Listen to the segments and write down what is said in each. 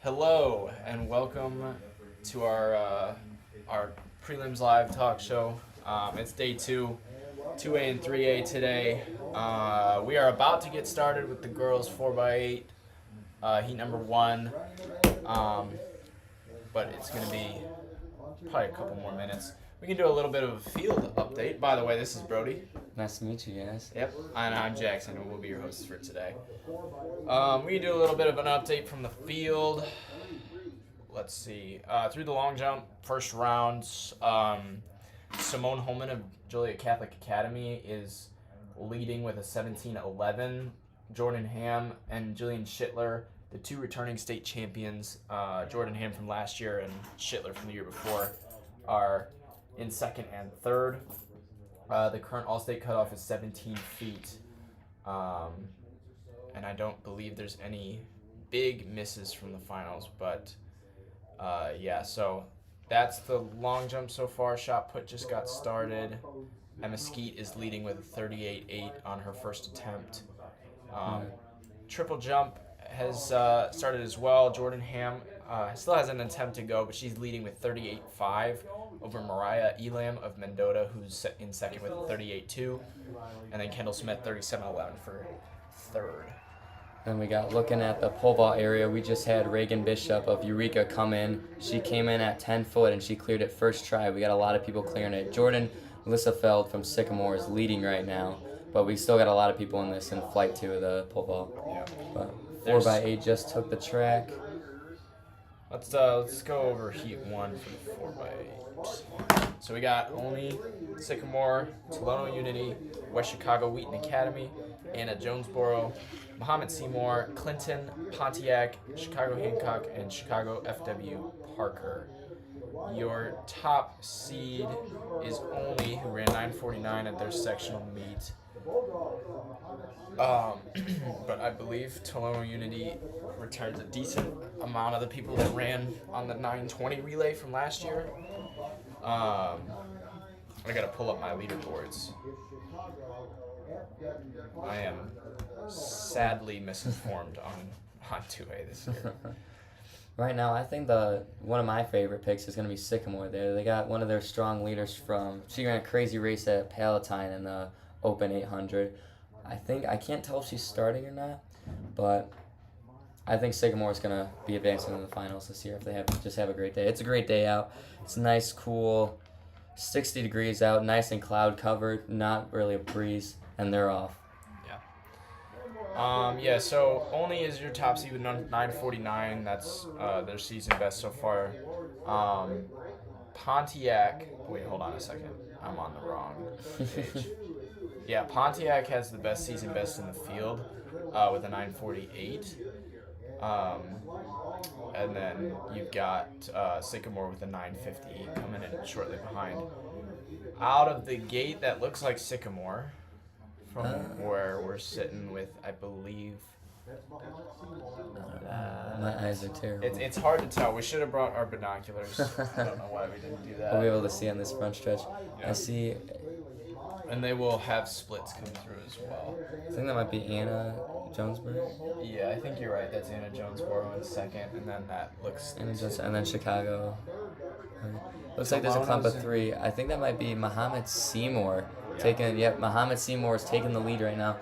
Hello and welcome to our prelims live talk show. It's day 2A and 3A today. We are about to get started with the girls 4x8 heat number 1, but it's going to be probably a couple more minutes. We can do a little bit of a field update. By the way, this is Brodie. Nice to meet you guys. Yep, and I'm Jackson, and we'll be your hosts for today. We can do a little bit of an update from the field. Let's see. Through the long jump, first rounds, Simone Holman of Joliet Catholic Academy is leading with a 17:11. Jordan Ham and Jillian Schittler, the two returning state champions, Jordan Ham from last year and Schittler from the year before, are in second and third. The current all-state cutoff is 17 feet, and I don't believe there's any big misses from the finals, but yeah, so that's the long jump so far. Shot put just got started. Emma Skeet is leading with a 38.8 on her first attempt. Triple jump has started as well. Jordan Ham still has an attempt to go, but she's leading with 38.5 over Mariah Elam of Mendota, who's in second with 38.2. And then Kendall Smith, 37.11 for third. Then we got looking at the pole vault area. We just had Reagan Bishop of Eureka come in. She came in at 10 foot and she cleared it first try. We got a lot of people clearing it. Jordan Lissafeld from Sycamore is leading right now, but we still got a lot of people in this in flight 2 of the pole vault. Yeah. But 4x8 just took the track. Let's go over heat 1 for the 4x8. So we got only Sycamore, Tolono Unity, West Chicago Wheaton Academy, Anna Jonesboro, Muhammad Seymour, Clinton, Pontiac, Chicago Hancock, and Chicago FW Parker. Your top seed is only, who ran 9:49 at their sectional meet. But I believe Tolono Unity returns a decent amount of the people that ran on the 9:20 relay from last year. I gotta pull up my leaderboards. I am sadly misinformed on 2A this year. Right now, I think one of my favorite picks is going to be Sycamore there. They got one of their strong leaders she ran a crazy race at Palatine in the Open 800. I can't tell if she's starting or not, but I think Sycamore is going to be advancing in the finals this year if they have a great day. It's a great day out. It's nice, cool, 60 degrees out, nice and cloud covered, not really a breeze, and they're off. Yeah, so only is your top seed with 9:49. That's their season best so far. Pontiac. Wait, hold on a second. I'm on the wrong page. Yeah, Pontiac has the best season best in the field with a 9:48. And then you've got Sycamore with a 9:50 coming in shortly behind. Out of the gate, that looks like Sycamore. From where we're sitting with, I believe. My eyes are terrible. It's hard to tell. We should have brought our binoculars. I don't know why we didn't do that. We'll be able to see on this front stretch. Yeah. I see. And they will have splits come through as well. I think that might be Anna Jonesboro. Yeah, I think you're right. That's Anna Jonesboro in second, and then that looks. And then Chicago. Looks like there's a clump of 3. I think that might be Muhammad Seymour. Muhammad Seymour is taking the lead right now.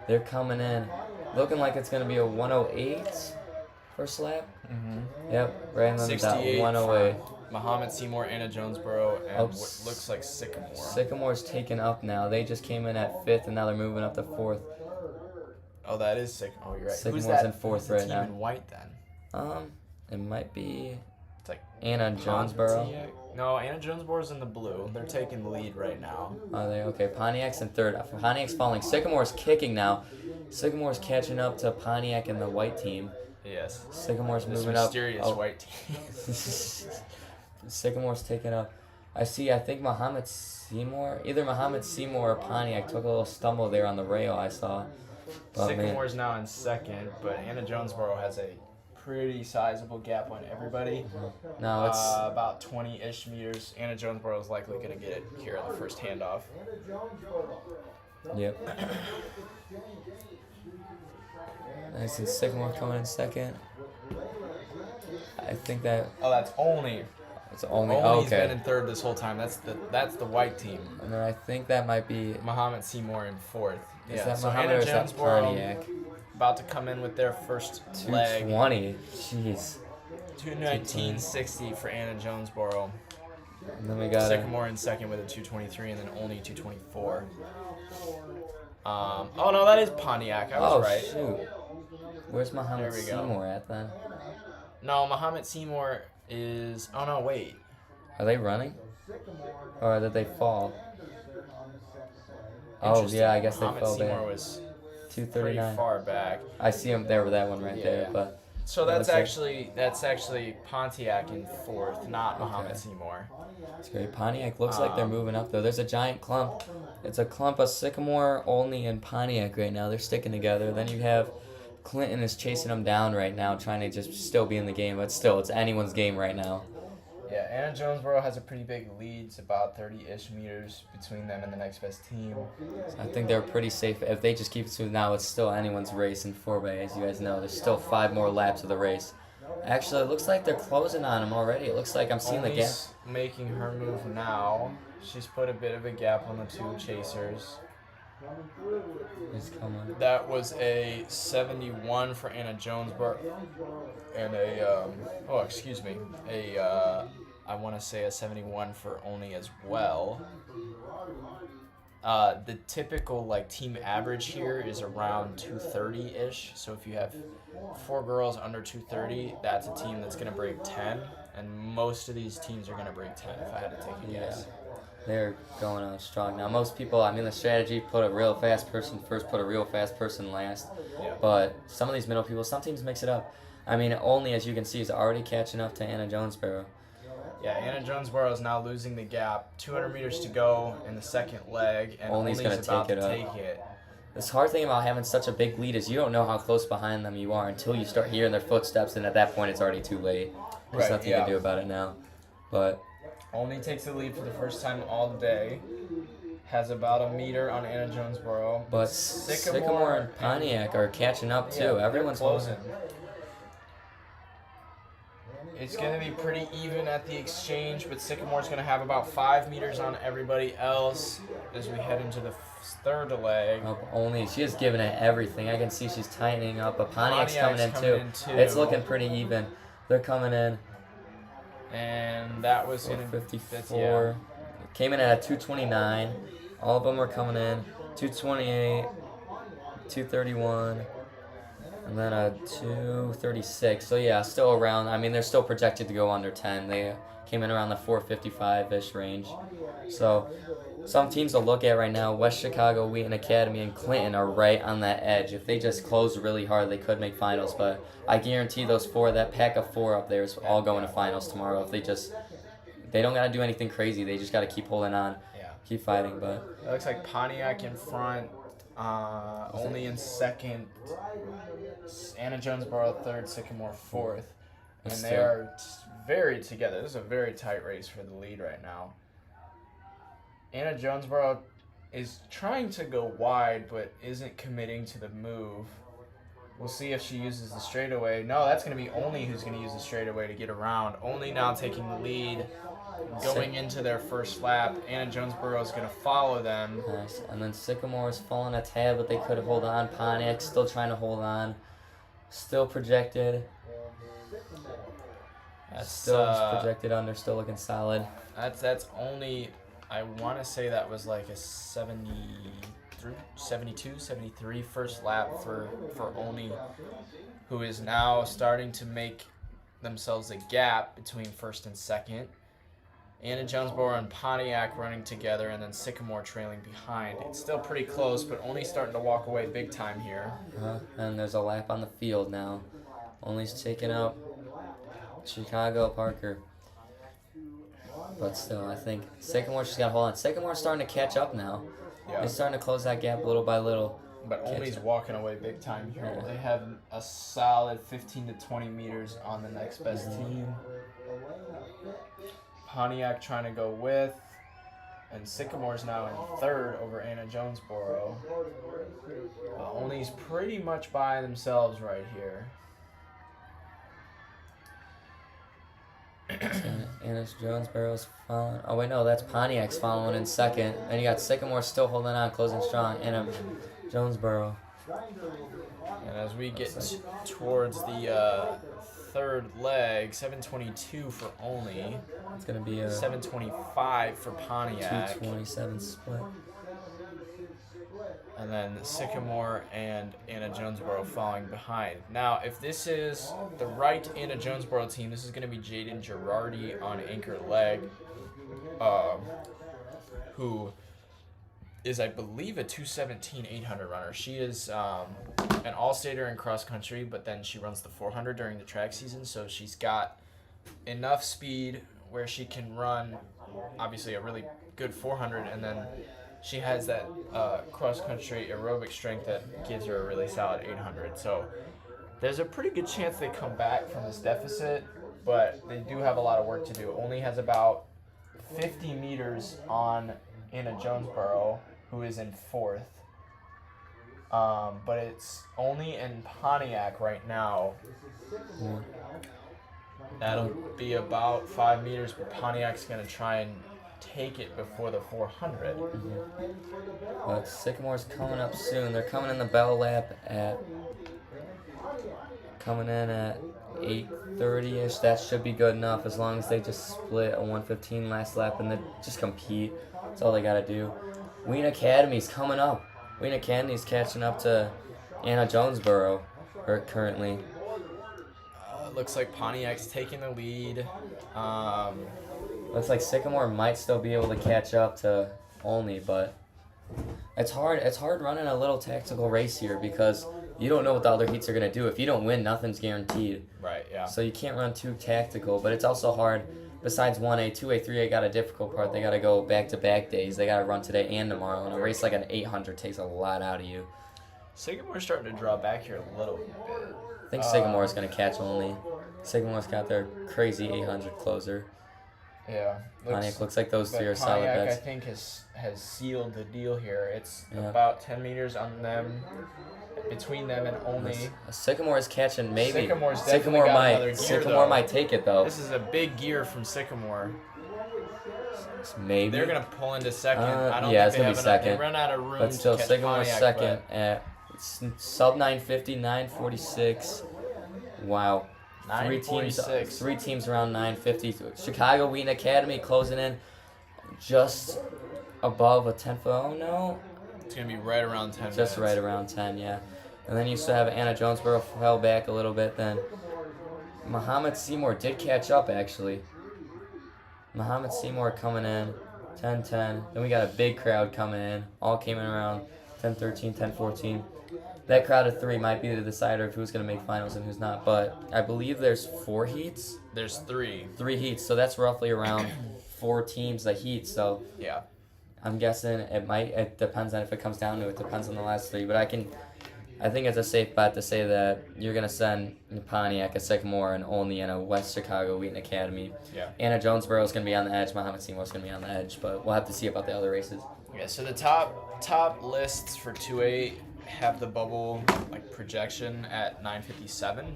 They're coming in, looking like it's going to be a 108 first lap. Mm-hmm. Yep, right in that 108. Muhammad Seymour, Anna Jonesboro, and what looks like Sycamore. Sycamore's taken up now. They just came in at 5th, and now they're moving up to 4th. Oh, that is Sycamore. Oh, you're right. Sycamore's Who's that? in 4th right now. In white then? It might be. It's like Anna Jonesboro. Pontiac. No, Anna Jonesboro's in the blue. They're taking the lead right now. Are they? Okay, Pontiac's in 3rd. Pontiac's falling. Sycamore's kicking now. Sycamore's catching up to Pontiac and the white team. Yes. Sycamore's this moving up. Mysterious white team. Sycamore's taking up. I think Muhammad Seymour, either Muhammad Seymour or Pontiac took a little stumble there on the rail, I saw. But Sycamore's now in second, but Anna Jonesboro has a pretty sizable gap on everybody. No, it's about 20-ish meters. Anna Jonesboro is likely going to get it here on the first handoff. Yep. Nice and Sycamore coming in second. I think that Oh, that's only. it's only Only's okay. been in third this whole time. That's the white team. And then I think that might be. Muhammad Seymour in fourth. Is Yeah. that So Muhammad Anna or is that Jonesboro Pontiac? about to come in with their first leg. 220. Jeez. 219.60 for Anna Jonesboro. And then we got Sycamore in second with a 223, and then only 224. Oh no, that is Pontiac. I was right. Shoot. Where's Muhammad There we go. Seymour at then? No, Muhammad Seymour is. Oh no, wait. Are they running? Or did they fall? Oh Interesting. yeah, I guess they Muhammad fell Seymour back. was pretty 239. far back. I see him there with that one right there, Yeah. but So Yeah, that's looks actually Pontiac in fourth, not Muhammad Okay. Seymour. it's great. Pontiac looks like they're moving up though. There's a giant clump. It's a clump of Sycamore, Olney, and Pontiac right now. They're sticking together. Then you have Clinton is chasing them down right now, trying to just still be in the game, but still, it's anyone's game right now. Yeah, Anna Jonesboro has a pretty big lead. It's about 30-ish meters between them and the next best team. So I think they're pretty safe. If they just keep it smooth now, it's still anyone's race in 4x, as you guys know. There's still 5 more laps of the race. Actually, it looks like they're closing on them already. It looks like I'm seeing the gap. Olney's making her move now. She's put a bit of a gap on the two chasers. He's coming. That was a 71 for Anna Jonesboro, and I want to say a 71 for Olney as well. The typical team average here is around 230-ish. So if you have 4 girls under 230, that's a team that's going to break 10, and most of these teams are going to break 10 if I had to take a guess. They're going out strong now. Most people, the strategy, put a real fast person first, put a real fast person last. Yeah. But some of these middle people, some teams mix it up. Olney, as you can see, is already catching up to Anna Jonesboro. Yeah, Anna Jonesboro is now losing the gap. 200 meters to go in the second leg, and Olney's gonna about take to it up. take it. This hard thing about having such a big lead is you don't know how close behind them you are until you start hearing their footsteps, and at that point it's already too late. There's Right, nothing yeah. to do about it now. But Olney takes the lead for the first time all day. Has about a meter on Anna Jonesboro. Sycamore and Pontiac are catching up too. Yeah, Everyone's they're closing. It's going to be pretty even at the exchange, but Sycamore's going to have about 5 meters on everybody else as we head into the third leg. Olney, she is giving it everything. I can see she's tightening up, but Pontiac's coming in too. too. It's looking pretty even. They're coming in. And that was going to 54. Came in at a 229. All of them are coming in. 228, 231, and then a 236. So yeah, still around. They're still projected to go under 10. They came in around the 455-ish range. So some teams to look at right now, West Chicago, Wheaton Academy, and Clinton are right on that edge. If they just close really hard, they could make finals. But I guarantee those 4, that pack of 4 up there is all going to finals tomorrow. If they don't got to do anything crazy. They just got to keep holding on, keep fighting. But it looks like Pontiac in front, Olney in second, Anna Jonesboro third, Sycamore fourth. And they are very together. This is a very tight race for the lead right now. Anna Jonesboro is trying to go wide, but isn't committing to the move. We'll see if she uses the straightaway. No, that's going to be Olney who's going to use the straightaway to get around. Olney now taking the lead, going into their first lap. Anna Jonesboro is going to follow them. nice. And then Sycamore is falling a tad, but they could hold on. Pontiac still trying to hold on. Still projected. That's Still projected under, still looking solid. That's only, I want to say that was like a 72, 73 first lap for Olney, who is now starting to make themselves a gap between first and second. Anna Jonesboro and Pontiac running together, and then Sycamore trailing behind. It's still pretty close, but only starting to walk away big time here. And there's a lap on the field now. Olney's taking up Chicago Parker. But still, I think Sycamore's just got to hold on. Sycamore's starting to catch up now. Yeah. They're starting to close that gap little by little. But Olney's walking away big time here. Yeah. They have a solid 15 to 20 meters on the next best team. Pontiac trying to go with, and Sycamore's now in third over Anna Jonesboro. Olney's pretty much by themselves right here. Annis Jonesboro's following. Oh, wait, no, that's Pontiac's following in second. And you got Sycamore still holding on, closing strong. Anna Jonesboro. And as we get towards the third leg, 7:22 for Only. It's going to be a 7:25 for Pontiac. 2:27 split. And then Sycamore and Anna Jonesboro falling behind. Now, if this is the right Anna Jonesboro team, this is going to be Jaden Girardi on anchor leg, who is, I believe, a 2:17 800 runner. She is an all-stater in cross country, but then she runs the 400 during the track season, so she's got enough speed where she can run, obviously, a really good 400, and then she has that cross-country aerobic strength that gives her a really solid 800. So there's a pretty good chance they come back from this deficit, but they do have a lot of work to do. Only has about 50 meters on Anna Jonesboro, who is in fourth. But it's only in Pontiac right now. Yeah. That'll be about 5 meters, but Pontiac's going to try and take it before the 400. But Sycamore's coming up soon. They're coming in the bell lap at 8:30ish. That should be good enough as long as they just split a 1:15 last lap and then just compete. That's all they gotta do. Ween Academy's coming up. Ween Academy's catching up to Anna Jonesboro currently. Looks like Pontiac's taking the lead. Looks like Sycamore might still be able to catch up to Only, but it's hard. It's hard running a little tactical race here because you don't know what the other heats are gonna do. If you don't win, nothing's guaranteed. Right. Yeah. So you can't run too tactical, but it's also hard. Besides 1A, 2A, 3A got a difficult part. They got to go back-to-back days. They got to run today and tomorrow, and a race like an 800 takes a lot out of you. Sycamore's starting to draw back here a little bit. I think Sycamore's going to catch Only. Sycamore's got their crazy 800 closer. Yeah. Pontiac looks like those three are solid Pontiac, bets. I think, has sealed the deal here. It's Yeah. about 10 meters on them, between them and Only. Sycamore's catching maybe. Sycamore's definitely got another gear, Sycamore though. might take it, though. This is a big gear from Sycamore. Maybe. They're going to pull into second. I don't yeah, think it's they going have to be enough. second. They run out of room But still, to catch Sycamore's Pontiac, second at sub 950, 946. Wow. Three teams around 950. Chicago Wheaton Academy closing in just above a 10 foot. Oh no. It's going to be right around 10 Just minutes. right around 10, yeah. And then you still have Anna Jonesboro fell back a little bit. Then Muhammad Seymour did catch up, actually. Muhammad Seymour coming in 10-10. Then we got a big crowd coming in. All came in around 10-13, 10-14. That crowd of three might be the decider of who's going to make finals and who's not. But I believe there's 4 heats. There's 3. 3 heats, so that's roughly around 4 teams a heat. So Yeah. I'm guessing it depends on if it comes down to it. Depends on the last 3. But I think it's a safe bet to say that you're going to send Pontiac, a Sycamore, and Only in a West Chicago Wheaton Academy. Yeah. Anna Jonesboro is going to be on the edge. Muhammad Seymour is going to be on the edge. But we'll have to see about the other races. Yeah, so the top lists for 2A have the bubble projection at 957.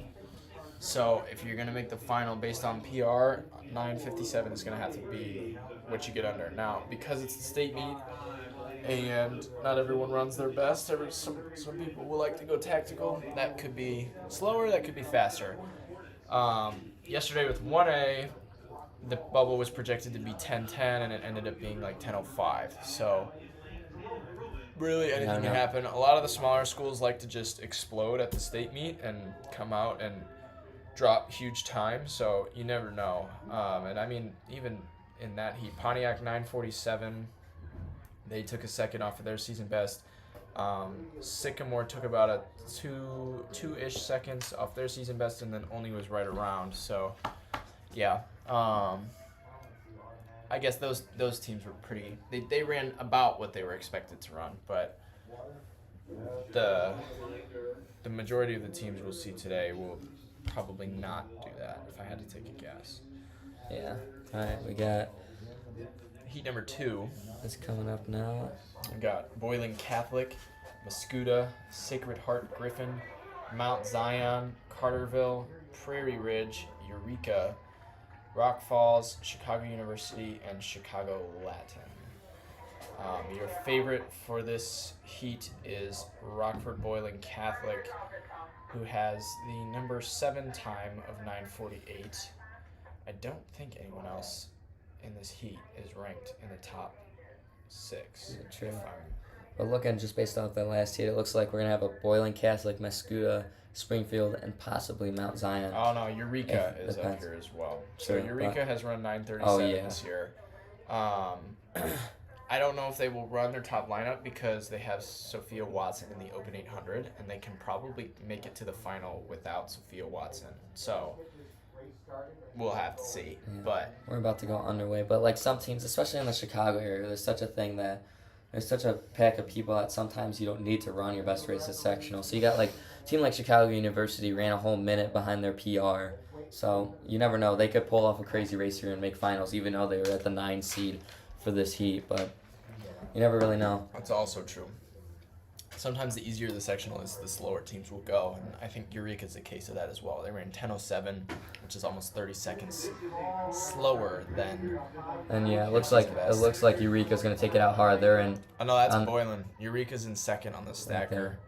So if you're gonna make the final based on PR, 957 is gonna have to be what you get under. Now, because it's the state meet and not everyone runs their best, some people will like to go tactical. That could be slower, that could be faster. Yesterday with 1A, the bubble was projected to be 10:10 and it ended up being 10:05. So really anything can happen. A lot of the smaller schools like to just explode at the state meet and come out and drop huge time, so you never know. And I mean, even in that heat, Pontiac 947, they took a second off of their season best. Sycamore took about a two-ish seconds off their season best, and then Only was right around. So, yeah. I guess those teams were pretty. They ran about what they were expected to run, but the majority of the teams we'll see today will probably not do that. If I had to take a guess. Yeah. All right, we got Heat number 2. this coming up now. We got Boylan Catholic, Mascuda, Sacred Heart Griffin, Mount Zion, Carterville, Prairie Ridge, Eureka, Rock Falls, Chicago University, and Chicago Latin. Your favorite for this heat is Rockford Boylan Catholic, who has the number 7 time of 9:48. I don't think anyone else in this heat is ranked in the top 6. True. But looking just based off that last heat, it looks like we're going to have a Boylan Catholic, Mascuda, Springfield, and possibly Mount Zion. Oh, no, Eureka is up here as well. So Eureka has run 9:37 this year. I don't know if they will run their top lineup because they have Sophia Watson in the Open 800, and they can probably make it to the final without Sophia Watson. So we'll have to see. Yeah. But we're about to go underway. But like some teams, especially in the Chicago area, there's such a thing that there's such a pack of people that sometimes you don't need to run your best race at sectional. So you got like a team like Chicago University ran a whole minute behind their PR. So you never know. They could pull off a crazy race here and make finals, even though they were at the 9 seed for this heat. But you never really know. That's also true. Sometimes the easier the sectional is, the slower teams will go, and I think Eureka is a case of that as well. They ran 10:07, which is almost 30 seconds slower than. And yeah, it looks like Eureka's gonna take it out hard. They're in. Oh no, that's Boylan. Eureka's in second on the stacker.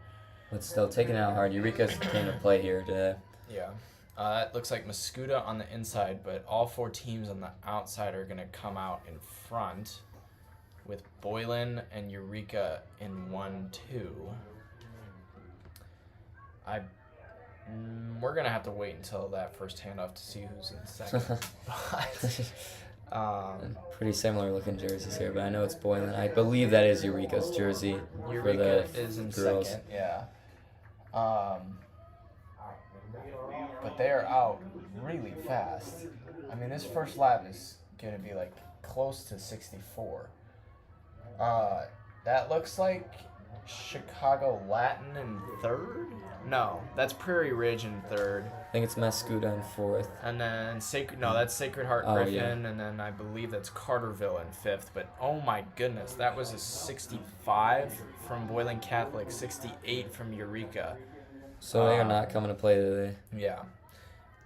But still taking it out hard. Eureka's came to play here today. Yeah. That looks like Mascuda on the inside, but all 4 teams on the outside are gonna come out in front, with Boylan and Eureka in 1-2. We're gonna have to wait until that first handoff to see who's in second. Pretty similar looking jerseys here, but I know it's Boylan. I believe that is Eureka's jersey Eureka for the is in girls. Second, yeah. But they are out really fast. I mean, this first lap is gonna be like close to 64. That looks like Chicago Latin in 3rd? No, that's Prairie Ridge in 3rd. I think it's Mascuda in 4th. And then that's Sacred Heart Griffin, and then I believe that's Carterville in 5th. But oh my goodness, that was a 65 from Boylan Catholic, 68 from Eureka. So they are not coming to play today. Yeah.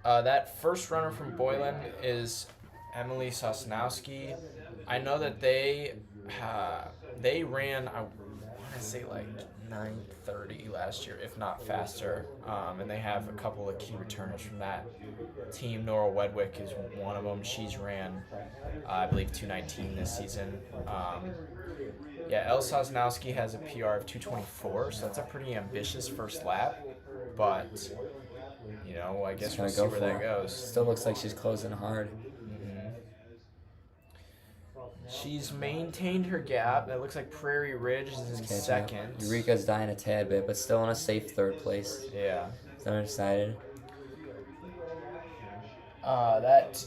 That first runner from Boylan is Emily Sosnowski. I know that they ran, I want to say like 9:30 last year, if not faster. And they have a couple of key returners from that team. Nora Wedwick is one of them. She's ran, I believe, 2:19 this season. El Sosnowski has a PR of 2:24, so that's a pretty ambitious first lap. But, I guess we'll see where that goes. Still looks like she's closing hard. She's maintained her gap. It looks like Prairie Ridge is in second. Eureka's dying a tad bit, but still in a safe 3rd place. Yeah. So I'm excited. That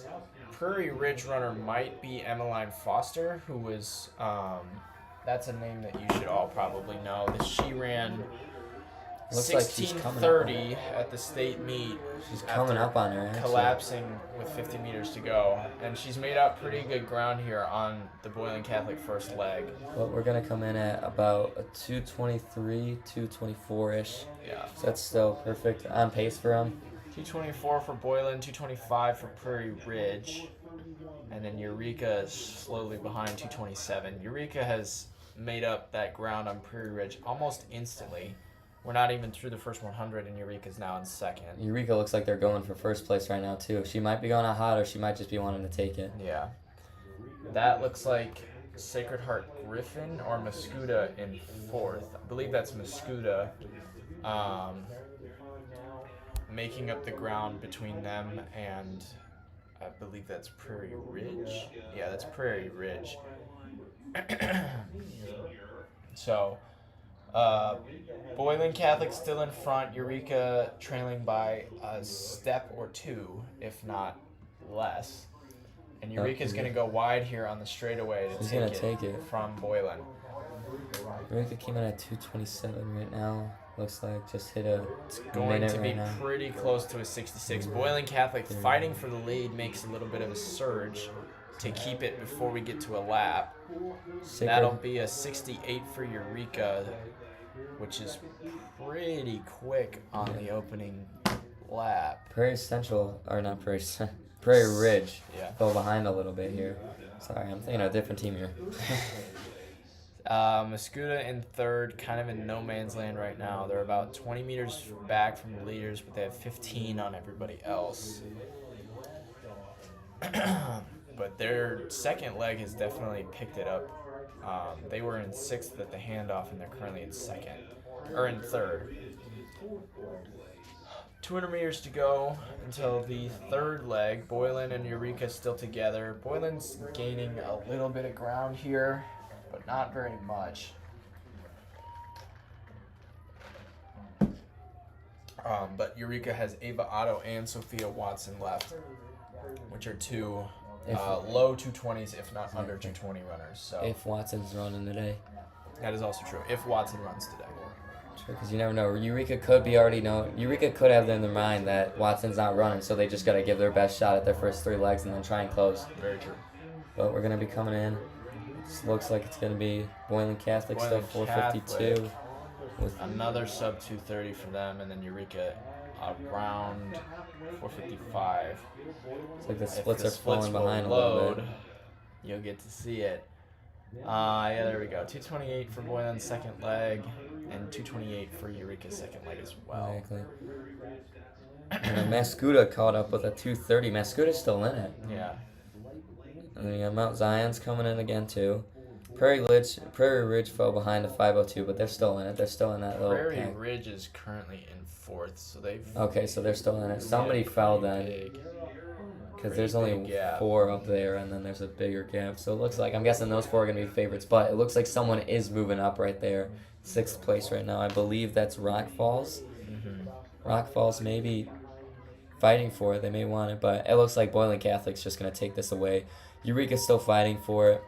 Prairie Ridge runner might be Emmeline Foster, who is, that's a name that you should all probably know. She ran 16:30 at the state meet. She's coming up on her, actually. Collapsing with 50 meters to go. And she's made up pretty good ground here on the Boylan Catholic first leg. But we're going to come in at about a 2:23, 2:24-ish. Yeah. So that's still perfect on pace for them. 2:24 for Boylan, 2:25 for Prairie Ridge. And then Eureka is slowly behind, 2:27. Eureka has made up that ground on Prairie Ridge almost instantly. We're not even through the first 100, and Eureka's now in second. Eureka looks like they're going for first place right now, too. She might be going out hot, or she might just be wanting to take it. Yeah. That looks like Sacred Heart Griffin or Mascuda in 4th. I believe that's Mascuda. Making up the ground between them and I believe that's Prairie Ridge. Yeah, that's Prairie Ridge. So, Boylan Catholic still in front. Eureka trailing by a step or 2, if not less. And Eureka's going to go wide here on the straightaway to take it from Boylan. Eureka came in at 2:27 right now. Looks like just hit a It's going minute to be right now. pretty close to a 66. Boylan Catholic fighting for the lead makes a little bit of a surge to keep it before we get to a lap. That'll be a 68 for Eureka, which is pretty quick on the opening lap. Prairie Central, or not Prairie Prairie Ridge Yeah. fell behind a little bit here. Sorry, I'm thinking of a different team here. Mascuda in third, kind of in no man's land right now. They're about 20 meters back from the leaders, but they have 15 on everybody else. But their second leg has definitely picked it up. They were in sixth at the handoff, and they're currently in third. 200 meters to go until the third leg. Boylan and Eureka still together. Boylan's gaining a little bit of ground here, but not very much. But Eureka has Ava Otto and Sophia Watson left, which are two low 220s, if not under 220 runners. So If Watson's running today. that is also true. If Watson runs today. Because you never know. Eureka could have in their mind that Watson's not running, so they just got to give their best shot at their first 3 legs and then try and close. Very true. But we're going to be coming in. It looks like it's going to be Boylan Catholic still 452. With another sub 230 for them, and then Eureka around 455. It's like the splits If the are falling behind a little bit. You'll get to see it. Yeah, there we go. 228 for Boylan's second leg, and 228 for Eureka's second leg as well. Exactly. And then Mascuda caught up with a 230. Mascuda's still in it. Yeah. And then you got Mount Zion's coming in again too. Prairie Ridge fell behind to 502, but they're still in it. They're still in that little Prairie pack. Ridge is currently in fourth, so they've. Okay, so they're still in it. Somebody fell then, because there's only 4 up there, and then there's a bigger gap. So it looks like, I'm guessing those 4 are going to be favorites, but it looks like someone is moving up right there. 6th place right now. I believe that's Rock Falls. Rock Falls maybe fighting for it. They may want it, but it looks like Boylan Catholic's just going to take this away. Eureka's still fighting for it.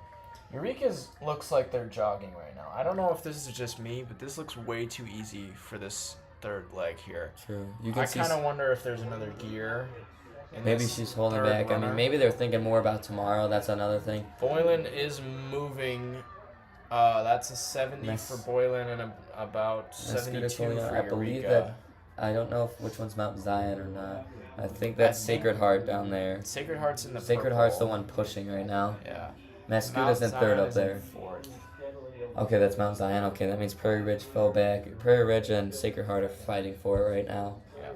Eureka's looks like they're jogging right now. I don't know if this is just me, but this looks way too easy for this third leg here. True. I kind of wonder if there's another gear. Maybe she's holding back. Runner. I mean, maybe they're thinking more about tomorrow. That's another thing. Boylan is moving. That's a 70 for Boylan and about 72 for Eureka. I believe that. I don't know which one's Mount Zion or not. I think that's Sacred Heart down there. Sacred Heart's in the Sacred purple. Heart's the one pushing right now. Yeah. Mascuda's in third up there. Okay, that's Mount Zion. Okay, that means Prairie Ridge fell back. Prairie Ridge and Sacred Heart are fighting for it right now. Yeah.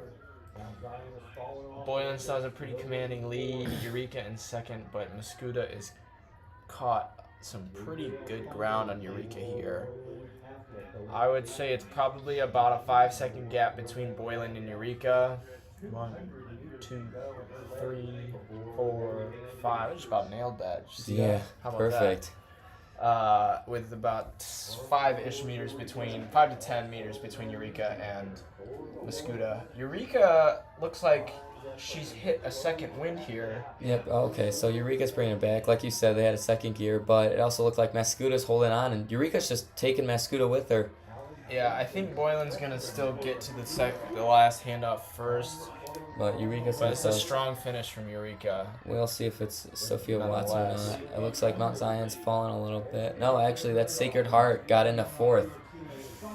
Boylan still has a pretty commanding lead. Eureka in second, but Mascuda is caught some pretty good ground on Eureka here. I would say it's probably about a 5-second gap between Boylan and Eureka. 1, 2, 3, 4, 5. I just about nailed that. Yeah, how about perfect. That? With about 5-ish meters between, 5 to 10 meters between Eureka and Mascuda. Eureka looks like she's hit a second wind here. Yep, okay, so Eureka's bringing it back. Like you said, they had a second gear, but it also looked like Mascuda's holding on, and Eureka's just taking Mascuda with her. Yeah, I think Boylan's going to still get to the last handoff first. But Eureka's But it's a strong finish from Eureka. We'll see if it's Sophia Watson or not. It looks like Mount Zion's falling a little bit. No, actually, that's Sacred Heart got into 4th.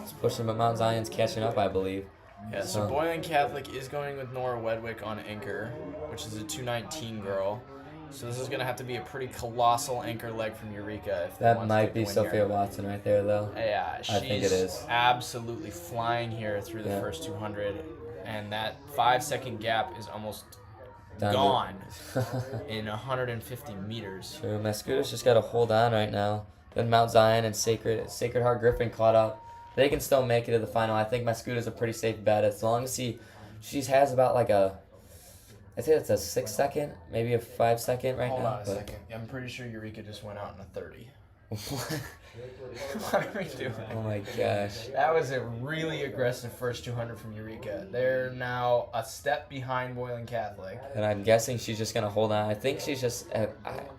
It's pushing, but Mount Zion's catching up, I believe. Yeah, so Boylan Catholic is going with Nora Wedwick on anchor, which is a 219 girl. So this is going to have to be a pretty colossal anchor leg from Eureka. If that might be Sophia Watson right there, though. Yeah, I think it is. Absolutely flying here through the first 200. And that 5-second gap is almost gone in 150 meters. True, Mascuda's just got to hold on right now. Then Mount Zion and Sacred Heart Griffin caught up. They can still make it to the final. I think Mascuda's a pretty safe bet as long as she has about like a, I think it's a 6-second, maybe a 5-second right now. Hold on a second. I'm pretty sure Eureka just went out in a 30. What are we doing? Oh my gosh. That was a really aggressive first 200 from Eureka. They're now a step behind Boylan Catholic. And I'm guessing she's just going to hold on. I think she's just, it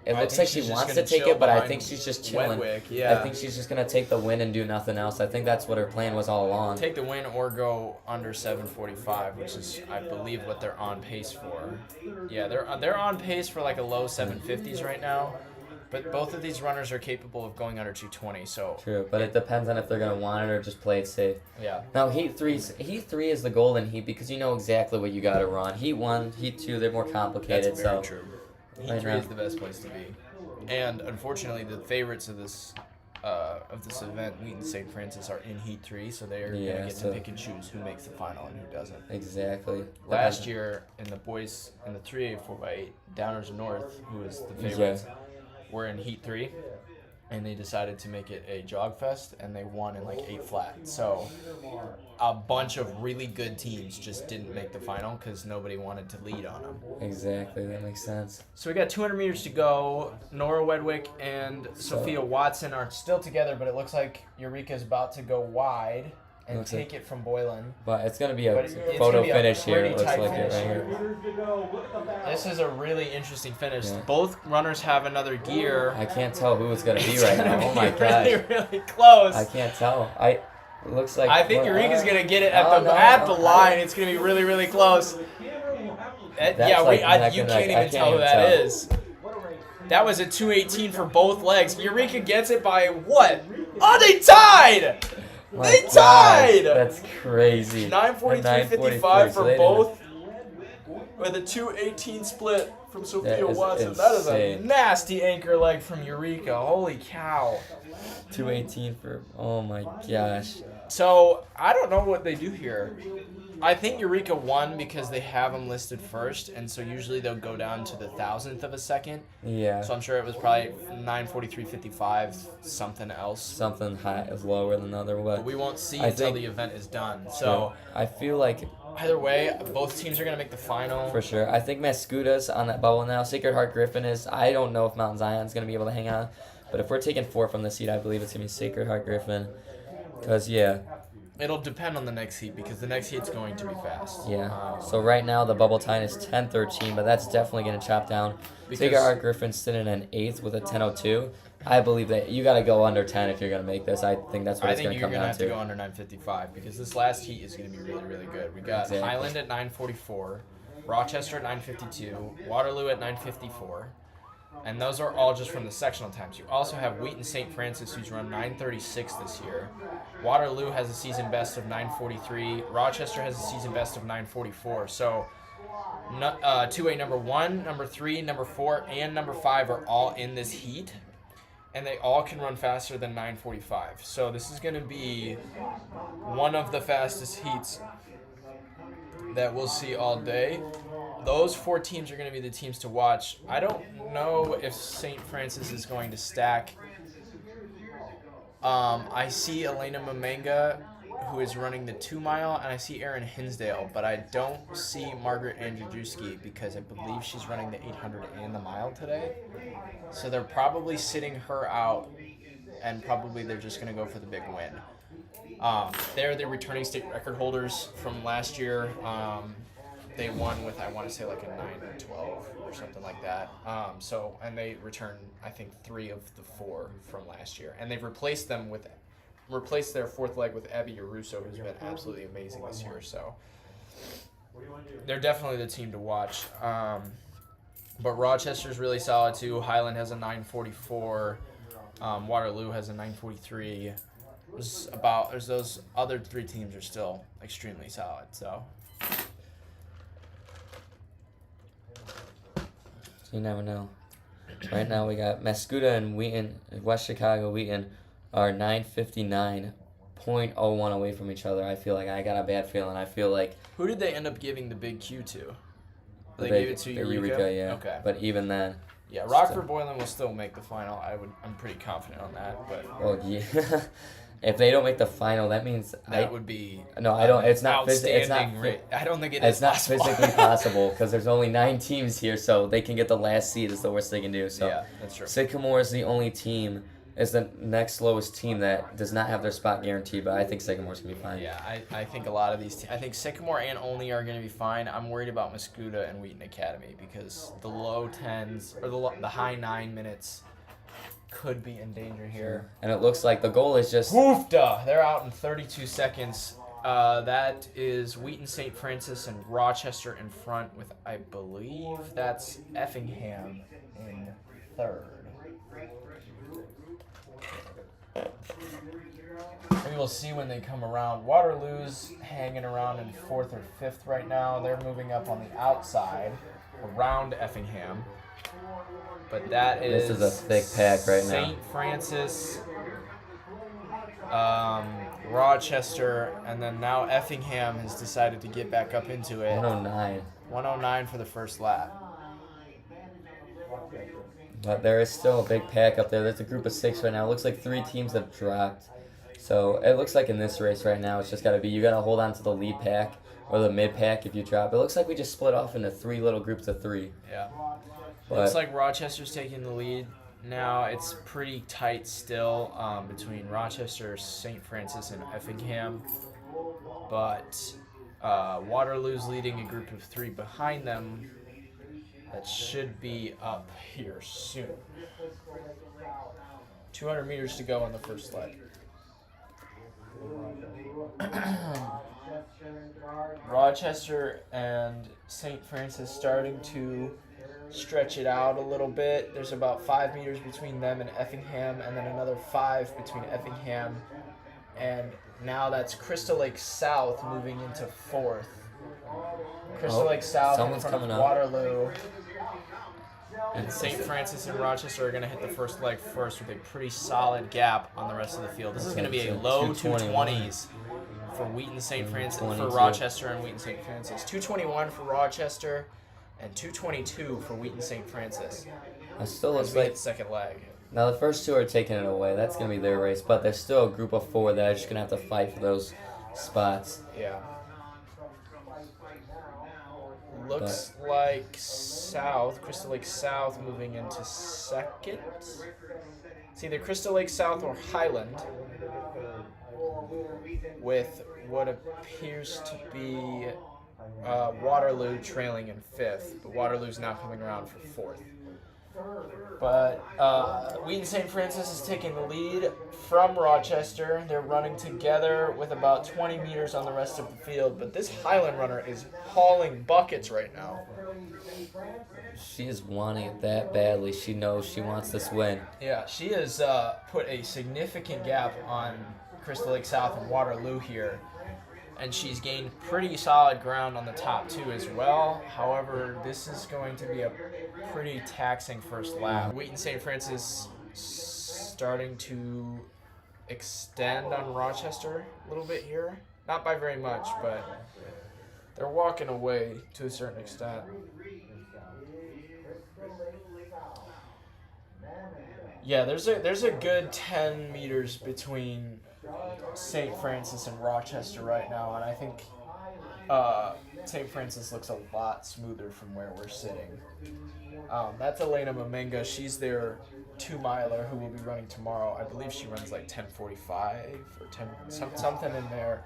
looks like she wants to take chill it, but I think she's just chilling. Wedwick, yeah. I think she's just going to take the win and do nothing else. I think that's what her plan was all along. Take the win or go under 745, which is, I believe, what they're on pace for. Yeah, they're on pace for like a low 750s right now. But both of these runners are capable of going under 220, so... True, but it depends on if they're going to want it or just play it safe. Yeah. Now, Heat 3 is the golden heat because you know exactly what you got to run. Heat 1, Heat 2, they're more complicated. That's very so true. Heat right 3 now. is the best place to be. And unfortunately, the favorites of this event, Wheaton St. Francis, are in Heat 3, so they are going to get to pick and choose who makes the final and who doesn't. Exactly. Last year, in the boys, in the 3A 4x8, Downers North, who is the favorites, were in Heat 3, and they decided to make it a jog fest, and they won in like 8 flat. So a bunch of really good teams just didn't make the final because nobody wanted to lead on them. Exactly, that makes sense. So we got 200 meters to go. Nora Wedwick and Sophia Watson are still together, but it looks like Eureka's about to go wide and take it from Boylan. But it's going to be a But it's photo gonna be a finish here. pretty It looks tight like it finish right here. This is a really interesting finish. Yeah. Both runners have another gear. I can't tell who it's going to be It's right gonna now. Oh be my gosh. really, really close. I can't tell. It looks like... I think Eureka's gonna get it at the no, line. It's gonna be really, really close. That's You like can't even tell who that is. That was a 218 for both legs. Eureka gets it by what? Oh, they tied! They tied! That's crazy. 9:43.55 for both, with a 218 split from Sophia Watson. Insane. That is a nasty anchor leg from Eureka. Holy cow. 218 for... Oh my gosh. So, I don't know what they do here. I think Eureka won because they have them listed first, and so usually they'll go down to the thousandth of a second. Yeah. So I'm sure it was probably 9:43.55, something else. Something high is lower than the other way. But we won't see until the event is done. So I feel like... Either way, both teams are going to make the final. For sure. I think Mascuta's on that bubble now. Sacred Heart Griffin is... I don't know if Mount Zion's going to be able to hang on. But if we're taking 4 from the seed, I believe it's going to be Sacred Heart Griffin. Because, It'll depend on the next heat because the next heat's going to be fast. Yeah. So right now the bubble time is 10:13, but that's definitely going to chop down. Sacred Heart Griffin's sitting in 8th with a 10:02. I believe that you got to go under 10 if you're going to make this. I think that's what it's going to come down to. I think you're going to have to go under 9:55 because this last heat is going to be really, really good. We got Highland at 9:44, Rochester at 9:52, Waterloo at 9:54. And those are all just from the sectional times. You also have Wheaton St. Francis, who's run 9:36 this year. Waterloo has a season best of 9:43. Rochester has a season best of 9:44. So 2A number 1, number 3, number 4, and number 5 are all in this heat. And they all can run faster than 9:45. So this is going to be one of the fastest heats that we'll see all day. Those 4 teams are going to be the teams to watch. I don't know if St. Francis is going to stack. I see Elena Mamanga, who is running the 2-mile, and I see Erin Hinsdale, but I don't see Margaret Andrzejewski because I believe she's running the 800 and the mile today. So they're probably sitting her out, and probably they're just going to go for the big win. They're the returning state record holders from last year. They won with, I want to say, like a 9-12 or something like that. And they returned, I think, 3 of the 4 from last year. And they've replaced their 4th leg with Abby Yaruso, who's been absolutely amazing this year. So they're definitely the team to watch. But Rochester's really solid, too. Highland has a 9:44. Waterloo has a 9:43. There's those other 3 teams are still extremely solid, so... You never know. Right now we got Mascuda and Wheaton, West Chicago Wheaton are 9:59.01 away from each other. I feel like I got a bad feeling. I feel like who did they end up giving the big Q to? They gave it to Eureka? Yeah. Okay. But even then. Yeah, Rockford Boylan will still make the final. I'm pretty confident on that. But well, yeah. If they don't make the final, that means that would be no. I don't. It's not. I don't think it's not physically possible because there's only 9 teams here, so they can get the last seed. Is the worst they can do. So yeah, that's true. Sycamore is the only team. Is the next lowest team that does not have their spot guaranteed, but I think Sycamore's gonna be fine. Yeah, I think a lot of these. I think Sycamore and Olney are gonna be fine. I'm worried about Mascuda and Wheaton Academy because the low 10s or the high 9 minutes could be in danger here. And it looks like the goal is just... Woofda! They're out in 32 seconds. That is Wheaton St. Francis and Rochester in front with, I believe, that's Effingham in 3rd. Maybe we'll see when they come around. Waterloo's hanging around in 4th or 5th right now. They're moving up on the outside around Effingham. But that is This is a thick pack right now. St. Francis, Rochester, and then now Effingham has decided to get back up into it. 109. 109 for the first lap. But there is still a big pack up there. There's a group of 6 right now. It looks like 3 teams have dropped. So it looks like in this race right now, it's just got to be, you got to hold on to the lead pack or the mid pack if you drop. It looks like we just split off into 3 little groups of 3. Yeah. But Looks like Rochester's taking the lead now. It's pretty tight still between Rochester, St. Francis, and Effingham. But Waterloo's leading a group of 3 behind them. That should be up here soon. 200 meters to go on the first leg. Rochester and St. Francis starting to stretch it out a little bit. There's about 5 meters between them and Effingham, and then another 5 between Effingham. And now that's Crystal Lake South moving into 4th. Crystal Lake South in someone's front of coming up. Waterloo. And St. Francis and Rochester are going to hit the first leg first with a pretty solid gap on the rest of the field. This is going to be a low 220s for Wheaton St. Francis, for Rochester and Wheaton St. Francis. 221 for Rochester and 222 for Wheaton St. Francis. it still looks As we like, hit second leg. now the first 2 are taking it away. That's going to be their race. But there's still a group of 4 that are just going to have to fight for those spots. Yeah. Looks like South, Crystal Lake South moving into second. It's either Crystal Lake South or Highland, with what appears to be Waterloo trailing in 5th, but Waterloo's now coming around for 4th. But Wheaton St. Francis is taking the lead from Rochester. They're running together with about 20 meters on the rest of the field, but this Highland runner is hauling buckets right now. She is wanting it that badly. She knows she wants this win. Yeah, she has put a significant gap on Crystal Lake South and Waterloo here, and she's gained pretty solid ground on the top 2 as well. However, this is going to be a pretty taxing first lap. Wheaton St. Francis starting to extend on Rochester a little bit here. Not by very much, but they're walking away to a certain extent. Yeah, there's a good 10 meters between St. Francis and Rochester right now, and I think St. Francis looks a lot smoother from where we're sitting. That's Elena Mamenga. She's their 2-miler who will be running tomorrow. I believe she runs like 10:45 or 10 something in there.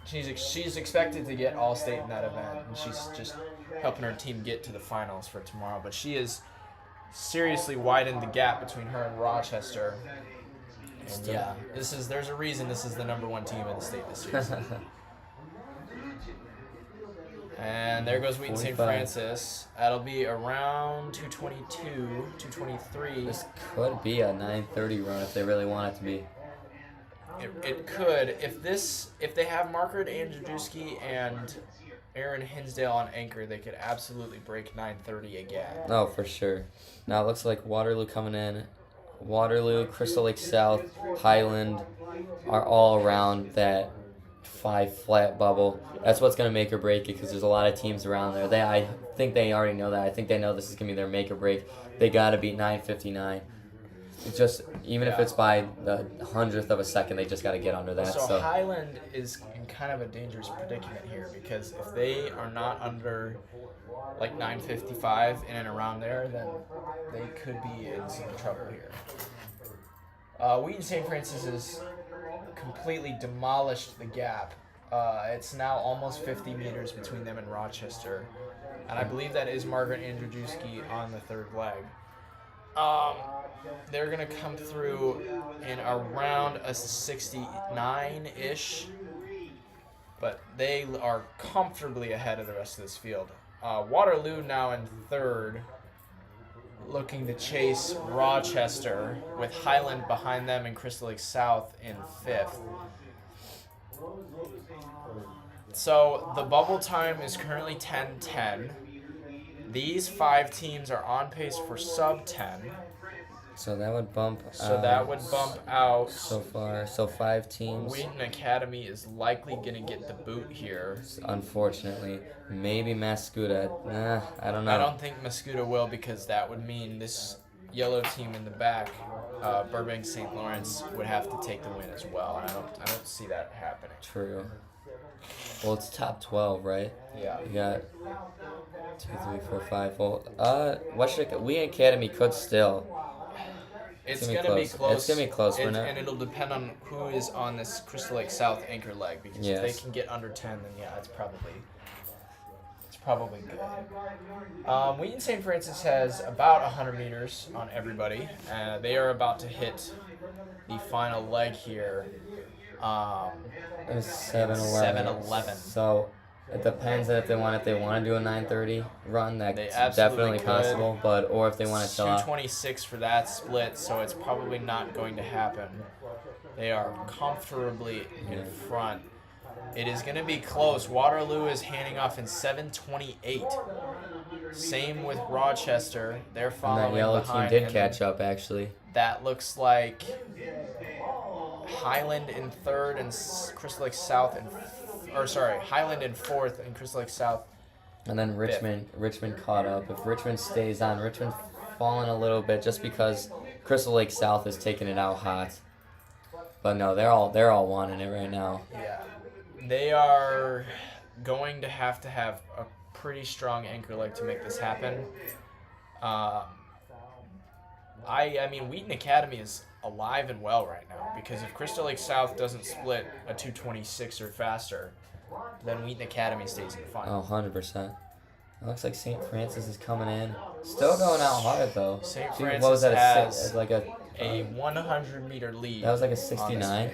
She's expected to get all state in that event, and she's just helping her team get to the finals for tomorrow. But she has seriously widened the gap between her and Rochester. And yeah, there's a reason this is the #1 team in the state this season. And there goes Wheaton St. 45. Francis. That'll be around 222, 223. This could be a 9:30 run if they really want it to be. It could. If they have Margaret Andrzejewski and Aaron Hinsdale on anchor, they could absolutely break 9:30 again. Oh, for sure. Now it looks like Waterloo coming in. Waterloo, Crystal Lake South, Highland are all around that 5 flat bubble. That's what's going to make or break it because there's a lot of teams around there. I think they already know that. I think they know this is going to be their make or break. They got to beat 9:59. It's just, even if it's by the 100th of a second, they just got to get under that. So Highland is in kind of a dangerous predicament here because if they are not under like 9:55 in and around there, then they could be in some trouble here. Wheaton St. Francis has completely demolished the gap. It's now almost 50 meters between them and Rochester, and I believe that is Margaret Andrzejewski on the 3rd leg. They're going to come through in around a 69-ish, but they are comfortably ahead of the rest of this field. Waterloo now in 3rd looking to chase Rochester with Highland behind them and Crystal Lake South in 5th. So the bubble time is currently 10:10. These 5 teams are on pace for sub 10. So that would bump out. So far, so 5 teams. Wheaton Academy is likely going to get the boot here. Unfortunately. Maybe Mascuda. I don't know. I don't think Mascuda will, because that would mean this yellow team in the back, Burbank St. Lawrence, would have to take the win as well. And I don't see that happening. True. Well, it's top 12, right? Yeah. You got 2, 3, 4, 5. Well, Wheaton Academy could still. It's going to be close. It's going to be close for now. And it'll depend on who is on this Crystal Lake South anchor leg, because if they can get under 10, then yeah, it's probably good. Wheaton St. Francis has about 100 meters on everybody. They are about to hit the final leg here. It was 7:11. So it depends if they want to do a 9:30 run. That's definitely possible. Or if they want to chill out. 2:26 for that split, so it's probably not going to happen. They are comfortably in front. It is going to be close. Waterloo is handing off in 7:28. Same with Rochester. They're following And that yellow behind, team did catch up, actually. That looks like Highland in 3rd and Crystal Lake South Highland in 4th and Crystal Lake South. And then Richmond caught up. If Richmond stays on, Richmond's fallen a little bit just because Crystal Lake South is taking it out hot. But no, they're all wanting it right now. Yeah. They are going to have a pretty strong anchor leg to make this happen. I mean, Wheaton Academy is alive and well right now, because if Crystal Lake South doesn't split a 2:26 or faster, then Wheaton Academy stays in the final. 100%. It looks like St. Francis is coming in. Still going out hard, though. St. Francis what was that, has a 100-meter lead. That was like a 69?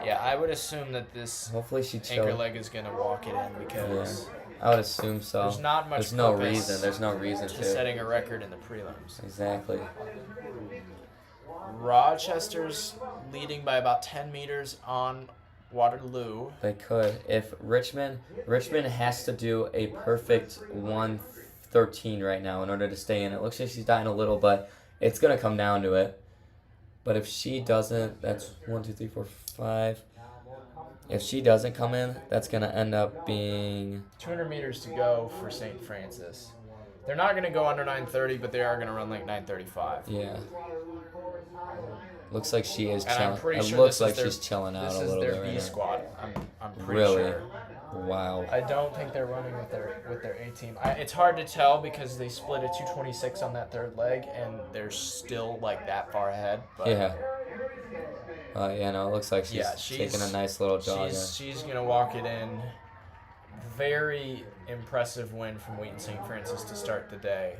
Yeah, I would assume that this hopefully she anchor leg is going to walk it in, because I would assume so. There's not much There's no reason to setting a record in the prelims. Exactly. Rochester's leading by about 10 meters on Waterloo. They could. If Richmond has to do a perfect 1:13 right now in order to stay in. It looks like she's dying a little, but it's going to come down to it. But if she doesn't, that's 1, 2, 3, 4, 5. If she doesn't come in, that's going to end up being 200 meters to go for St. Francis. They're not going to go under 9:30, but they are going to run like 9:35. Yeah. Looks like she is chilling. I'm pretty sure looks like she's chilling out a little bit. This is their B squad. I'm pretty sure. Wow. I don't think they're running with their A team. It's hard to tell because they split a 2:26 on that 3rd leg, and they're still like that far ahead. But yeah. No, it looks like she's taking a nice little jog. She's gonna walk it in. Very impressive win from Wheaton St. Francis to start the day.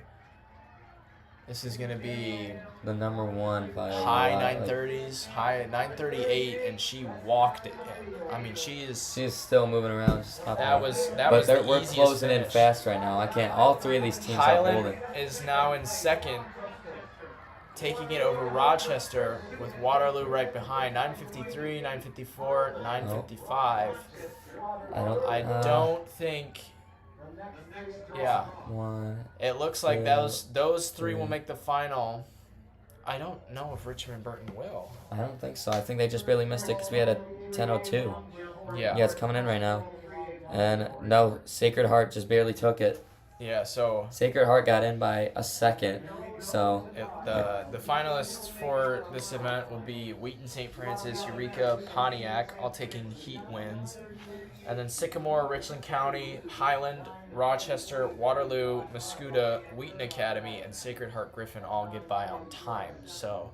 This is going to be the number 1 by high 9:30s, high 9:38, and she walked it in. I mean, she's still moving around. We're closing finish. in fast right now. I can't. All 3 of these teams Highland are holding. is now in 2nd, taking it over Rochester with Waterloo right behind. 9:53, 9:54, 9:55. I don't think. Yeah. It looks like those 3 will make the final. I don't know if Richmond Burton will. I don't think so. I think they just barely missed it because we had a 10:02. Yeah. Yeah, it's coming in right now. And no, Sacred Heart just barely took it. Yeah, so Sacred Heart got in by a second. So the finalists for this event will be Wheaton St. Francis, Eureka, Pontiac, all taking heat wins. And then Sycamore, Richland County, Highland, Rochester, Waterloo, Mascuda, Wheaton Academy, and Sacred Heart Griffin all get by on time. So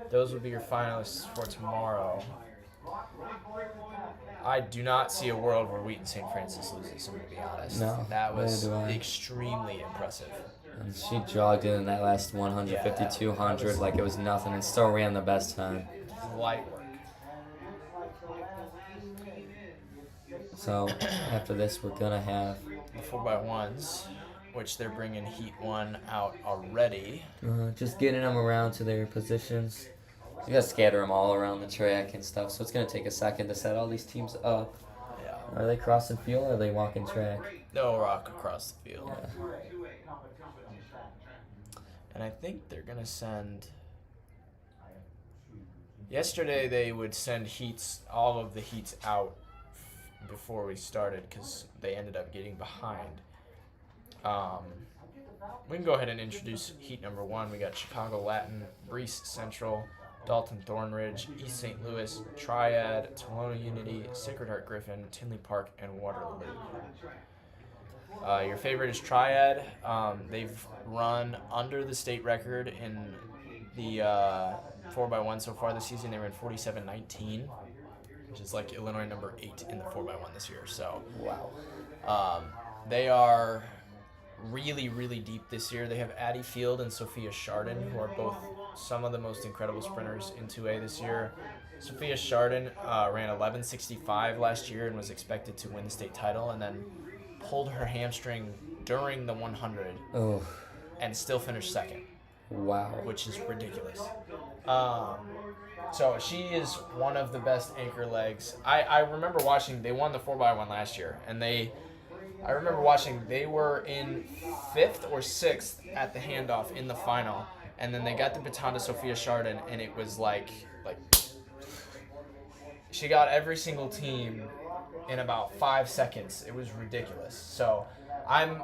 those will be your finalists for tomorrow. I do not see a world where Wheaton St. Francis loses, I'm going to be honest. No, that was extremely impressive. And she jogged in that last 150, 200 like it was nothing and still ran the best time. Light work. So after this, we're going to have the 4x1s. which they're bringing Heat 1 out already. Just getting them around to their positions. You gotta scatter them all around the track and stuff, so it's gonna take a second to set all these teams up. Yeah. Are they crossing field or are they walking track? They'll rock across the field. Yeah. And I think they're gonna send. Yesterday they would send all of the heats out before we started because they ended up getting behind. We can go ahead and introduce heat number 1. We got Chicago Latin, Breese Central, Dalton Thornridge, East St. Louis, Triad, Tolona Unity, Sacred Heart Griffin, Tinley Park, and Waterloo. Your favorite is Triad. They've run under the state record in the 4x1 so far this season. They ran 47.19, which is like Illinois number 8 in the 4x1 this year. So, wow. They are really, really deep this year. They have Addie Field and Sophia Chardon, who are both some of the most incredible sprinters in 2A this year. Sophia Chardon ran 11.65 last year and was expected to win the state title, and then pulled her hamstring during the 100 and still finished second. Wow. Which is ridiculous. So she is one of the best anchor legs. I remember watching, they won the 4x1 last year, and I remember watching, they were in 5th or 6th at the handoff in the final, and then they got the baton to Sophia Chardon, and it was like she got every single team in about 5 seconds. It was ridiculous. So I'm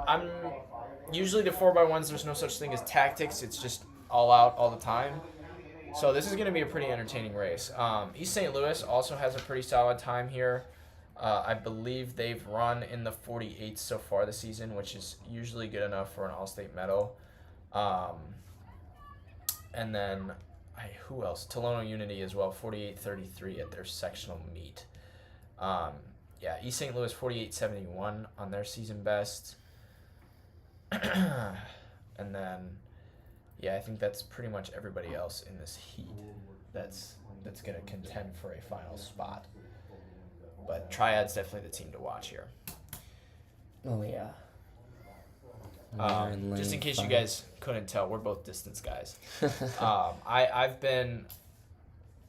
usually the 4x1s, there's no such thing as tactics. It's just all out all the time. So this is going to be a pretty entertaining race. East St. Louis also has a pretty solid time here. I believe they've run in the 48 so far this season, which is usually good enough for an all-state medal. And then, who else? Tolono Unity as well, 48.33 at their sectional meet. East St. Louis 48.71 on their season best. And then, I think that's pretty much everybody else in this heat that's going to contend for a final spot. But Triad's definitely the team to watch here. Oh, yeah. Just in case you guys couldn't tell, we're both distance guys. I've been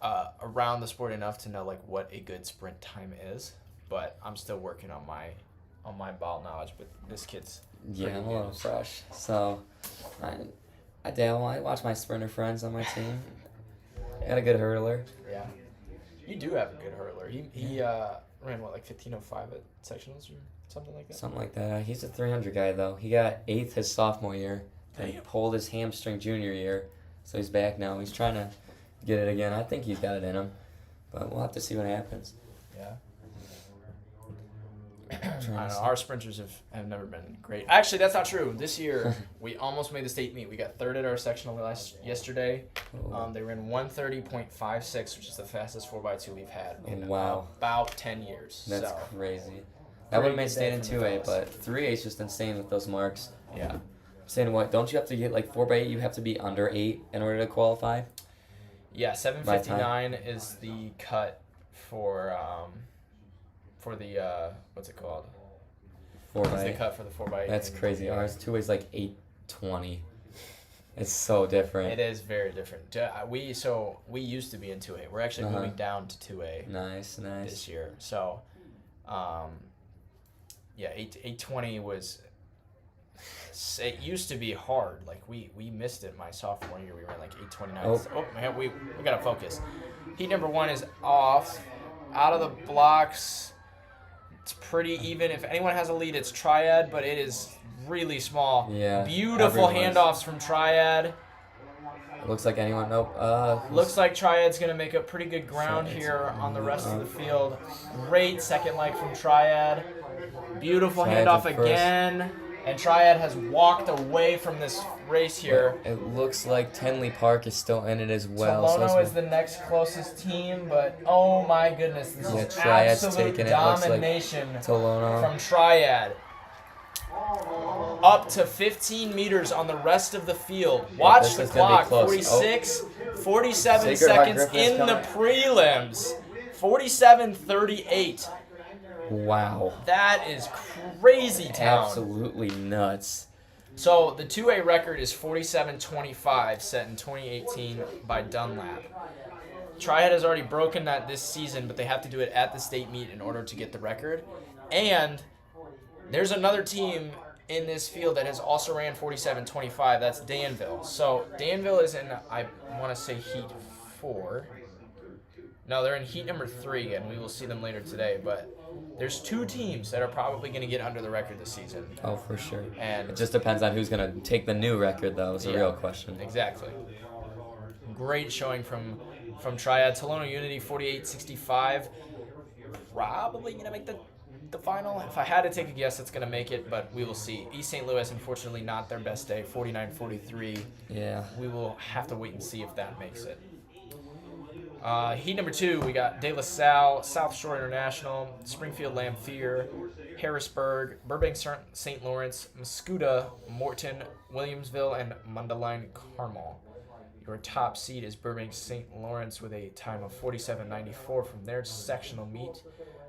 around the sport enough to know like what a good sprint time is, but I'm still working on my ball knowledge. But this kid's I'm a little fresh. So I dabble. I watch my sprinter friends on my team. Got a good hurdler. Yeah, you do have a good hurdler. He ran like 15:05 at sectionals or something like that. Something like that. He's a 300 guy though. He got 8th his sophomore year. And he pulled his hamstring junior year, so he's back now. He's trying to get it again. I think he's got it in him, but we'll have to see what happens. Yeah. I don't know. Our sprinters have never been great. Actually, that's not true. This year, we almost made the state meet. We got 3rd at our sectional yesterday. They ran 1:30.56, which is the fastest 4x2 we've had in about 10 years. That's crazy. That would have made state in 2A, but 3A is just insane with those marks. Yeah. Saying what? Don't you have to get like 4x8? You have to be under 8 in order to qualify. Yeah, 7:59 is the cut for the what's it called? 4x8. It's the cut for the 4x8. That's crazy. Ours 2A is like 8:20. It's so different. It is very different. We used to be in 2A. We're actually moving down to 2A. Nice. This year. So, 8:20 was. It used to be hard. Like we missed it my sophomore year. We ran like 8:29. Oh man, we gotta focus. Heat number 1 is off, out of the blocks. It's pretty even. If anyone has a lead, it's Triad, but it is really small. Yeah. Beautiful handoffs from Triad. It looks like anyone. Nope. Looks like Triad's gonna make up pretty good ground here on the rest of the field. Great second leg from Triad. Beautiful handoff again. And Triad has walked away from this race here. It looks like Tinley Park is still in it as well. Tolono is the next closest team, but oh my goodness, this is Triad's absolute taking domination it. Looks like Tolono. from Triad. Up to 15 meters on the rest of the field. Watch the clock, 47 seconds in the prelims. 47:38. Wow. That is crazy town. Absolutely nuts. So the 2A record is 47-25, set in 2018 by Dunlap. Triad has already broken that this season, but they have to do it at the state meet in order to get the record. And there's another team in this field that has also ran 47-25. That's Danville. So Danville is in, I want to say, Heat 4. No, they're in Heat number 3, and we will see them later today. But there's 2 teams that are probably going to get under the record this season. Oh, for sure. And it just depends on who's going to take the new record, though, is the real question. Exactly. Great showing from Triad. Tolono Unity, 48-65. Probably going to make the final. If I had to take a guess, it's going to make it, but we will see. East St. Louis, unfortunately, not their best day, 49-43. Yeah. We will have to wait and see if that makes it. Heat number 2, we got De La Salle, South Shore International, Springfield Lamphere, Harrisburg, Burbank St. Lawrence, Muscuda, Morton, Williamsville, and Mundelein Carmel. Your top seed is Burbank St. Lawrence with a time of 47.94 from their sectional meet.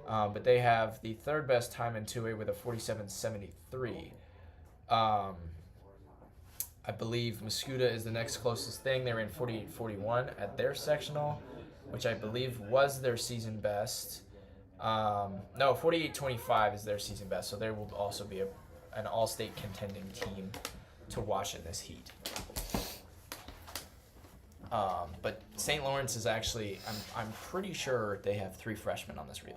But they have the third best time in 2A with a 47.73. I believe Muscuda is the next closest thing. They ran 48.41 at their sectional, which I believe was their season best. No, 48.25 is their season best, so there will also be an all-state contending team to watch in this heat. But St. Lawrence is actually, I'm pretty sure they have 3 freshmen on this relay,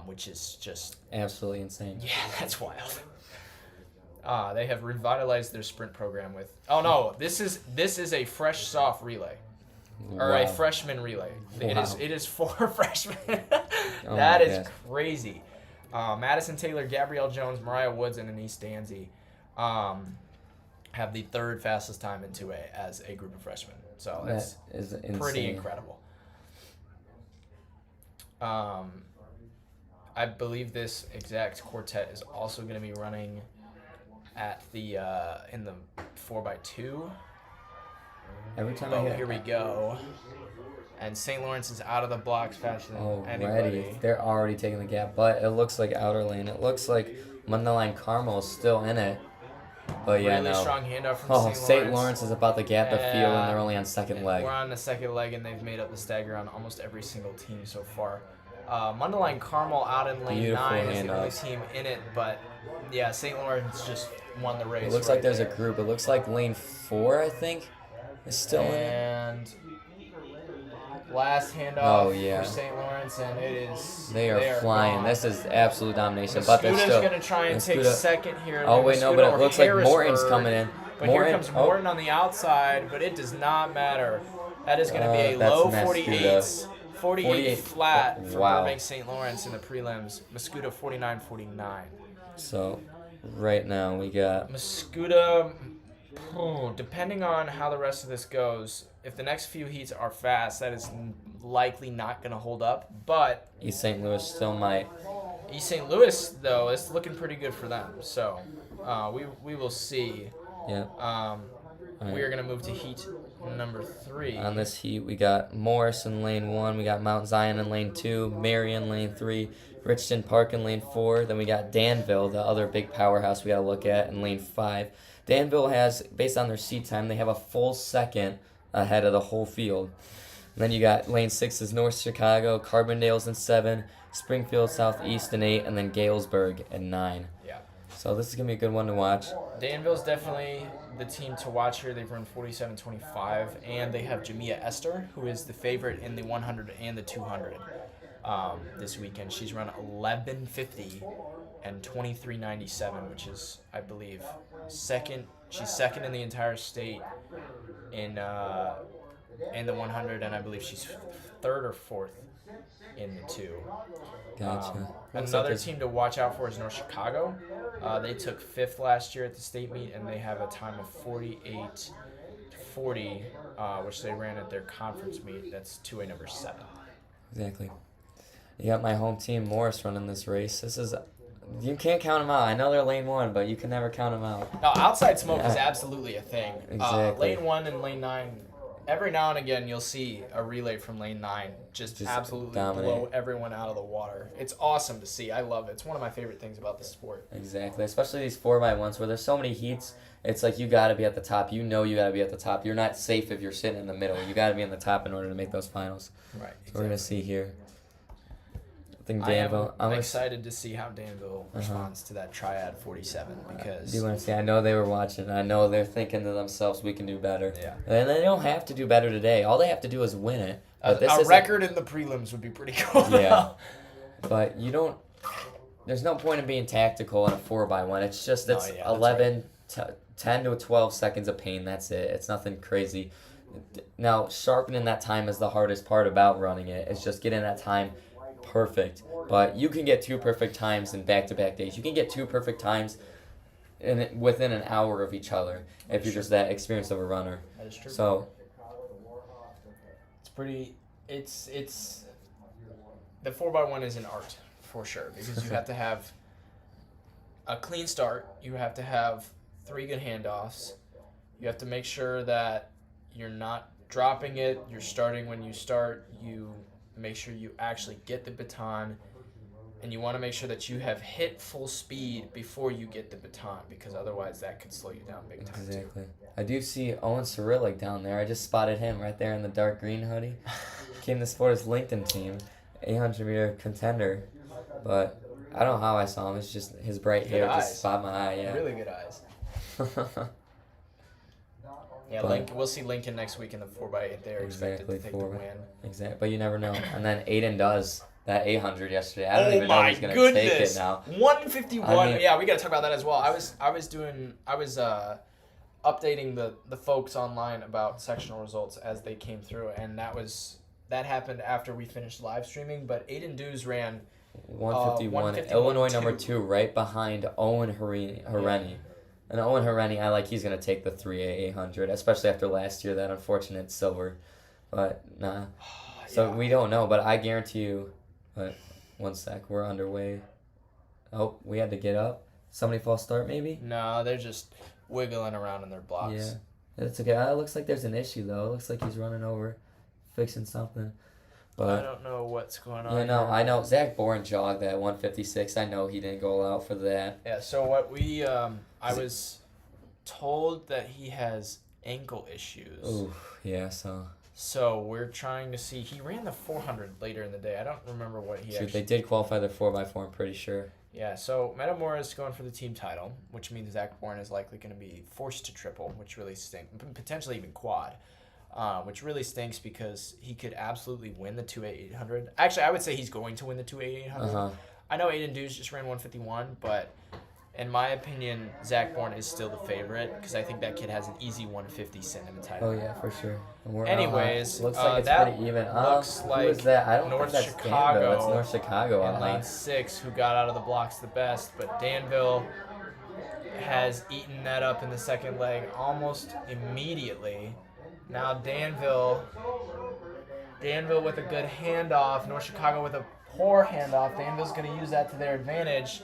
which is just absolutely insane. Yeah, that's wild. They have revitalized their sprint program with. Oh no, this is a fresh soft relay, or a freshman relay. Wow. It is 4 freshmen. Oh That is crazy. Madison Taylor, Gabrielle Jones, Mariah Woods, and Anise Danzy have the 3rd fastest time in 2A as a group of freshmen. So that's that is insane. Pretty incredible. I believe this exact quartet is also going to be running at the in the 4x2. Every time Here we go. And St. Lawrence is out of the blocks faster than anybody. They're already taking the gap, but it looks like outer lane. It looks like Mundelein Carmel is still in it. But yeah, really no. strong handoff from St. Lawrence is about to gap the field, and they're only on second leg. We're on the second leg, and they've made up the stagger on almost every single team so far. Mundelein Carmel out in lane 9 is the only team in it, but yeah, St. Lawrence just won the race. It looks like there's a group. It looks like lane 4, I think, is still in it. And last handoff for St. Lawrence, and it is. They are flying. This is absolute domination. Muscuda's but they're still going to try and take second here. Oh wait, no, but it looks like Morton's coming in. But here comes Morton on the outside, but it does not matter. That is going to be a low 48 flat for Burbank St. Lawrence in the prelims. Muscuda 49-49. So right now we got Muscuda. Depending on how the rest of this goes, if the next few heats are fast, that is likely not going to hold up. But East St. Louis still might. East St. Louis, though, is looking pretty good for them. So we will see. Yeah. We are going to move to heat number 3. On this heat, we got Morris in lane 1. We got Mount Zion in lane 2. Marion in lane 3. Richton Park in lane 4. Then we got Danville, the other big powerhouse we got to look at, in lane 5. Danville has, based on their seat time, they have a full second ahead of the whole field. And then you got lane 6 is North Chicago, Carbondale's in 7, Springfield Southeast in 8, and then Galesburg in 9. Yeah. So this is going to be a good one to watch. Danville's definitely the team to watch here. They've run 47-25, and they have Jamia Esther, who is the favorite in the 100 and the 200 this weekend. She's run 11:50 and 23.97, which is, I believe, second. She's second in the entire state in the 100, and I believe she's 3rd or 4th in the 2. Gotcha. Another team to watch out for is North Chicago. They took 5th last year at the state meet, and they have a time of 48:40, which they ran at their conference meet. That's 2A number 7. Exactly. You got my home team, Morris, running this race. You can't count them out. I know they're lane 1, but you can never count them out. No, outside smoke is absolutely a thing. Exactly. Lane 1 and lane 9 every now and again you'll see a relay from lane 9 just absolutely dominate. blow everyone out of the water. It's awesome to see. I love it. It's one of my favorite things about the sport. Exactly, especially these 4x1s where there's so many heats. It's like you got to be at the top. You know you got to be at the top. You're not safe if you're sitting in the middle. You got to be in the top in order to make those finals. Right. So we're going to see here. I think I am Danville. excited to see how Danville responds to that triad 47 because Do you want to see? I know they were watching. I know they're thinking to themselves, we can do better. Yeah. And they don't have to do better today. All they have to do is win it. But this a isn't- record in the prelims would be pretty cool. Yeah. But you don't. There's no point in being tactical in a 4x1. It's just No, it's yeah, that's 11, 10 to 12 seconds of pain. That's it. It's nothing crazy. Now, sharpening that time is the hardest part about running it. It's just getting that time perfect. But you can get 2 perfect times in back-to-back days. You can get 2 perfect times within an hour of each other if you're just that experienced of a runner. That is true. So It's pretty. It's the 4x1 is an art for sure because you have to have a clean start. You have to have 3 good handoffs. You have to make sure that you're not dropping it. You're starting when you start. You make sure you actually get the baton, and you want to make sure that you have hit full speed before you get the baton because otherwise that could slow you down big time. exactly. I do see Owen Cyrillic down there. I just spotted him right there in the dark green hoodie. Came to support his LinkedIn team, 800-meter contender. But I don't know how I saw him. It's just his bright Good hair eyes. just spot my eye. Yeah. Really good eyes. Yeah, But- we'll see Lincoln next week in the 4x8. They're expected to Exactly, take the 4 win. Exactly. But you never know. And then Aiden does that 800 yesterday. I don't Oh even know my if he's gonna take goodness! it now. 151. I mean- Yeah, we gotta talk about that as well. I was updating the folks online about sectional results as they came through, and that happened after we finished live streaming. But Aiden Dews ran 151. 151, Illinois number 2. 2, right behind Owen Hareni. And Owen Hareni, he's going to take the 3A 800, especially after last year, that unfortunate silver. But, nah. So Yeah. we don't know, but I guarantee you. But, one sec, we're underway. Oh, we had to get up. Somebody false start, maybe? No, they're just wiggling around in their blocks. Yeah. It's okay. It looks like there's an issue, though. It looks like he's running over, fixing something. I But, don't know what's going on. yeah, no, here. I know. Zach Bourne jogged that 156. I know he didn't go out for that. Yeah, so what we I was told that he has ankle issues. Ooh, yeah, So we're trying to see. He ran the 400 later in the day. I don't remember what he Shoot, actually. they did qualify their 4x4, I'm pretty sure. Yeah, so Metamora is going for the team title, which means Zach Bourne is likely going to be forced to triple, which really stinks. Potentially even quad, which really stinks because he could absolutely win the 2A800. Actually, I would say he's going to win the 2A800. Uh-huh. I know Aiden Dews just ran 151, but in my opinion, Zach Bourne is still the favorite because I think that kid has an easy 150 sent in the title. Oh, yeah, for sure. And we're, Anyways, looks like it's that pretty even. looks Who like is that? I don't North think that's Chicago Danville. It's North Chicago in on lane lane. 6 who got out of the blocks the best, but Danville has eaten that up in the second leg almost immediately. Now Danville with a good handoff, North Chicago with a poor handoff. Danville's going to use that to their advantage.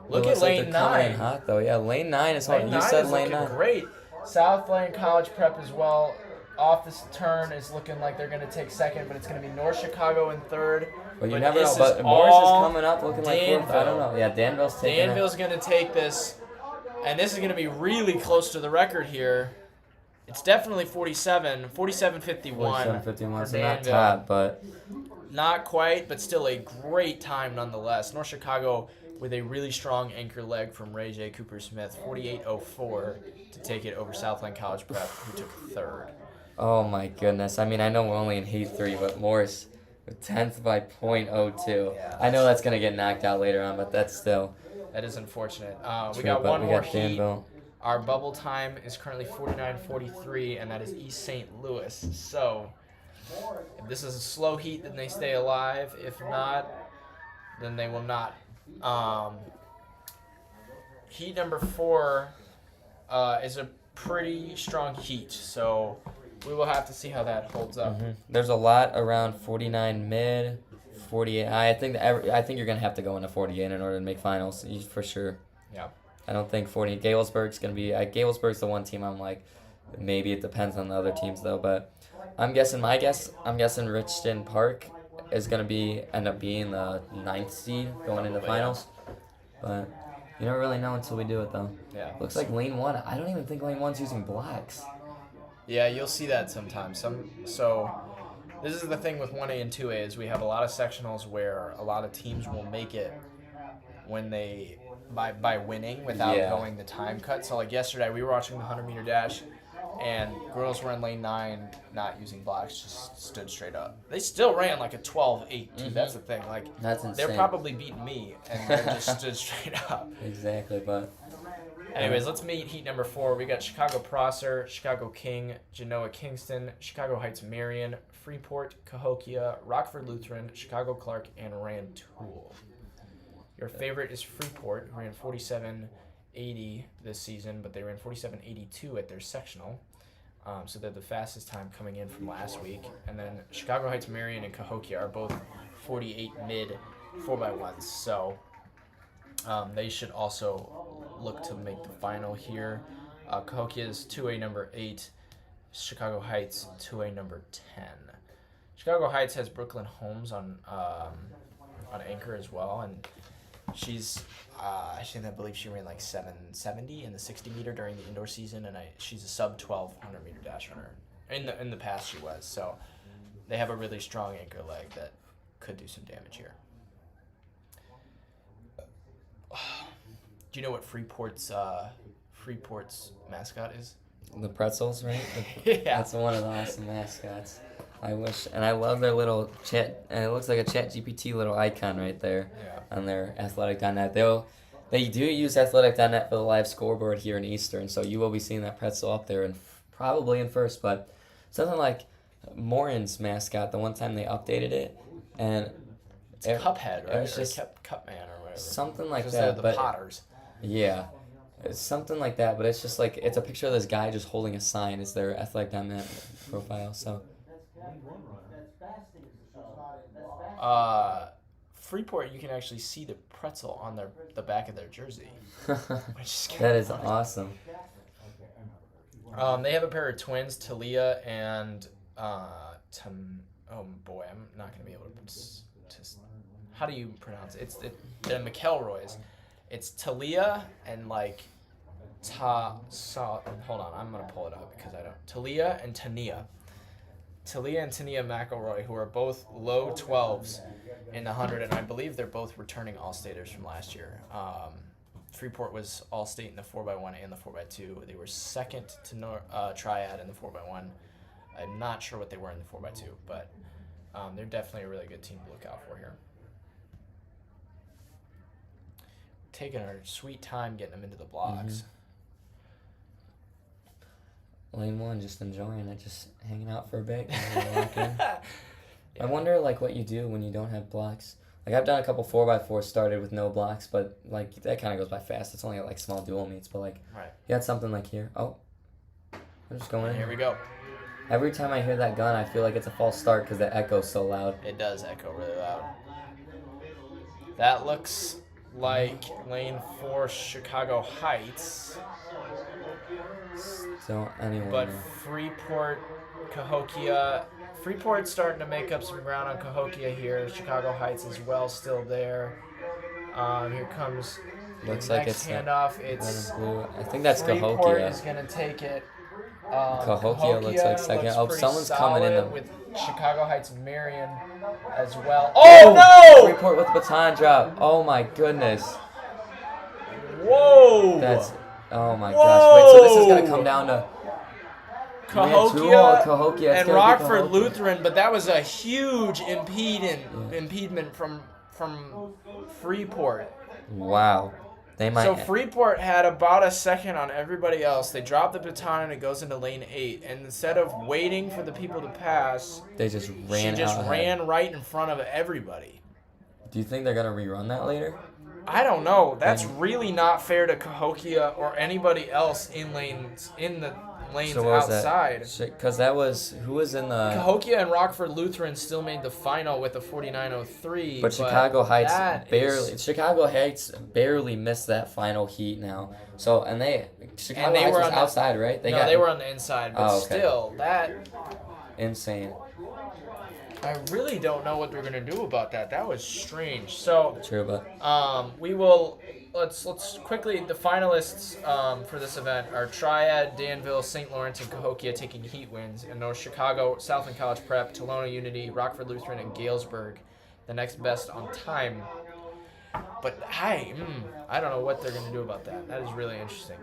Look It at looks like lane they're coming in 9. hot, though. Yeah, lane 9 is hot. Lane You 9 said is lane looking 9. great. South Lane College Prep as well. Off this turn is looking like they're going to take second, but it's going to be North Chicago in third. But you never this know. is But Morris is all coming up looking like fourth. I don't Danville. know. Yeah, Danville's taking Danville's going to take this, and this is going to be really close to the record here. It's definitely 47, 47.51. 47-51, for so not Danville. top, but Not quite, but still a great time nonetheless. North Chicago with a really strong anchor leg from Ray J. Cooper Smith, 48.04 to take it over Southland College Prep, who took third. oh my goodness. I mean, I know we're only in heat 3, but Morris with 10th by .02. Yeah. I know that's going to get knocked out later on, but that's still That is unfortunate. We true, got but one we more got heat. Danville. Our bubble time is currently 49.43, and that is East St. Louis. So, if this is a slow heat, then they stay alive. If not, then they will not. Heat number 4 is a pretty strong heat, so we will have to see how that holds up. There's a lot around 49 mid, 48 high. I think you're going to have to go into 48 in order to make finals, for sure. Yeah. I don't think 48. Galesburg's going to be... Galesburg's the one team I'm like, maybe it depends on the other teams, though. But I'm guessing Richton Park is going to end up being the 9th seed going into finals. But you never really know until we do it, though. Yeah. Looks like Lane 1. I don't even think Lane 1's using blocks. Yeah, you'll see that sometimes. So this is the thing with 1A and 2A is we have a lot of sectionals where a lot of teams will make it when they by winning without going the time cut. So like yesterday we were watching the 100-meter dash and girls were in lane 9 not using blocks, just stood straight up. They still ran like a 12.8 too. That's the thing. Like that's insane. They're probably beating me and they just stood straight up. Exactly, but anyways, let's meet heat number 4. We got Chicago Prosser, Chicago King, Genoa Kingston, Chicago Heights Marion, Freeport, Cahokia, Rockford Lutheran, Chicago Clark, and Rantoul. Your favorite is Freeport, who ran 47.80 this season, but they ran 47.82 at their sectional. So they're the fastest time coming in from last week. And then Chicago Heights Marion and Cahokia are both 48 mid 4x1s. So they should also look to make the final here. Cahokia is 2A number 8. Chicago Heights 2A number 10. Chicago Heights has Brooklyn Holmes on anchor as well, and she's I believe she ran like 770 in the 60 meter during the indoor season, and she's a sub 1200 meter dash runner. In the past she was, so they have a really strong anchor leg that could do some damage here. Do you know what Freeport's mascot is? The pretzels, right? Yeah. That's one of the awesome mascots. I wish, and I love their little chat, and it looks like a ChatGPT little icon right there on their athletic.net. They do use athletic.net for the live scoreboard here in Eastern, so you will be seeing that pretzel up there and probably in first, but something like Morin's mascot, the one time they updated it, and it's Cuphead, right? It was just Cupman or whatever. something like that. They're the Potters. Yeah. It's something like that, but it's just like, it's a picture of this guy just holding a sign as their athletic.net profile, so. Freeport, you can actually see the pretzel on the back of their jersey. Which is that is awesome. They have a pair of twins, Talia and oh boy, I'm not gonna be able to how do you pronounce it? They're McElroys. It's Talia and like hold on, I'm gonna pull it up because I don't. Talia and Tania McElroy, who are both low 12s in the 100, and I believe they're both returning All-Staters from last year. Freeport was All-State in the 4x1 and the 4x2. They were second to Triad in the 4x1. I'm not sure what they were in the 4x2, but they're definitely a really good team to look out for here. Taking our sweet time getting them into the blocks. Lane 1, just enjoying it, just hanging out for a bit. I wonder, like, what you do when you don't have blocks. Like, I've done a couple 4x4 started with no blocks, but, like, that kind of goes by fast. It's only, like, small dual meets, but, like, you got something like here. Oh, I'm just going in. Here we go. Every time I hear that gun, I feel like it's a false start because the echo's so loud. It does echo really loud. That looks like lane 4 Chicago Heights. So anyway. But Freeport's starting to make up some ground on Cahokia here. Chicago Heights as well, still there. Here comes looks the like next it's handoff. It's blue. I think that's Freeport Cahokia. is going to take it. Cahokia looks like second. Looks someone's coming in. With Chicago Heights Marion as well. Oh, no! Freeport with the baton drop. Oh my goodness. Whoa! That's. Oh my gosh. Wait, so this is going to come down to Cahokia and Rockford Lutheran, but that was a huge impediment from Freeport. Wow. So Freeport had about a second on everybody else. They drop the baton and it goes into lane 8. And instead of waiting for the people to pass, they just ran ran right in front of everybody. Do you think they're going to rerun that later? I don't know. That's really not fair to Cahokia or anybody else in the lanes outside. Because that was who was in the Cahokia and Rockford Lutheran still made the final with a 49.03. But Chicago Heights barely missed that final heat now. So Chicago Heights was outside, right? They were on the inside, but still insane. I really don't know what they're gonna do about that. That was strange. So, True, but we will let's quickly the finalists for this event are Triad, Danville, St. Lawrence, and Cahokia taking heat wins, and those Chicago, Southland College Prep, Tolona Unity, Rockford Lutheran, and Galesburg, the next best on time. But I don't know what they're gonna do about that. That is really interesting.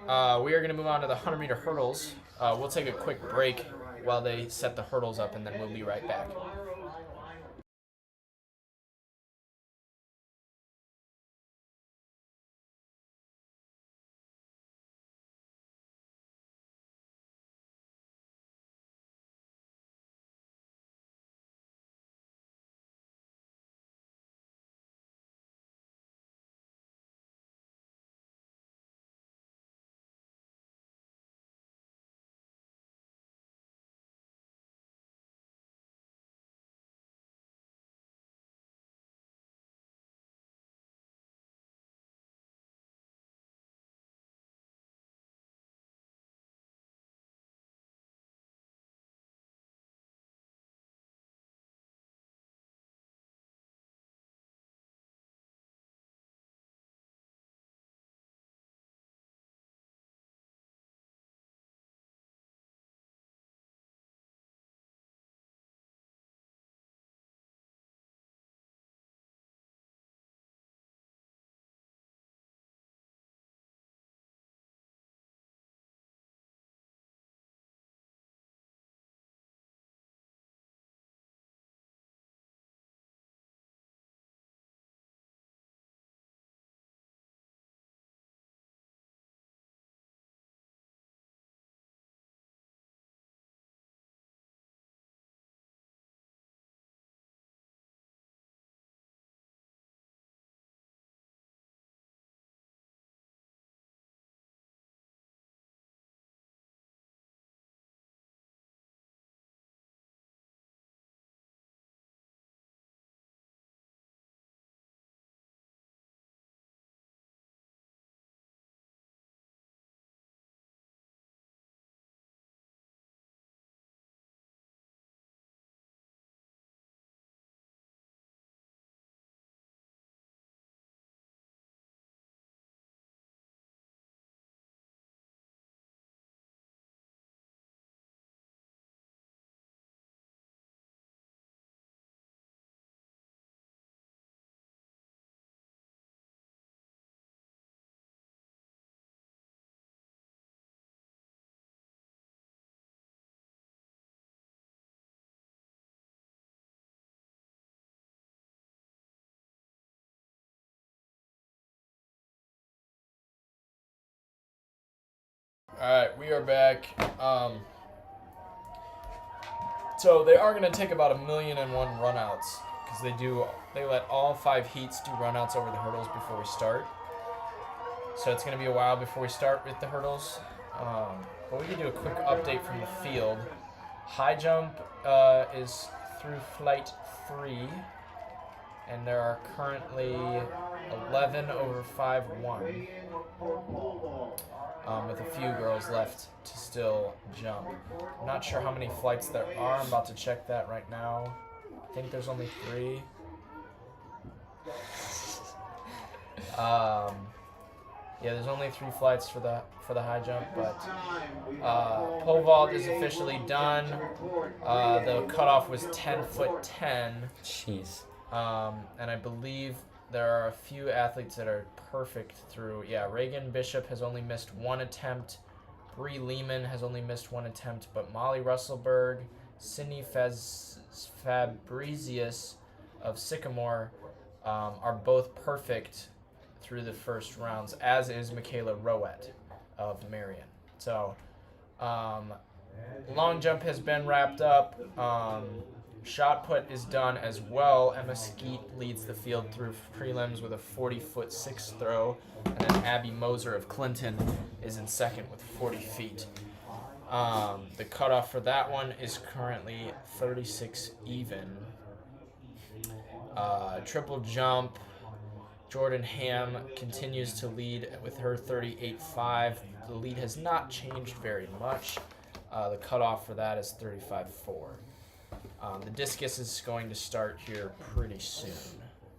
We are gonna move on to the 100-meter hurdles. We'll take a quick break while they set the hurdles up, and then we'll be right back. Alright, we are back. So they are going to take about 1,000,001 runouts because they let all 5 heats do runouts over the hurdles before we start. So it's going to be a while before we start with the hurdles. But we can do a quick update from the field. High jump is through flight 3, and there are currently 11 over 5-1. With a few girls left to still jump. I'm not sure how many flights there are. I'm about to check that right now. I think there's only 3. Yeah, there's only 3 flights for the high jump, but pole vault is officially done. The cutoff was 10'10". Jeez. And I believe there are a few athletes that are perfect through. Yeah, Reagan Bishop has only missed 1 attempt. Bree Lehman has only missed 1 attempt, but Molly Russellberg, Sydney Fabricius of Sycamore are both perfect through the first rounds, as is Michaela Rowett of Marion. So, long jump has been wrapped up. Shot put is done as well. Emma Skeet leads the field through prelims with a 40-foot 6 throw, and then Abby Moser of Clinton is in second with 40 feet. The cutoff for that one is currently 36 even. Triple jump, Jordan Ham continues to lead with her 38.5. The lead has not changed very much. The cutoff for that is 35.4. The discus is going to start here pretty soon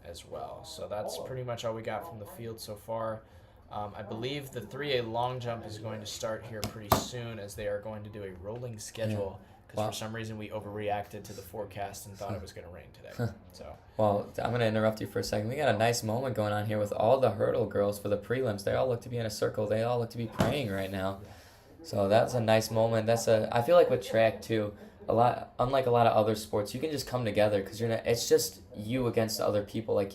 as well. So that's pretty much all we got from the field so far. I believe the 3A long jump is going to start here pretty soon, as they are going to do a rolling schedule, because for some reason we overreacted to the forecast and thought it was going to rain today. So. Well, I'm going to interrupt you for a second. We got a nice moment going on here with all the hurdle girls for the prelims. They all look to be in a circle. They all look to be praying right now. So that's a nice moment. I feel like with track too, unlike a lot of other sports, you can just come together because it's just you against other people. Like,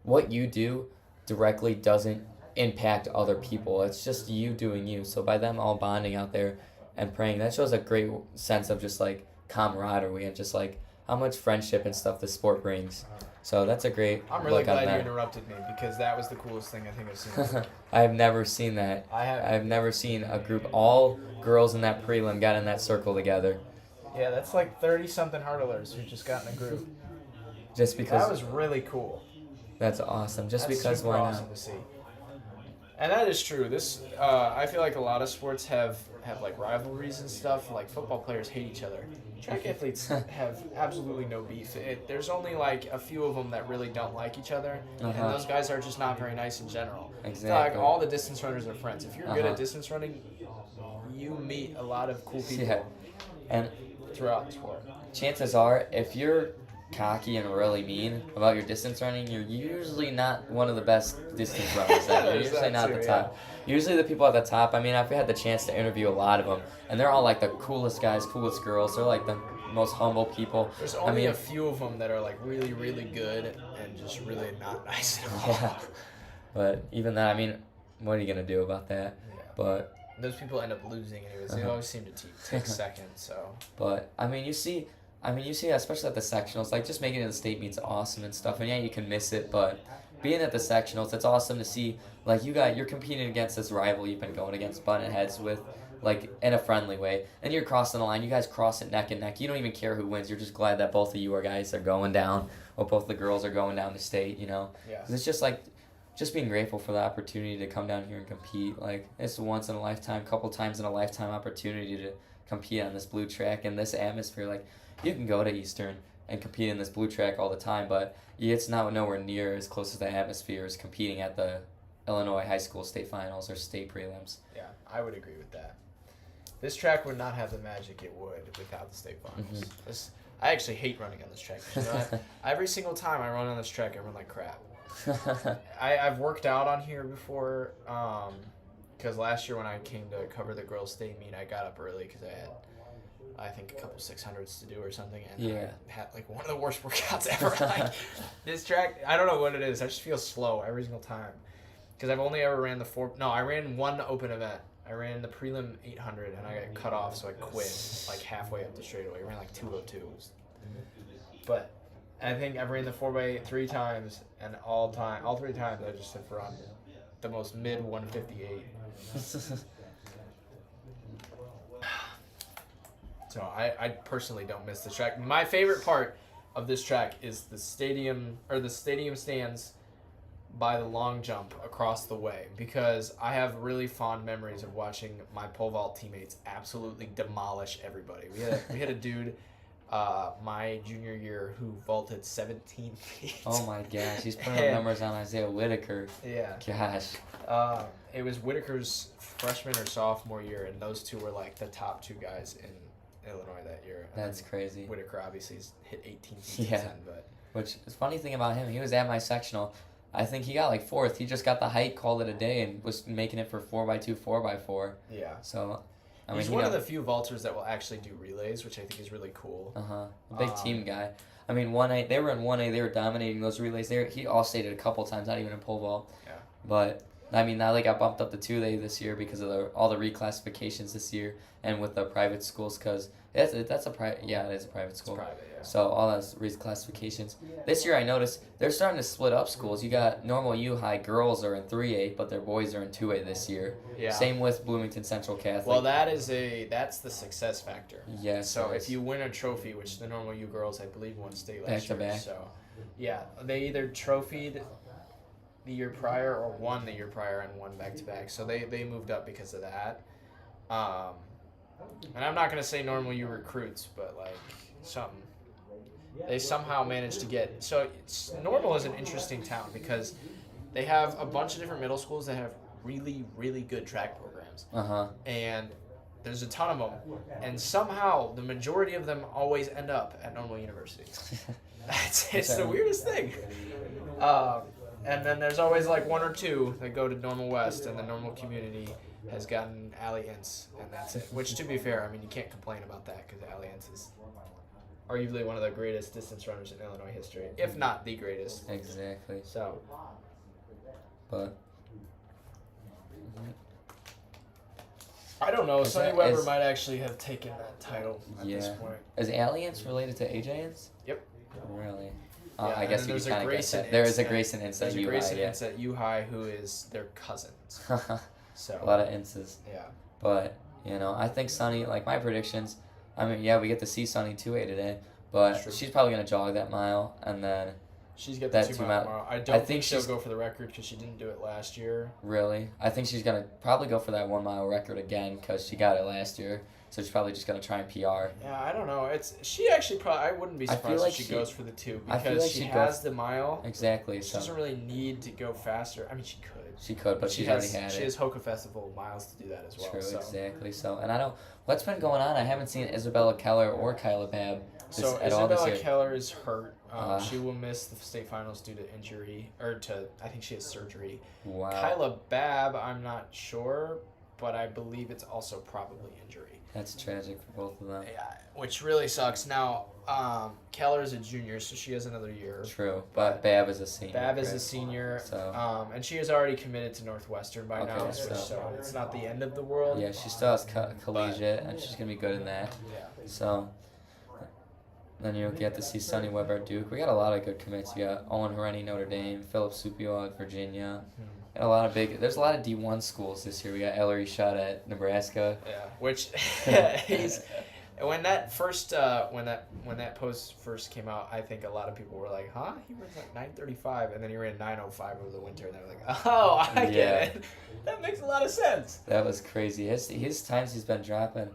what you do directly doesn't impact other people. It's just you doing you. So by them all bonding out there and praying, that shows a great sense of just like camaraderie and just like how much friendship and stuff the sport brings. So that's a great I'm really look on glad that. you interrupted me, because that was the coolest thing I think I've seen. I've never seen that. I've never seen a group, all girls in that prelim got in that circle together. Yeah, that's like 30-something hurdlers who just got in a group. Just because. That was really cool. That's awesome. Just That's because, super why awesome not? to see. And that is true. I feel like a lot of sports have like rivalries and stuff. Like football players hate each other. Track athletes have absolutely no beef. There's only like a few of them that really don't like each other, and those guys are just not very nice in general. Exactly. Like all the distance runners are friends. If you're good at distance running, you meet a lot of cool people. Yeah. And throughout the sport. Chances are, if you're cocky and really mean about your distance running, you're usually not one of the best distance runners. You're usually not at the top. Usually the people at the top, I mean, I've had the chance to interview a lot of them, and they're all like the coolest guys, coolest girls. They're like the most humble people. There's only a few of them that are like really, really good and just really not nice at all. Yeah. But even that, I mean, what are you going to do about that? Yeah. But those people end up losing anyways. They always seem to take second, so. But, I mean, you see, especially at the sectionals, like just making it to the state meets awesome and stuff. And yeah, you can miss it, but being at the sectionals, it's awesome to see. Like you're competing against this rival you've been going against, butting heads with, like in a friendly way. And you're crossing the line. You guys cross it neck and neck. You don't even care who wins. You're just glad that both of you guys are going down, or both the girls are going down to state. You know. Yeah. 'Cause it's just like. Just being grateful for the opportunity to come down here and compete. Like, it's a once in a lifetime, couple times in a lifetime opportunity to compete on this blue track in this atmosphere. Like, you can go to Eastern and compete in this blue track all the time, but it's not nowhere near as close as the atmosphere as competing at the Illinois high school state finals or state prelims. Yeah, I would agree with that. This track would not have the magic it would without the state finals. I actually hate running on this track. You know, every single time I run on this track, I run like crap. I've worked out on here before, because last year when I came to cover the Girls State meet, I got up early because I had, I think, a couple 600s to do or something, and I had like one of the worst workouts ever. Like, this track, I don't know what it is. I just feel slow every single time, because I've only ever ran I ran one open event. I ran the prelim 800 and I got cut off, so I quit like halfway up the straightaway. I ran like 202. But I think I've ran the 4x8 3 times, and all 3 times I just have run the most mid 158. So I personally don't miss this track. My favorite part of this track is the stadium stands by the long jump across the way, because I have really fond memories of watching my pole vault teammates absolutely demolish everybody. We had a dude my junior year who vaulted 17 feet. Oh my gosh, he's putting up numbers on Isaiah Whitaker. Yeah. Gosh. It was Whitaker's freshman or sophomore year, and those two were like the top 2 guys in Illinois that year. That's crazy. Whitaker obviously hit 18 feet yeah. then, but. Which is funny thing about him, he was at my sectional. I think he got like 4th. He just got the height, called it a day, and was making it for 4x2, 4x4. Yeah. So. I mean, he's one of the few vaulters that will actually do relays, which I think is really cool. Big team guy. I mean, 1A, they were in 1A, they were dominating those relays. He all stated a couple times, not even in pole vault. Yeah. But, I mean, now they got bumped up to 2A this year because of all the reclassifications this year, and with the private schools, because it is a private school. It's private, yeah. So all those reclassifications. This year I noticed they're starting to split up schools. You got normal U High girls are in 3A, but their boys are in 2A this year. Yeah. Same with Bloomington Central Catholic. Well, that's the success factor. Yes. So if you win a trophy, which the normal U girls I believe won state last year. Back. So yeah, they either trophied the year prior or won the year prior and won back to back. So they moved up because of that. and I'm not going to say normal U recruits, but like something. They somehow managed to get, so Normal is an interesting town because they have a bunch of different middle schools that have really, really good track programs. And there's a ton of them. And somehow the majority of them always end up at Normal University. It's the weirdest thing. And then there's always like one or two that go to Normal West, and the Normal community has gotten Alliance, and that's it. Which, to be fair, I mean, you can't complain about that because Alliance is arguably one of the greatest distance runners in Illinois history, if not the greatest. Exactly. So, but I don't know. Sonny Weber might actually have taken that title at this point. Is Alliance related to AJ's? Yep. Really? Yeah, I guess we can kind of guess that. There is a Grayson Ince at U-High. There's a Grayson Ince at U-High who is their cousins. So a lot of Inces. Yeah. But, I think Sonny, like my predictions, I mean, yeah, we get to see Sonny 2A today, but she's probably going to jog that mile, and then she's got the 2 mile tomorrow. I don't think she'll go for the record because she didn't do it last year. Really? I think she's going to probably go for that 1 mile record again because she got it last year. So she's probably just going to try and PR. Yeah, I don't know. She actually probably, I wouldn't be surprised if she goes for the 2 because she has the mile. Exactly. She doesn't really need to go faster. I mean, she could. She could, but she's already had it. She has Hoka Festival miles to do that as well. True, exactly. So, and I don't, what's been going on? I haven't seen Isabella Keller or Kyla Babb at all this year. Isabella Keller is hurt. She will miss the state finals due to injury, I think she has surgery. Wow. Kyla Babb, I'm not sure, but I believe it's also probably injury. That's tragic for both of them. Yeah, which really sucks. Now, Keller is a junior, so she has another year. True, but Babb is a senior. Babb is a senior, so. And she is already committed to Northwestern by now, so it's not the end of the world. Yeah, she still has collegiate, and she's going to be good in that. Yeah. So, then you'll get to see Sonny Weber at Duke. We got a lot of good commits. You got Owen Hareni, Notre Dame, Philip Supio at Virginia. There's a lot of D1 schools this year. We got Ellery Shot at Nebraska. Yeah, which when that post first came out, I think a lot of people were like, "Huh? He runs like 9:35, and then he ran 9:05 over the winter." And they were like, "Oh, I get it. That makes a lot of sense." That was crazy. His times he's been dropping.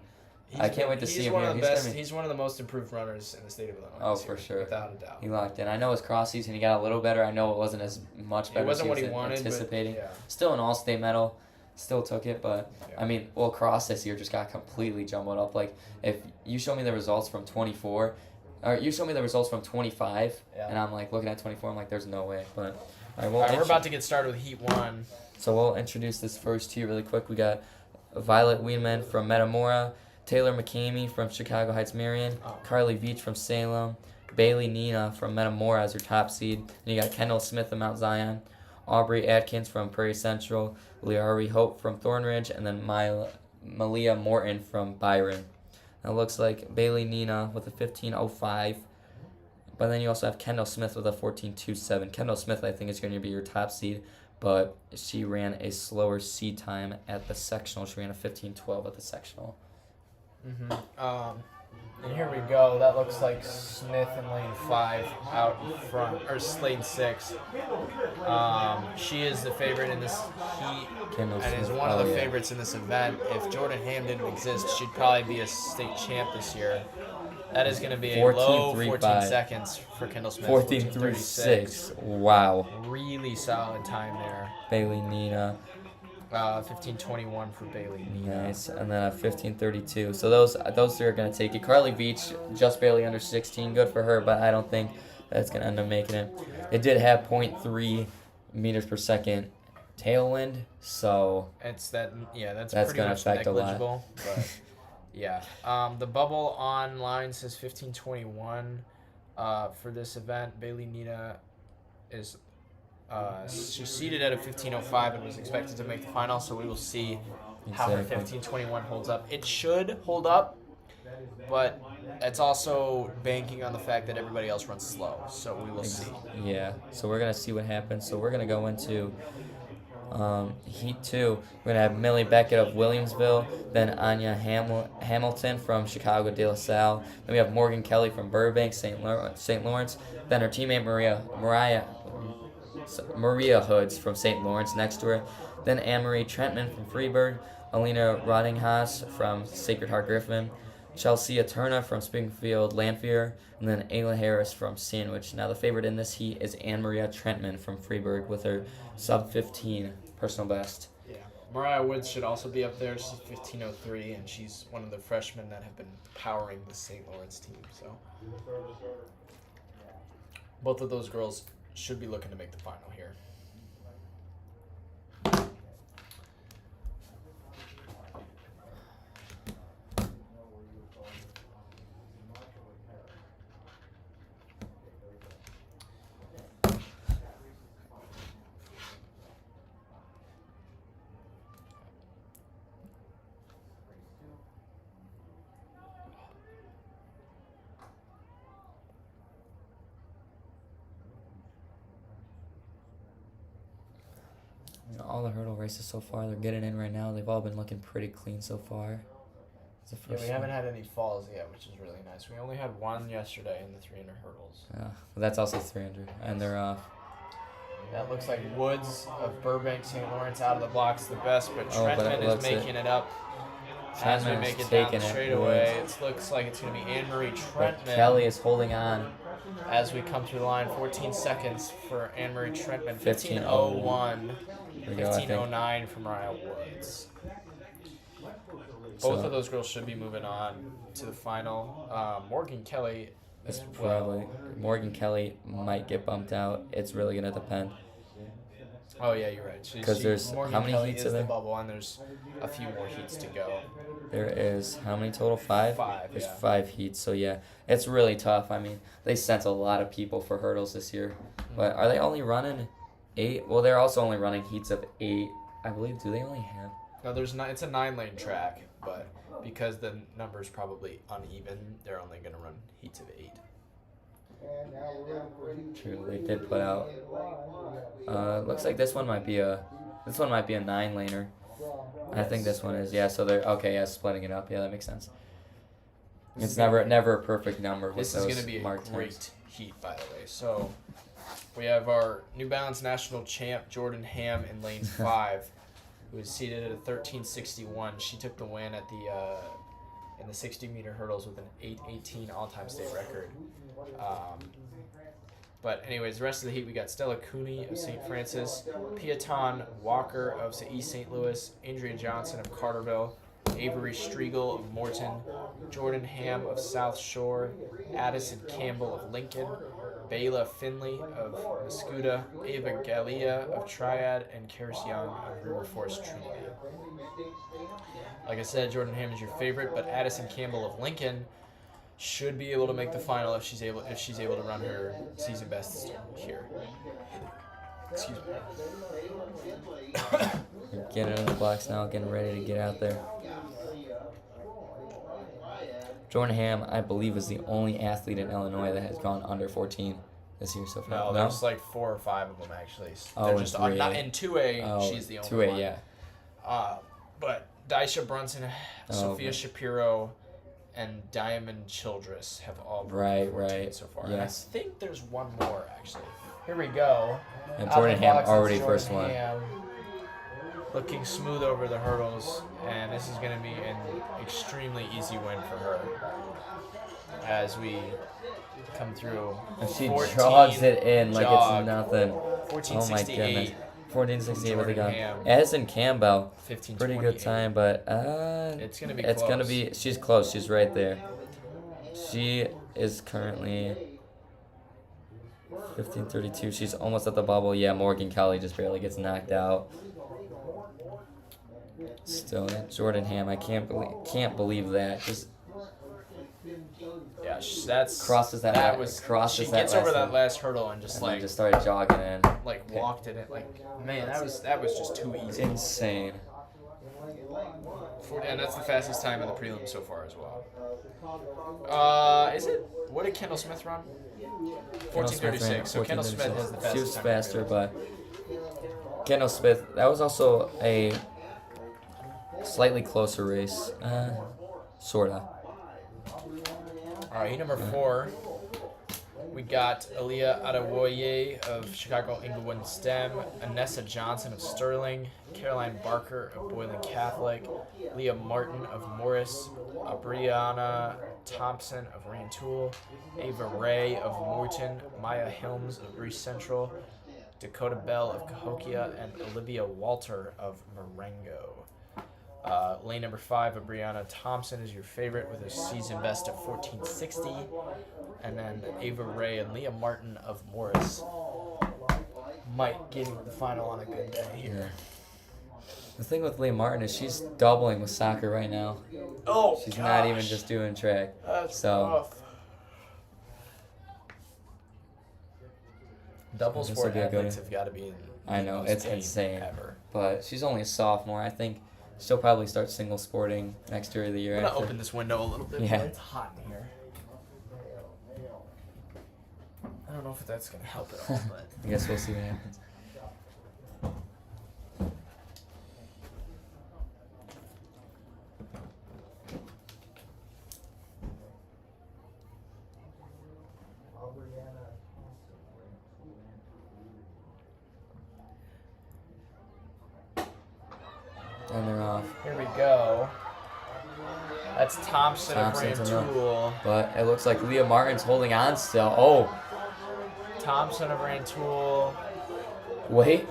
I can't wait to see him here. He's one of the most improved runners in the state of Illinois. Oh, for sure. Without a doubt. He locked in. I know his cross season, he got a little better. I know it wasn't as much better it wasn't as what he he wanted, anticipating. But, yeah. Still an all-state medal. Still took it, but, I mean, cross this year just got completely jumbled up. Like, if you show me the results from 24, or you show me the results from 25, and I'm, like, looking at 24, I'm like, there's no way. But, all right, we're about to get started with Heat 1. So we'll introduce this first heat really quick. We got Violet Wiedemann from Metamora, Taylor McCamey from Chicago Heights Marion, Carly Veach from Salem, Bailey Nina from Metamora as her top seed. And you got Kendall Smith of Mount Zion, Aubrey Atkins from Prairie Central, Liari Hope from Thornridge, and then Malia Morton from Byron. Now it looks like Bailey Nina with a 15:05, but then you also have Kendall Smith with a 14:27. Kendall Smith, I think, is going to be your top seed, but she ran a slower seed time at the sectional. She ran a 15:12 at the sectional. And here we go. That looks like Smith in lane 5 out in front, or lane 6. She is the favorite in this heat and is one of the favorites in this event. If Jordan Ham didn't exist, she'd probably be a state champ this year. That is going to be a low 14 seconds for Kendall Smith. 14:36. Wow. Really solid time there. Bailey Nina. 15:21 for Bailey Nina. Nice. And then a 15:32. So those three are going to take it. Carly Veach, just barely under 16. Good for her, but I don't think that's going to end up making it. It did have 0.3 meters per second tailwind, so that's that's going to affect negligible, a lot. But yeah. The bubble online says 15:21 for this event. Bailey Nina is she's seated at a 15:05 and was expected to make the final, so we will see how her 15:21 holds up. It should hold up, but it's also banking on the fact that everybody else runs slow, so we will see. Yeah, so we're going to see what happens. So we're going to go into Heat 2. We're going to have Millie Beckett of Williamsville, then Anya Hamilton from Chicago de La Salle. Then we have Morgan Kelly from Burbank, St. Lawrence. Then her teammate Maria Hoods from St. Lawrence next to her. Then Anne-Marie Trentman from Freeburg. Alina Roddinghaus from Sacred Heart Griffin, Chelsea Eterna from Springfield Lanphier, and then Ayla Harris from Sandwich. Now the favorite in this heat is Anne Maria Trentman from Freiburg with her sub-15 personal best. Yeah. Mariah Woods should also be up there. She's 15:03, and she's one of the freshmen that have been powering the St. Lawrence team. So both of those girls should be looking to make the final here. All the hurdle races so far, they're getting in right now. They've all been looking pretty clean so far. It's the Yeah, first we haven't had any falls yet, which is really nice. We only had one yesterday in the 300 hurdles. Yeah, but that's also 300, and they're off. That looks like Woods of Burbank, St. Lawrence out of the blocks the best, but Trentman is making it up as we make it down the straightaway. It looks like it's going to be Anne Marie Trentman. But Kelly is holding on. As we come through the line, 14 seconds for Anne Marie Trentman, 15:01, 15:09 for Mariah Woods. Both of those girls should be moving on to the final. Morgan Kelly. Morgan Kelly might get bumped out. It's really gonna depend. Oh yeah, you're right. Because there's Morgan how many Kelly heats is are there? the bubble, and there's a few more heats to go. There is how many total? 5? 5. There's yeah. 5 heats, so yeah, it's really tough. I mean, they sent a lot of people for hurdles this year, but are they only running 8? Well, they're also only running heats of 8, I believe. Do they only have? No, there's not. It's a 9-lane track, but because the number's probably uneven, they're only going to run heats of 8. True, they did put out. Looks like this one might be a 9-laner. I think this one is, yeah. So they're okay. Yeah, splitting it up. Yeah, that makes sense. It's never a perfect number with This those is going to be a marked great times. heat, by the way. So we have our New Balance national champ Jordan Ham in lane 5, who is seated at a 13:61. She took the win at the in the 60-meter hurdles with an 8:18 all-time state record. But anyways, the rest of the heat, we got Stella Cooney of St. Francis, Piaton Walker of East St. Louis, Andrea Johnson of Carterville, Avery Striegel of Morton, Jordan Ham of South Shore, Addison Campbell of Lincoln, Bayla Finley of Muscuda, Ava Gallia of Triad, and Karis Young of River Forest Trinity. Like I said, Jordan Ham is your favorite, but Addison Campbell of Lincoln should be able to make the final if she's able to run her season best here. Excuse me. Getting in the blocks now, getting ready to get out there. Jordan Ham, I believe, is the only athlete in Illinois that has gone under 14 this year so far. No, there's like 4 or 5 of them actually. Oh, They're in just 3A. not in 2A. She's the only 2A, one. yeah. But Daisha Brunson, Sophia okay. Shapiro, and Diamond Childress have all Right, broken 14 right. so far. Yeah. And I think there's one more actually. Here we go. And Out Jordan of the Ham box, already it's first Jordan one. Ham, looking smooth over the hurdles, and this is going to be an extremely easy win for her as we come through. And she jogs it in like it's nothing. 14:68. Oh my goodness. 14:68 with the gun. Ham. Addison Campbell, 15:28. pretty good time, but It's gonna be close. She's close. She's right there. She is currently 15:32. She's almost at the bubble. Yeah, Morgan Kelly just barely gets knocked out. Still, Jordan Ham. I can't believe that. Just Yeah, that's crosses that. She gets over that last hurdle and just and just started jogging in. like walked in it like man, that was just too easy. Insane. And that's the fastest time in the prelim so far as well. Is it? What did Kendall Smith run? 14:36. So Kendall Smith has the fastest. She was time faster, but Kendall Smith. That was also a slightly closer race, sorta. All right, heat number 4. We got Aaliyah Adewoye of Chicago Inglewood STEM, Anessa Johnson of Sterling, Caroline Barker of Boylan Catholic, Leah Martin of Morris, Brianna Thompson of Rantoul, Ava Ray of Morton, Maya Hilms of Greece Central, Dakota Bell of Cahokia, and Olivia Walter of Marengo. Lane number 5 of Brianna Thompson is your favorite with a season best of 1460. And then Ava Ray and Leah Martin of Morris might get into the final on a good day here. The thing with Leah Martin is she's doubling with soccer right now. Oh, she's not even just doing track. That's tough. Double sport athletes have got to be. I know, it's insane. Ever. But she's only a sophomore. I think she'll probably start single sporting next year or the year I'm after. gonna open this window a little bit. Yeah. It's hot in here. I don't know if that's gonna help at all, but I guess we'll see what happens. And they're off. Here we go. That's Thompson of Thompson's Rantoul. But it looks like Leah Martin's holding on still. Oh. Thompson of Rantoul. Wait.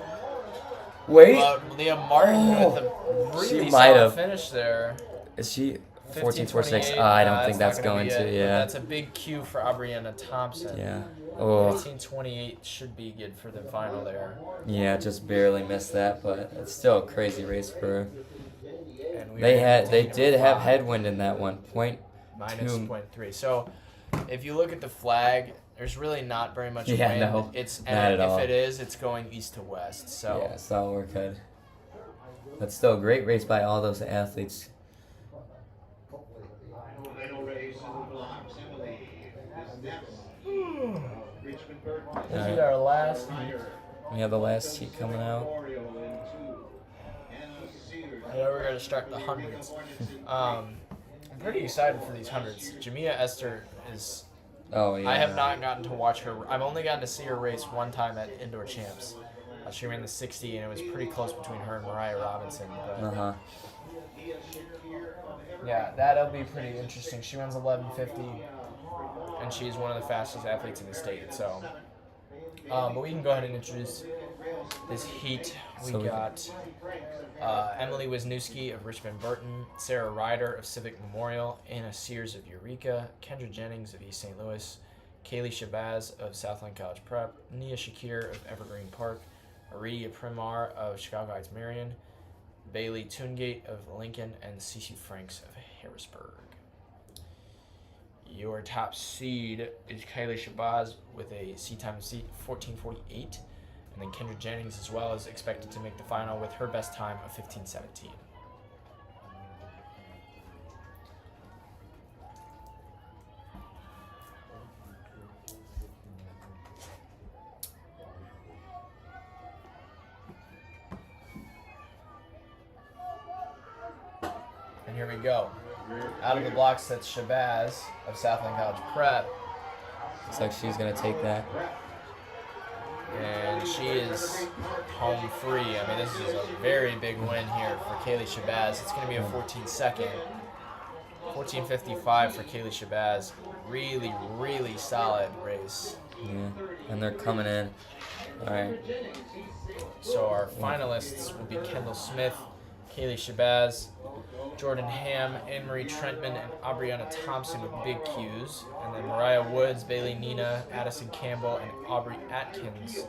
Leah Martin with a really solid finish there. Is she 14:46? I don't think that's going to. Yeah. That's a big cue for Abrianna Thompson. Yeah. Oh. 15:28 should be good for the final there. Yeah, just barely missed that, but it's still a crazy race for her. And They did have headwind in that one. Minus 0.3. So if you look at the flag, there's really not very much wind. No, it's not at all. If it is, it's going east to west. So yeah, so we're good. But still, a great race by all those athletes. This is our last heat. We have the last heat coming out. Yeah, we're going to start the hundreds. I'm pretty excited for these hundreds. Jamia Esther is... Oh, yeah. I have not gotten to watch her. I've only gotten to see her race one time at Indoor Champs. She ran the 60, and it was pretty close between her and Mariah Robinson. But yeah, that'll be pretty interesting. She runs 11:50, and she's one of the fastest athletes in the state. So, but we can go ahead and introduce this heat. We got Emily Wisniewski of Richmond Burton, Sarah Ryder of Civic Memorial, Anna Sears of Eureka, Kendra Jennings of East St. Louis, Kaylee Shabazz of Southland College Prep, Nia Shakir of Evergreen Park, Aridia Primar of Chicago Heights Marion, Bailey Tungate of Lincoln, and Cece Franks of Harrisburg. Your top seed is Kaylee Shabazz with a seed time of 14:48. And then Kendra Jennings as well is expected to make the final with her best time of 15:17. And here we go. Out of the blocks, that's Shabazz of Southland College Prep. Looks like she's going to take that. And she is home free. I mean, this is a very big win here for Kaylee Shabazz. It's going to be a 14-second. 14:55 for Kaylee Shabazz. Really, really solid race. Yeah, and they're coming in. All right. So our finalists will be Kendall Smith, Kaylee Shabazz, Jordan Ham, Anne-Marie Trentman, and Abrianna Thompson with big Qs. And then Mariah Woods, Bailey Nina, Addison Campbell, and Aubrey Atkins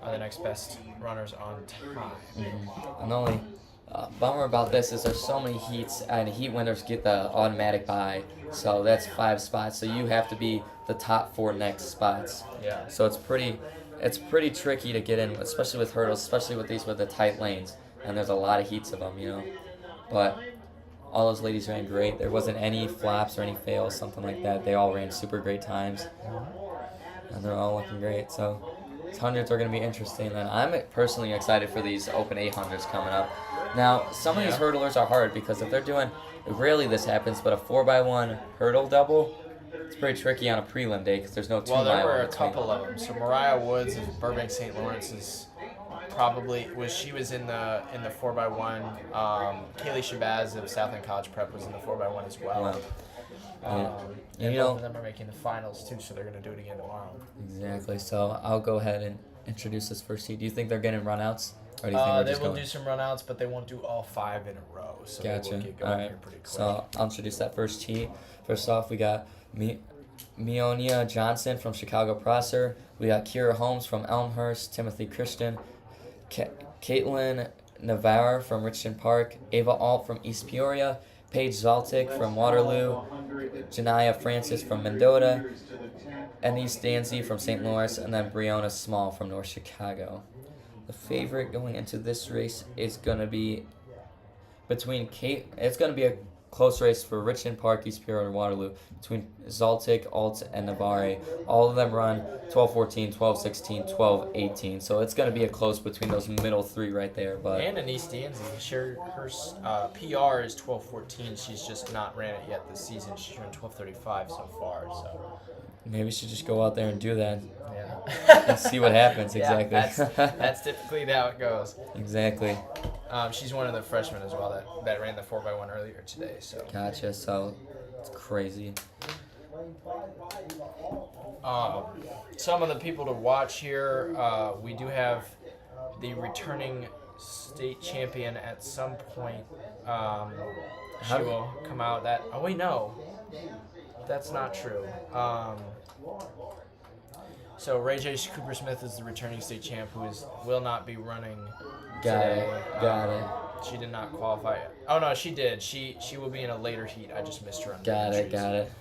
are the next best runners on time. Mm-hmm. And the only bummer about this is there's so many heats, and heat winners get the automatic bye. So that's 5 spots. So you have to be the top 4 next spots. Yeah. So it's pretty tricky to get in, especially with hurdles, especially with the tight lanes. And there's a lot of heats of them, you know. But all those ladies ran great. There wasn't any flops or any fails, something like that. They all ran super great times. And they're all looking great. So these hundreds are going to be interesting. And I'm personally excited for these open 800s coming up. Now, some of these hurdlers are hard because if they're doing, rarely this happens, but a 4x1 hurdle double, It's pretty tricky on a prelim day because there's no 2 Well, there mile were in a between. couple of them. So Mariah Woods of Burbank St. Lawrence is probably she was in the 4x1. Kaylee Shabazz of Southend College Prep was in the 4x1 as well. Wow. And you both know, of them are making the finals too, so they're going to do it again tomorrow. exactly. So I'll go ahead and introduce this first heat. Do you think they're getting runouts, or do you think we're They just will going? do some runouts, but they won't do all 5 in a row. So they Gotcha. will get going All right. here pretty quick. So I'll introduce that first heat. First off, we got Mionia Johnson from Chicago Prosser. We got Kira Holmes from Elmhurst. Timothy Christian. Caitlin Navarre from Richmond Park. Ava Alt from East Peoria. Paige Zaltik from Waterloo. Janaya Francis from Mendota. Enise Danzy from St. Louis. And then Breonna Small from North Chicago. The favorite going into this race is going to be it's going to be a close race for Richmond Park, East Peoria, and Waterloo between Zaltik, Alt, and Navarre. All of them run 12:14, 12:16, 12:18. So it's going to be a close between those middle 3 right there. But And Enise Danzy, her PR is 12:14. She's just not ran it yet this season. She's run 12:35 so far. So maybe we should just go out there and do that yeah, and see what happens. Yeah, Exactly. that's typically how it goes. Exactly. She's one of the freshmen as well that ran the 4x1 earlier today. So Gotcha. So it's crazy. some of the people to watch here, we do have the returning state champion at some point. She will come out. Oh wait, no, that's not true. So Ray J. Cooper Smith is the returning state champ who will not be running today. Got it. She did not qualify. Oh no, she did. She will be in a later heat. I just missed her on the Got entries. it.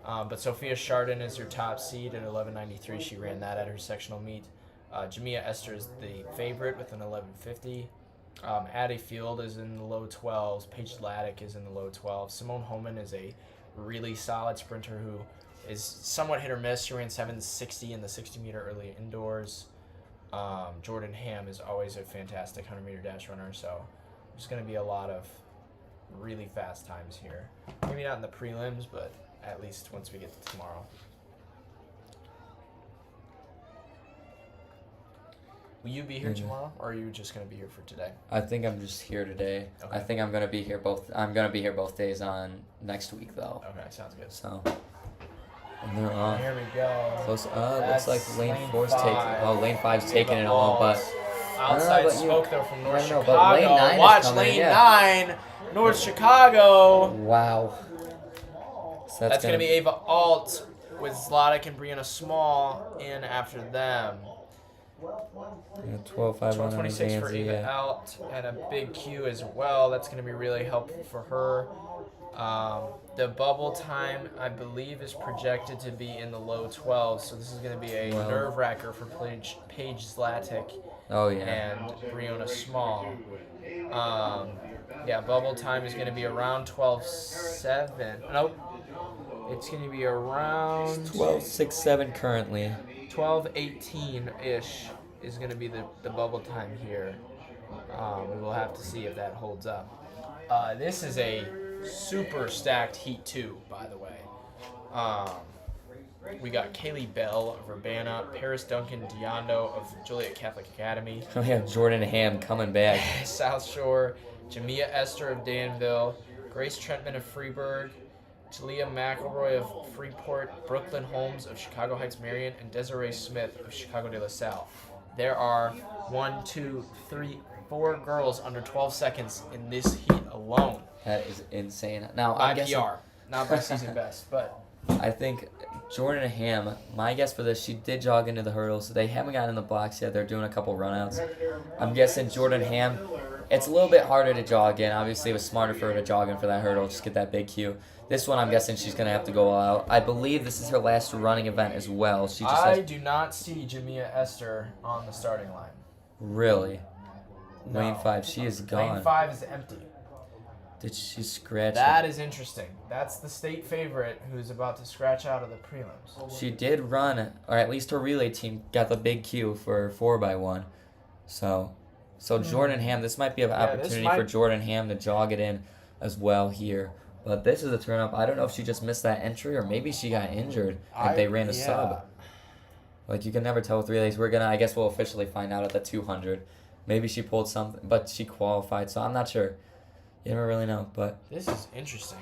But Sophia Chardon is your top seed at 11:93. She ran that at her sectional meet. Jamia Esther is the favorite with an 11:50. Addie Field is in the low 12s. Paige Laddick is in the low 12s. Simone Homan is a really solid sprinter who is somewhat hit or miss. She ran 7:60 in the 60-meter early indoors. Jordan Ham is always a fantastic 100-meter dash runner, so there's going to be a lot of really fast times here. Maybe not in the prelims, but at least once we get to tomorrow. Will you be here tomorrow, or are you just going to be here for today? I think I'm just here today. Okay. I think I'm gonna be here both. I'm gonna be here both days on next week though. Okay, sounds good. So, and they're on. Here we go. Close. Looks That's like lane lane 4's five. taking. Oh, lane 5's taking it Ava all, Alt. but Outside but you- smoke though from North no, Chicago. but lane 9 is Watch coming, lane yeah. 9, North Chicago. wow. So That's gonna be Ava Alt with Zlatic and Breonna Small in after them. 12.5 on 12:26 for Danzy, Ava yeah. Alt and a big Q as well. That's going to be really helpful for her. The bubble time, I believe, is projected to be in the low 12s, so this is going to be a Well. nerve-wracker for Paige Zlatic Oh yeah. and Breonna Small. Bubble time is going to be around 12:07. Nope. It's going to be around 12.67 currently. 12:18-ish is going to be the bubble time here. We will have to see if that holds up. This is a super stacked Heat 2, by the way. We got Kaylee Bell of Urbana, Paris Duncan Diondo of Joliet Catholic Academy, Oh yeah, Jordan Ham coming back. South Shore, Jamia Esther of Danville, Grace Trentman of Freeburg, Talia McElroy of Freeport, Brooklyn Holmes of Chicago Heights Marion, and Desiree Smith of Chicago de La Salle. There are 4 girls under 12 seconds in this heat alone. That is insane. Now By I'm guessing. PR, not by season best, but I think Jordan Ham, my guess for this, she did jog into the hurdles. They haven't gotten in the blocks yet. They're doing a couple runouts. I'm guessing Jordan Ham, it's a little bit harder to jog in. Obviously, it was smarter for her to jog in for that hurdle, just get that big Q. This one, I'm guessing she's going to have to go all out. I believe this is her last running event as well. She just I has, do not see Jamia Esther on the starting line. really. No. Lane 5, she is gone. Lane 5 is empty. Did she scratch That it? is interesting. That's the state favorite who's about to scratch out of the prelims. She did run, or at least her relay team got the big Q for 4x1. So Jordan Ham, this might be an opportunity for Jordan Ham to jog it in as well here. But this is a turn up. I don't know if she just missed that entry or maybe she got injured and they ran a sub. Like, you can never tell with relays. I guess we'll officially find out at the 200. Maybe she pulled something, but she qualified, so I'm not sure. You never really know, but... This is interesting.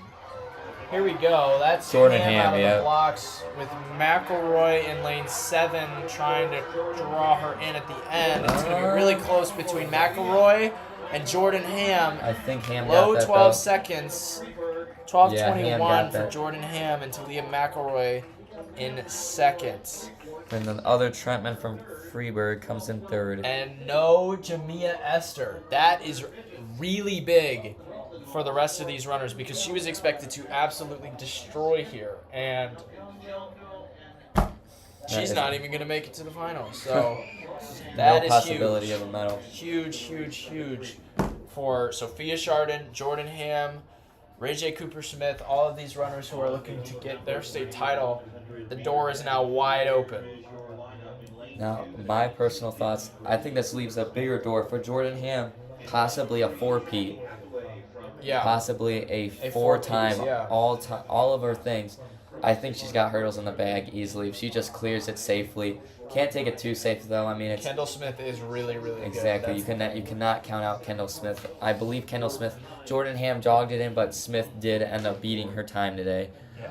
Here we go. That's Jordan Ham out of Ham, the blocks with McElroy in lane 7 trying to draw her in at the end. It's going to be really close between McElroy and Jordan Ham. I think Ham low got that, 12 though. seconds. 12:21 for that. Jordan Ham and Talia McElroy in second. And then other Trentman from Freeburg comes in third. And no Jamia Esther. That is really big for the rest of these runners because she was expected to absolutely destroy here. And she's not even going to make it to the final. So that no is possibility huge. of a medal. Huge for Sophia Chardon, Jordan Ham, Ray J. Cooper-Smith, all of these runners who are looking to get their state title. The door is now wide open. Now, my personal thoughts, I think this leaves a bigger door for Jordan Ham, possibly a four-peat. Yeah. Possibly a four-time, four-time, all of her things. I think she's got hurdles in the bag easily. If she just clears it safely. Can't take it too safe, though. I mean, it's... Kendall Smith is really good. Exactly. You cannot count out Kendall Smith. I believe Kendall Smith... Jordan Ham jogged it in, but Smith did end up beating her time today. Yeah.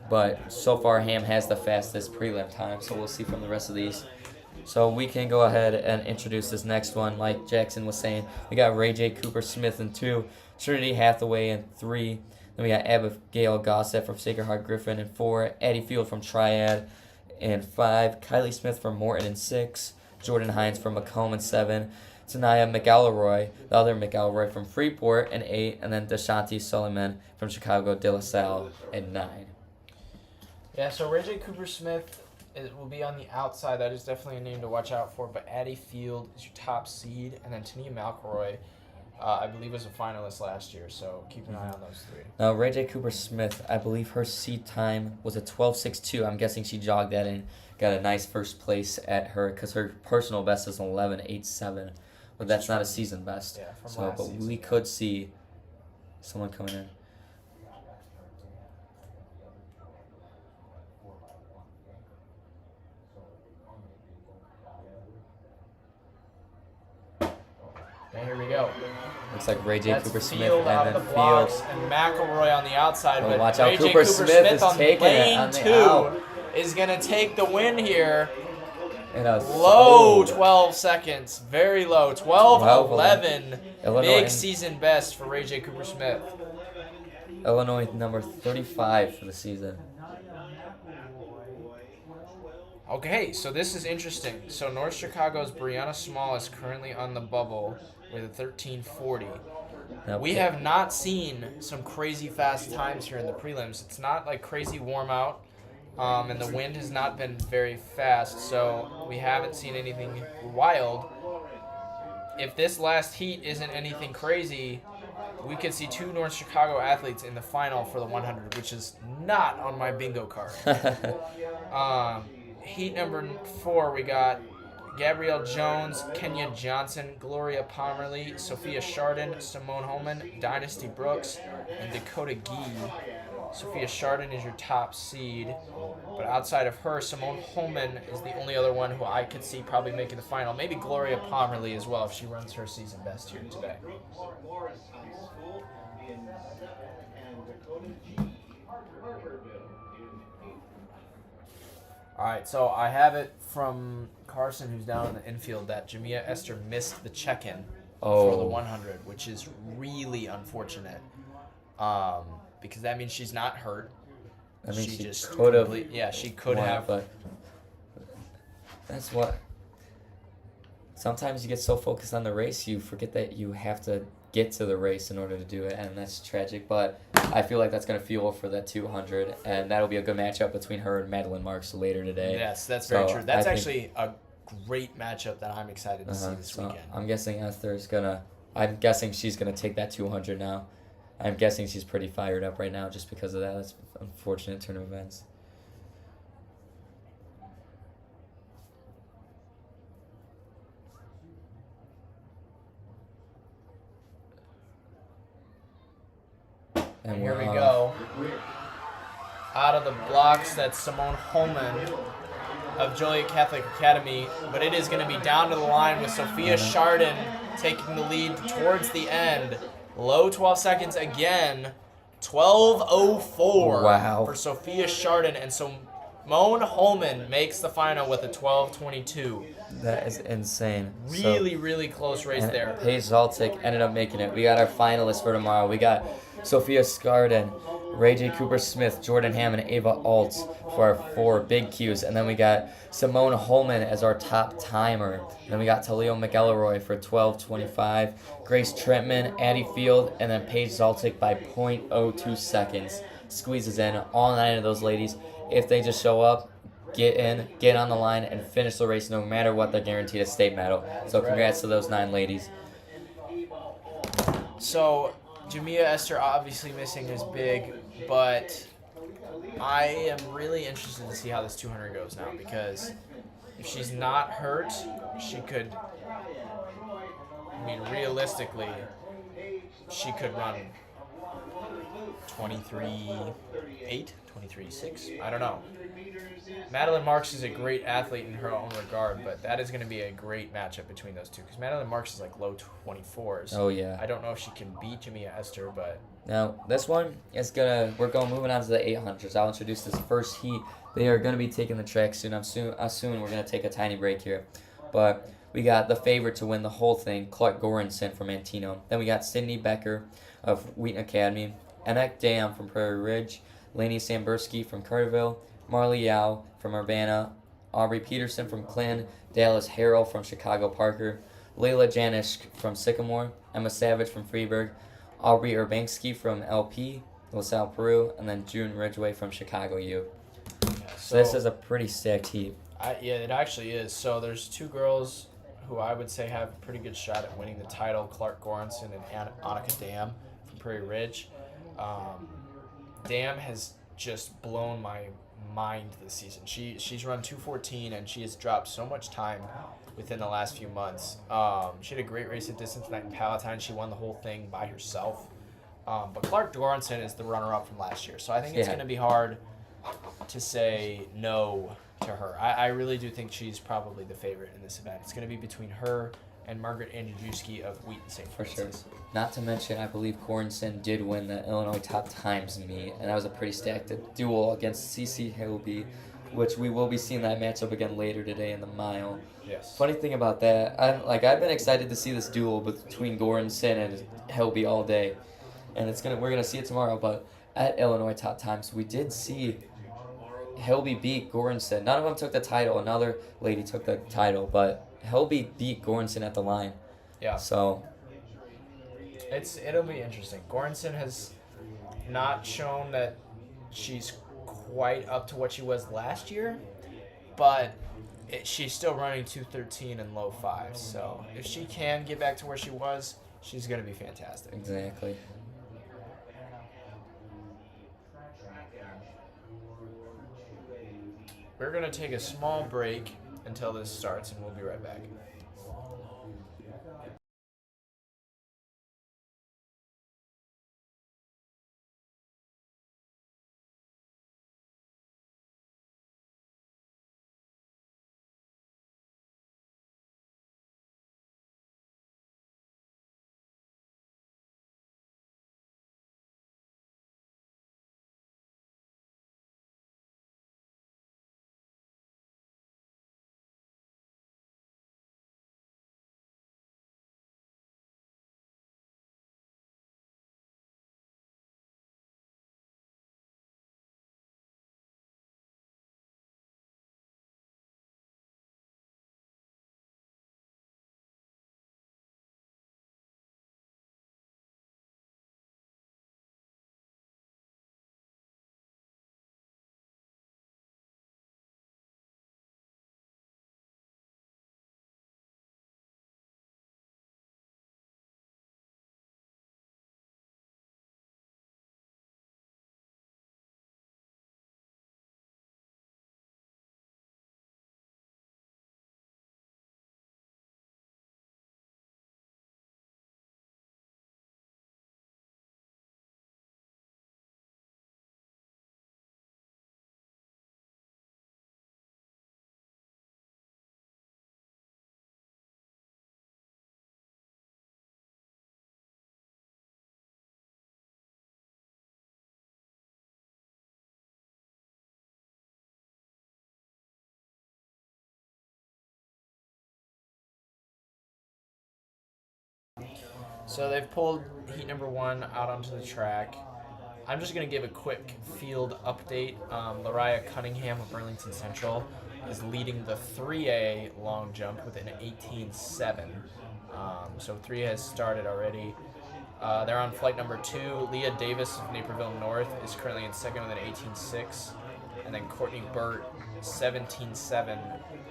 But so far, Ham has the fastest prelim time, so we'll see from the rest of these. So we can go ahead and introduce this next one. Like Jackson was saying, we got Ray J. Cooper-Smith in 2, Trinity Hathaway in 3, then we got Abigail Gossett from Sacred Heart Griffin in 4, Addie Field from Triad in 5, Kylie Smith from Morton in 6, Jordan Hines from Macomb in 7, Tanaya McElroy, the other McElroy from Freeport in 8, and then Deshanti Suleiman from Chicago de La Salle in 9. Yeah, so Ray J. Cooper-Smith will be on the outside. That is definitely a name to watch out for. But Addie Field is your top seed. And then Tania McElroy, I believe, was a finalist last year. So keep an eye on those 3. Now, Ray J. Cooper-Smith, I believe her seed time was a 12.62. I'm guessing she jogged that in. Got a nice first place at her because her personal best is 11.87. But that's not a season best. Yeah, from so, last but season. we could see someone coming in. And here we go. Looks like Ray J. That's Cooper-Smith Field out and of then the blocks Field. and McElroy on the outside. Oh, But watch out, Ray J. Cooper-Smith is on taking it lane on the 2 out. is going to take the win here. In a Low 12 seconds. Very low. 12:11. Illinois, Big season best for Ray J. Cooper-Smith. Illinois number 35 for the season. Okay, so this is interesting. So North Chicago's Brianna Small is currently on the bubble with a 13:40. Now, We have not seen some crazy fast times here in the prelims. It's not like crazy warm out, and the wind has not been very fast, so we haven't seen anything wild. If this last heat isn't anything crazy, we could see 2 North Chicago athletes in the final for the 100, which is not on my bingo card. Heat number 4, we got Gabrielle Jones, Kenya Johnson, Gloria Pomerly, Sophia Chardon, Simone Holman, Dynasty Brooks, and Dakota Gee. Sophia Chardon is your top seed, but outside of her, Simone Holman is the only other one who I could see probably making the final. Maybe Gloria Pomerly as well if she runs her season best here today. All right, so I have it from Carson, who's down in the infield, that Jamia Esther missed the check-in for the 100, which is really unfortunate, because that means she's not hurt. I mean, she just could have. Yeah, she could have. But that's what. Sometimes you get so focused on the race, you forget that you have to get to the race in order to do it, and that's tragic. But I feel like that's going to fuel for that 200, and that'll be a good matchup between her and Madeline Marks later today. Yes, that's very true. That's actually a great matchup that I'm excited to see this weekend. I'm guessing Esther's gonna. I'm guessing she's gonna take that 200 now. I'm guessing she's pretty fired up right now just because of that. That's an unfortunate turn of events. And here we go. Out of the blocks, that's Simone Holman of Joliet Catholic Academy. But it is going to be down to the line with Sophia Chardon taking the lead towards the end. Low 12 seconds again. 12:04 for Sophia Chardon. And Simone Holman makes the final with a 12:22. That is insane. Really close race there. Paige Zaltic ended up making it. We got our finalists for tomorrow. We got Sophia Chardon, Ray J. Cooper Smith, Jordan Hammond, and Ava Alt for our 4 big Qs. And then we got Simone Holman as our top timer. And then we got Talio McElroy for 12:25, Grace Trentman, Addie Field, and then Paige Zaltic by 0.02 seconds. Squeezes in all 9 of those ladies. If they just show up, get in, get on the line, and finish the race no matter what, they're guaranteed a state medal. So congrats to those 9 ladies. So Jamia Esther obviously missing is big, but I am really interested to see how this 200 goes now, because if she's not hurt, she could, realistically, she could run 23.8, 23.6, I don't know. Madeline Marks is a great athlete in her own regard, but that is going to be a great matchup between those two, because Madeline Marks is like low 24s. Oh, yeah. I don't know if she can beat Jamia Esther, but... Now, this one is moving on to the 800s. I'll introduce this first heat. They are going to be taking the track soon. I'm soon we're going to take a tiny break here. But we got the favorite to win the whole thing, Clark Goranson from Antino. Then we got Sydney Becker of Wheaton Academy, Emek Dam from Prairie Ridge, Lainey Sambursky from Carterville, Marley Yao from Urbana, Aubrey Peterson from Clinton, Dallas Harrell from Chicago Parker, Layla Janish from Sycamore, Emma Savage from Freeburg, Aubrey Urbanski from LP, LaSalle, Peru, and then June Ridgway from Chicago U. So this is a pretty stacked heat. Yeah, it actually is. So there's 2 girls who I would say have a pretty good shot at winning the title, Clark Goranson and Annika Dam from Prairie Ridge. Dam has just blown my mind this season. She's run 2:14 and she has dropped so much time within the last few months. She had a great race at distance tonight in Palatine. She won the whole thing by herself. But Clark Goranson is the runner-up from last year, so I think it's going to be hard to say no to her. I really do think she's probably the favorite in this event. It's going to be between her and Margaret Andrzejewski of Wheaton St. Francis. For sure. Not to mention, I believe Goranson did win the Illinois Top Times meet, and that was a pretty stacked duel against CC Hilby, which we will be seeing that matchup again later today in the mile. Yes. Funny thing about that, I've been excited to see this duel between Goranson and Hilby all day, and we're gonna see it tomorrow. But at Illinois Top Times, we did see Hilby beat Goranson. None of them took the title. Another lady took the title, but Hilby beat Goranson at the line. Yeah. So it'll be interesting. Goranson has not shown that she's quite up to what she was last year, but she's still running 2:13 and low 5s. So if she can get back to where she was, she's going to be fantastic. Exactly. We're going to take a small break until this starts, and we'll be right back. So they've pulled heat number 1 out onto the track. I'm just going to give a quick field update. Lariah Cunningham of Burlington Central is leading the 3A long jump with an 18.7. So 3 has started already. They're on flight number 2. Leah Davis of Naperville North is currently in second with an 18.6. And then Courtney Burt, 17.7,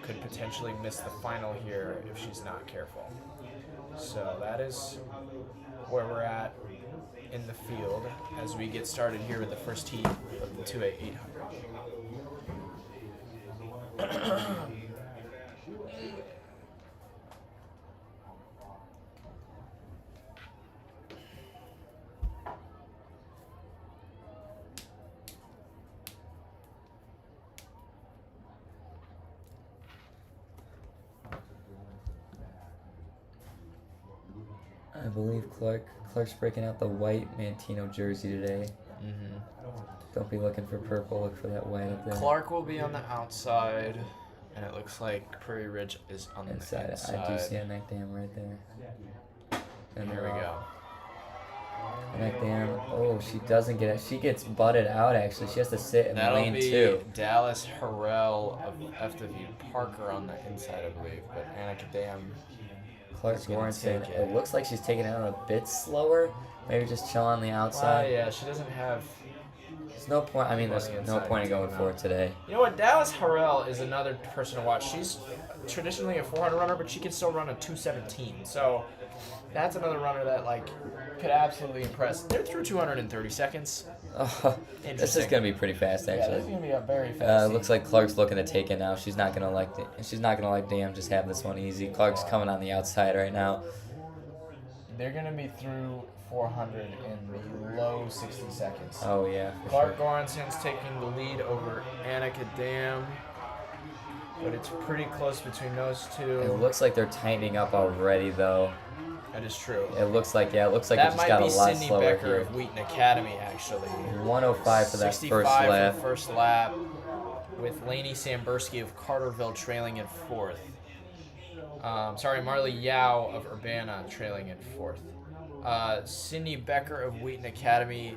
could potentially miss the final here if she's not careful. So that is where we're at in the field as we get started here with the first heat of the 2A 800. I believe Clark's breaking out the white Mantino jersey today. Mm-hmm. Don't be looking for purple. Look for that white up there. Clark will be on the outside, and it looks like Prairie Ridge is on the inside. I do see a neck dam right there. And here we go. Neck dam. Oh, she doesn't get it. She gets butted out, actually. She has to sit in That'll lane be 2. Dallas Harrell of FW Parker on the inside, I believe. But Annika Dam. Clark Goranson. It looks like she's taking it out a bit slower. Maybe just chill on the outside. Yeah, she doesn't have. There's no point. I mean, there's no point in going for it today. You know what? Dallas Harrell is another person to watch. She's traditionally a 400 runner, but she can still run a 217. So that's another runner that could absolutely impress. They're through 230 seconds. This is gonna be pretty fast, actually. Yeah, this is gonna be a very fast. It looks like Clark's looking to take it now. She's not gonna let Dam just have this one easy. Clark's coming on the outside right now. They're gonna be through 400 in the low 60 seconds. Oh yeah. Clark Gorenson's taking the lead over Annika Dam, but it's pretty close between those two. It looks like they're tightening up already, though. That is true. It looks like that it just got a lot Sydney slower Becker here. of Wheaton Academy, actually. 105 for that 65 first lap. for the first lap, with Lainey Sambursky of Carterville trailing in 4th. Marley Yao of Urbana trailing in 4th. Sydney Becker of Wheaton Academy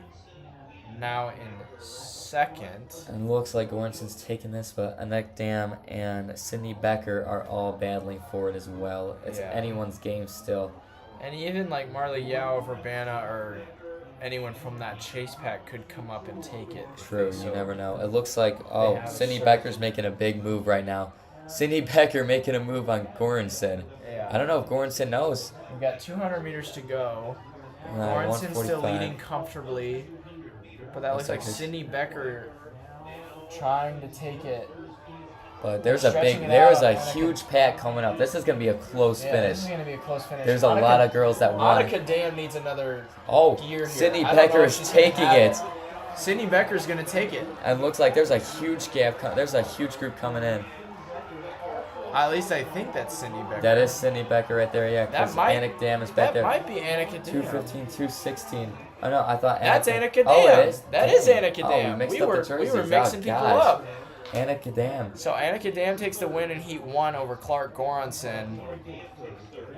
now in 2nd. And looks like Gorenson's taking this, but Anek Dam and Sydney Becker are all battling for it as well. It's anyone's game still. And even Marley Yao of Urbana or anyone from that chase pack could come up and take it. True, you never know. It looks like, Sydney Becker's making a big move right now. Sydney Becker making a move on Goranson. Yeah. I don't know if Goranson knows. We've got 200 meters to go. Gorenson's still leading comfortably. But that looks like Sydney Becker trying to take it. But there's a huge pack coming up. This is going to be a close finish. This is going to be a close finish. There's a lot of girls that won. Annika Dam needs another gear here. Sydney Becker is taking it. Sydney Becker's going to take it. And it looks like there's a huge gap. There's a huge group coming in. At least I think that's Sydney Becker. That is Sydney Becker right there, yeah. Because Annika Dam is back there. That might be Annika Dam. 215, 216. Oh, no, I thought That's Annika Dam. Oh, it is? That is Annika Dam. We were mixing people up. Annika Dam. So Annika Dam takes the win in Heat 1 over Clark Goranson.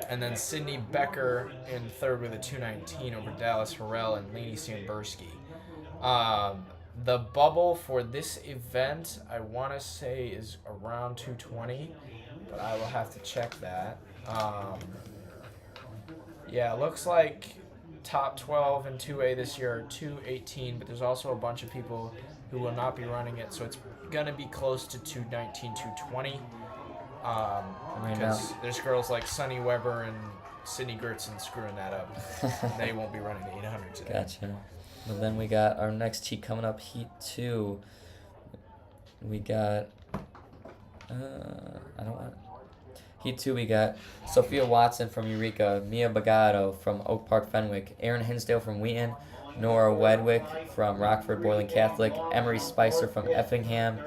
And then Sydney Becker in 3rd with a 219 over Dallas Harrell and Lainey Sambursky. The bubble for this event, I want to say, is around 220. But I will have to check that. It looks like top 12 in 2A this year are 218, but there's also a bunch of people who will not be running it, so it's going to be close to 219, 220. Because there's girls like Sunny Weber and Sydney Gertzen screwing that up. They won't be running the 800 today. Gotcha. Well, then we got our next heat coming up, Heat 2. We got... Heat 2, we got Sophia Watson from Eureka, Mia Bagato from Oak Park Fenwick, Erin Hinsdale from Wheaton, Nora Wedwick from Rockford Boylan Catholic, Emery Spicer from Effingham,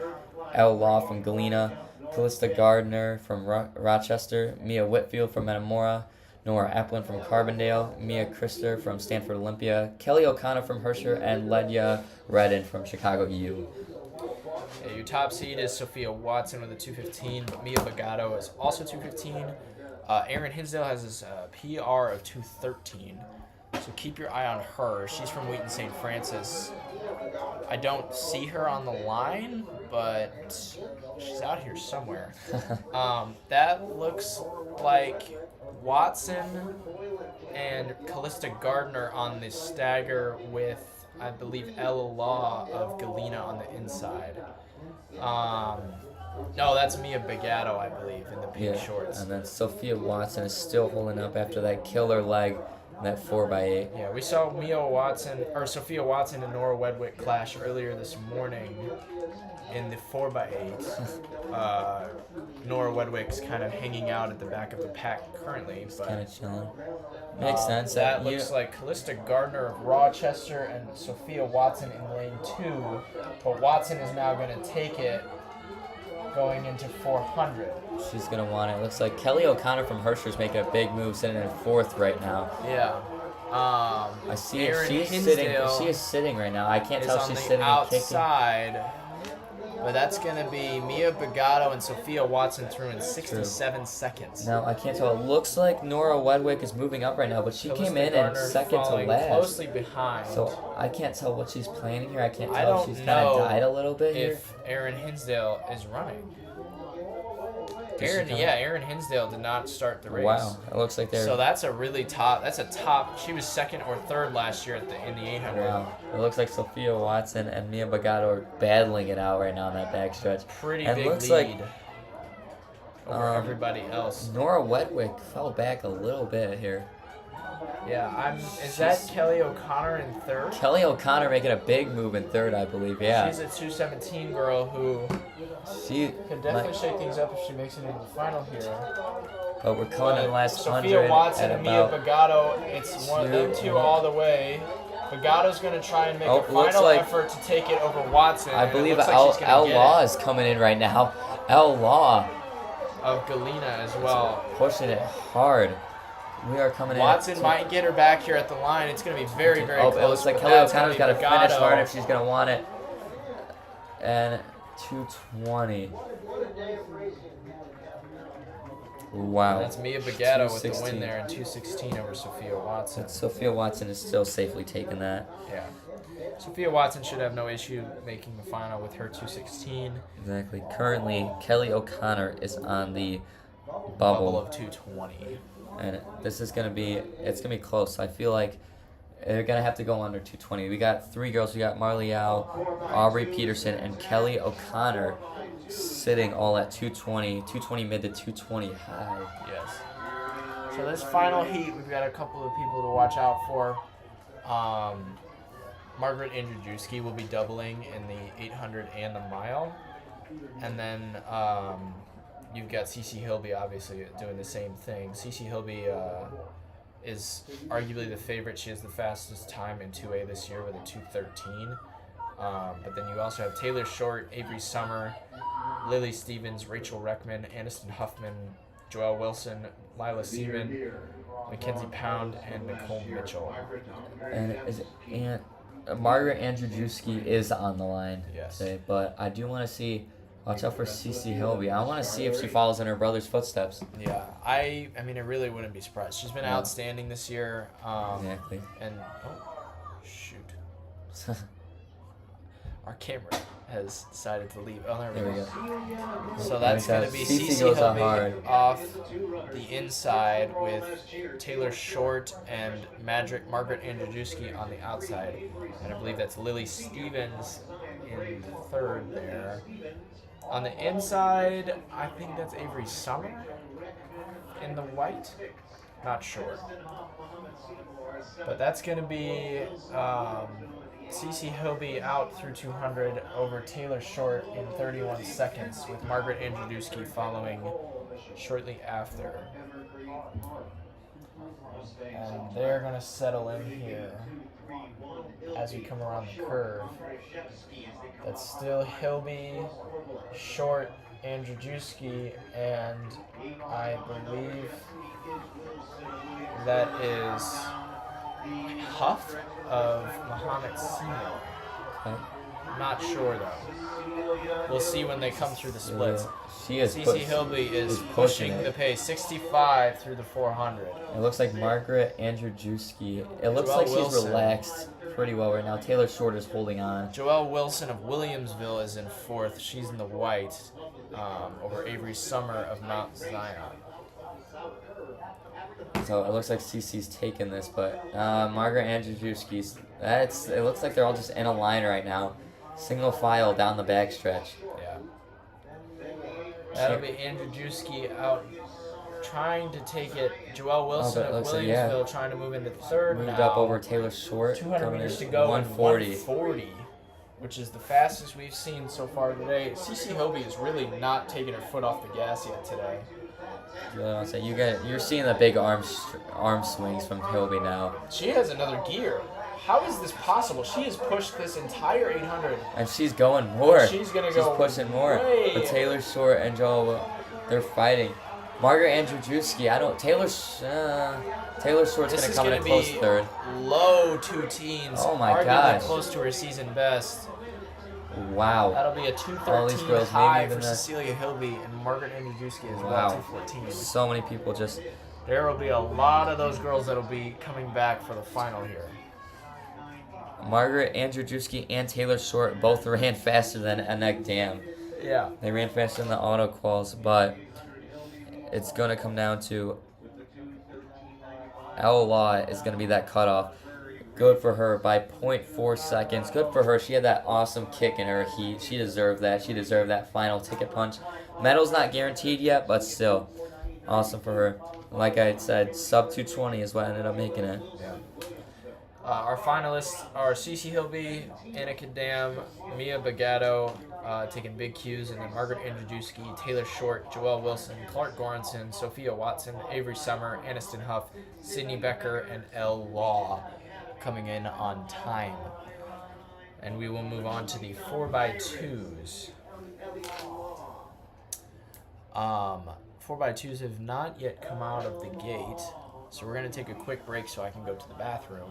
Elle Law from Galena, Callista Gardner from Rochester, Mia Whitfield from Metamora, Nora Applin from Carbondale, Mia Krister from Stanford Olympia, Kelly O'Connor from Hersher, and Ledya Redden from Chicago U. Your top seed is Sophia Watson with a 215, but Mia Bagato is also 215. Erin Hinsdale has this PR of 213. So keep your eye on her. She's from Wheaton St. Francis. I don't see her on the line, but she's out here somewhere. That looks like Watson and Callista Gardner on the stagger with, I believe, Ella Law of Galena on the inside. No, that's Mia Begato, I believe, in the pink shorts. And then Sophia Watson is still holding up after that killer leg, that 4x8. Yeah, we saw Sophia Watson and Nora Wedwick clash earlier this morning in the 4x8. Nora Wedwick's kind of hanging out at the back of the pack currently. But Kind of chilling. Makes sense. That looks like Callista Gardner of Rochester and Sophia Watson in lane 2. But Watson is now going to take it going into 400. She's going to want it. Looks like Kelly O'Connor from Herscher's making a big move, sitting in 4th right now. Yeah. I see Erin she's Hinsdale sitting. She is sitting right now. I can't tell if she's sitting and kicking. outside. But that's going to be Mia Begato and Sophia Watson through in 67 seconds. Now, I can't tell. It looks like Nora Wedwick is moving up right now, but she came in and second to last. Closely behind. So I can't tell what she's planning here. I can't I tell if don't she's kind of know died a little bit here. if Erin Hinsdale is running. Did she Erin Hinsdale did not start the race. Wow, it looks like they're... So that's a really top. That's a top. She was 2nd or 3rd last year in the 800. Wow. It looks like Sophia Watson and Mia Begato are battling it out right now in that backstretch. Pretty and big looks lead like over everybody else. Nora Wedwick fell back a little bit here. Yeah, is that Kelly O'Connor in 3rd? Kelly O'Connor making a big move in 3rd, I believe. Yeah. She's a 217 girl who She can definitely shake things up if she makes it into the final here. But we're coming in the last 100 Sophia Watson at and Mia about... Begato, it's one of them two all the way. Begato's going to try and make a final effort to take it over Watson. I believe El Law is coming in right now. El Law of Galena as well. Pushing it hard. We are coming Watson in. might get her back here at the line. It's going to be very, very close. It looks like Kelly O'Connor's got to finish hard if she's going to want it. And 220. Wow. And that's Mia Begato with the win there in 216 over Sophia Watson. And Sophia Watson is still safely taking that. Yeah. Sophia Watson should have no issue making the final with her 216. Exactly. Currently, Kelly O'Connor is on the bubble of 220. And this is going to be, it's going to be close. I feel like they're going to have to go under 220. We got 3 girls. We got Marley Yao, Aubrey Peterson, and Kelly O'Connor sitting all at 220, 220 mid to 220 high. Yes. So this final heat, we've got a couple of people to watch out for. Margaret Andrzejewski will be doubling in the 800 and the mile. And then you've got Cece Hilby obviously doing the same thing. Cece Hilby is arguably the favorite. She has the fastest time in 2A this year with a 2:13. But then you also have Taylor Short, Avery Summer, Lily Stevens, Rachel Reckman, Aniston Huffman, Joelle Wilson, Lila Seaman, Mackenzie Pound, and Nicole Mitchell. And Margaret Andrzejewski is on the line today, but I do want to see. Watch out for Cece Hilby. I want to see if she follows in her brother's footsteps. Yeah, I mean, I really wouldn't be surprised. She's been outstanding this year. Exactly. And shoot, our camera has decided to leave. Oh, there we go. So that's going to be Cece Hilby off the inside with Taylor Short and Margaret Andrzejewski on the outside. And I believe that's Lily Stevens in 3rd there. On the inside, I think that's Avery Summer in the white. Not sure. But that's going to be Cece Hilby out through 200 over Taylor Short in 31 seconds with Margaret Andrzejewski following shortly after. And they're going to settle in here as we come around the curve. That's still Hilby, Short, Andrzejewski, and I believe that is Huff of Muhammad Seymour. Okay. Not sure though. We'll see when they come through the splits. She is. Cece Hilby is pushing the pace, 65 through the 400. It looks like Margaret Andrzejewski. It looks Joelle like she's Wilson. relaxed pretty well right now. Taylor Short is holding on. Joelle Wilson of Williamsville is in 4th. She's in the white over Avery Summer of Mount Zion. So it looks like Cece's taking this, but Margaret Andrzejewski's. It looks like they're all just in a line right now, single file down the backstretch. Yeah. That'll be Andrzejewski out trying to take it. Joelle Wilson of Williamsville trying to move into 3rd Moved now. up over Taylor Short. 200 meters to go. 140. 140, which is the fastest we've seen so far today. Cece Hilby is really not taking her foot off the gas yet today. You're seeing the big arm swings from Hilby now. She has another gear. How is this possible? She has pushed this entire 800. And she's going more. She's pushing more. But Taylor Short and Joel, they're fighting. Margaret Andrzejewski, Taylor Short's going to come in a close 3rd. Low 2 teens. Oh my arguably gosh. Close to her season best. Wow. That'll be a 213 high for Cecilia Hilby and Margaret Andrzejewski as well, 214. So many people just... There will be a lot of those girls that will be coming back for the final here. Margaret Andrzejewski and Taylor Short both ran faster than Anek Dam. Yeah. They ran faster than the auto quals, but it's going to come down to El Law is going to be that cutoff. Good for her by 0.4 seconds. Good for her. She had that awesome kick in her heat. She deserved that. She deserved that final ticket punch. Medal's not guaranteed yet, but still, awesome for her. Like I had said, sub 220 is what ended up making it. Yeah. Our finalists are Cece Hilby, Annika Dam, Mia Bagato, taking big cues, and then Margaret Andrzejewski, Taylor Short, Joelle Wilson, Clark Goranson, Sophia Watson, Avery Summer, Aniston Huff, Sydney Becker, and Elle Law coming in on time. And we will move on to the 4x2s. 4x2s have not yet come out of the gate. So we're going to take a quick break so I can go to the bathroom.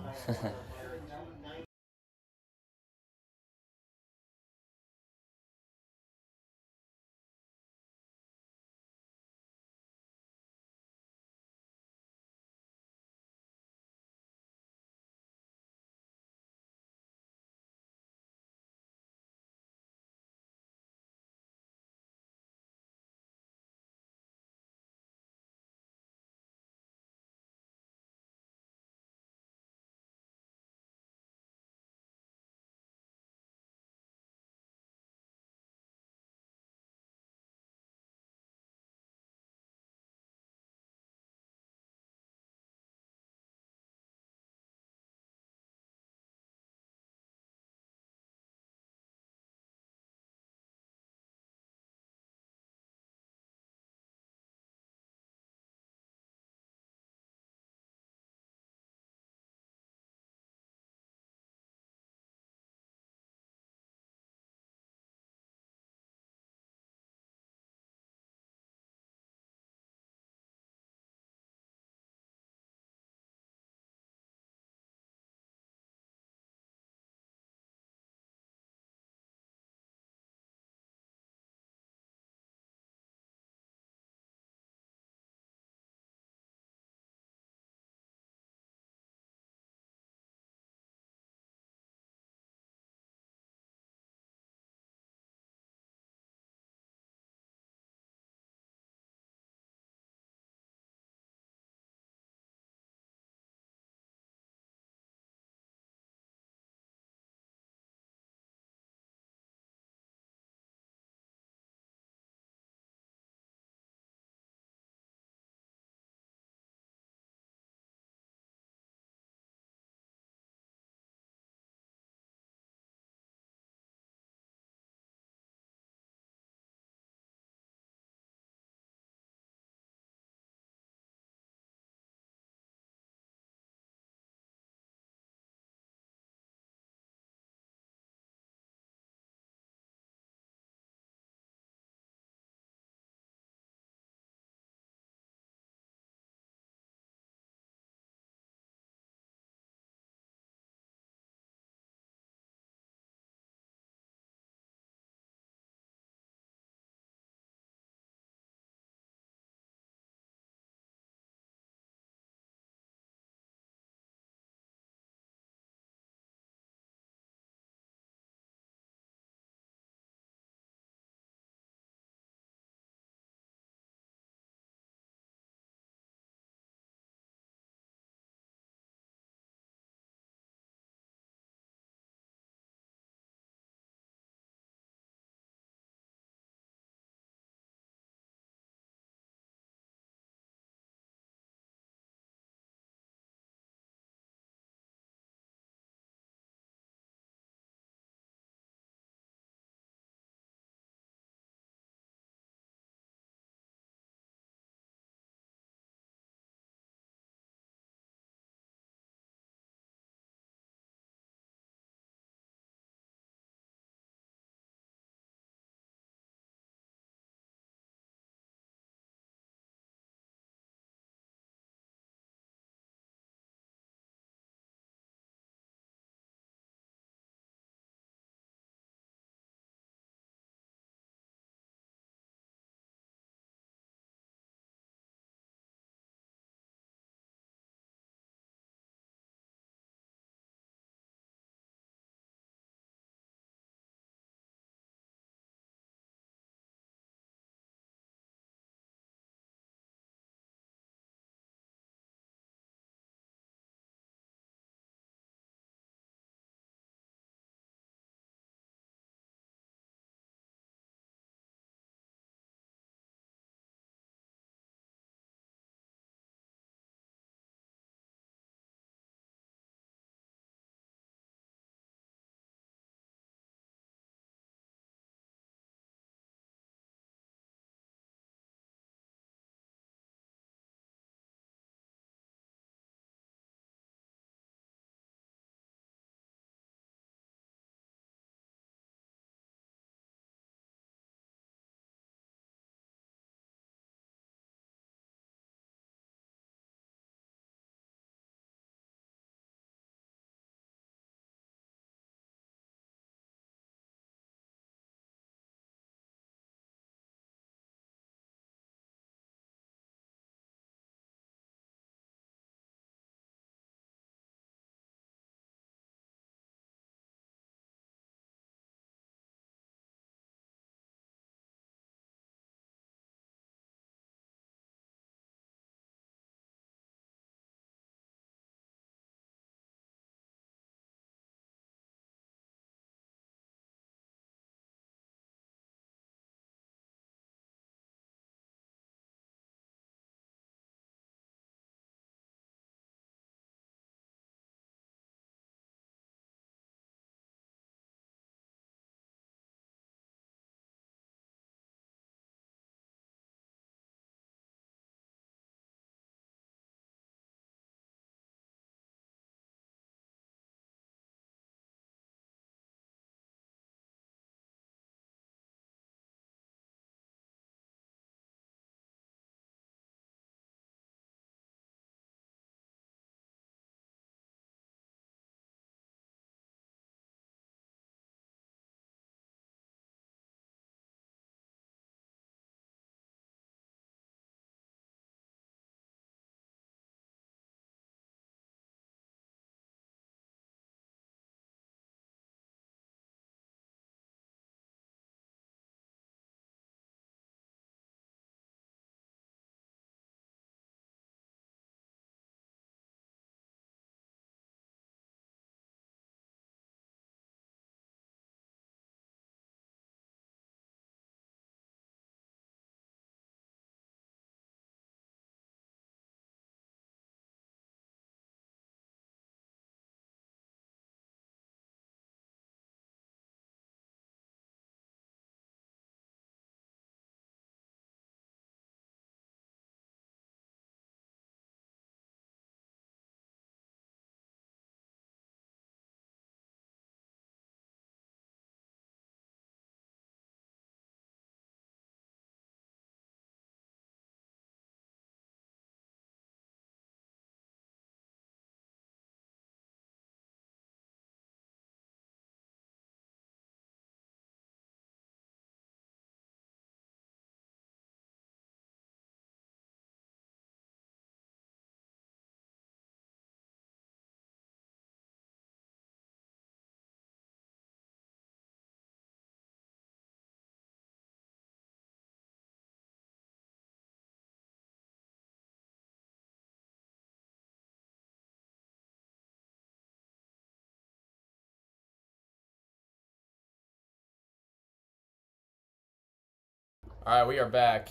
All right, we are back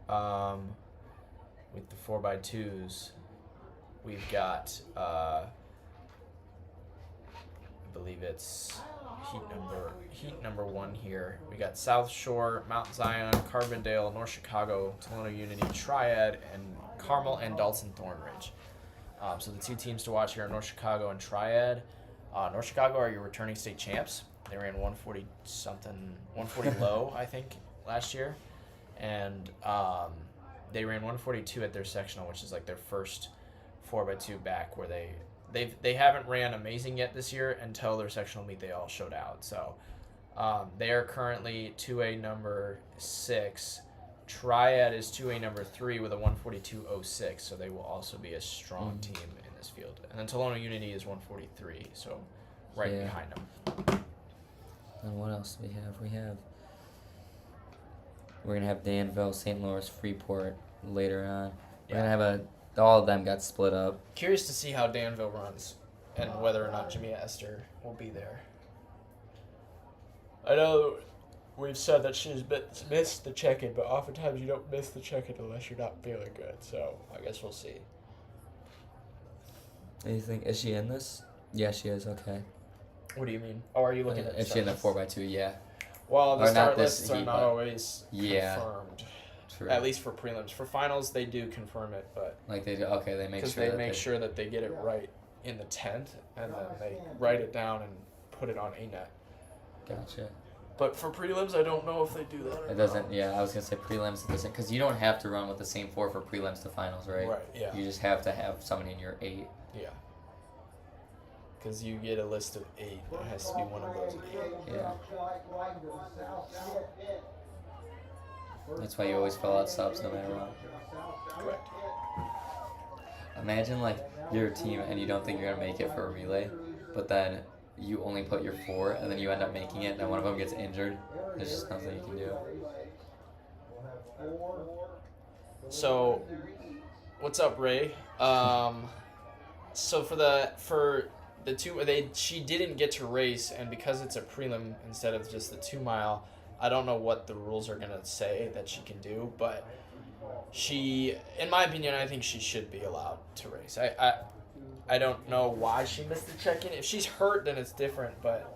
with the 4x2s. We've got, I believe it's heat number 1 here. We got South Shore, Mount Zion, Carbondale, North Chicago, Toledo Unity, Triad, and Carmel and Dalton Thornridge. So the 2 teams to watch here are North Chicago and Triad. North Chicago are your returning state champs. They ran 140 low, I think, last year. And they ran 142 at their sectional, which is like their first 4x2 back, where they haven't ran amazing yet this year until their sectional meet. They all showed out. So they are currently 2A number 6. Triad is 2A number 3 with a 142.06, so they will also be a strong team in this field. And then Toledo Unity is 143, so right behind them. And what else do we have? We're gonna have Danville, St. Louis, Freeport later on. We're gonna have all of them got split up. Curious to see how Danville runs and whether or not Jimmy Esther will be there. I know we've said that she's missed the check-in, but oftentimes you don't miss the check-in unless you're not feeling good. So I guess we'll see. Is she in this? Yeah, she is. Okay. What do you mean? Oh, are you looking at? Is she in the 4x2? Yeah. Well, the Or start not this lists are heat, not but- always Yeah. confirmed. True. At least for prelims. For finals, they do confirm it, but Like they do. Okay, they make because sure. they make sure that they get it right in the tent, and then they write it down and put it on ANET. Gotcha. But for prelims, I don't know if they do that. Or It doesn't. Yeah, I was gonna say prelims. It doesn't, because you don't have to run with the same 4 for prelims to finals, right? Right. Yeah. You just have to have somebody in your 8. Yeah. Because you get a list of 8. It has to be one of those 8. Yeah. That's why you always fill out subs no matter what. Correct. Imagine like you're a team and you don't think you're gonna make it for a relay, but then you only put your 4 and then you end up making it and then one of them gets injured. There's just nothing you can do. So, what's up, Ray? So for the 2, she didn't get to race, and because it's a prelim instead of just the 2 mile, I don't know what the rules are gonna say that she can do, but she, in my opinion, I think she should be allowed to race. I don't know why she missed the check-in. If she's hurt, then it's different, but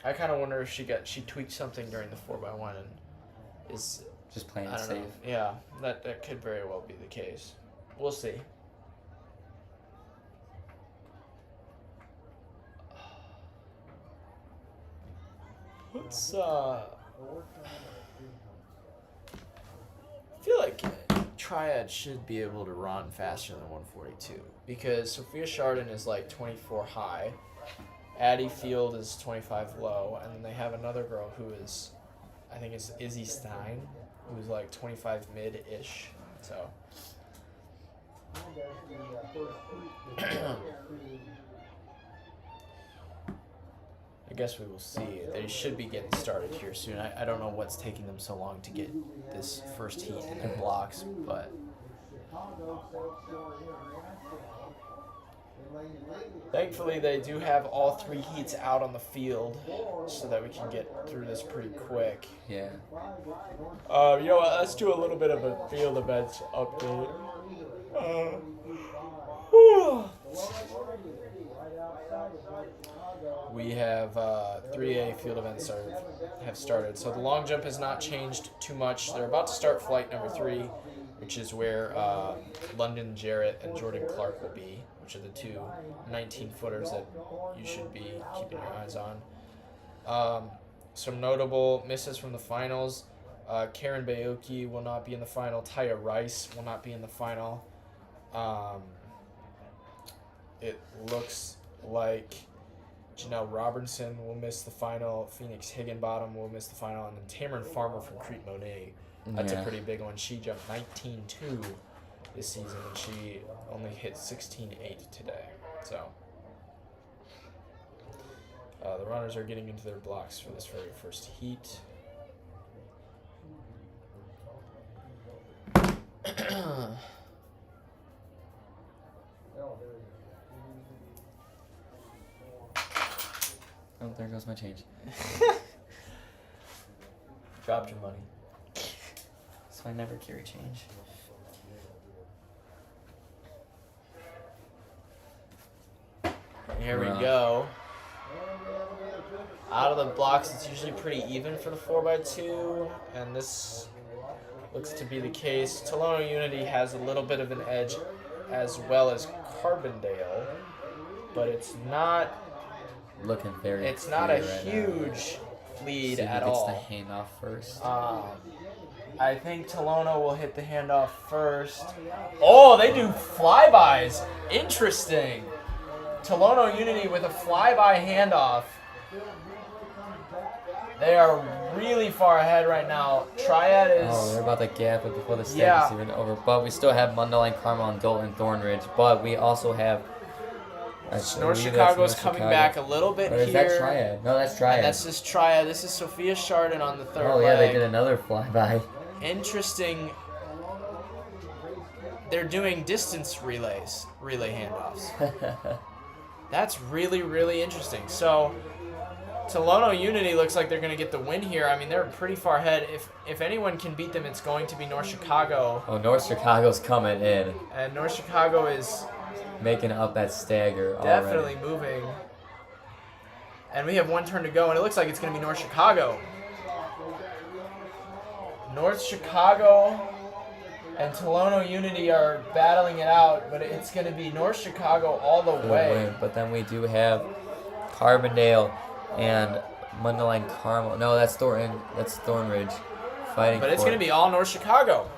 I kind of wonder if she tweaked something during the 4x1 and is Just playing I don't safe. know. Yeah, that could very well be the case. We'll see. Let's I feel like Triad should be able to run faster than 142 because Sophia Chardon is like 24 high, Addie Field is 25 low, and then they have another girl who is, I think it's Izzy Stein, who's like 25 mid-ish. So I guess we will see. They should be getting started here soon. I don't know what's taking them so long to get this first heat in their blocks, but thankfully they do have all 3 heats out on the field so that we can get through this pretty quick. Yeah. You know what, let's do a little bit of a field events update. We have 3A field events have started. So the long jump has not changed too much. They're about to start flight number 3, which is where London Jarrett and Jordan Clark will be, which are the 2 19-footers that you should be keeping your eyes on. Some notable misses from the finals. Karen Bayoki will not be in the final. Taya Rice will not be in the final. It looks like Janelle Robertson will miss the final. Phoenix Higginbottom will miss the final. And then Tamron Farmer from Crete Monet. That's a pretty big one. She jumped 19.2 this season, and she only hit 16.8 today. So the runners are getting into their blocks for this very first heat. Oh, there goes my change. Dropped your money. so I never carry change. Here we go. Out of the blocks, it's usually pretty even for the 4x2, and this looks to be the case. Tolono Unity has a little bit of an edge as well as Carbondale, but it's not looking very it's not a clear right huge lead now. at Gets all. the handoff first. I think Tolono will hit the handoff first. Oh, they do flybys. Interesting. Tolono Unity with a flyby handoff. They are really far ahead right now. Triad is... Oh, they're about to gap it before the stack is even over. But we still have Mundelein, Carmel, and Dalton Thornridge. But we also have... North Chicago's coming back a little bit or here. Is that Triad? No, that's Triad. And that's just Triad. This is Sophia Chardon on the third Oh, yeah, leg. they did another flyby. Interesting. They're doing distance relay handoffs. That's really, really interesting. So, Tolono Unity looks like they're going to get the win here. I mean, they're pretty far ahead. If anyone can beat them, it's going to be North Chicago. Oh, North Chicago's coming in. And North Chicago is making up that stagger definitely already. moving. And we have one turn to go, and it looks like it's going to be North Chicago. North Chicago and Tolono Unity are battling it out, but it's going to be North Chicago all the way. But then we do have Carbondale and Mundelein Carmel. No, that's Thornton. That's Thornridge fighting. But it's going to be all North Chicago.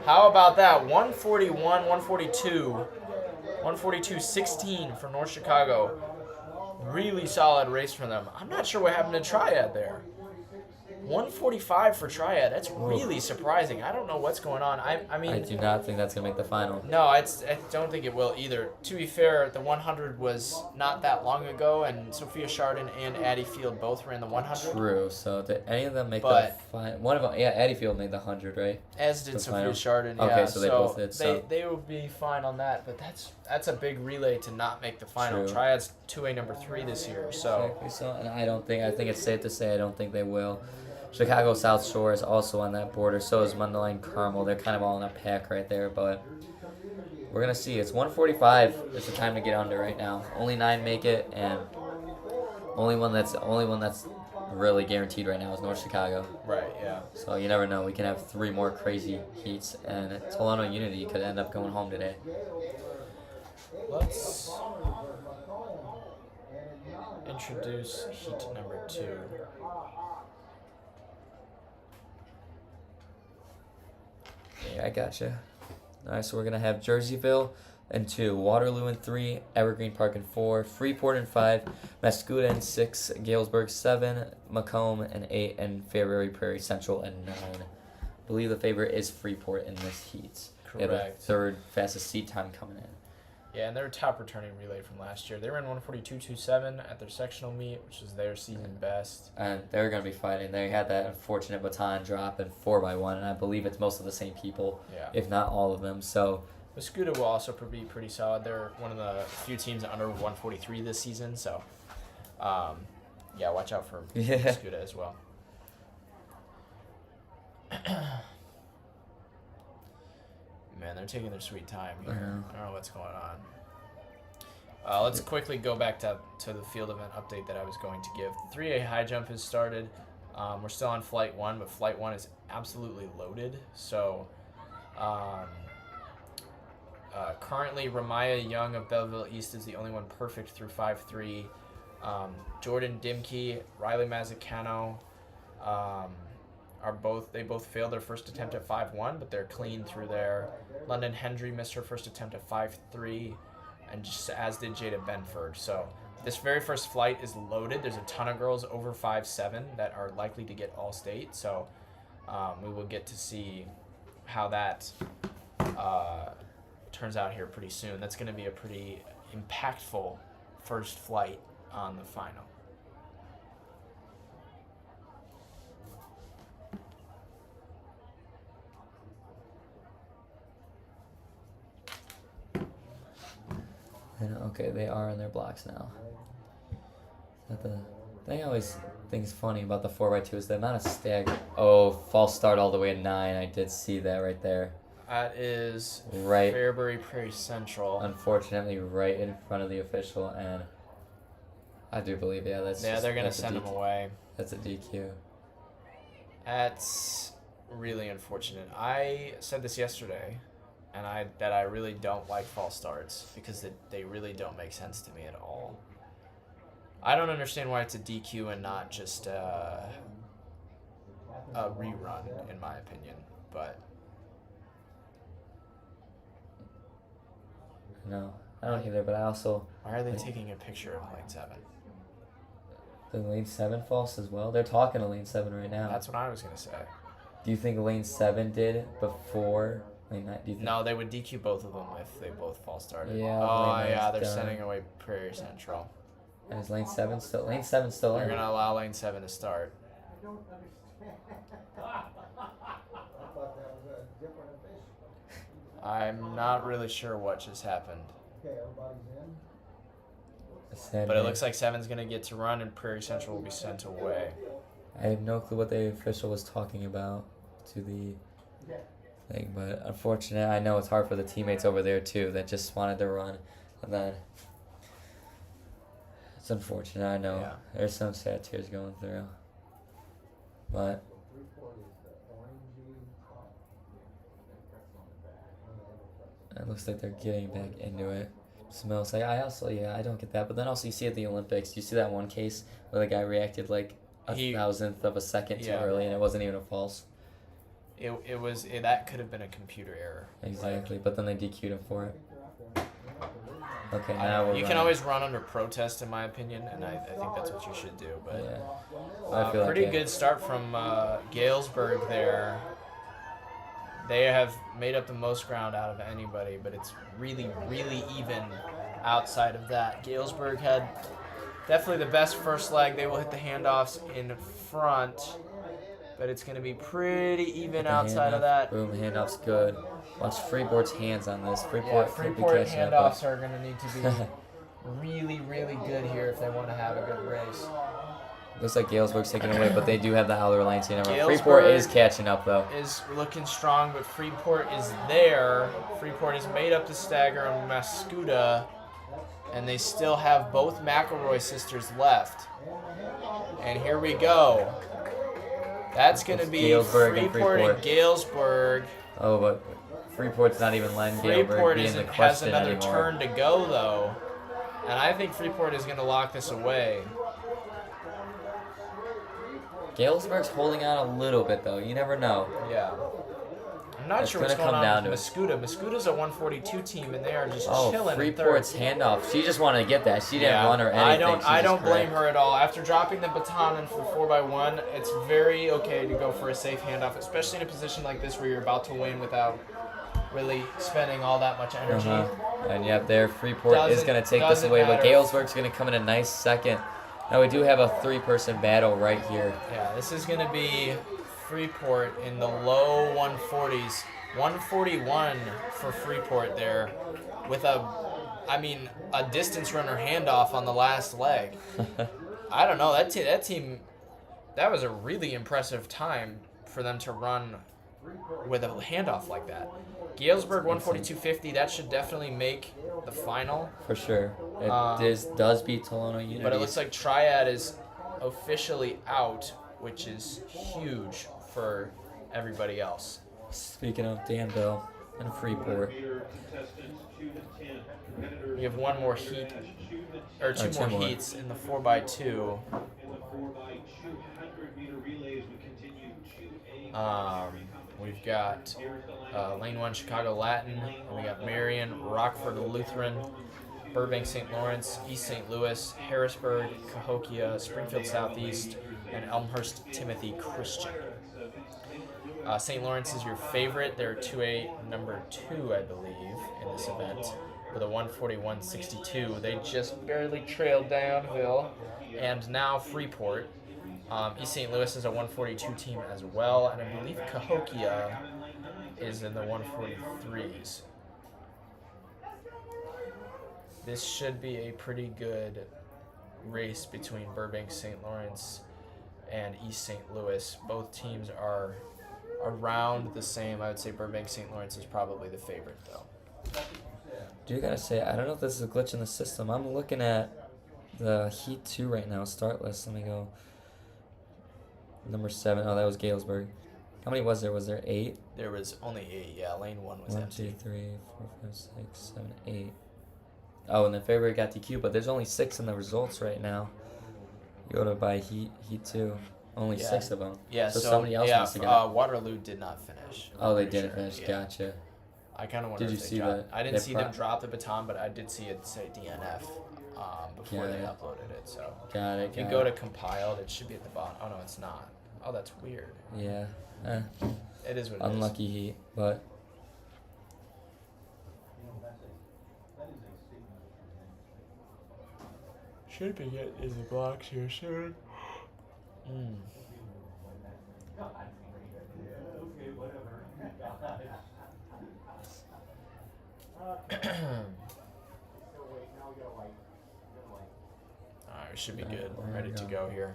How about that? 141, 142. 142-16 for North Chicago. Really solid race for them. I'm not sure what happened to Triad there. 145 for Triad. That's really surprising. I don't know what's going on. I mean, I do not think that's going to make the final. No, I don't think it will either. To be fair, the 100 was not that long ago, and Sophia Chardon and Addie Field both ran the 100. True. So did any of them make the final? One of them, yeah, Addie Field made the 100, right? As did Sophia Chardon, yeah. Okay, so they both did. They will be fine on that, but that's a big relay to not make the final. True. Triad's 2A number 3 this year, so. Exactly. So, and I think it's safe to say I don't think they will. Chicago South Shore is also on that border. So is Mundelein Carmel. They're kind of all in a pack right there, but we're gonna see. It's 145. It's the time to get under right now. Only 9 make it, and only one that's really guaranteed right now is North Chicago. Right. Yeah. So you never know. We can have 3 more crazy heats, and Tolono Unity could end up going home today. Let's introduce heat number 2. Yeah, I gotcha. Alright, so we're going to have Jerseyville in 2, Waterloo in 3, Evergreen Park in 4, Freeport in 5, Mascoutah in 6, Galesburg 7, Macomb in 8, and Fairbury Prairie Central in 9. I believe the favorite is Freeport in this heat. Correct. They have the 3rd fastest seat time coming in. Yeah, and they're a top returning relay from last year. They ran 142.27 at their sectional meet, which is their season best. And they're going to be fighting. They had that unfortunate baton drop in 4x1, and I believe it's most of the same people, if not all of them. So Mascoutah will also be pretty solid. They're one of the few teams under 143 this season. So, yeah, watch out for Mascoutah as well. Man, they're taking their sweet time here. I don't know what's going on. Let's quickly go back to the field event update that I was going to give. The 3A high jump has started. We're still on Flight 1, but Flight 1 is absolutely loaded. So, currently, Ramaya Young of Belleville East is the only one perfect through 5.3. Jordan Dimke, Riley Mazzucano, they both failed their first attempt at 5.1, but they're clean through there. London Hendry missed her first attempt at 5.3, and just as did Jada Benford. So this very first flight is loaded. There's a ton of girls over 5.7 that are likely to get all state. So we will get to see how that turns out here pretty soon. That's going to be a pretty impactful first flight on the final. And, okay, they are in their blocks now. The thing I always thing's funny about the 4x2 is the amount of stagger. Oh, false start all the way to 9. I did see that right there. That is Right. Fairbury Prairie Central. Unfortunately, right in front of the official, and I do believe, yeah, they're gonna send him away. That's a DQ. That's really unfortunate. I said this yesterday, and I really don't like false starts because they really don't make sense to me at all. I don't understand why it's a DQ and not just a rerun, in my opinion. But no, I don't either. But I also why are they taking a picture of lane 7? The lane 7 false as well. They're talking to lane 7 right now. That's what I was gonna say. Do you think lane 7 did before lane 9? Do you think? No, they would DQ both of them if they both false started. Yeah, Oh lane yeah, 9's they're done. sending away Prairie Central. And is lane 7 still? Lane 7 still They're in. gonna allow lane 7 to start. I'm not really sure what just happened. But it looks like 7's going to get to run and Prairie Central will be sent away. I have no clue what the official was talking about to the thing, but unfortunately, I know it's hard for the teammates over there too that just wanted to run, and then it's unfortunate. I know there's some sad tears going through, but it looks like they're getting back into it. Smells like I don't get that, but then also you see at the Olympics, you see that one case where the guy reacted like a thousandth of a second too early, and it wasn't even a false. That could have been a computer error. Exactly, but then they DQ'd him for it. Okay, now you can always run under protest, in my opinion, and I think that's what you should do. But yeah. I feel pretty good start from Galesburg there. They have made up the most ground out of anybody, but it's really, really even outside of that. Galesburg had definitely the best first leg. They will hit the handoffs in front, but it's going to be pretty even outside of that. Boom, handoff's good. Watch Freeport's hands on this. Freeport handoffs are going to need to be really, really good here if they want to have a good race. Looks like Galesburg's taking away, but they do have the Howler lane team. Freeport is catching up, though. Is looking strong, but Freeport is there. Freeport has made up the stagger on Mascuda, and they still have both McElroy sisters left. And here we go. That's going to be Freeport and Galesburg. Oh, but Freeport's not even letting Galesburg be in the question has another anymore. turn to go, though. And I think Freeport is going to lock this away. Galesburg's holding on a little bit, though. You never know. Yeah. I'm not sure what's going on with Mascuda. Mascuda's a 142 team, and they are just chilling. Freeport's handoff. She just wanted to get that. She didn't run or anything. I don't blame her at all. After dropping the baton in for 4x1, it's very okay to go for a safe handoff, especially in a position like this where you're about to win without really spending all that much energy. And yep, there Freeport is going to take this away, but Galesburg's going to come in a nice second. Now we do have a 3-person battle right here. Yeah, this is going to be Freeport in the low 140s. 141 for Freeport there with a distance runner handoff on the last leg. I don't know, that team, that was a really impressive time for them to run with a handoff like that. Galesburg 142.50, that should definitely make the final. For sure. It does beat Tolono Unity. But it looks like Triad is officially out, which is huge for everybody else. Speaking of Danville and Freeport. We have one more heat, or two more heats in the 4x2. We've got Lane 1 Chicago Latin, and we got Marion, Rockford Lutheran, Burbank St. Lawrence, East St. Louis, Harrisburg, Cahokia, Springfield Southeast, and Elmhurst Timothy Christian. St. Lawrence is your favorite. They're 2A number 2, I believe, in this event with a 141.62. They just barely trailed downhill. And now Freeport. East St. Louis is a 142 team as well, and I believe Cahokia is in the 143s. This should be a pretty good race between Burbank, St. Lawrence, and East St. Louis. Both teams are around the same. I would say Burbank St. Lawrence is probably the favorite, though. Do you gotta say, I don't know if this is a glitch in the system. I'm looking at the Heat 2 right now, start list. Let me go. Number 7. Oh, that was Galesburg. How many was there? Was there 8? There was only 8, yeah. Lane 1 was 1, empty. 2, 3, 4, 5, 6, 7, 8. Oh, and the favorite got DQ, but there's only 6 in the results right now. You go to buy Heat 2. Only 6 of them. Yeah, so somebody else must have got. Waterloo did not finish. Oh, they pretty didn't finish. Yeah. Gotcha. I kind of wonder Did if you they see dropped. that? I didn't see them drop the baton, but I did see it say DNF before they Got it. uploaded it. So Got it. if you go to compiled, it should be at the bottom. Oh no, it's not. Oh, that's weird. Yeah. It is what it is. Unlucky Heat, but. Should be getting in the blocks here soon. Alright, we should be good. There Ready we to go. go here.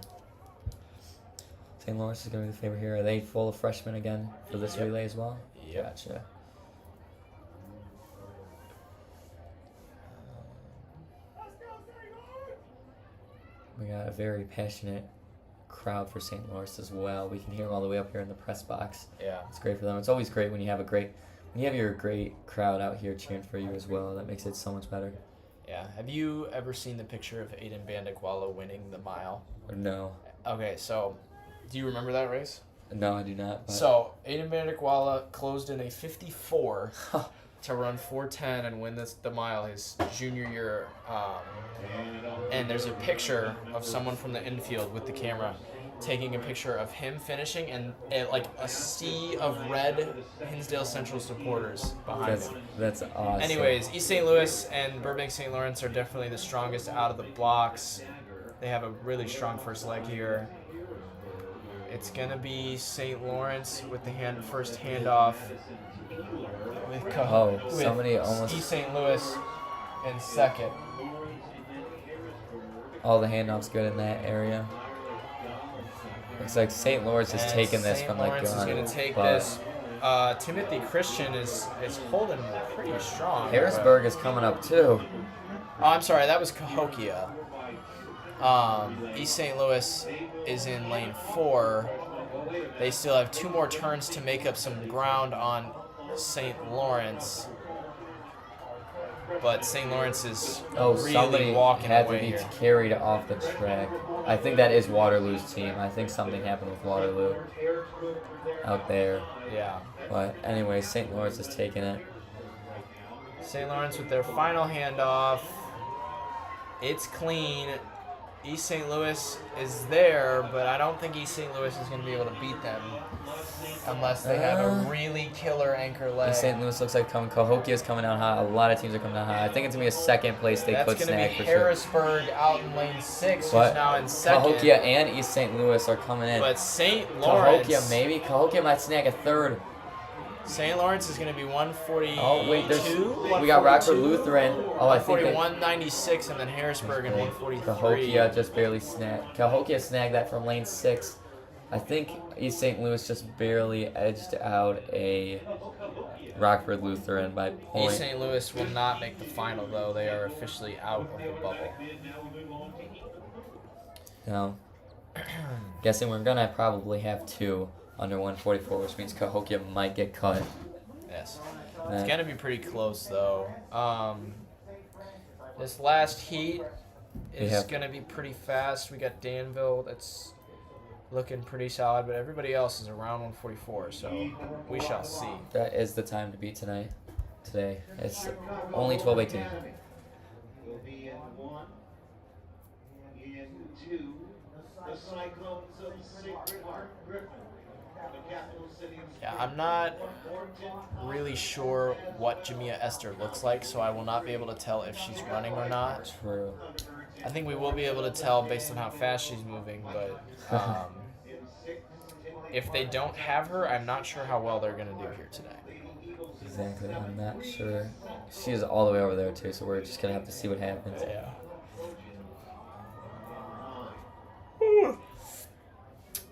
St. Lawrence is going to be the favorite here. Are they full of freshmen again for this Yep. relay as well? Yep. Gotcha. We got a very passionate crowd for St. Lawrence as well. We can hear them all the way up here in the press box. Yeah. It's great for them. It's always great when you have your great crowd out here cheering for you as well. That makes it so much better. Yeah. Have you ever seen the picture of Aiden Bandikwala winning the mile? No. Okay, so do you remember that race? No, I do not. But So Aiden Bandikwala closed in a 54 to run 4:10 and win the mile his junior year. And there's a picture of someone from the infield with the camera taking a picture of him finishing and like a sea of red Hinsdale Central supporters behind him. that's awesome. Anyways, East St. Louis and Burbank St. Lawrence are definitely the strongest out of the blocks. They have a really strong first leg here. It's gonna be St. Lawrence with the first handoff. With somebody almost. East St. Louis in second. All the handoffs good in that area. Looks like St. Lawrence is taking this from like St. Lawrence is going to take but this. Timothy Christian is holding pretty strong. Harrisburg is coming up too. Oh, I'm sorry, that was Cahokia. East St. Louis is in lane 4. They still have 2 more turns to make up some ground on St. Lawrence. But St. Lawrence is really somebody walking had away to be here. carried off the track. I think that is Waterloo's team. I think something happened with Waterloo out there. Yeah. But anyway, St. Lawrence is taking it. St. Lawrence with their final handoff. It's clean. East St. Louis is there, but I don't think East St. Louis is going to be able to beat them unless they have a really killer anchor leg. St. Louis looks like coming. Cahokia is coming out hot. A lot of teams are coming out hot. I think it's going to be a second place they could snag for sure. That's going to be Harrisburg out in lane 6, But who's now in second. Cahokia and East St. Louis are coming in. But St. Lawrence. Cahokia might snag a third. St. Lawrence is going to be 142. Oh wait, we got Rockford Lutheran. Oh, I think 196, and then Harrisburg in 143. Cahokia just barely snagged. Cahokia snagged that from lane 6. I think East St. Louis just barely edged out a Rockford Lutheran by point. East St. Louis will not make the final, though. They are officially out of the bubble. Now, guessing we're gonna probably have 2 under 144, which means Cahokia might get cut. Yes. It's going to be pretty close, though. This last heat is going to be pretty fast. We got Danville that's looking pretty solid, but everybody else is around 144, so we shall see. That is the time to beat tonight. Today. It's only 12:18. Will be in 1, in 2, the Cyclones of Sacred Heart Griffin. Yeah, I'm not really sure what Jamia Esther looks like, so I will not be able to tell if she's running or not. True. I think we will be able to tell based on how fast she's moving, but if they don't have her, I'm not sure how well they're going to do here today. Exactly. I'm not sure. She's all the way over there, too, so we're just going to have to see what happens. Yeah.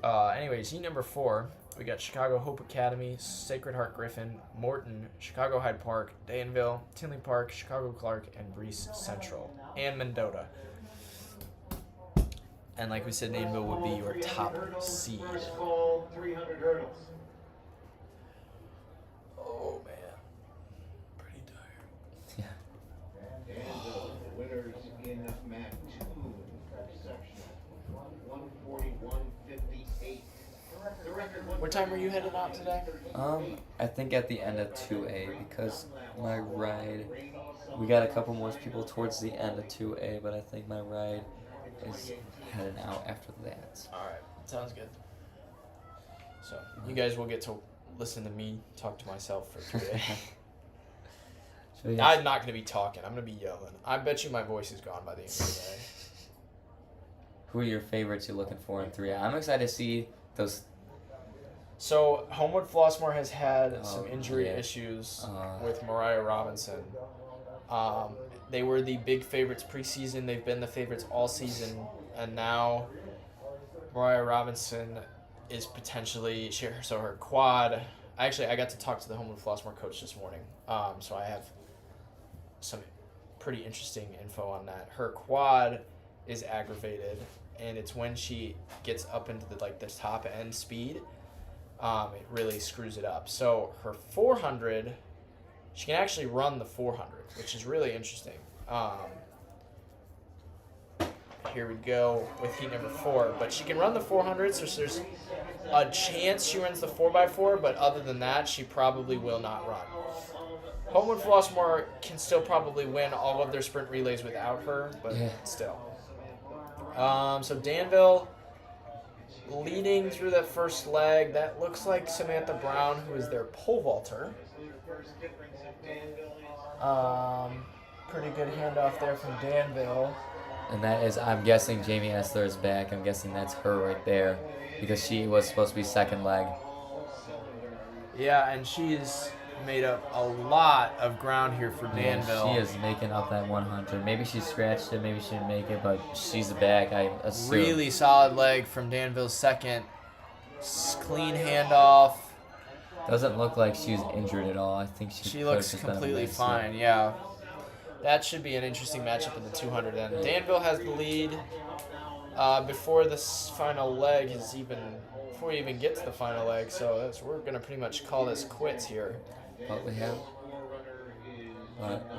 Anyways, heat number 4, we got Chicago Hope Academy, Sacred Heart Griffin, Morton, Chicago Hyde Park, Danville, Tinley Park, Chicago Clark, and Breese Central, and Mendota. And like we said, Danville would be your top seed. First fall, 300 hurdles. Oh, man. Pretty tired. Yeah. Danville, winners in Mat 2 section, 141.58. The record. What time were you headed out today? I think at the end of 2A, because my ride, we got a couple more people towards the end of 2A, but I think my ride is heading out after that. All right. Sounds good. So you guys will get to listen to me talk to myself for 2 days. So, yes. I'm not going to be talking. I'm going to be yelling. I bet you my voice is gone by the end of the day. Who are your favorites you're looking for in 3A? I'm excited to see those. So Homewood Flossmoor has had some injury yeah. issues with Mariah Robinson. They were the big favorites preseason. They've been the favorites all season. And now Mariah Robinson is potentially, so her quad, I got to talk to the Homewood Flossmoor coach this morning. So I have some pretty interesting info on that. Her quad is aggravated, and it's when she gets up into this top end speed, it really screws it up. So her 400, she can actually run the 400, which is really interesting. Here we go with heat number 4, but she can run the 400, so there's a chance she runs the 4x4, but other than that, she probably will not run. Homewood Flossmoor can still probably win all of their sprint relays without her, but still. So Danville leading through that first leg. That looks like Samantha Brown, who is their pole vaulter. Pretty good handoff there from Danville. And that is, I'm guessing Jamie Essler is back. I'm guessing that's her right there, because she was supposed to be second leg. Yeah, and she's made up a lot of ground here for Danville. Yeah, she is making up that 100. Maybe she scratched it, maybe she didn't make it, but she's back, I assume. Really solid leg from Danville's second. Clean handoff. Doesn't look like she was injured at all. I think she looks completely fine, yeah. That should be an interesting matchup in the 200 then. Danville has the lead before this final leg before we even get to the final leg, so we're going to pretty much call this quits here. But we're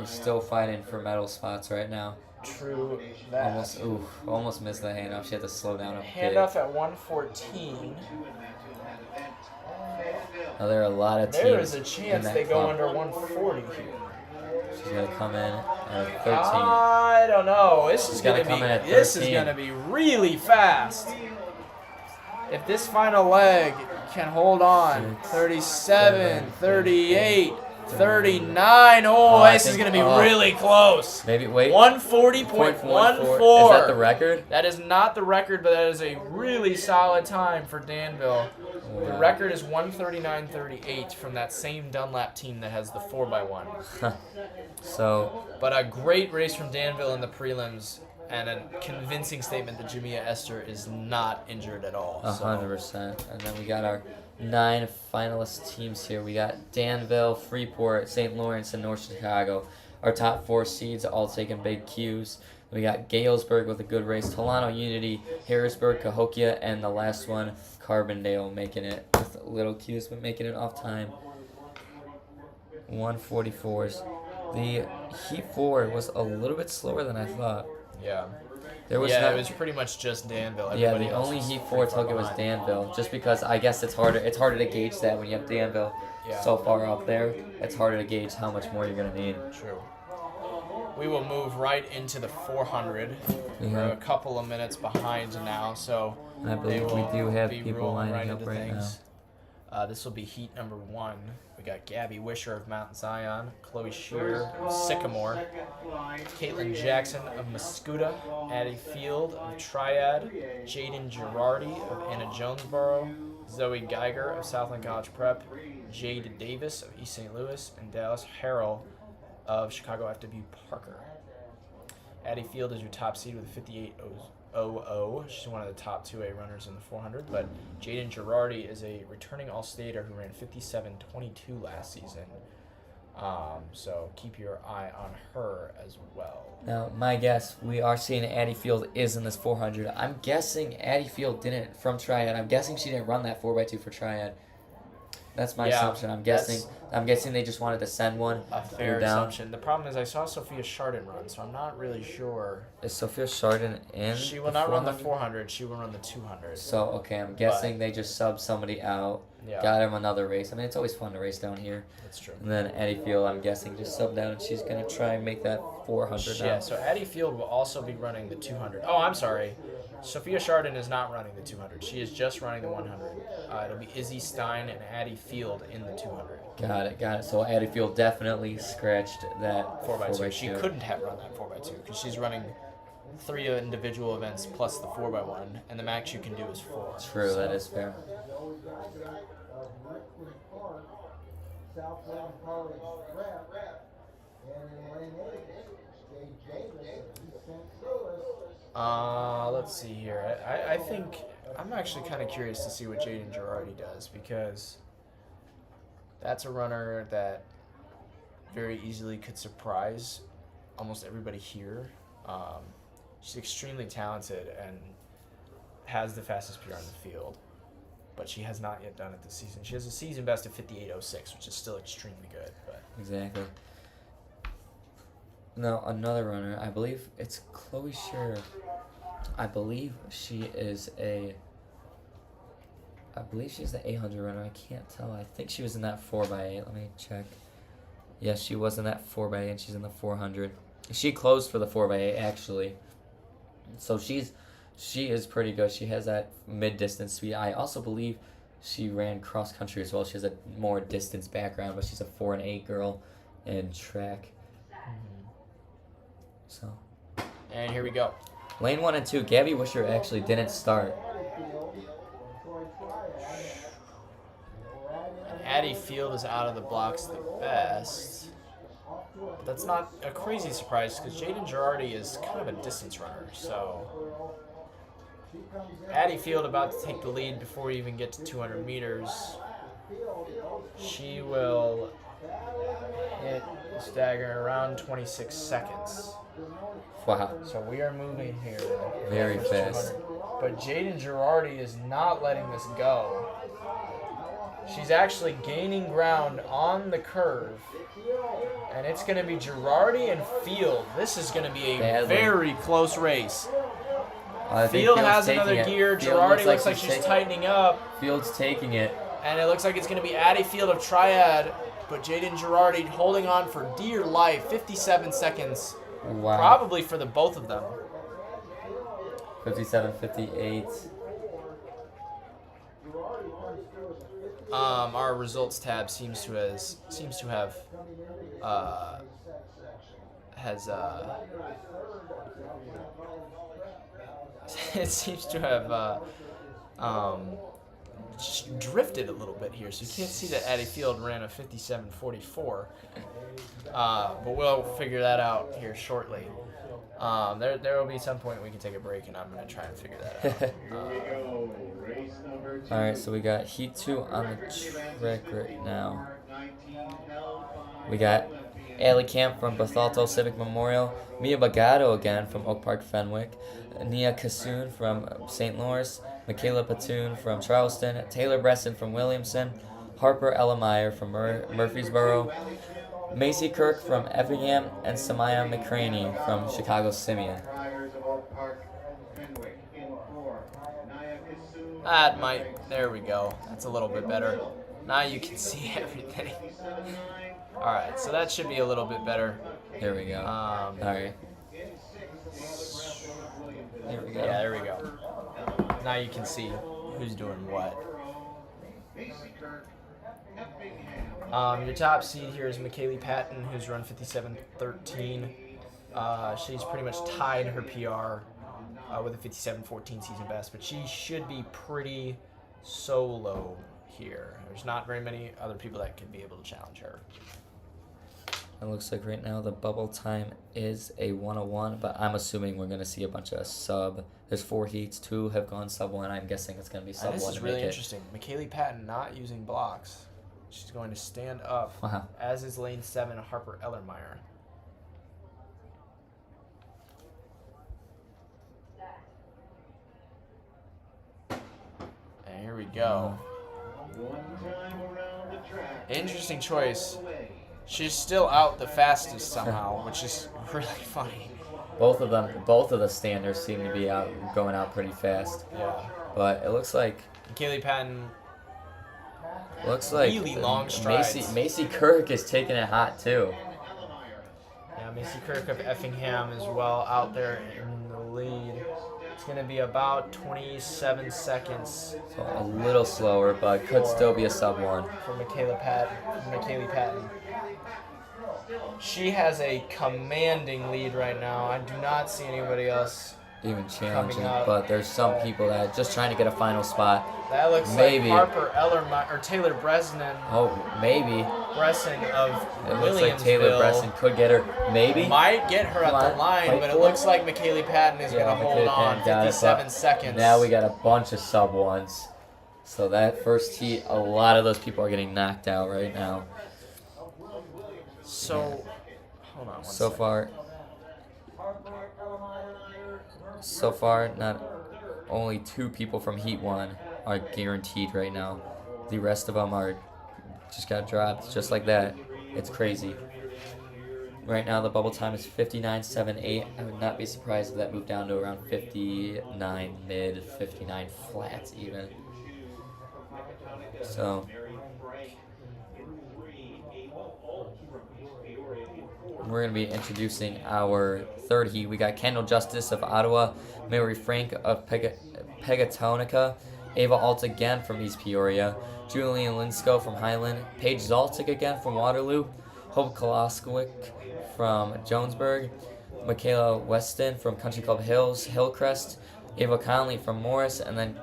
still fighting for medal spots right now. True that. Almost missed the handoff. She had to slow down a bit. Handoff at 114. Now there are a lot of teams. There is a chance they go under 140 here. She's gonna come in at 13. I don't know. This is gonna be really fast. If this final leg can hold on, 37, 38, 39. Oh, this is gonna be really close. Maybe wait. 140.14. Is that the record? That is not the record, but that is a really solid time for Danville. Wow. The record is 139.38 from that same Dunlap team that has the 4x1. But a great race from Danville in the prelims, and a convincing statement that Jamia Esther is not injured at all. 100%. And then we got our 9 finalist teams here. We got Danville, Freeport, St. Lawrence, and North Chicago. Our top 4 seeds all taking big Qs. We got Galesburg with a good race, Tolano Unity, Harrisburg, Cahokia, and the last one, Carbondale, making it with little Qs, but making it off time. 144s. The Heat 4 was a little bit slower than I thought. Yeah. It was pretty much just Danville. Everybody the only Heat 4 took it was Danville, just because I guess it's harder to gauge that when you have Danville so far up there. It's harder to gauge how much more you're going to need. True. We will move right into the 400. We're a couple of minutes behind now, so I believe we do have people lining up right now. This will be heat number 1. We got Gabby Wisher of Mount Zion, Chloe Shearer of Sycamore, Caitlin Jackson of Mascuda, Addie Field of Triad, Jaden Girardi of Anna Jonesboro, Zoe Geiger of Southland College Prep, Jade Davis of East St. Louis, and Dallas Harrell of Chicago FW Parker. Addie Field is your top seed with a 58.00. She's one of the top 2A runners in the 400. But Jaden Girardi is a returning All-Stater who ran 57.22 last season. So keep your eye on her as well. Now, my guess, we are seeing Addie Field is in this 400. I'm guessing Addie Field didn't, from Triad, I'm guessing she didn't run that 4x2 for Triad. That's my assumption. I'm guessing they just wanted to send one. A fair assumption. The problem is I saw Sophia Chardon run, so I'm not really sure. Is Sophia Chardon in? She will not run the 400. She will run the 200. So, okay, I'm guessing they just subbed somebody out. Yeah. Got him another race. I mean, it's always fun to race down here. That's true. And then Addie Field, I'm guessing, just subbed out, and she's going to try and make that 400 now. Yeah, so Addie Field will also be running the 200. Oh, I'm sorry. Sophia Chardon is not running the 200. She is just running the 100. It'll be Izzy Stein and Addie Field in the 200. Got it. So Addie Field definitely scratched that 4x2. She couldn't have run that 4x2 because she's running 3 individual events plus the 4x1, and the max you can do is 4. True, so. That is fair. Let's see here. I think I'm actually kind of curious to see what Jaden Girardi does, because that's a runner that very easily could surprise almost everybody here. She's extremely talented and has the fastest PR in the field, but she has not yet done it this season. She has a season best of 58.06, which is still extremely good. But exactly. Now, another runner, I believe it's Chloe Scherer. I believe she's the 800 runner. I can't tell. I think she was in that 4x8. Let me check. Yes, she was in that 4x8, and she's in the 400. She closed for the 4x8, actually. So she is pretty good. She has that mid-distance speed. I also believe she ran cross-country as well. She has a more distance background, but she's a 4 and 8 girl in track. So, and here we go. Lane 1 and 2. Gabby Wisher actually didn't start. And Addie Field is out of the blocks the best. But that's not a crazy surprise because Jaden Girardi is kind of a distance runner. So Addie Field about to take the lead before we even get to 200 meters. She will hit the stagger around 26 seconds. Wow. So we are moving here. Very fast. But Jaden Girardi is not letting this go. She's actually gaining ground on the curve. And it's going to be Girardi and Field. This is going to be a very close race. Field has another gear. Girardi looks like she's tightening up. Field's taking it. And it looks like it's going to be Addie Field of Triad. But Jaden Girardi holding on for dear life. 57 seconds. Wow. Probably for the both of them. 57, 58. Our results tab seems to have it seems to have drifted a little bit here, so you can't see that Addie Field ran a 57.44. But we'll figure that out here shortly. There will be some point we can take a break, and I'm going to try and figure that out. All right, so we got Heat 2 on the track right now. We got Allie Camp from Bethalto Civic Memorial, Mia Bagato again from Oak Park Fenwick, Nia Kassoon from St. Louis, Michaela Patoon from Charleston, Taylor Bresson from Williamson, Harper Ellemeyer from Murfreesboro, Macy Kirk from Effingham, and Samaya McCraney from Chicago Simeon. There we go. That's a little bit better. Now you can see everything. Alright, so that should be a little bit better. There we go. Alright. There we go. Yeah, there we go. Now you can see who's doing what. Your top seed here is McKaylee Patton, who's run 57.13. She's pretty much tied her PR with a 57.14 season best, but she should be pretty solo here. There's not very many other people that could be able to challenge her. It looks like right now the bubble time is a 101, but I'm assuming we're going to see a bunch of sub. There's 4 heats, 2 have gone sub 1. I'm guessing it's going to be sub 1 This is to really make it. interesting. McKaylee Patton not using blocks. She's going to stand up, Wow. as is lane 7, Harper Ellermeyer. And here we go. Interesting choice. She's still out the fastest somehow, which is really funny. Both of the standers seem to be going out pretty fast. Yeah. But it looks like McKaylee Patton. like Really long strides. Macy Kirk is taking it hot too. Yeah, Macy Kirk of Effingham as well out there in the lead. It's going to be about 27 seconds So a little slower, but could still be a sub 1. for McKaylee Patton. She has a commanding lead right now. I do not see anybody else. Even challenging, up. but there's some people that are just trying to get a final spot. That looks Maybe. like Harper Ellermeyer or Taylor Bresnan. Oh, maybe. Bresson of It looks like Williamsville. Taylor Bresson could get her. Maybe. Might get her at Come the on, line, fight but it for looks it. like McKaylee Patton is going to hold McKaylee on. Patton got it, 57 but seconds. Now we got a bunch of sub 1s. So that first heat, a lot of those people are getting knocked out right now. So, hold on one So second. So far, not only 2 people from Heat 1 are guaranteed right now. The rest of them are just got dropped just like that. It's crazy. Right now, the bubble time is 59.78. I would not be surprised if that moved down to around 59 mid, 59 flats even. So we're going to be introducing our third heat. We got Kendall Justice of Ottawa, Mary Frank of Pegatonica, Ava Alt again from East Peoria, Julian Linsko from Highland, Paige Zaltic again from Waterloo, Hope Koloskowick from Jonesburg, Michaela Weston from Country Club Hills, Hillcrest, Ava Conley from Morris, and then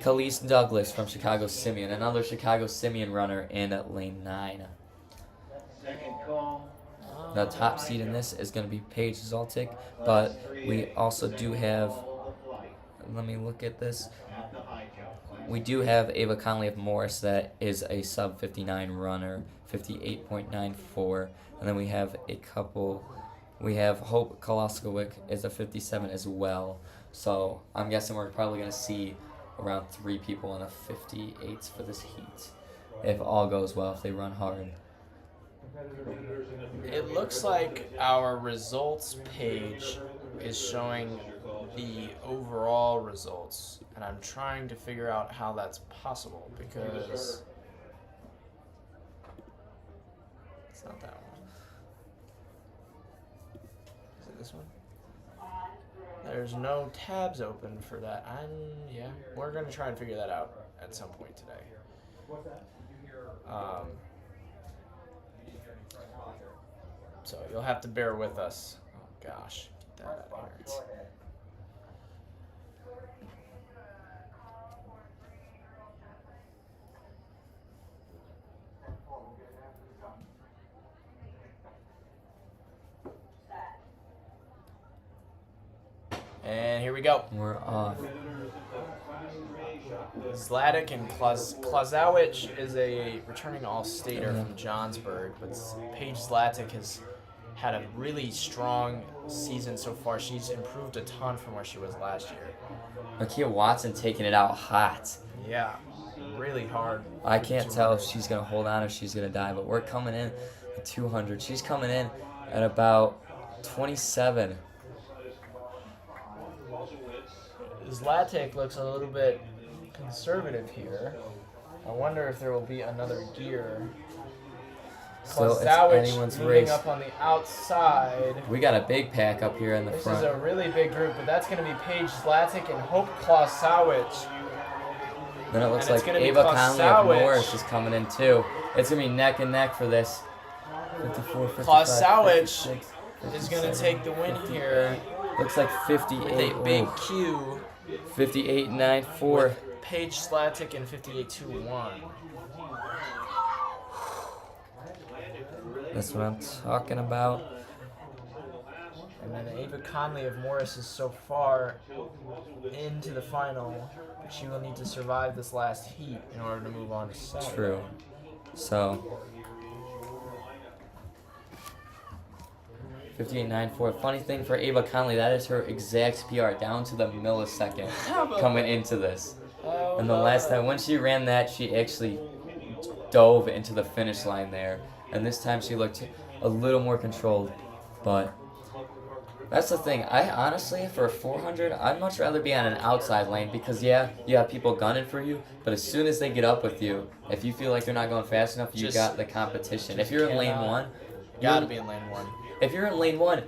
Khalees Douglas from Chicago Simeon, another Chicago Simeon runner in lane 9. Second call. The top seed in this is going to be Paige Zaltic, but we also do have, let me look at this, we do have Ava Conley of Morris that is a sub 59 runner, 58.94, and then we have we have Hope Koloskowick is a 57 as well, so I'm guessing we're probably going to see around 3 people in the 58s for this heat, if all goes well, if they run hard. It looks like our results page is showing the overall results, and I'm trying to figure out how that's possible because it's not that one. Is it this one? There's no tabs open for that. Yeah, we're gonna try and figure that out at some point today. So you'll have to bear with us. Oh gosh, get that out of here. And here we go. We're off. Zlatic and Klazowicz is a returning all-stater from Johnsburg, but Paige Zlatic has had a really strong season so far. She's improved a ton from where she was last year. Nakia Watson taking it out hot. Yeah, really hard. I can't tell if she's going to hold on or she's going to die, but we're coming in at 200. She's coming in at about 27. Zlatic looks a little bit conservative here. I wonder if there will be another gear. So it's Klazowicz anyone's moving race. up on the outside. We got a big pack up here in the This front. is a really big group, but that's going to be Paige Zlatic and Hope Klazowicz. Then it looks and it's like gonna be Ava Conley of Klazowicz. Morris is coming in too. It's going to be neck and neck for this. 54, 55, Klazowicz 56, is going to take the win 58. here Looks like with 58. a big Ooh, Q 58.94. with Paige Zlatic and 58.21. That's what I'm talking about. And then Ava Conley of Morris is so far into the final, but she will need to survive this last heat in order to move on to Saturday. True. So 58.94. Funny thing for Ava Conley, that is her exact PR down to the millisecond coming into this. And the last time when she ran that, she actually dove into the finish line there. And this time she looked a little more controlled. But that's the thing. I honestly, for a 400, I'd much rather be on an outside lane because, yeah, you have people gunning for you. But as soon as they get up with you, if you feel like you're not going fast enough, you got the competition. If you're in lane 1, gotta be in lane 1. If you're in lane 1,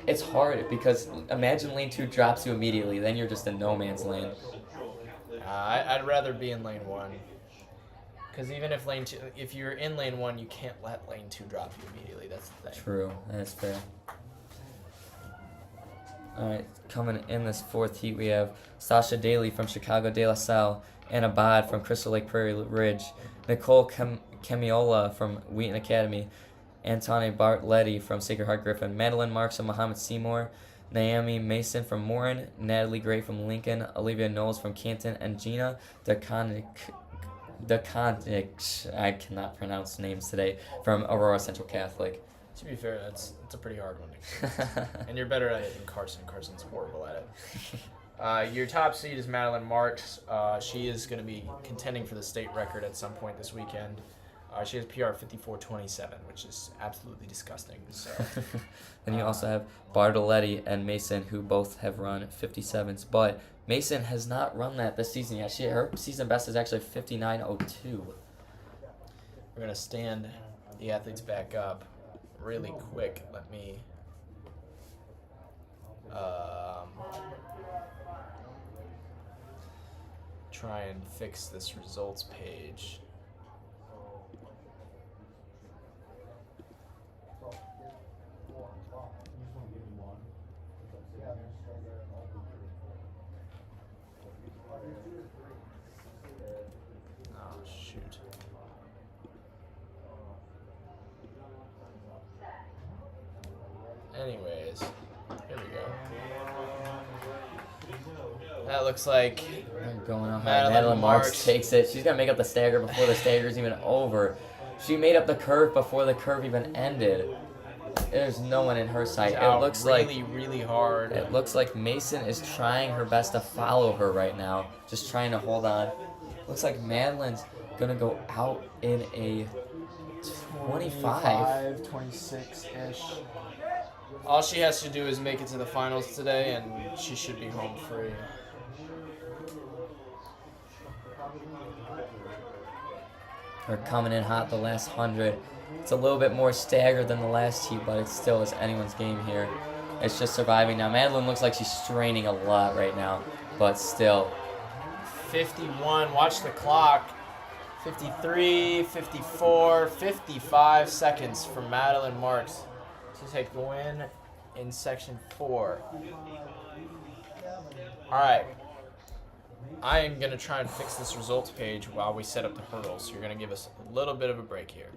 it's hard because imagine lane 2 drops you immediately. Then you're just in no man's land. I'd rather be in lane 1. Because even if you're in lane 1, you can't let lane 2 drop you immediately. That's the thing. True, that's fair. Alright, coming in this fourth heat, we have Sasha Daly from Chicago De La Salle, Anna Bod from Crystal Lake Prairie Ridge, Nicole Camiola from Wheaton Academy, Antone Bartletti from Sacred Heart Griffin, Madeline Marks from Muhammad Seymour, Naomi Mason from Morin, Natalie Gray from Lincoln, Olivia Knowles from Canton, and Gina DeConnick, I cannot pronounce names today, from Aurora Central Catholic. To be fair, that's a pretty hard one to get. And you're better at it than Carson. Carson's horrible at it. Your top seed is Madeline Marks. She is going to be contending for the state record at some point this weekend. She has PR 54.27, which is absolutely disgusting. So. Then you also have Bartletti and Mason, who both have run 57s, but Mason has not run that this season yet. Her season best is actually 59.02. We're going to stand the athletes back up really quick. Let me try and fix this results page. Oh, shoot. Anyways, here we go. That looks like going on. Madeline Marks takes it. She's gonna make up the stagger before the stagger's even over. She made up the curve before the curve even ended. There's no one in her sight. It looks really hard. It looks like Mason is trying her best to follow her right now, just trying to hold on. Looks like Madeline's gonna go out in a 25, 26-ish. All she has to do is make it to the finals today, and she should be home free. They're coming in hot the last 100. It's a little bit more staggered than the last heat, but it still is anyone's game here. It's just surviving now. Madeline looks like she's straining a lot right now, but still. 51, watch the clock. 53, 54, 55 seconds for Madeline Marks to take the win in section 4. All right. I am going to try and fix this results page while we set up the hurdles. So you're going to give us a little bit of a break here.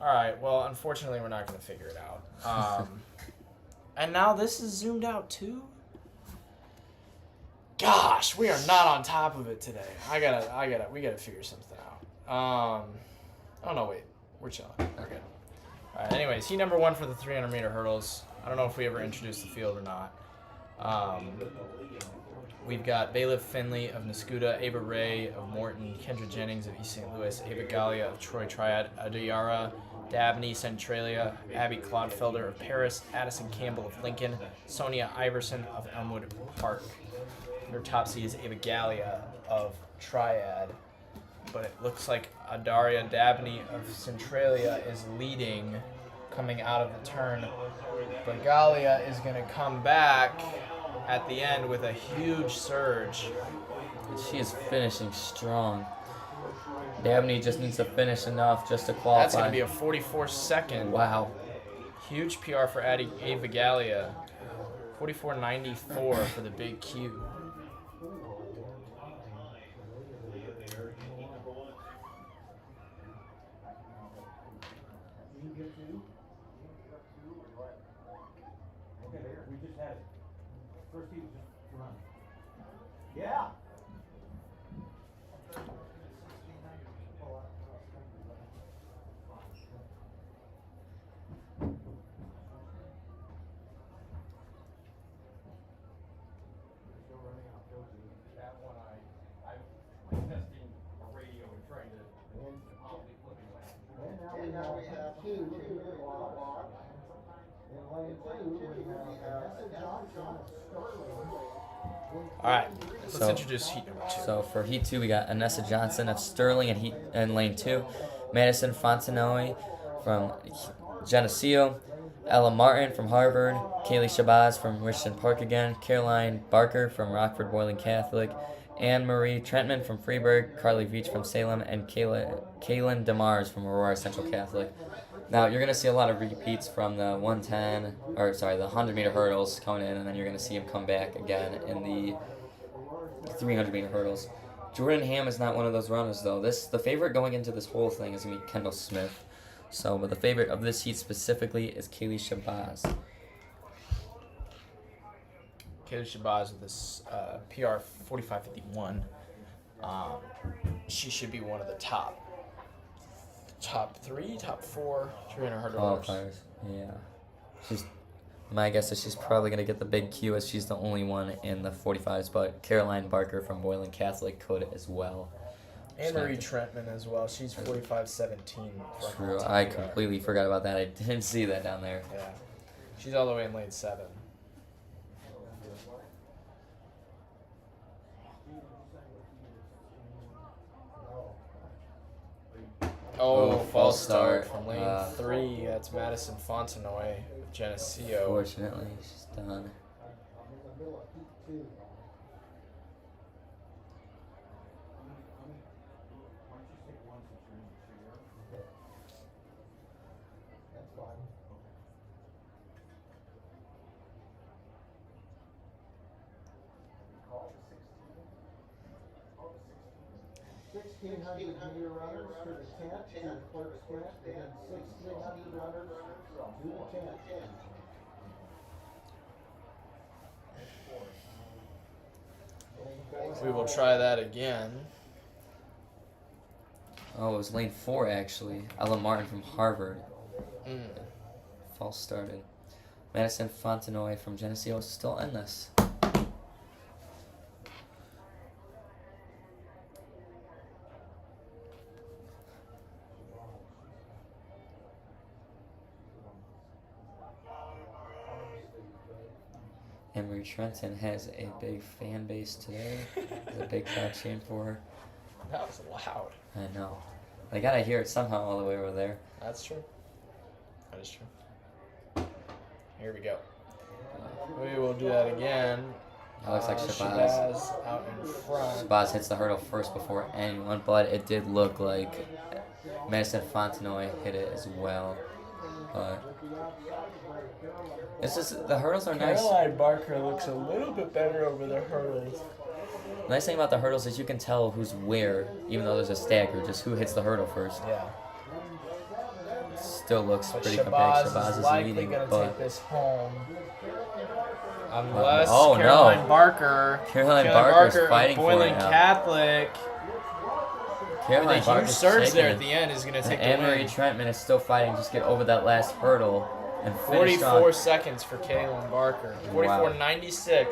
All right. Well, unfortunately, we're not going to figure it out. And now this is zoomed out too. Gosh, we are not on top of it today. We gotta figure something out. Oh no, wait, we're chilling. We're good. All right. Anyways, heat number 1 for the 300-meter hurdles. I don't know if we ever introduced the field or not. We've got Bailiff Finley of Nascuda, Ava Ray of Morton, Kendra Jennings of East St. Louis, Ava Gallia of Troy Triad, Adayara Dabney, Centralia, Abby Clodfelder of Paris, Addison Campbell of Lincoln, Sonia Iverson of Elmwood Park. Her top seed is Ava Gallia of Triad, but it looks like Adaria Dabney of Centralia is leading coming out of the turn. But Gallia is going to come back at the end with a huge surge. She is finishing strong. Dabney just needs to finish enough just to qualify. That's going to be a 44-second. Wow. Huge PR for Ava Gallia. 44.94 for the big Q. Yeah. That one I was testing a radio and trying to probably flip it. And now we have two in block. In lane two, we have Vanessa Johnson of Sterling. All right, let's So- introduce heat number 2. So for Heat 2, we got Anessa Johnson of Sterling in Lane 2, Madison Fontenoy from Geneseo, Ella Martin from Harvard, Kaylee Shabazz from Richmond Park again, Caroline Barker from Rockford Boylan Catholic, Anne Marie Trentman from Freeburg, Carly Veach from Salem, and Kaylin DeMars from Aurora Central Catholic. Now, you're going to see a lot of repeats from the 100-meter hurdles coming in, and then you're going to see him come back again in the 300-meter hurdles. Jordan Ham is not one of those runners, though. The favorite going into this whole thing is going to be Kendall Smith. But the favorite of this heat specifically is Kaylee Shabazz. Kaylee Shabazz with this PR 45.51. She should be one of the top 3, top 4 300 hurdlers. Qualifiers. Yeah. My guess is she's probably going to get the big Q as she's the only one in the 45s, but Caroline Barker from Boylan Catholic could as well. Anne Marie Trentman as well. She's 45.17. True. I completely forgot about that. I didn't see that down there. Yeah. She's all the way in lane 7. Oh, false start from lane 3. That's Madison Fontenoy of Geneseo. Fortunately, she's done. Meter runners to the 10th, to the clerk's sprint, and then 1,600 runners to the 10th. We will try that again. Oh, it was lane 4 actually. Ella Martin from Harvard. False started. Madison Fontenoy from Geneseo is still in this. Emery Trenton has a big fan base today. There's a big crowd cheering for her. That was loud. I know. They gotta hear it somehow all the way over there. That's true. That is true. Here we go. We will do that again. It looks like Shabazz. Shabazz out in front. Shabazz hits the hurdle first before anyone, but it did look like Madison Fontenoy hit it as well. But it's just the hurdles are nice. Caroline Barker looks a little bit better over the hurdles. The nice thing about the hurdles is you can tell who's where, even though there's a stagger, just who hits the hurdle first. Yeah. still looks But pretty competitive. Shabazz Shabazz is is likely leading, going to but take this home. Unless oh, no. Caroline Barker. Caroline Barker's fighting for Boiling it now. Catholic. Caroline With a huge Barker's surge shaking there it. at the end is going to take the Anne-Marie win. Trentman is still fighting, just get over that last hurdle and finish 44 strong. seconds for Kaylin Barker. Wow. 44.96.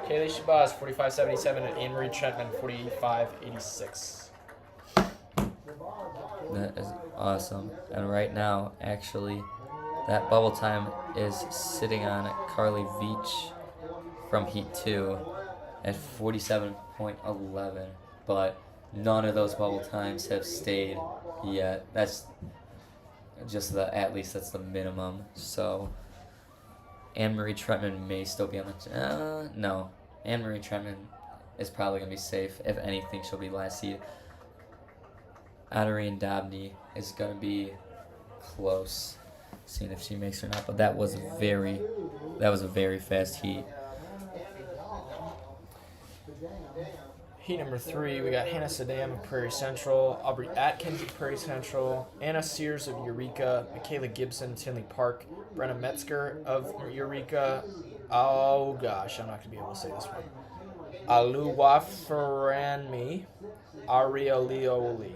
Kaylee Shabazz, 45.77, and Anne-Marie Trentman, 45.86. That is awesome. And right now, actually, that bubble time is sitting on Carly Veach from Heat 2 at 47.11. But none of those bubble times have stayed yet. That's just at least that's the minimum. So Anne-Marie Trentman may still be on the no. Anne-Marie Trentman is probably going to be safe. If anything, she'll be last seed. Adarine Dabney is going to be close, seeing if she makes or not. But that was a very fast heat. Heat number 3, we got Hannah Saddam of Prairie Central, Aubrey Atkins of Prairie Central, Anna Sears of Eureka, Michaela Gibson of Tinley Park, Brenna Metzger of Eureka. Oh gosh, I'm not going to be able to say this one. Aluwafaranmi Ariolioli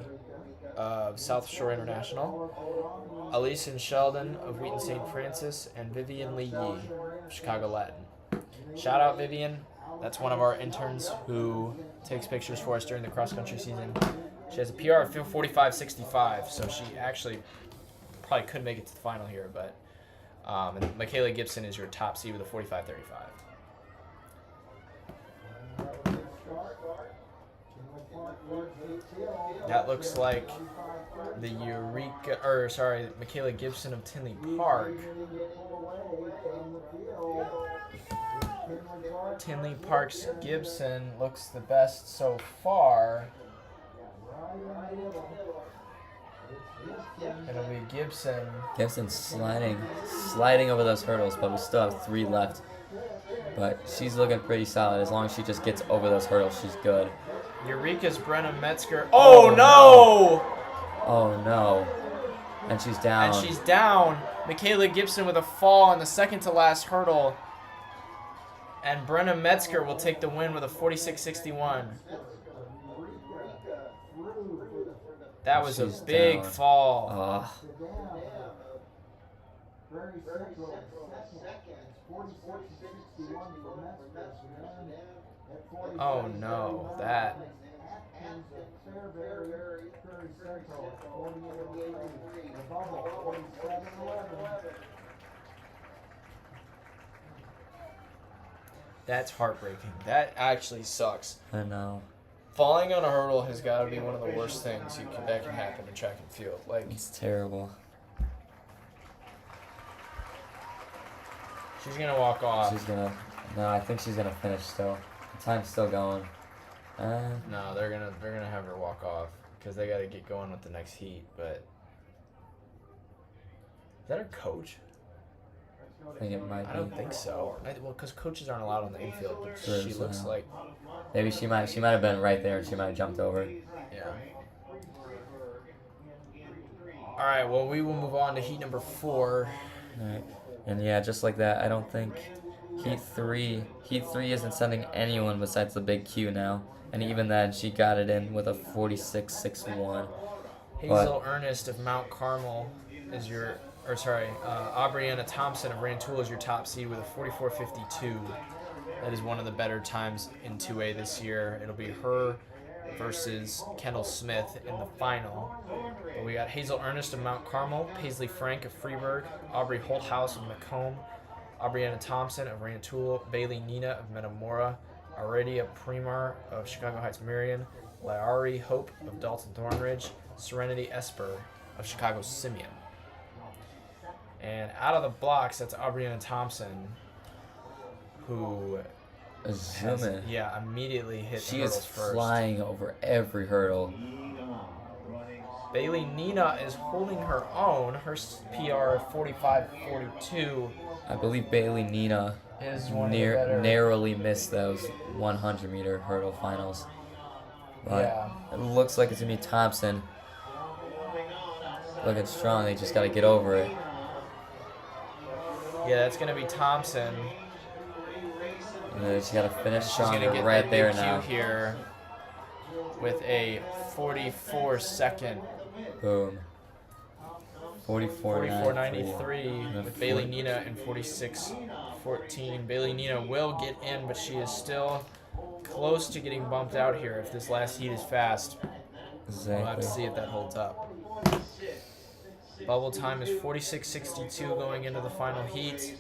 of South Shore International, Elise and Sheldon of Wheaton St. Francis, and Vivian Lee Yee of Chicago Latin. Shout out Vivian. That's one of our interns who takes pictures for us during the cross-country season. She has a PR of 45.65, so she actually probably could make it to the final here. But and Michaela Gibson is your top seed with a 45.35. That looks like the Michaela Gibson of Tinley Park. Tinley Park's Gibson looks the best so far. It'll be Gibson. Gibson's sliding over those hurdles, but we still have 3 left. But she's looking pretty solid. As long as she just gets over those hurdles, she's good. Eureka's Brenna Metzger. Oh no! Oh no. And she's down. And she's down. Michaela Gibson with a fall on the second to last hurdle. And Brenna Metzger will take the win with a 46.61. That was a big fall. Oh no, that. That's heartbreaking. That actually sucks. I know. Falling on a hurdle has got to be one of the worst things that can happen in track and field. Like, it's terrible. She's gonna walk off. No, I think she's gonna finish still. The time's still going. No, they're gonna have her walk off because they got to get going with the next heat. But is that her coach? I think it might be. I don't think so. Well, because coaches aren't allowed on the infield. But Sure, she looks like. Maybe she might have been right there and she might have jumped over. Yeah. All right. Well, we will move on to heat number 4. All right. And yeah, just like that, I don't think Heat 3 isn't sending anyone besides the big Q now. And even then, she got it in with a 46.61. Hazel Ernest of Mount Carmel is your, Aubrianna Thompson of Rantoul is your top seed with a 44.52. That is one of the better times in 2A this year. It'll be her versus Kendall Smith in the final. But we got Hazel Ernest of Mount Carmel, Paisley Frank of Freeburg, Aubrey Holthouse of Macomb, Aubrianna Thompson of Rantoul, Bailey Nina of Metamora, Aurelia Primar of Chicago Heights Marion, Larry Hope of Dalton Thornridge, Serenity Esper of Chicago Simeon. And out of the blocks, that's Aubrianna Thompson, who immediately hit the hurdles first. She is flying over every hurdle. Bailey Nina is holding her own. Her PR of 45.42. I believe Bailey Nina is narrowly missed those 100-meter hurdle finals. But it looks like it's going to be Thompson. looking strong. They just got to get over it. Yeah, that's going to be Thompson. And they just got to finish She's strong. going to get Right that there big now. cue here with a 44-second. Boom. 44.93 with Bailey Nina in 46.14. Bailey Nina will get in, but she is still close to getting bumped out here if this last heat is fast. Exactly. We'll have to see if that holds up. Bubble time is 46.62 going into the final heat.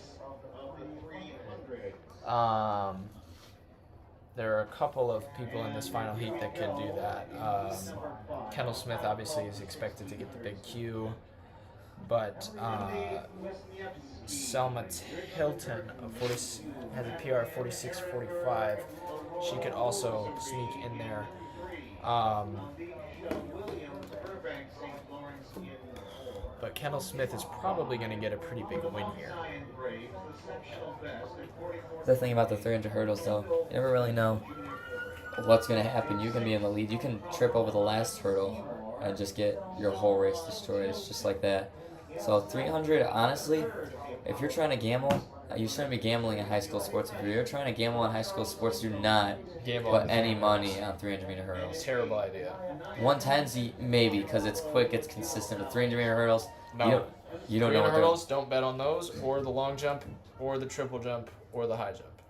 There are a couple of people in this final heat that could do that. Kendall Smith obviously is expected to get the big Q, but Selma Tilton has a PR of 46.45. She could also sneak in there. But Kendall Smith is probably going to get a pretty big win here. The thing about the 300 hurdles, though, you never really know what's going to happen. You can be in the lead. You can trip over the last hurdle and just get your whole race destroyed. It's just like that. So 300, honestly, if you're trying to gamble, you shouldn't be gambling in high school sports. If you're trying to gamble in high school sports, do not put any money on 300-meter hurdles. Terrible idea. 110s, maybe, because it's quick, it's consistent. With 300-meter hurdles, No. you don't know what hurdles, don't bet on those, or the long jump, or the triple jump, or the high jump.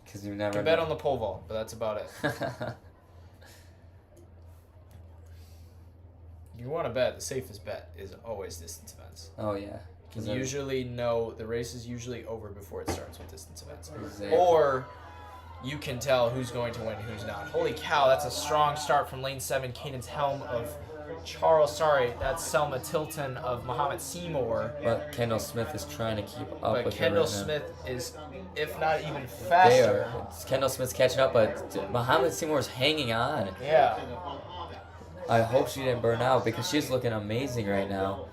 Because you You never can bet on the pole vault, but that's about it. You want to bet, the safest bet is always distance events. Oh, yeah. You can usually know the race is usually over before it starts with distance events. Exactly. Or you can tell who's going to win and who's not. Holy cow, that's a strong start from lane 7, Cadence Helm of that's Selma Tilton of Muhammad Seymour. But Kendall Smith is trying to keep up But with Kendall her right Smith is, if not even now. faster. Kendall Smith's catching up, but Muhammad Seymour's hanging on. Yeah. I hope she didn't burn out because she's looking amazing right now.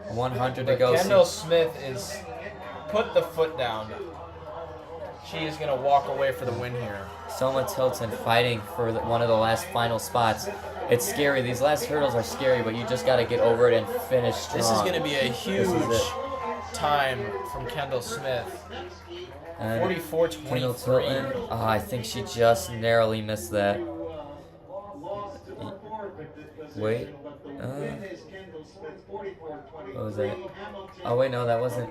100 to go. Kendall Smith is put the foot down. She is going to walk away for the win here. Selma Tilton fighting for one of the last final spots. It's scary. These last hurdles are scary, but you just got to get over it and finish strong. This is going to be a huge time from Kendall Smith. 44.23. I think she just narrowly missed that. Wait. What was that? Oh, wait, no, that wasn't.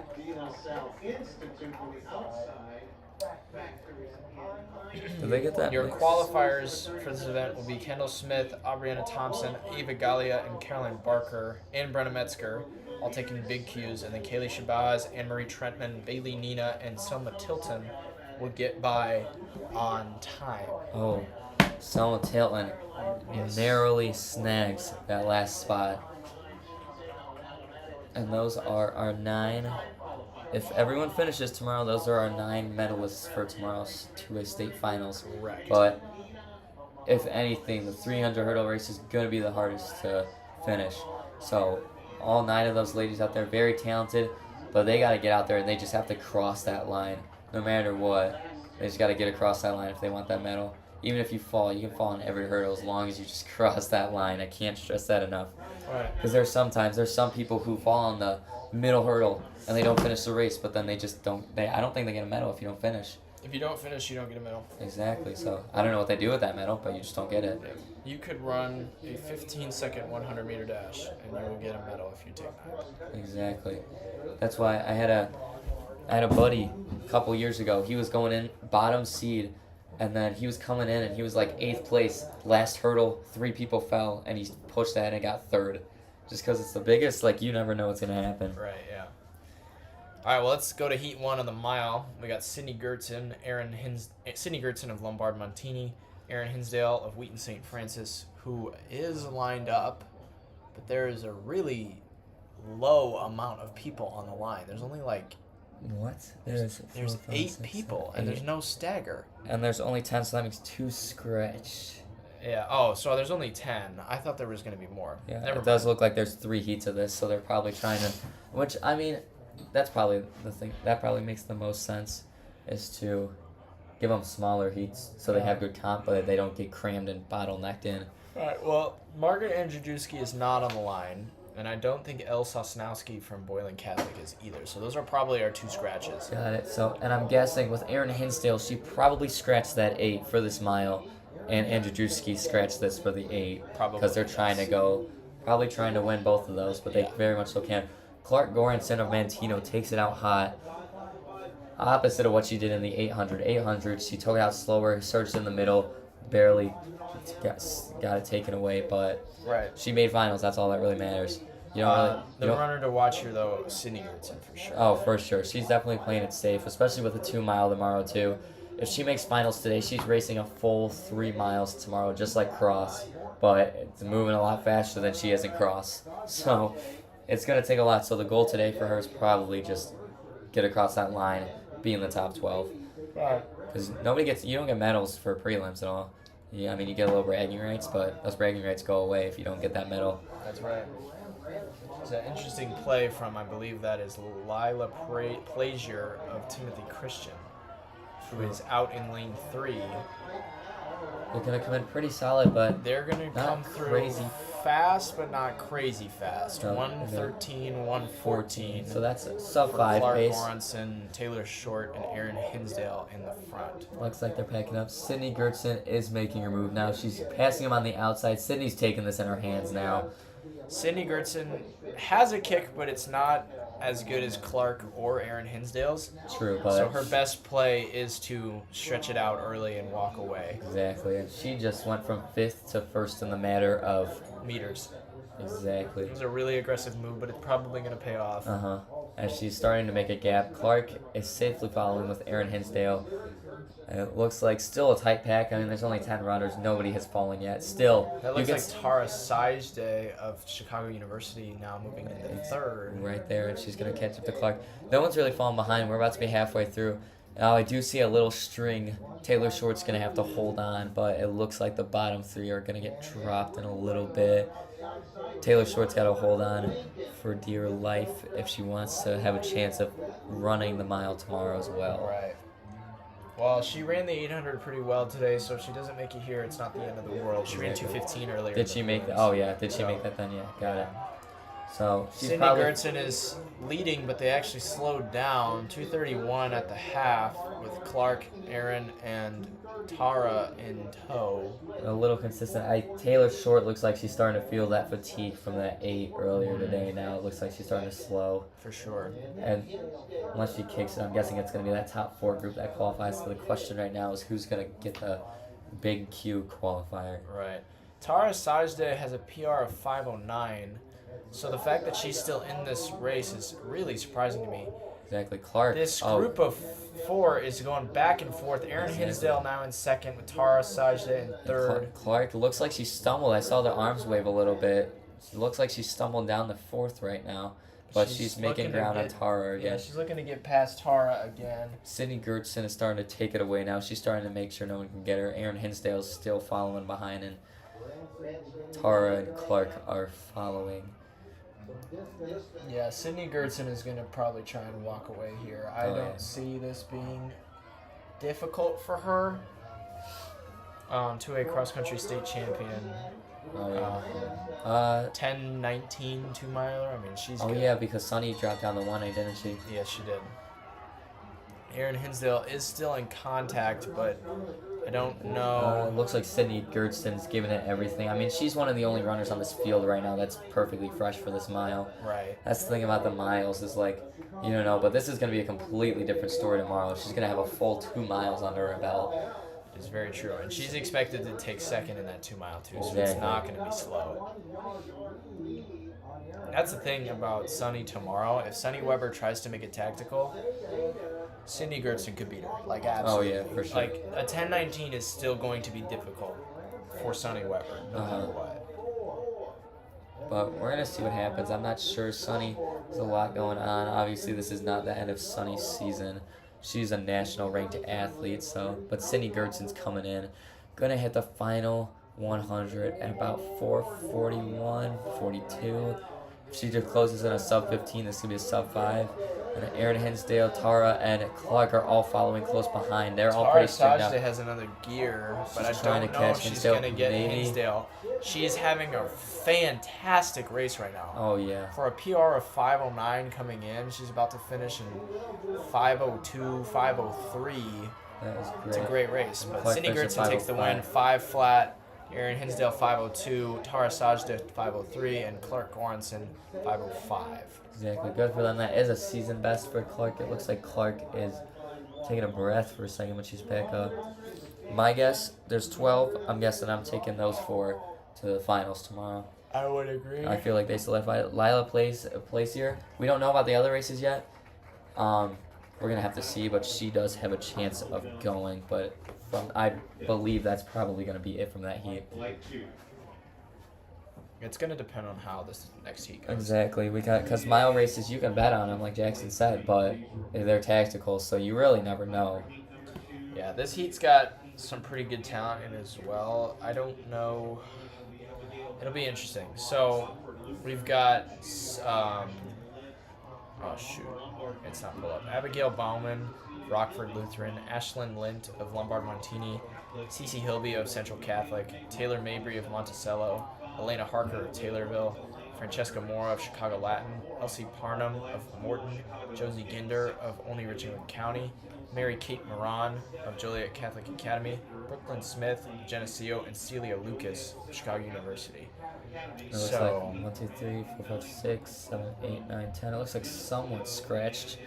Did they get that? Your mixed? qualifiers for this event will be Kendall Smith, Aubriana Thompson, Eva Gallia, and Caroline Barker, and Brenna Metzger, all taking big Qs, and then Kaylee Shabazz, Anne-Marie Trentman, Bailey Nina, and Selma Tilton will get by on time. Oh, Selma Tilton narrowly snags that last spot. And those are our 9. If everyone finishes tomorrow, those are our 9 medalists for tomorrow's 2A state finals. Correct. But if anything, the 300 hurdle race is going to be the hardest to finish. So all 9 of those ladies out there, very talented, but they got to get out there and they just have to cross that line no matter what. They just got to get across that line if they want that medal. Even if you fall, you can fall on every hurdle as long as you just cross that line. I can't stress that enough. Right. Because there's some people who fall on the middle hurdle and they don't finish the race, but then they just don't. I don't think they get a medal if you don't finish. If you don't finish, you don't get a medal. Exactly. So I don't know what they do with that medal, but you just don't get it. You could run a 15-second 100-meter dash, and you will get a medal if you take 9. Exactly. That's why I had a buddy a couple years ago. He was going in bottom seed, and then he was coming in and he was like 8th place. Last hurdle, 3 people fell, and he pushed that and got 3rd. Just because it's the biggest, like, you never know what's going to happen. Right, yeah. All right, well, let's go to Heat 1 on the mile. We got Sydney Gertzen of Lombard Montini, Erin Hinsdale of Wheaton St. Francis, who is lined up, but there is a really low amount of people on the line. There's only like... What? There's 8 people, and there's no stagger. And there's only 10, so that makes 2 scratch. Yeah, oh, so there's only 10. I thought there was going to be more. Yeah, Never it does look like there's 3 heats of this, so they're probably trying to... Which, I mean, that's probably the thing. That probably makes the most sense, is to give them smaller heats so they have good comp, but they don't get crammed and bottlenecked in. All right, well, Margaret Andrzejewski is not on the line, and I don't think Elle Sosnowski from Boylan Catholic is either. So those are probably our 2 scratches. Got it. So, and I'm guessing with Erin Hinsdale, she probably scratched that 8 for this mile, and Andrzejewski scratched this for the 8. Probably, Because they're trying to go, probably trying to win both of those, but they Yeah. very much so can. Clark Goranson of Mantino takes it out hot. Opposite of what she did in the 800. 800, she took it out slower, surged in the middle, barely got it taken away, but Right. she made finals. That's all that really matters. You don't really. The You don't, runner to watch here, though, Sydney Gertson for sure. oh, for sure. She's definitely playing it safe, especially with a 2 mile tomorrow, too. If she makes finals today, she's racing a full 3 miles tomorrow, just like Cross, but it's moving a lot faster than she is in Cross. So it's going to take a lot. So the goal today for her is probably just get across that line, be in the top 12. Right. Because you don't get medals for prelims at all. Yeah, I mean, you get a little bragging rights, but those bragging rights go away if you don't get that medal. That's right. It's an interesting play from, I believe that is Lila Plaisir of Timothy Christian, who is out in lane 3. They're going to come in pretty solid, but They're going to Not come through crazy. fast, but not crazy fast. No, 113, 114. so that's a sub for 5 Clark pace. Goranson, Taylor Short, and Erin Hinsdale in the front. Looks like they're packing up. Sydney Gertson is making her move now. She's passing him on the outside. Sydney's taking this in her hands now. Sydney Gertson has a kick, but it's not as good as Clark or Erin Hinsdale's. True, but So her best play is to stretch it out early and walk away. exactly. And she just went from 5th to 1st in the matter of Meters. exactly. It was a really aggressive move, but it's probably going to pay off. Uh-huh. As she's starting to make a gap, Clark is safely following with Erin Hinsdale. And it looks like still a tight pack. I mean, there's only 10 runners. Nobody has fallen yet. Still, That you looks can like Tara Sajde of Chicago University now moving into 3rd. right there, and she's going to catch up to Clark. No one's really falling behind. We're about to be halfway through. Now, I do see a little string. Taylor Short's going to have to hold on, but it looks like the bottom 3 are going to get dropped in a little bit. Taylor Short's got to hold on for dear life if she wants to have a chance of running the mile tomorrow as well. Right. Well, she ran the 800 pretty well today, so if she doesn't make it here, it's not the end of the world. She ran 2:15 earlier. Did she make that? Oh, yeah. Did she make that then? Yeah, got it. So she's Sydney probably... Gertson is leading, but they actually slowed down. 2:31 at the half with Clark, Erin, and Tara in tow. a little consistent. Taylor Short looks like she's starting to feel that fatigue from that 8 earlier today. Now it looks like she's starting to slow. For sure. And unless she kicks it, I'm guessing it's going to be that top 4 group that qualifies. So the question right now is who's going to get the big Q qualifier. Right. Tara Sajde has a PR of 5:09. So the fact that she's still in this race is really surprising to me. Exactly. Clark. This group of 4 is going back and forth. Erin Exactly. Hinsdale now in 2nd with Tara Sajde in 3rd. Clark looks like she stumbled. I saw the arms wave a little bit. It looks like she's stumbled down the 4th right now. But she's making looking to ground on get- Tara again. Yeah, she's looking to get past Tara again. Sydney Gertson is starting to take it away now. She's starting to make sure no one can get her. Erin Hinsdale is still following behind, and Tara and Clark are following. Yeah, Sydney Gertson is going to probably try and walk away here. I Oh, don't yeah. see this being difficult for her. 2A cross-country state champion. Oh, yeah. 10:19 2-miler. I mean, she's Oh, good. yeah, because Sunny dropped down the 1A, didn't she? Yes, she did. Erin Hinsdale is still in contact, but I don't know. It looks like Sydney Gertson's giving it everything. I mean, she's one of the only runners on this field right now that's perfectly fresh for this mile. Right. That's the thing about the miles is like, you don't know, but this is going to be a completely different story tomorrow. She's going to have a full 2 miles under her belt. It's very true. And she's expected to take 2nd in that 2-mile, too, so it's Exactly. not going to be slow. That's the thing about Sunny tomorrow. If Sunny Weber tries to make it tactical, Sydney Gertson could beat her. Like, Oh, absolutely. yeah, for sure. Like, a 10:19 is still going to be difficult for Sunny Weber, no matter what. But we're going to see what happens. I'm not sure. Sunny, there's a lot going on. Obviously, this is not the end of Sunny's season. She's a national ranked athlete, but Sydney Gertson's coming in. Going to hit the final 100 at about 4:41, 42. If she just closes in a sub 15, this could be a sub 5. And Aaron Hinsdale, Tara, and Clark are all following close behind. They're all Tara pretty stringed out. Sajde has another gear, but She's I trying don't to know catch if she's Hinsdale, going to get maybe. Hinsdale. She is having a fantastic race right now. Oh, yeah. For a PR of 5:09 coming in, she's about to finish in 5:02, 5:03. That was great. It's a great race. But Clark Sydney finished Gertson at takes the win, 5:05. 5 flat. Aaron Hinsdale 5:02, Tara Sajde 5:03, and Clark Goranson 5:05. Exactly. Good for them. That is a season best for Clark. It looks like Clark is taking a breath for a second when she's back up. My guess, there's 12. I'm guessing I'm taking those 4 to the finals tomorrow. I would agree. I feel like they solidify it. Lila plays a place here. We don't know about the other races yet. We're gonna have to see, but she does have a chance of going. But I believe that's probably gonna be it from that heat. It's going to depend on how this next heat goes. Exactly. Because mile races you can bet on them, like Jackson said, but they're tactical, so you really never know. Yeah, this heat's got some pretty good talent in it as well. I don't know. It'll be interesting. So we've got, oh shoot, it's not pull up. Abigail Bauman, Rockford Lutheran, Ashlyn Lint of Lombard Montini, Cece Hilby of Central Catholic, Taylor Mabry of Monticello, Elena Harker of Taylorville, Francesca Mora of Chicago Latin, Elsie Parnham of Morton, Josie Ginder of Olney Richmond County, Mary Kate Moran of Joliet Catholic Academy, Brooklyn Smith, Geneseo, and Celia Lucas of Chicago University. It looks like 1, 2, 3, 4, 5, 6, 7, 8, 9, 10. It looks like someone scratched.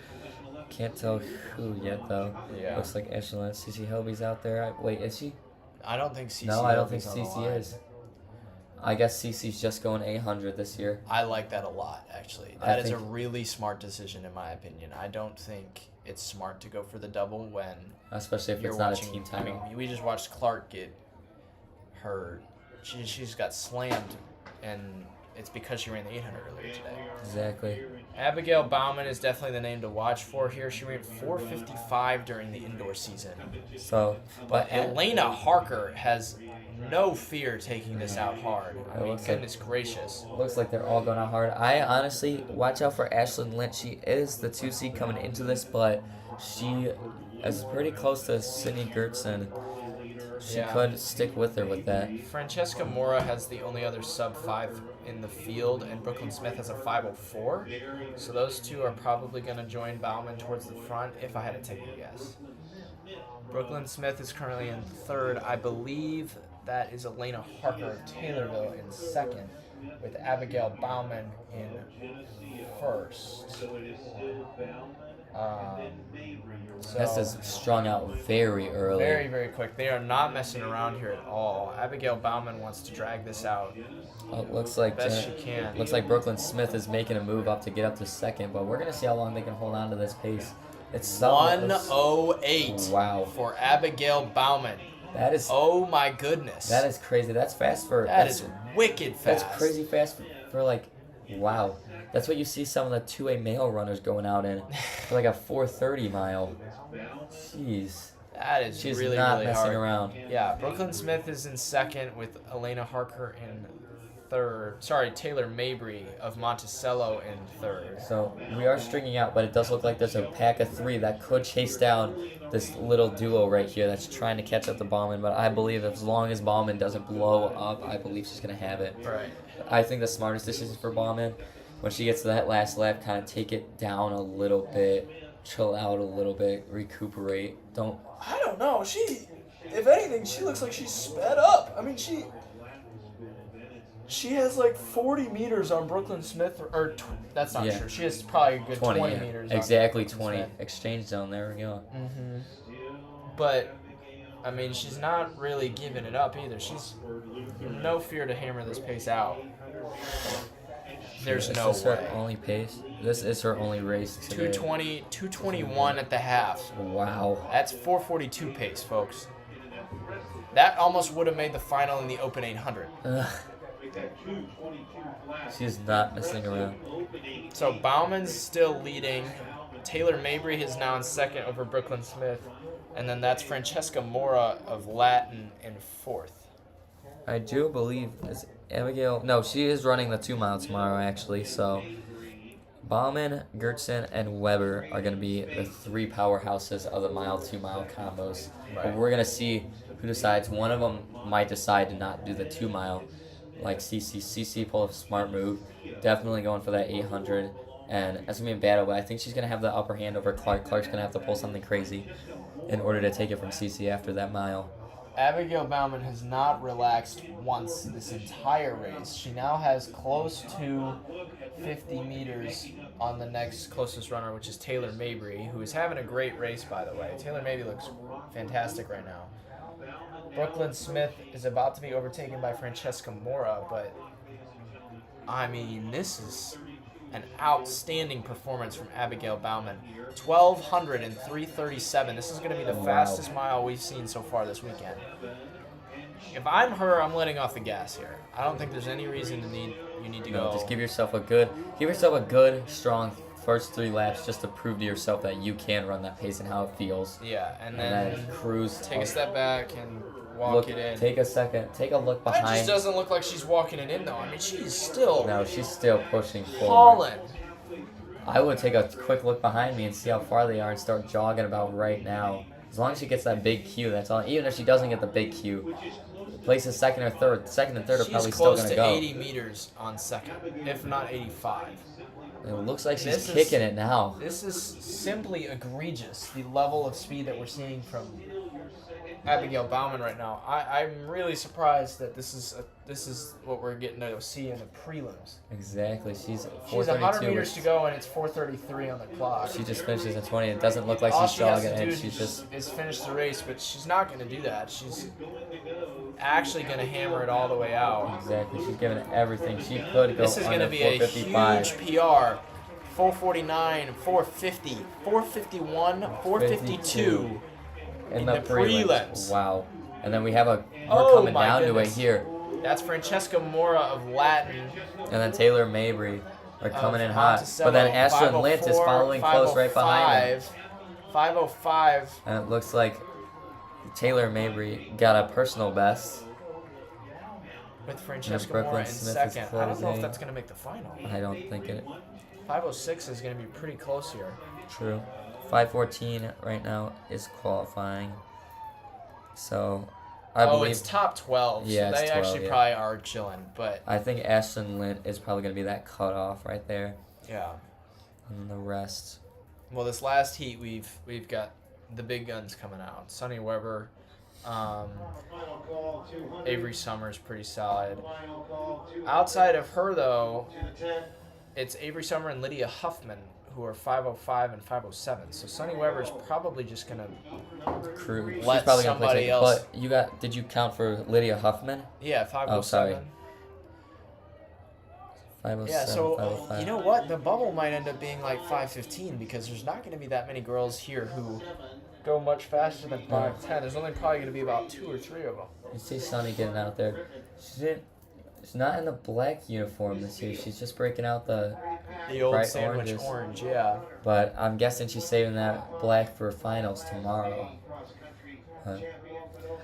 Can't tell who yet though. Yeah. Looks like Ashlyn. Cece Hilby's out there. Wait, is she? I don't think CC. No, I don't think Hilby's on the Cece line. is. I guess Cece's just going 800 this year. I like that a lot, actually. I That is a think- really smart decision, in my opinion. I don't think it's smart to go for the double when Especially if you're it's not watching. a team I title. mean, we just watched Clark get her. She's got slammed, and it's because she ran the 800 earlier today. Exactly. Abigail Bauman is definitely the name to watch for here. She ran 4:55 during the indoor season. So, But Elena Harker has no fear taking this out hard. I It mean, looks like- goodness gracious. looks like they're all going out hard. I honestly watch out for Ashlyn Lynch. She is the 2 seed coming into this, but she is pretty close to Sydney Gertson. She Yeah. could stick with her with that. Francesca Mora has the only other sub-5 in the field, and Brooklyn Smith has a 5:04. So those two are probably going to join Bauman towards the front, if I had to take a guess. Brooklyn Smith is currently in 3rd. I believe that is Elena Harker of Taylorville in 2nd, with Abigail Bauman in 1st. This is strung out very early. Very, very quick. They are not messing around here at all. Abigail Bauman wants to drag this out Oh, looks like best she can. looks like Brooklyn Smith is making a move up to get up to 2nd, but we're gonna see how long they can hold on to this pace. It's 1:08 Wow. for Abigail Bauman. That is Oh my goodness. that is crazy. That's fast for That that's, is wicked fast. That's crazy fast for like, wow. That's what you see some of the 2A male runners going out in for like a 4:30 mile. Jeez, That is she's really, not really messing hard. around. Yeah, Brooklyn Smith is in 2nd with Elena Harker in 3rd. Sorry, Taylor Mabry of Monticello in 3rd. So we are stringing out, but it does look like there's a pack of 3 that could chase down this little duo right here that's trying to catch up to Bauman. But I believe as long as Bauman doesn't blow up, I believe she's gonna have it. Right. I think the smartest decision for Bauman, when she gets to that last lap, kind of take it down a little bit, chill out a little bit, recuperate. Don't. I don't know. If anything, she looks like she's sped up. I mean, she has like 40 meters on Brooklyn Smith, that's not Yeah. true. She has probably a good 20 yeah. meters. on Exactly Brooklyn 20. Smith. Exchange zone. There we go. Mm-hmm. But, I mean, she's not really giving it up either. She's no fear to hammer this pace out. There's Is no this way. her only pace? This is her only race today. 220, 221 at the half. Wow. That's 442 pace, folks. That almost would have made the final in the Open 800. Ugh. She's not messing around. So Bauman's still leading. Taylor Mabry is now in 2nd over Brooklyn Smith. And then that's Francesca Mora of Latin in 4th. I do believe is Abigail. No, she is running the 2 mile tomorrow actually. So Bauman, Gertson, and Weber are going to be the three powerhouses of the mile, 2 mile combos. Right. But we're going to see who decides. One of them might decide to not do the 2 mile, like CC. CC pull a smart move. Definitely going for that 800. And that's going to be a battle, but I think she's going to have the upper hand over Clark. Clark's going to have to pull something crazy in order to take it from CC after that mile. Abigail Bauman has not relaxed once this entire race. She now has close to 50 meters on the next closest runner, which is Taylor Mabry, who is having a great race, by the way. Taylor Mabry looks fantastic right now. Brooklyn Smith is about to be overtaken by Francesca Mora, but, I mean, this is an outstanding performance from Abigail Bauman. 1,200 and 3:37. This is going to be the fastest mile we've seen so far this weekend. If I'm her, I'm letting off the gas here. I don't think there's any reason you need to go. Just give yourself a good, strong first 3 laps just to prove to yourself that you can run that pace and how it feels. Yeah, and then cruise. take a step back and walk it in. Take a second. Take a look behind. That just doesn't look like she's walking it in, though. I mean, she's still No, she's still pushing forward. hauling. I would take a quick look behind me and see how far they are and start jogging about right now. As long as she gets that big Q, that's all. Even if she doesn't get the big Q, places second or third. Second and third are probably still going to go. She's close to 80 meters on second, if not 85. It looks like she's kicking it now. This is simply egregious, the level of speed that we're seeing from Abigail Bauman right now. I'm really surprised that this is what we're getting to see in the prelims. Exactly. She's 100 meters to go, and it's 4:33 on the clock. She just finishes at 20. It doesn't look like All she's she has jogging, to do and she's just... is finish the race, but she's not going to do that. She's actually going to hammer it all the way out. Exactly. She's giving it everything. She could go This is going to under be a 455. huge PR. 449, 450, 451, 452 in the prelims. Wow. And then we have we're Oh coming my down goodness. to it here. That's Francesca Mora of Latin. And then Taylor Mabry are coming in hot. Monticello, But then Ashton Lint is 504, following close right behind them. 505. And it looks like Taylor Mabry got a personal best. With Francesca Brooklyn Mora in Smith is second. I don't know if closing. that's going to make the final. I don't think it... 506 is going to be pretty close here. True. 514 right now is qualifying. So, I believe... it's top 12. Yeah, so it's they 12, actually yeah. probably are chilling. But, I think Ashton Lint is probably going to be that cutoff right there. yeah. And the rest... Well, this last heat, we've got the big guns coming out. Sonny Weber, Avery Summers, pretty solid. Outside of her, though, it's Avery Summer and Lydia Huffman, who are 505 and 507. So Sonny Weber's probably just gonna Crew. She's let probably gonna play somebody second. else. But did you count for Lydia Huffman? Yeah, 507. Oh, sorry. 507, Yeah, so 505. you know what? The bubble might end up being like 515 because there's not going to be that many girls here who go much faster than 510. There's only probably going to be about 2 or 3 of them. You see Sonny getting out there. She's not in the black uniform this year. She's just breaking out the old bright sandwich oranges. orange, yeah. But I'm guessing she's saving that black for finals tomorrow.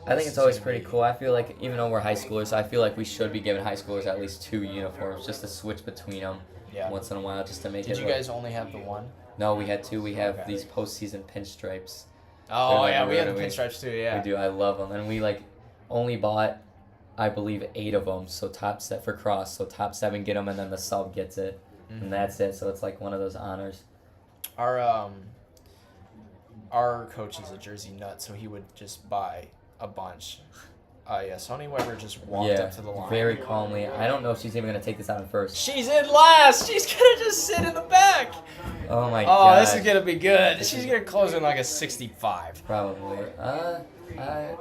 I think it's always pretty cool. I feel like even though we're high schoolers, I feel like we should be giving high schoolers at least 2 uniforms just to switch between them Yeah. once in a while just to make it Did you look- guys only have the one? No, we had 2. We have Okay. these postseason pinstripes. Oh, like yeah, a we had the rotary. pinstripes too, yeah. We do. I love them. And we only bought, I believe, 8 of them. So top set for cross. So top 7 get them, and then the sub gets it, and that's it. So it's like one of those honors. Our coach is a Jersey nut, so he would just buy a bunch. Yeah, Sonny Weber just walked up to the line. Very calmly. I don't know if she's even gonna take this out in first. She's in last. She's gonna just sit in the back. Oh my Oh, god. this is gonna be good. She's gonna close in like a 65. Probably.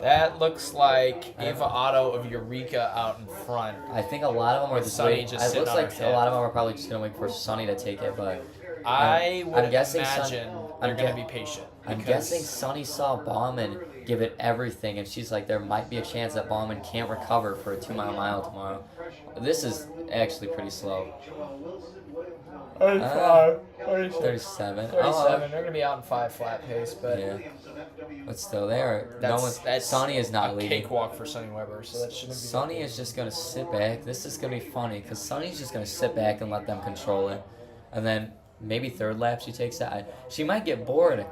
That looks like Ava Otto of Eureka out in front. I think a lot of them are With just Sonny waiting. just It sitting looks on like her a hip. lot of them are probably just gonna wait for Sonny to take it, but I would I'm guessing imagine they're I'm gonna gue- be patient. I'm because- guessing Sonny saw Bauman give it everything, and she's like, there might be a chance that Bauman can't recover for a 2-mile tomorrow. This is actually pretty slow. 35, 37. 37. Oh, They're gonna be out in 5 flat pace, but yeah. But still, there. that's Sonny is not a leading. cakewalk for Sonny Weber, so that shouldn't be. Sonny is just gonna sit back. This is gonna be funny because Sonny's just gonna sit back and let them control it, and then maybe third lap she takes that. She might get bored.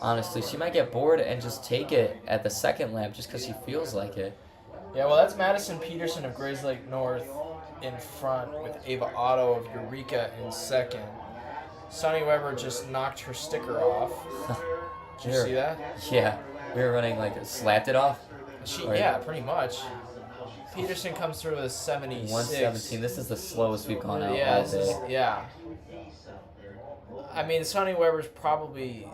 Honestly, she might get bored and just take it at the second lap just because she feels like it. Yeah, well, that's Madison Peterson of Grays Lake North in front with Ava Otto of Eureka in second. Sunny Weber just knocked her sticker off. Did you see that? Yeah, we were running slapped it off. Yeah, pretty much. Peterson comes through with a 76. 117. This is the slowest we've gone out all day. Yeah. I mean, Sunny Weber's probably...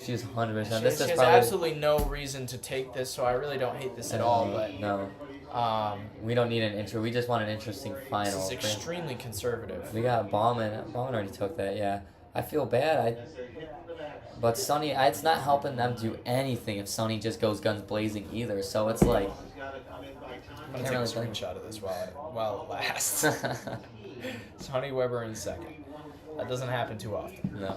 She's 100%. She This is has probably... absolutely no reason to take this, so I really don't hate this at all. But no. We don't need an intro. We just want an interesting final. This is extremely conservative. We got Bauman. Bauman already took that, yeah. I feel bad. But Sunny, it's not helping them do anything if Sunny just goes guns blazing either. So it's like... I'm going to take a screenshot of this while it lasts. Sunny Weber in second. That doesn't happen too often. No.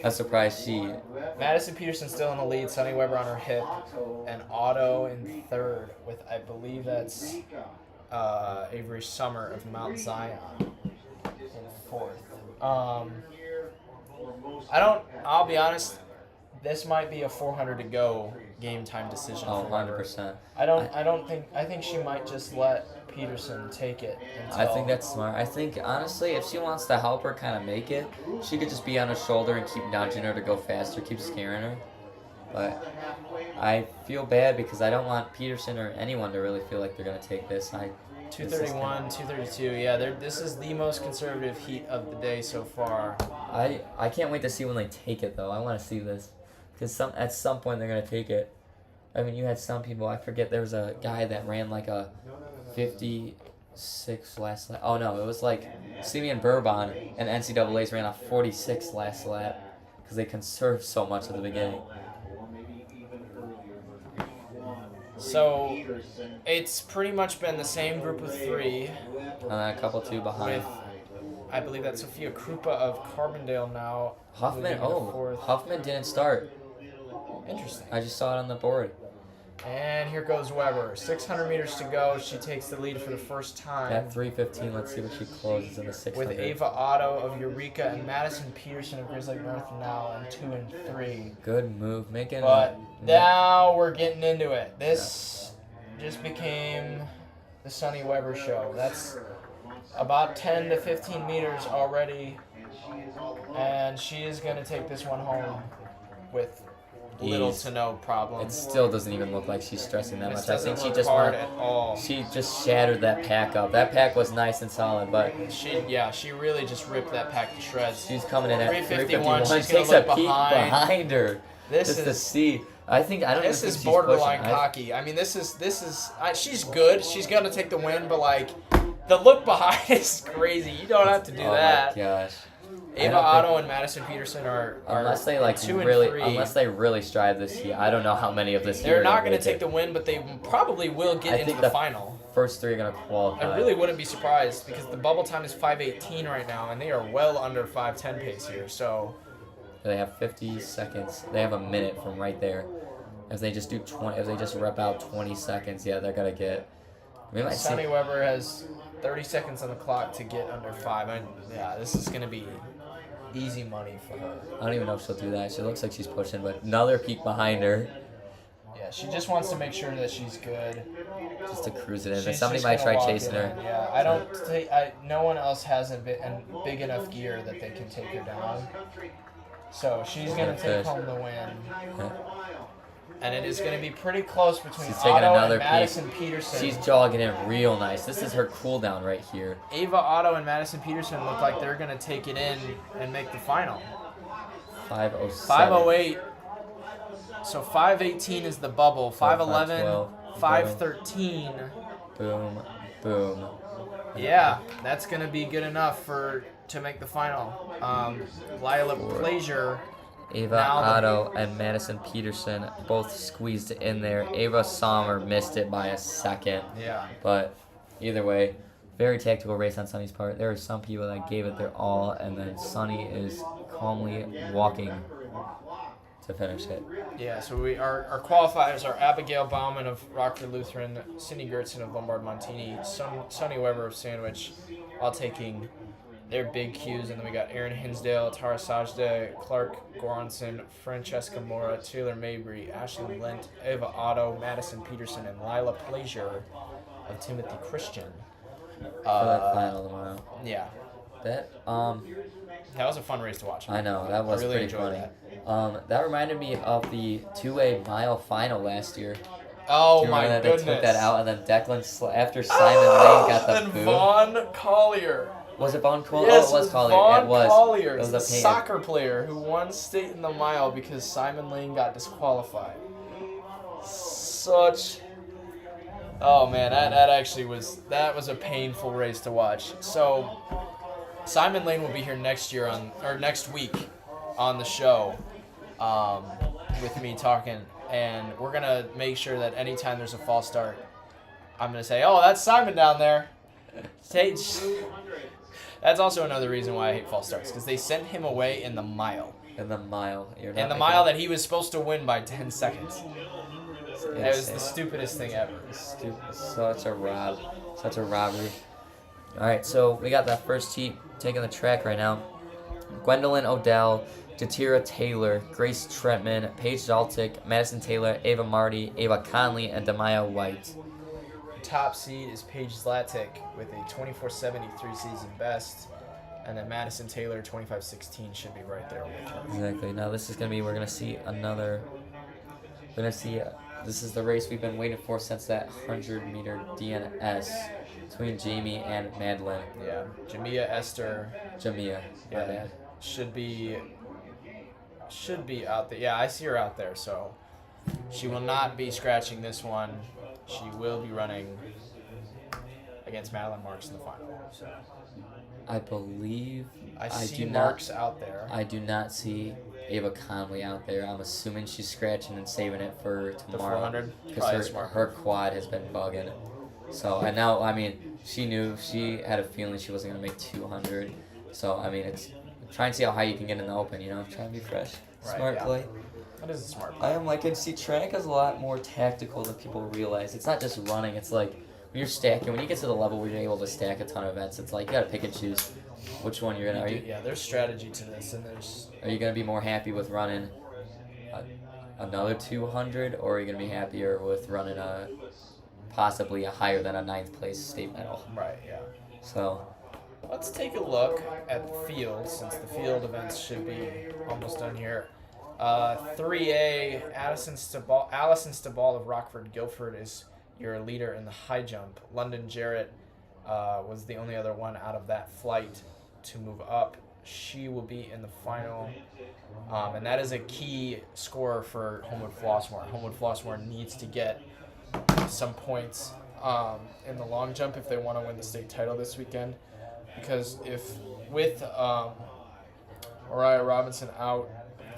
I'm surprised she... Madison Peterson still in the lead. Sunny Weber on her hip. And Otto in third with, I believe that's Avery Summer of Mount Zion in fourth. I'll be honest, this might be a 400 to go game time decision for Weber. 100%. I think she might just let Peterson take it. I think that's smart. I think, honestly, if she wants to help her kind of make it, she could just be on her shoulder and keep nudging her to go faster, keep scaring her. But I feel bad because I don't want Peterson or anyone to really feel like they're going to take this. 231, 232. Yeah, this is the most conservative heat of the day so far. I can't wait to see when they take it, though. I want to see this. Because at some point they're going to take it. I mean, you had some people. I forget there was a guy that ran like a 56 last lap. Oh, no. It was like Simeon Bourbon and NCAA's ran a 46 last lap because they conserved so much at the beginning. So it's pretty much been the same group of three. And then a couple two behind. With, I believe that's Sophia Krupa of Carbondale now. Huffman didn't start. Interesting. I just saw it on the board. And here goes Weber. 600 meters to go. She takes the lead for the first time. At 3:15, let's see what she closes in the 600. With Ava Otto of Eureka and Madison Peterson of Grizzly North now in 2 and 3. Good move. But now we're getting into it. This just became the Sunny Weber show. That's about 10 to 15 meters already. And she is going to take this one home with little to no problem. It still doesn't even look like she's stressing that much. I think she just at all. She just shattered that pack up. That pack was nice and solid, but she really just ripped that pack to shreds. She's coming in at 351. She's takes a peek behind her. This is to see. This is borderline cocky. I mean, this is she's good. She's gonna take the win, but like the look behind is crazy. You don't have to do that. Oh my gosh. Ava Otto and Madison Peterson are unless they 2 and 3. Unless they really strive this year. I don't know how many of this. They're not going to take the win, but they probably will get into the final. First 3 are going to qualify. I really wouldn't be surprised because the bubble time is 5:18 right now, and they are well under 5:10 pace here. So they have 50 seconds. They have a minute from right there. If they just do 20, if they just rep out 20 seconds, yeah, they're going to get. Sunny Weber has 30 seconds on the clock to get under 5. This is going to be easy money for her. I don't even know if she'll do that. She looks like she's pushing, but another peek behind her. Yeah, she just wants to make sure that she's good. Just to cruise it in. Somebody might try chasing her. Yeah, no one else has a big enough gear that they can take her down. So she's going to take home the win. Yeah. And it is going to be pretty close between She's taking Otto another and Madison Peterson. She's jogging in real nice. This is her cool down right here. Ava Otto and Madison Peterson look like they're going to take it in and make the final. 5:07. 5:08. So 5:18 is the bubble. 5:11, 5:13. Boom, boom. Yeah, that's going to be good enough to make the final. Lila Plaisir. Ava Otto and Madison Peterson both squeezed it in there. Ava Sommer missed it by a second. Yeah. But either way, very tactical race on Sunny's part. There are some people that gave it their all, and then Sunny is calmly walking to finish it. Yeah, so our qualifiers are Abigail Bauman of Rockford Lutheran, Cindy Gertzen of Lombard Montini, Sunny Weber of Sandwich, all taking They're big cues, and then we got Erin Hinsdale, Tara Sajda, Clark Goranson, Francesca Mora, Taylor Mabry, Ashlyn Lent, Eva Otto, Madison Peterson, and Lila Plaisir of Timothy Christian. For that final tomorrow. Yeah, That that was a fun race to watch. I know, that was I really pretty enjoyed funny. that. That reminded me of the two-way mile final last year. Oh Do you my remember that goodness! they took that out, and then Declan, after Simon Lane got the and boot. Vaughn Collier. Was it Vaughn Collier? Yes, Oh, it was Collier. Vaughn It was. Collier. It was the a pain. soccer player who won state in the mile because Simon Lane got disqualified. Such. Oh man, that actually was a painful race to watch. So Simon Lane will be here next week on the show, with me talking, and we're gonna make sure that anytime there's a false start, I'm gonna say, "Oh, that's Simon down there." That's also another reason why I hate false starts, because they sent him away in the mile. In the mile. In the mile that he was supposed to win by 10 seconds. It was the stupidest thing ever. Such a robbery. All right, so we got that first heat taking the track right now. Gwendolyn Odell, Jatira Taylor, Grace Trentman, Paige Zaltic, Madison Taylor, Ava Marty, Ava Conley, and Demaya White. Top seed is Paige Zlatic with a 24.73 season best, and then Madison Taylor 25.16 should be right there with her. Exactly. Now this is we're gonna see this is the race we've been waiting for since that 100-meter DNS between Jamie and Madeline. Yeah, Jamia Esther. Jamia. Yeah, should be out there. Yeah, I see her out there, so she will not be scratching this one. She will be running against Madeline Marks in the final. So I believe I see Marks out there. I do not see Ava Conley out there. I'm assuming she's scratching and saving it for tomorrow. The 400? Because her quad has been bugging. So, and now, she knew, she had a feeling she wasn't going to make 200. So, it's try and see how high you can get in the open, try and be fresh. Right, Smart play. That is a smart play. I am track is a lot more tactical than people realize. It's not just running. It's like when you're stacking, when you get to the level where you're able to stack a ton of events, it's like you got to pick and choose which one you're going to. Yeah, there's strategy to this, and there's. Are you going to be more happy with running another 200, or are you going to be happier with running possibly a higher than a 9th place state medal? Right, yeah. So let's take a look at the field, since the field events should be almost done here. 3A, Allison Staball of Rockford Guilford is your leader in the high jump. London Jarrett was the only other one out of that flight to move up. She will be in the final, and that is a key score for Homewood Flossmoor. Homewood Flossmoor needs to get some points in the long jump if they want to win the state title this weekend, because if with Mariah Robinson out,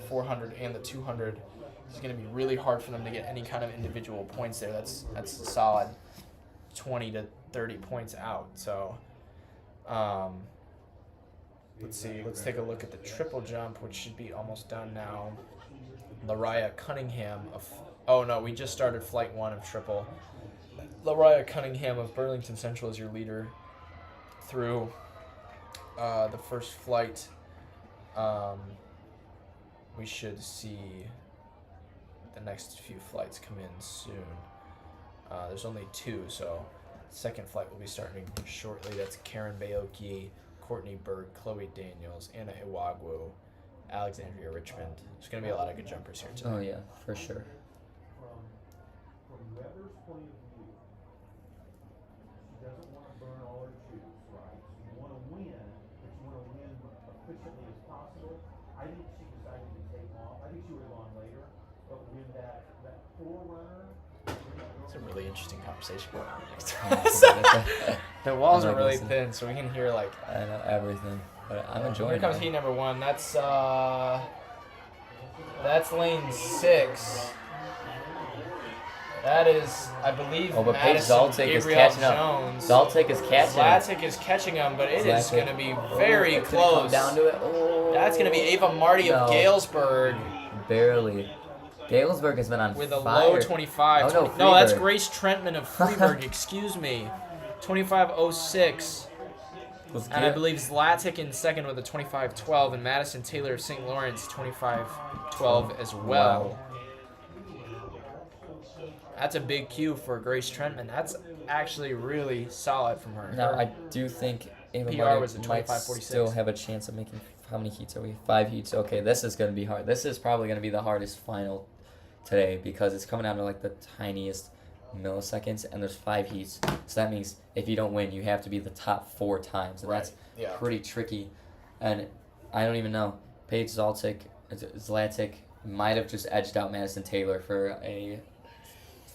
400 and the 200, it's going to be really hard for them to get any kind of individual points there. That's a solid 20 to 30 points out. So let's see. Let's take a look at the triple jump, which should be almost done now. Lariah Cunningham we just started flight 1 of triple. Lariah Cunningham of Burlington Central is your leader through the first flight. We should see the next few flights come in soon. There's only 2, so second flight will be starting shortly. That's Karen Baoki, Courtney Berg, Chloe Daniels, Anna Iwagwu, Alexandria Richmond. There's going to be a lot of good jumpers here today. Oh yeah, for sure. From whoever's point of view, she doesn't want to burn all her shoes, right? You want to win, but you want to win efficiently as possible. I think she decided to take off. I think she would have gone later, but when that forerunner. It's a really interesting conversation going on next time. The walls are really thin, so we can hear I know everything, but I'm enjoying it. Here comes heat number 1. That's lane 6. That is, I believe, but Paige Madison Zaltic is Gabrielle catching up. Jones. Zaltic is catching up. Zlatic is catching him, but it is Zlatic. going to be very close. Down to it. Oh. That's going to be Ava Marty of Galesburg. Barely. Galesburg has been on with a fire. low 25. Oh, no, that's Freeburg. Grace Trentman of Freeburg. Excuse me. 25.06. Let's And get I believe Zlatic in second with a 25-12, and Madison Taylor of St. Lawrence 25-12 as well. Wow. That's a big cue for Grace Trentman. That's actually really solid from her. Now, I do think Ava PR was a might 25-46. still have a chance of making. How many heats are we? 5 heats. Okay, this is going to be hard. This is probably going to be the hardest final today because it's coming down to like the tiniest milliseconds, and there's 5 heats. So that means if you don't win, you have to be the top 4 times, and that's pretty tricky. And I don't even know. Paige Zlatic might have just edged out Madison Taylor for a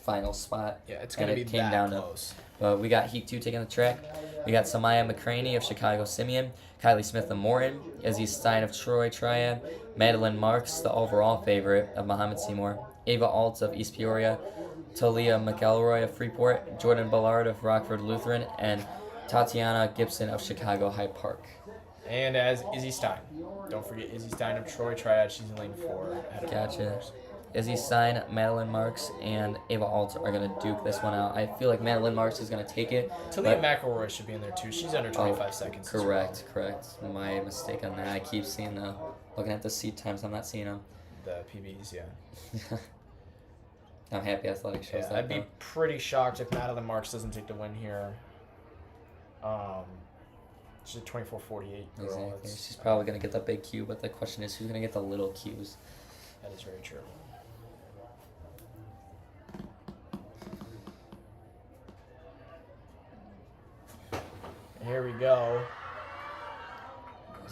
final spot. Yeah, it's going to be came that down close. But we got Heat 2 taking the track. We got Samaya McCraney of Chicago Simeon, Kylie Smith of Morton, Izzy Stein of Troy Triad, Madeline Marks, the overall favorite of Muhammad Seymour, Ava Alt of East Peoria, Talia McElroy of Freeport, Jordan Ballard of Rockford Lutheran, and Tatiana Gibson of Chicago Hyde Park. And as Izzy Stein. Don't forget Izzy Stein of Troy Triad. She's in lane 4. Gotcha. Izzy Stein, Madeline Marks, and Ava Alt are going to duke this one out. I feel like Madeline Marks is going to take it. Talia McElroy should be in there too. She's under 25 seconds. Correct. My mistake on that. I keep seeing looking at the seat times. I'm not seeing them. The PBs, yeah. I'm happy Athletics shows that. I'd be pretty shocked if Madeline Marks doesn't take the win here. She's a 24-48. Exactly. She's probably going to get the big Q, but the question is who's going to get the little Qs? That is very true. Here we go.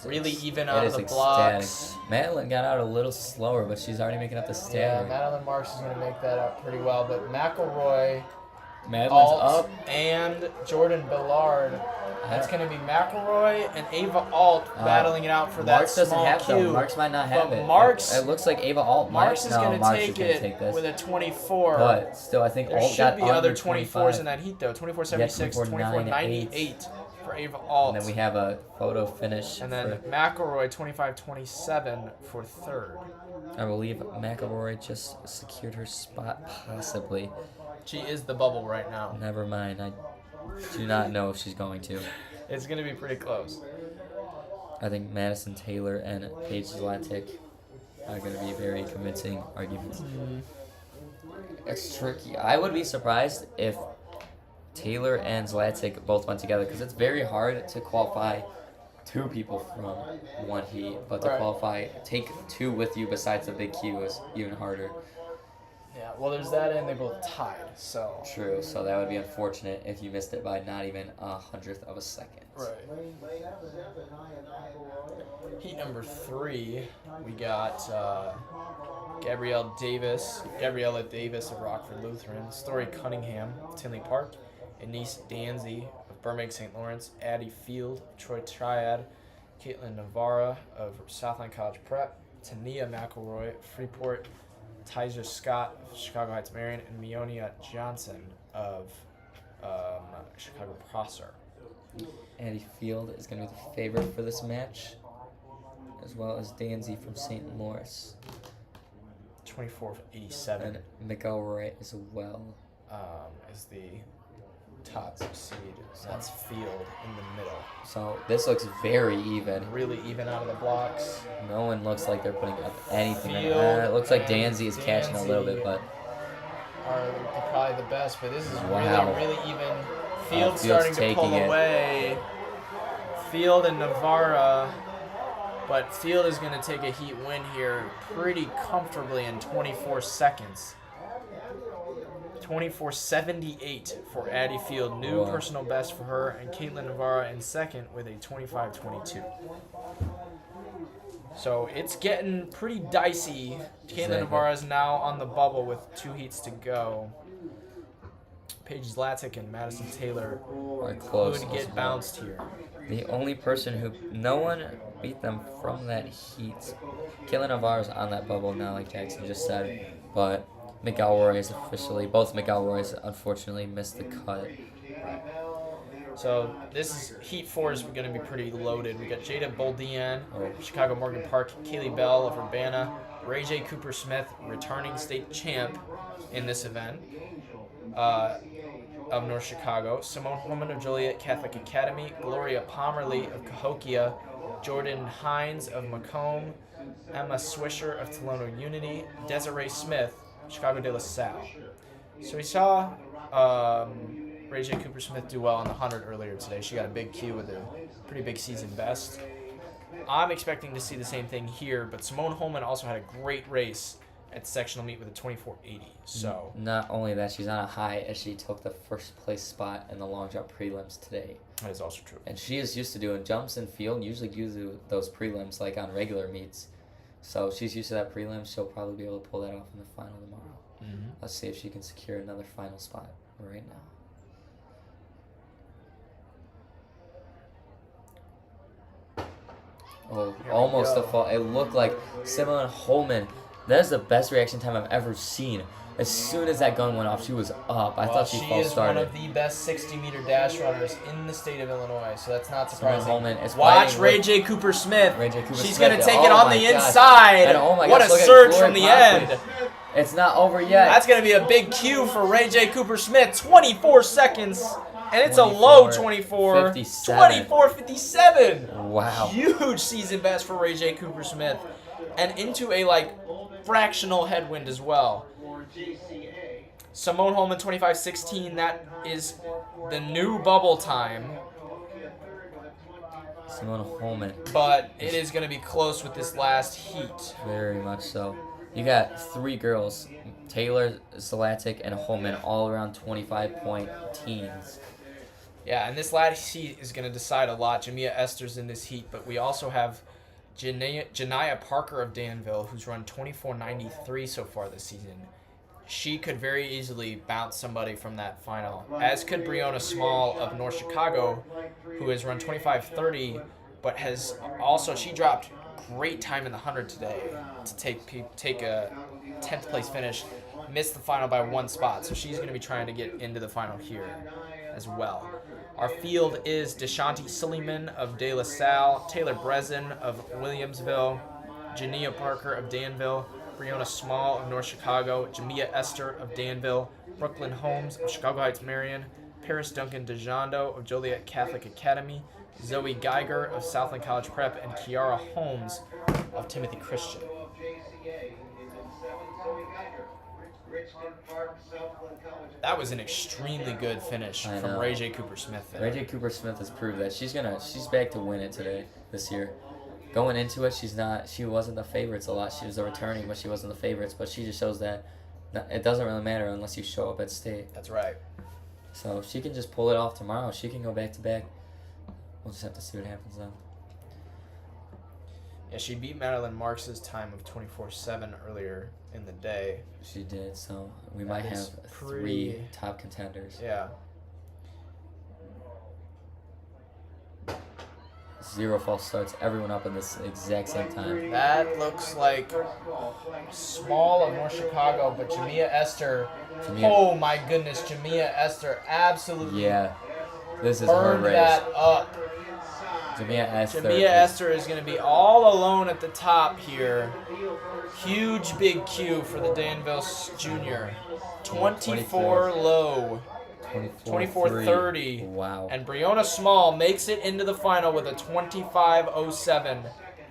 Really even out of the blocks. Madeline got out a little slower, but she's already making up the Yeah, standard. Madeline Marks is going to make that up pretty well, but McElroy, Madeline's Alt, up. and Jordan Ballard. It's going to be McElroy and Ava Alt battling it out for that Marks doesn't small have cue. though. Marks might not have But it. Marks- It looks like Ava Alt. Marks is going to Marks take is gonna it take this. with a 24. But still, I think There Alt should got be under other 25. 24s in that heat, though. 24-76, Yeah, 24-98 for Ava Alt. And then we have a photo finish. And then McElroy, 25-27 for third. I believe McElroy just secured her spot, possibly. She is the bubble right now. Never mind. I do not know if she's going to. It's going to be pretty close. I think Madison Taylor and Paige Zlatic are going to be very convincing arguments. It's tricky. I would be surprised if Taylor and Zlatic both went together because it's very hard to qualify 2 people from one heat, but to take 2 with you besides the big Q is even harder. Yeah, well, there's that, and they both tied, so. True, so that would be unfortunate if you missed it by not even 100th of a second. Right. Heat number 3, we got Gabriella Davis of Rockford Lutheran, Story Cunningham of Tinley Park, Anise Danzy of Birmingham St. Lawrence, Addie Field of Troy Triad, Caitlin Navarra of Southland College Prep, Tania McElroy of Freeport, Tyser Scott of Chicago Heights Marion, and Mionia Johnson of Chicago Prosser. Addie Field is going to be the favorite for this match, as well as Danzy from St. Louis. 24-87 And McElroy as well. is the top seed. So that's Field in the middle. So this looks very even. Really even out of the blocks. No one looks like they're putting up anything. Field It looks like and Danzy is catching a little bit, but Are probably the best, but this is Wow. really even. Field's Field starting to pull taking it. away. Field and Navarra. But Field is going to take a heat win here pretty comfortably in 24 seconds. 24-78 for Addie Field. New Wow. personal best for her. And Caitlin Navarra in second with a 25-22. So it's getting pretty dicey. Exactly. Caitlin Navarra is now on the bubble with 2 heats to go. Paige Zlatic and Madison Taylor are close. would get bounced here. The only person who no one beat them from that heat. Caitlin Navarro's on that bubble now, like Jackson just said, but McElroy is both McElroys unfortunately missed the cut. So this is Heat 4 is going to be pretty loaded. We got Jada Boldian, Chicago Morgan Park, Kaylee Bell of Urbana, Ray J. Cooper Smith, returning state champ in this event. of North Chicago, Simone Holman of Joliet Catholic Academy, Gloria Pomerly of Cahokia, Jordan Hines of Macomb, Emma Swisher of Tolono Unity, Desiree Smith, Chicago de La Salle. So we saw Ray J. Cooper Smith do well on the 100 earlier today. She got a big Q with a pretty big season best. I'm expecting to see the same thing here, but Simone Holman also had a great race at the sectional meet with a 24.80. So not only that, she's on a high as she took the first place spot in the long jump prelims today. that is also true. And she is used to doing jumps in field, usually do those prelims like on regular meets. So she's used to that prelim. She'll probably be able to pull that off in the final tomorrow. Mm-hmm. Let's see if she can secure another final spot right now. Oh, almost a fall. It looked like Simone Holman. That is the best reaction time I've ever seen. As soon as that gun went off, she was up. I thought she false started. She is one of the best 60-meter dash runners in the state of Illinois, so that's not surprising. Holman is Watch Ray J. Cooper Smith. She's going to take it on the inside. And oh my what gosh, a surge from the end. It's not over yet. That's going to be a big cue for Ray J. Cooper Smith. 24 seconds. And it's a low 24. 24:57. Wow. Huge season best for Ray J. Cooper Smith. And into a fractional headwind as well. Simone Holman 25:16. That is the new bubble time. Simone Holman. But it is going to be close with this last heat. Very much so. You got three girls, Taylor, Zlatic, and Holman, all around 25-point teens. Yeah, and this last heat is going to decide a lot. Jamia Esther's in this heat, but we also have Janiyah Parker of Danville, who's run 24:93 so far this season. She could very easily bounce somebody from that final, as could Breonna Small of North Chicago, who has run 25:30, but has also, she dropped great time in the 100 today to take a 10th place finish, missed the final by one spot, so she's going to be trying to get into the final here as well. Our field is Deshanti Silliman of De La Salle, Taylor Brezen of Williamsville, Janiyah Parker of Danville, Breonna Small of North Chicago, Jamia Esther of Danville, Brooklyn Holmes of Chicago Heights Marion, Paris Duncan DeJondo of Joliet Catholic Academy, Zoe Geiger of Southland College Prep, and Kiara Holmes of Timothy Christian. That was an extremely good finish from Ray J. Cooper Smith there. Ray J. Cooper Smith has proved that she's back to win it this year. Going into it, she wasn't the favorites a lot. She was the returning, but she wasn't the favorites. But she just shows that it doesn't really matter unless you show up at state. That's right. So if she can just pull it off tomorrow, she can go back to back. We'll just have to see what happens then. Yeah, she beat Madeline Marks' time of 24:7 earlier in the day. She did, so we might have three top contenders. Yeah. 0 false starts, everyone up at this exact same time. That looks like Small of North Chicago, but Jamia Esther, oh my goodness, Jamia Esther absolutely this is her burned race. that up. Jamia Esther is going to be all alone at the top here. Huge big Q for the Danville Junior. 24 low. 24:30. Wow. And Breonna Small makes it into the final with a 25:07.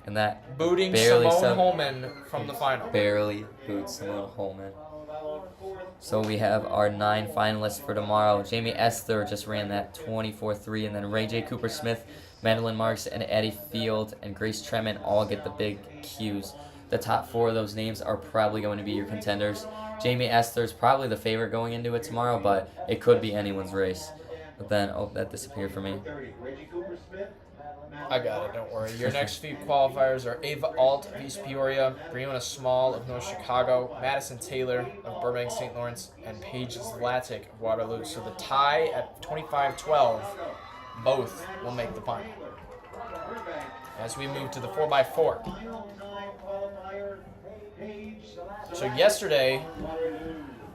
And that booting Simone Holman from the final. Barely boots Simone Holman. So we have our 9 finalists for tomorrow. Jamie Esther just ran that 24:3, and then Ray J. Cooper Smith, Madeline Marks, and Addie Field, and Grace Tremont all get the big Qs. The top 4 of those names are probably going to be your contenders. Jamie Esther is probably the favorite going into it tomorrow, but it could be anyone's race. But then, that disappeared for me. I got it, don't worry. Your next few qualifiers are Ava Alt of East Peoria, Breonna Small of North Chicago, Madison Taylor of Burbank St. Lawrence, and Paige Zlatic of Waterloo. So the tie at 25-12, both will make the final. As we move to the 4x4. So yesterday,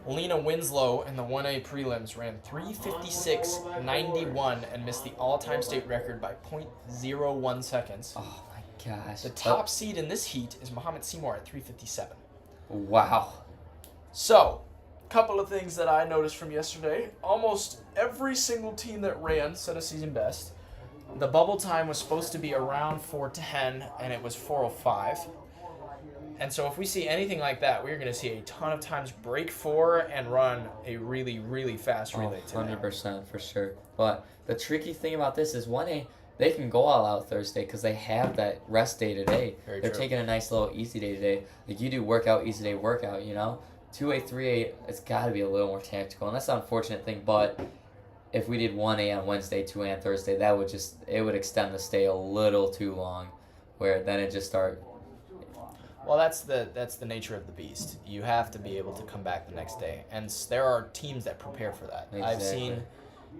Lena Winslow in the 1A prelims ran 3:56.91 and missed the all-time state record by 0.01 seconds. Oh my gosh. The top seed in this heat is Muhammad Seymour at 3:57. Wow. So, couple of things that I noticed from yesterday. Almost every single team that ran set a season best. The bubble time was supposed to be around 4:10, and it was 4:05. And so if we see anything like that, we're going to see a ton of times break 4 and run a really, really fast relay today. 100% for sure. But the tricky thing about this is 1A, they can go all out Thursday because they have that rest day today. Very They're true. taking a nice little easy day today. Like you do workout, easy day workout, you know? 2A, 3A, it's got to be a little more tactical. And that's the unfortunate thing. But if we did 1A on Wednesday, 2A on Thursday, that would it would extend the stay a little too long, where then it just start. Well, that's the nature of the beast. You have to be able to come back the next day, and there are teams that prepare for that. I've Exactly. seen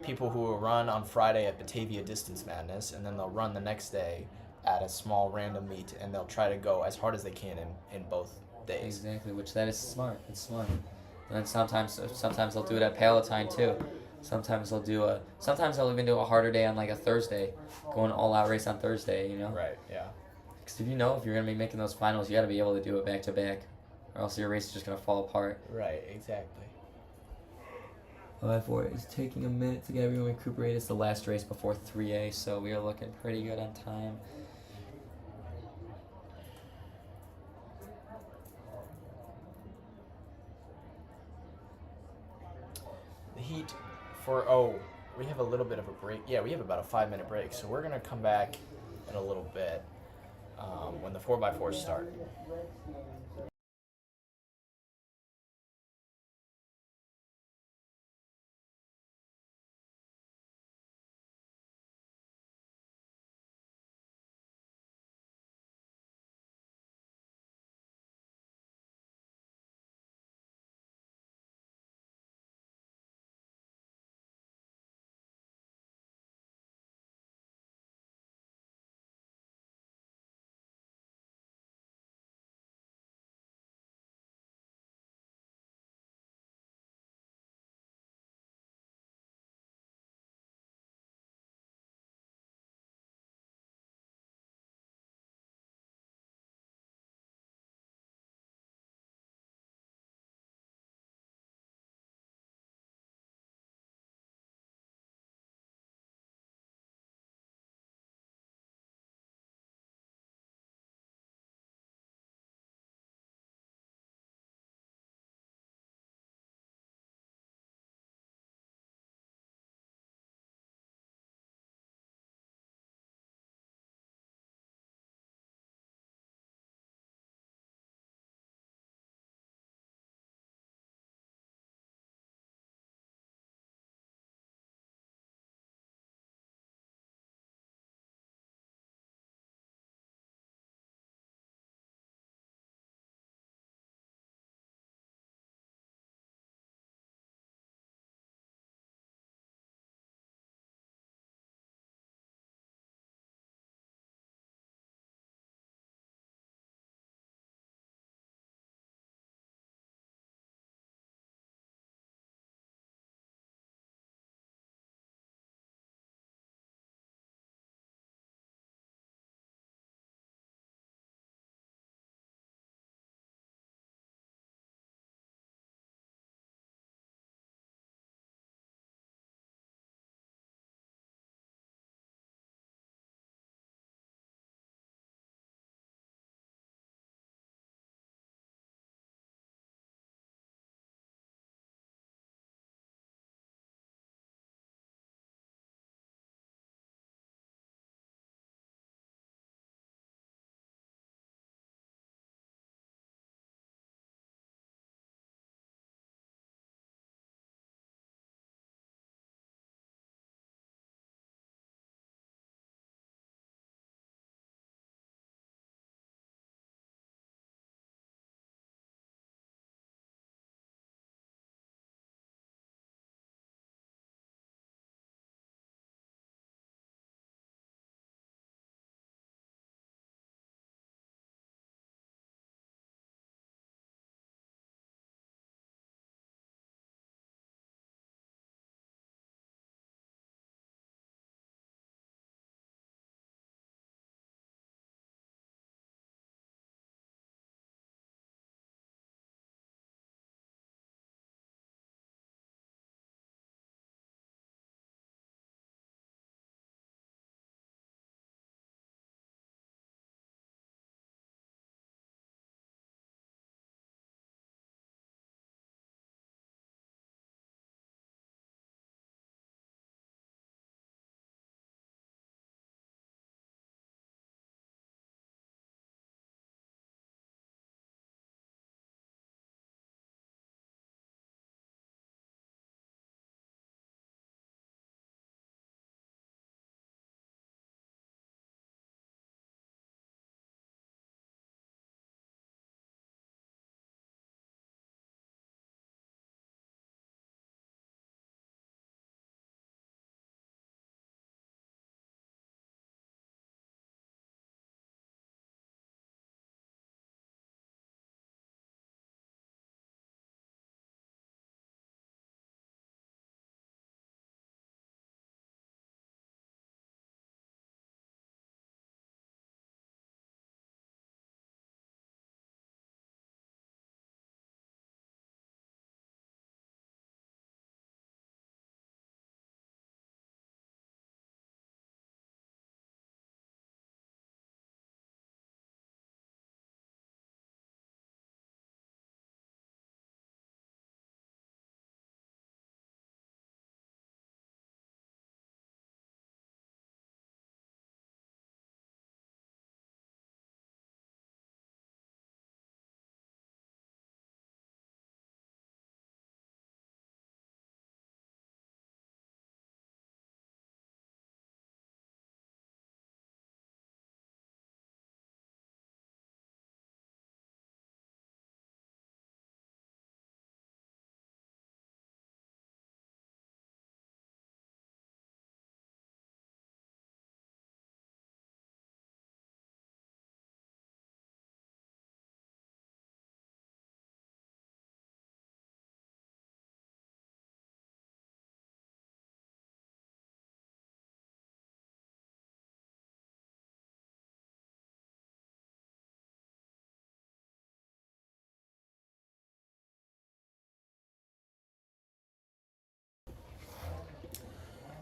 people who will run on Friday at Batavia Distance Madness, and then they'll run the next day at a small random meet, and they'll try to go as hard as they can in both days. Exactly, which that is smart. It's smart. And then sometimes they'll do it at Palatine too. Sometimes they'll even do a harder day on like a Thursday, going all out race on Thursday. You know. Right. Yeah. Because if you're gonna be making those finals, you got to be able to do it back to back, or else your race is just gonna fall apart. Right. Exactly. 5-4 is taking a minute to get everyone recuperated. It's the last race before 3A, so we are looking pretty good on time. The heat we have a little bit of a break. Yeah, we have about a 5-minute break, so we're gonna come back in a little bit when the 4x4s start.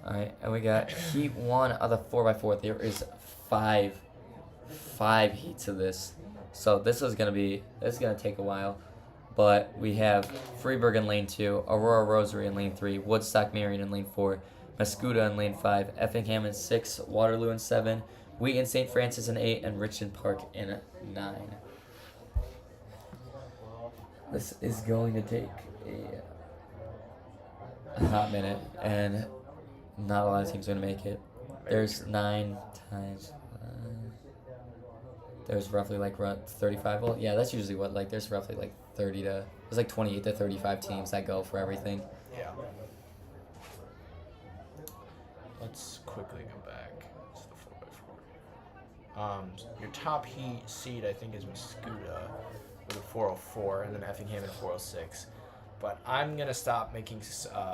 All right, and we got heat 1 of the 4x4. There is five heats of this, so this is gonna take a while. But we have Freeburg in lane 2, Aurora Rosary in lane 3, Woodstock Marion in lane 4, Mascuda in lane 5, Effingham in 6, Waterloo in 7, Wheaton St. Francis in 8, and Richmond Park in 9. This is going to take a hot minute, and not a lot of teams are going to make it. There's 9 times. There's roughly like 35. Well, yeah, that's usually what, like, there's roughly like there's like 28 to 35 teams that go for everything. Yeah. Let's quickly go back to the 4x4. Your top heat seed, I think, is Mascuda with a 404, and then Effingham at 406. But I'm going to stop making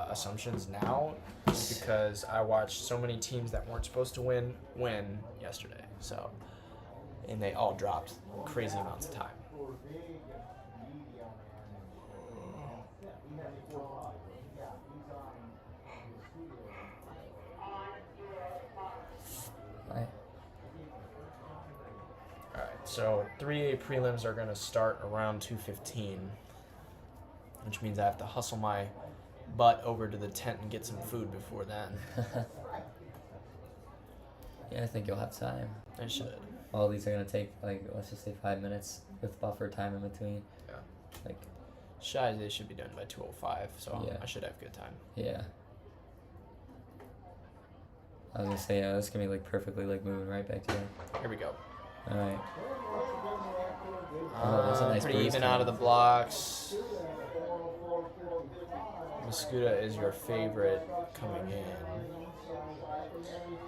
assumptions now just because I watched so many teams that weren't supposed to win yesterday. So, and they all dropped crazy amounts of time. Alright, so 3A prelims are going to start around 2:15, which means I have to hustle my butt over to the tent and get some food before then. Yeah, I think you'll have time. I should. All these are going to take, like, let's just say 5 minutes with buffer time in between. Yeah. Like, Shy, they should be done by 2:05, so Yeah. I should have good time. yeah. I was going to say, yeah, this can be, like, perfectly, like, moving right back together. Here we go. All right. Oh, that's a nice Pretty breeze even coming. out of the blocks. Mascuda is your favorite coming in.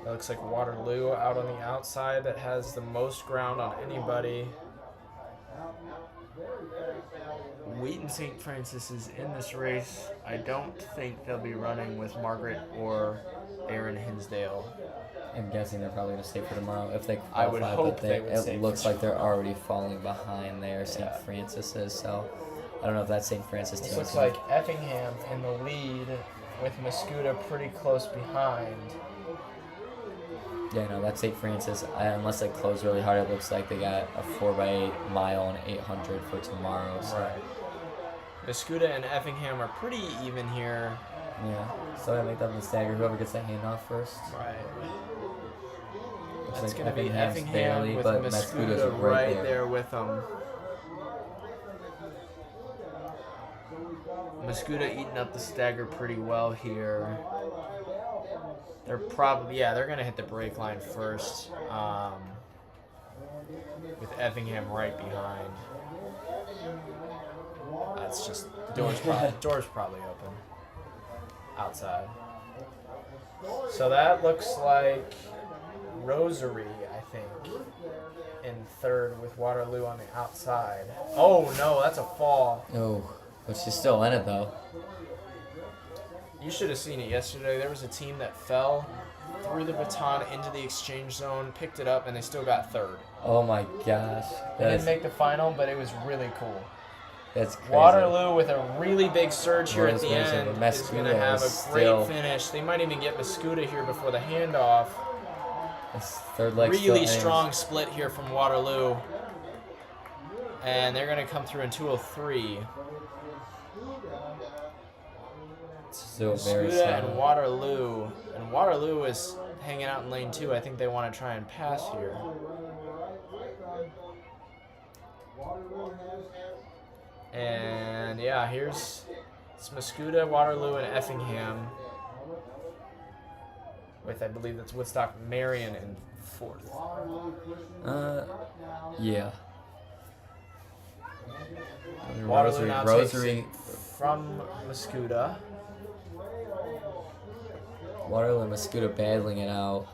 It looks like Waterloo out on the outside that has the most ground on anybody. Wheaton St. Francis is in this race. I don't think they'll be running with Margaret or Aaron Hinsdale. I'm guessing they're probably going to stay for tomorrow if they I would qualify, hope but they would stay it for looks like they're tomorrow. already falling behind there, St. Yeah. Francis is, so I don't know if that St. Francis This team looks is like Effingham in the lead with Mascuda pretty close behind. Yeah, no, that's St. Francis. Unless they close really hard, it looks like they got a 4x8 mile and 800 for tomorrow. So. Right. Mascuda and Effingham are pretty even here. Yeah, so I make that the stagger. Whoever gets that handoff first. Right. Looks That's like going to be Effingham's Effingham barely, with but Mascuda Mascuda's right there with them. Mascuda eating up the stagger pretty well here. They're probably, they're going to hit the brake line first. With Effingham right behind. That's just, door's probably open. Outside. So that looks like Rosary, I think, in third with Waterloo on the outside. Oh no, that's a fall. Oh, but she's still in it though. You should have seen it yesterday. There was a team that fell, threw the baton into the exchange zone, picked it up, and they still got third. Oh my gosh. They didn't make the final, but it was really cool. That's crazy. Waterloo with a really big surge here Well, at the it's end amazing, but is going to Mascuda have is a great still- finish. They might even get Mascuda here before the handoff. This third leg Really still strong split here from Waterloo. And they're going to come through in 2:03. Still very Mascuda solid. and Waterloo. And Waterloo is hanging out in lane 2. I think they want to try and pass here. And yeah, here's Mascuda, Waterloo, and Effingham. With, I believe that's Woodstock Marion in 4th. Yeah. Waterloo now Rosary. takes it from Mascuda. Waterloo and Mascuda battling it out.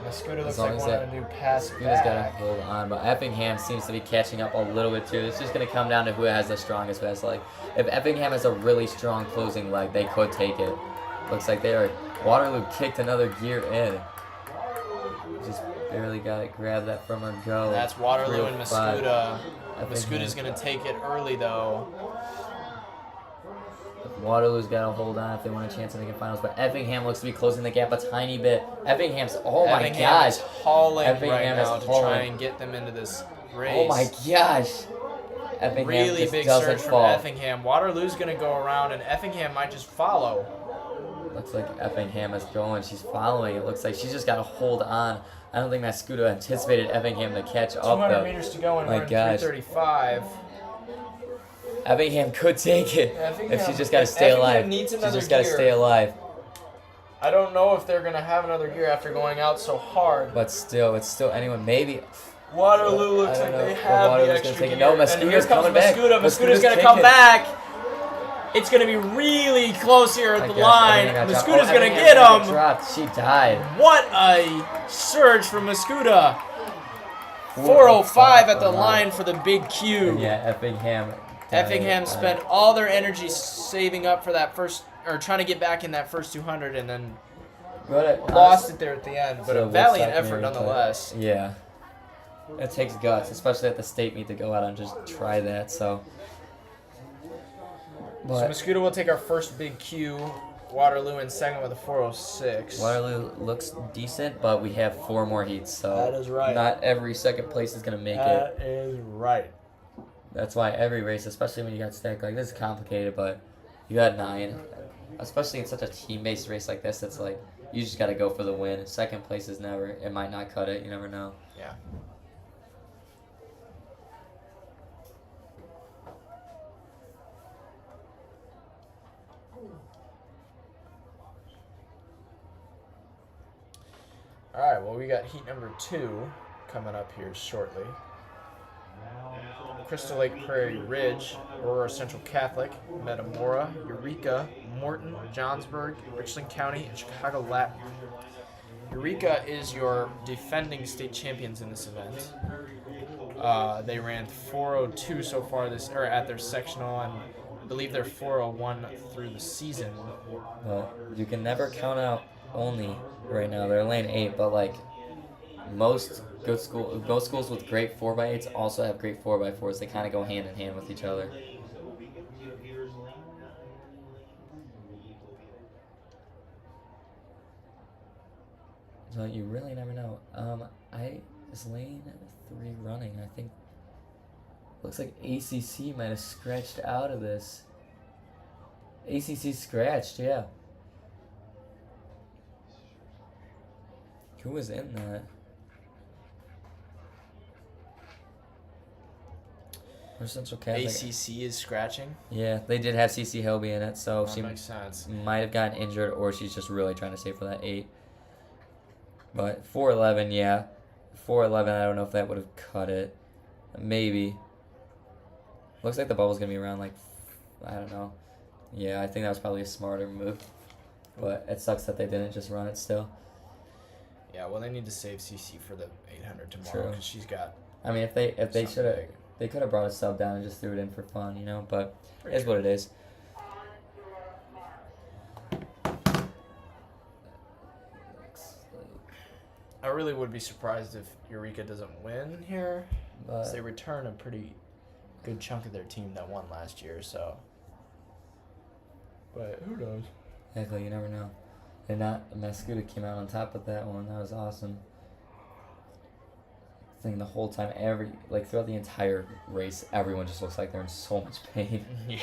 Mascuda looks long like as wanting that- to do pass Mascuda's got to back. hold on, but Effingham seems to be catching up a little bit too. It's just going to come down to who has the strongest best leg. If Effingham has a really strong closing leg, they could take it. Looks like they are. Waterloo kicked another gear in. Just barely got it. Grab that from her go. That's Waterloo and 305. Mascuda. Effingham. Mascuda's going to take it early, though. Waterloo's got to hold on if they want a chance to make it finals. But Effingham looks to be closing the gap a tiny bit. Effingham's, oh my Effingham gosh. is hauling Effingham right is now to hauling. try and get them into this race. Oh my gosh. Effingham Really just big doesn't surge from fall. Effingham. Waterloo's going to go around, and Effingham might just follow. Looks like Effingham is going. She's following. It looks like she's just got to hold on. I don't think Mascuda anticipated Effingham to catch up, 200 though. meters to go, and My we're in gosh. 3:35. Effingham could take it Effingham- if she just got to stay Effingham alive. needs She another just got to gear. stay alive. I don't know if they're going to have another gear after going out so hard. But still, it's still anyone. Maybe. Waterloo I looks don't like know they if have Waterloo's the gonna extra take it. gear. No, And Mascuda's here comes coming back. Mascuda's Mascuda's going to kicking come it. back. It's going to be really close here at I the guess line. Effingham got Mascuda's dropped. going to Effingham get got him. dropped. She died. What a surge from Mascuda. 4:05 at the line for the big Q. Yeah, Effingham. Effingham spent all their energy saving up for that first, or trying to get back in that first 200, and then lost it there at the end. But a valiant effort nonetheless. Yeah. It takes guts, especially at the state meet, to go out and just try that. So. So Mascuda will take our first big Q. Waterloo in second with a 4:06. Waterloo looks decent, but we have 4 more heats, so That is right. not every second place is gonna make it. That is right. That's why every race, especially when you got stacked like this, is complicated. But you got 9, especially in such a team-based race like this. It's like you just gotta go for the win. Second place is never. It might not cut it. You never know. Yeah. All right, well, we got heat number 2 coming up here shortly. Crystal Lake Prairie Ridge, Aurora Central Catholic, Metamora, Eureka, Morton, Johnsburg, Richland County, and Chicago Latin. Eureka is your defending state champions in this event. They ran 4:02 so far at their sectional, and I believe they're 4:01 through the season. But you can never count out only right now. They're lane 8, but like most schools with great 4x8s also have great 4x4s. They kind of go hand in hand with each other. So you really never know. Is lane 3 running? I think looks like ACC might have scratched out of this. ACC scratched, yeah. Who was in that? Or Central Catholic? ACC is scratching. Yeah, they did have CC Helby in it, so That she makes sense. might have gotten injured, or she's just really trying to save for that 8. But 4:11, yeah. 4:11, I don't know if that would have cut it. Maybe. Looks like the bubble's going to be around, like, I don't know. Yeah, I think that was probably a smarter move. But it sucks that they didn't just run it still. Yeah, well, they need to save CC for the 800 tomorrow True. because she's got. I mean, if they something should have, big. they could have brought a sub down and just threw it in for fun, you know. But Pretty it's what it is. I really would be surprised if Eureka doesn't win here. But They return a pretty good chunk of their team that won last year, so. But who knows? exactly, you never know. And Mascuda came out on top of that one. That was awesome. I think the whole time, throughout the entire race, everyone just looks like they're in so much pain. Yeah.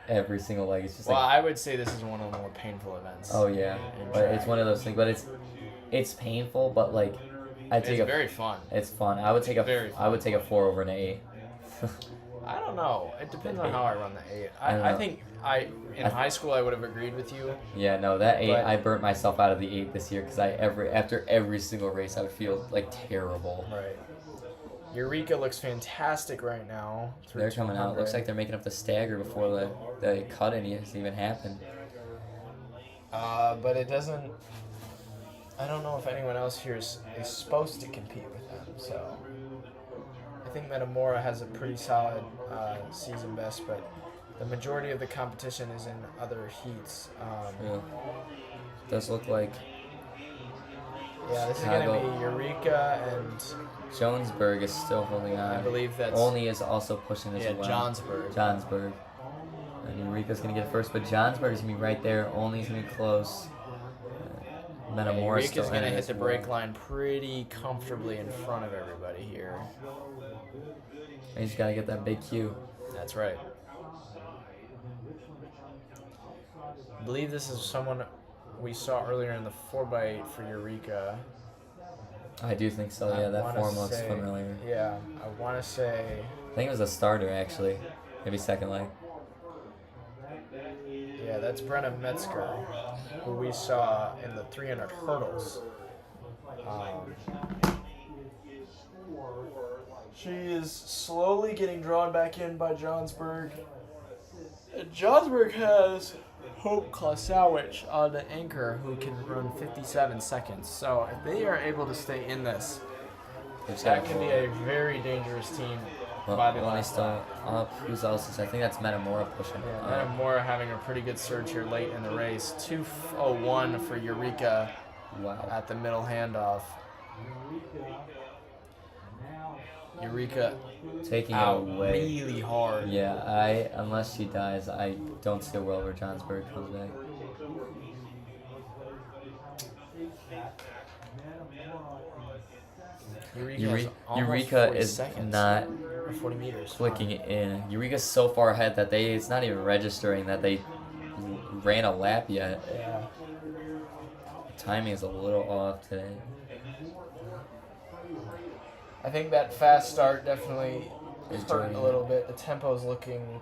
Every single leg. It's just Well, like, I would say this is one of the more painful events. oh yeah, in but it's track. one of those things. But it's painful, but like, It's very fun. It's fun. I would take Very I would take a 4 over an 8. I don't know. It depends on how I run the 8. I don't I know. think in high school I would have agreed with you. Yeah, no, that 8. But- I burnt myself out of the 8 this year because after every single race I would feel like terrible. Right. Eureka looks fantastic right now. They're coming out. Looks like they're making up the stagger before the cut has even happened. But it doesn't. I don't know if anyone else here is supposed to compete with them. So I think Metamora has a pretty solid season best, but the majority of the competition is in other heats. True. Does look like Yeah, this Chicago. is going to be Eureka and Jonesburg is still holding on. I believe that's Olney is also pushing as well. Johnsburg. Johnsburg. And Eureka's going to get it first, but Johnsburg's going to be right there. Only's going to be close. Metamora still Eureka's going to in it hit as the well. brake line pretty comfortably in front of everybody here. You just got to get that big Q. That's right. I believe this is someone we saw earlier in the 4x8 for Eureka. I do think so, yeah. That wanna form looks say- familiar. Yeah, I want to say... I think it was a starter, actually. Maybe second leg. Yeah, that's Brenna Metzger, who we saw in the 300 hurdles. She is slowly getting drawn back in by Johnsburg. And Johnsburg has Hope Klasowicz on the anchor, who can run 57 seconds. So if they are able to stay in this, that can be a very dangerous team. By the Only last still lap. up. Who's else is? I think that's Metamora pushing. Metamora having a pretty good surge here late in the race. 2:01 for Eureka Wow. at the middle handoff. Eureka Taking it out away. really hard. Yeah, unless she dies, I don't see a world where Johnsburg comes back. Eureka is seconds, not or 40 meters. clicking it in. Eureka's so far ahead that it's not even registering that they ran a lap yet. Yeah. Timing is a little off today. I think that fast start definitely Is hurt draining. a little bit. The tempo's looking,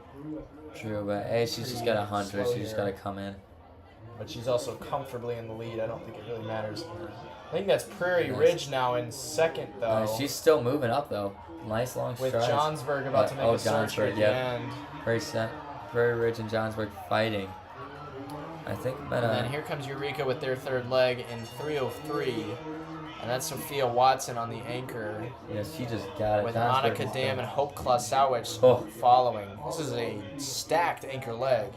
True, but hey, she's just got 100. Slow She just here. got to come in. but she's also comfortably in the lead. I don't think it really matters. I think that's Prairie Nice. Ridge now in second, though. She's still moving up though. Nice long with strides. Johnsburg about to make a surge here at the end. Prairie Ridge and Johnsburg fighting. I think And then here comes Eureka with their third leg in 3:03. And that's Sophia Watson on the anchor yeah, she just got it. with Johnsburg Monica is Dam done. and Hope Klasowicz Oh. following. This is a stacked anchor leg.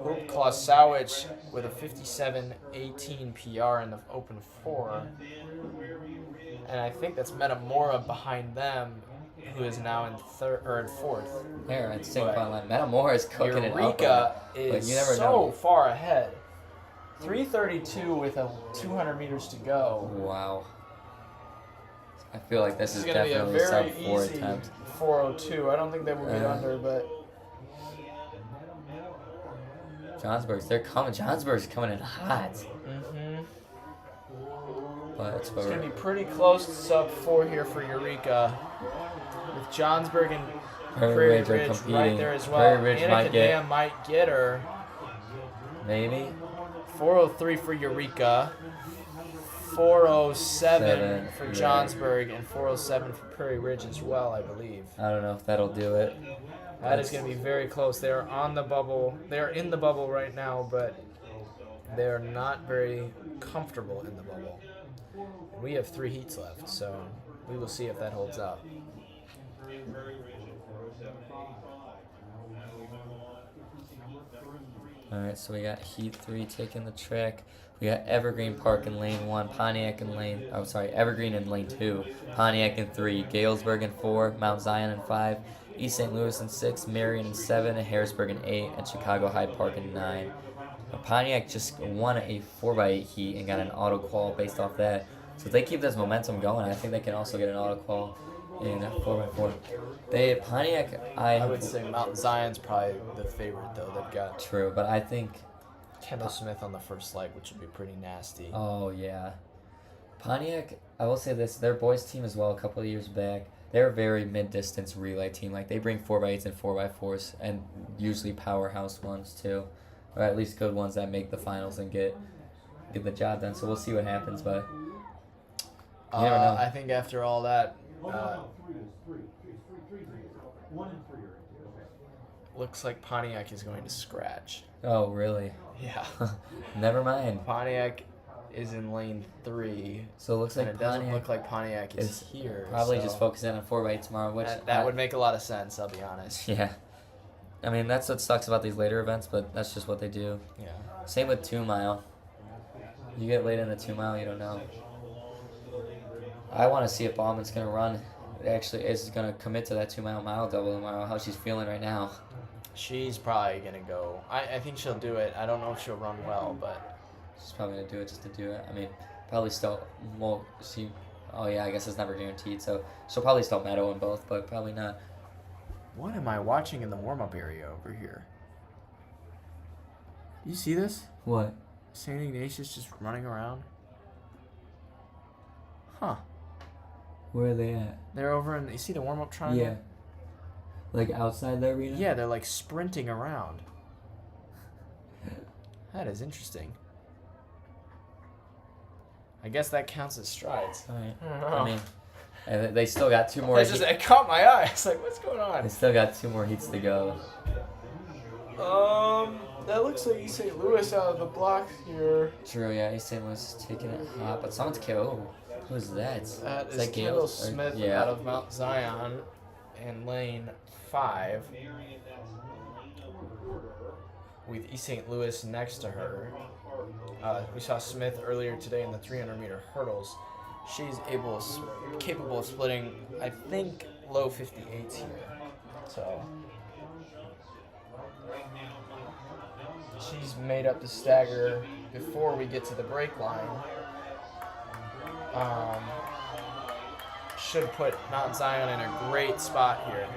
Hope Klasowicz with a 57:18 PR in the open 4. And I think that's Metamora behind them, who is now in third or in fourth. There, it's single file line. Metamora is cooking it up. Eureka but is you never so know. far ahead. 3:32 with a 200 meters to go. Wow. I feel like this is going to be a definitely sub very 4 easy attempts. 4:02. I don't think they will get under, but They're coming. Johnsburg's coming in hot. But it's going to be pretty close to sub 4 here for Eureka. With Johnsburg and Prairie Ridge are Ridge competing. right there as well. Prairie Ridge Annika might get, Dam might get her. maybe. 4:03 for Eureka. 4:07 for yeah. Johnsburg and 4:07 for Prairie Ridge as well, I believe. I don't know if that'll do it. That is going to be very close. They are on the bubble. They are in the bubble right now, but they are not very comfortable in the bubble. We have 3 heats left, so we will see if that holds up. Alright, so we got Heat 3 taking the track. We got Evergreen Park in lane 1, Pontiac in lane, Evergreen in lane 2, Pontiac in 3, Galesburg in 4, Mount Zion in 5, East St. Louis in 6, Marion in 7, and Harrisburg in 8, and Chicago Hyde Park in 9. Now, Pontiac just won a 4x8 heat and got an auto qual based off that. So if they keep this momentum going, I think they can also get an auto qual in a 4x4. Pontiac, I would say Mount Zion's probably the favorite, though. They've got true, but I think Kendall Smith on the first leg, which would be pretty nasty. oh, yeah. Pontiac, I will say this, their boys team as well a couple of years back, they're a very mid-distance relay team. Like, they bring 4x8s and 4x4s, and usually powerhouse ones, too. Or at least good ones that make the finals and get the job done. So we'll see what happens, but you never know. I think after all that, looks like Pontiac is going to scratch. Oh, really? Yeah. Never mind. Pontiac is in lane 3. So it looks And like it doesn't Pontiac look like Pontiac is is here. probably so just focusing on 4x8 tomorrow, which that would make a lot of sense, I'll be honest. yeah. I mean, that's what sucks about these later events, but that's just what they do. Yeah. Same with 2 mile. You get late in the 2 mile, you don't know. I want to see if Bauman's going to run actually is going to commit to that 2-mile double tomorrow, how she's feeling right now. She's probably going to go. I think she'll do it. I don't know if she'll run well, but She's probably going to do it just to do it. I mean, probably still won't see. Oh, yeah, I guess it's never guaranteed. So she'll probably still medal in both, but probably not. what am I watching in the warm-up area over here? You see this? What? St. Ignatius just running around. Huh. Where are they at? They're over in, you see the warm-up triangle? Yeah. Like outside the arena? Yeah, they're like sprinting around. That is interesting. I guess that counts as strides. All right. I don't know. I mean, and they still got 2 more. It caught my eye. It's like, what's going on? They still got 2 more heats to go. That looks like St. Louis out of the block here. True, yeah, East St. Louis is taking it hot, but someone's killed. Who's that? That is that Kendall Gales? Smith Yeah. out of Mount Zion in lane 5 with East St. Louis next to her. We saw Smith earlier today in the 300-meter hurdles. She's capable of splitting, I think, low 58s here. So she's made up the stagger before we get to the break line. Should put Mount Zion in a great spot here.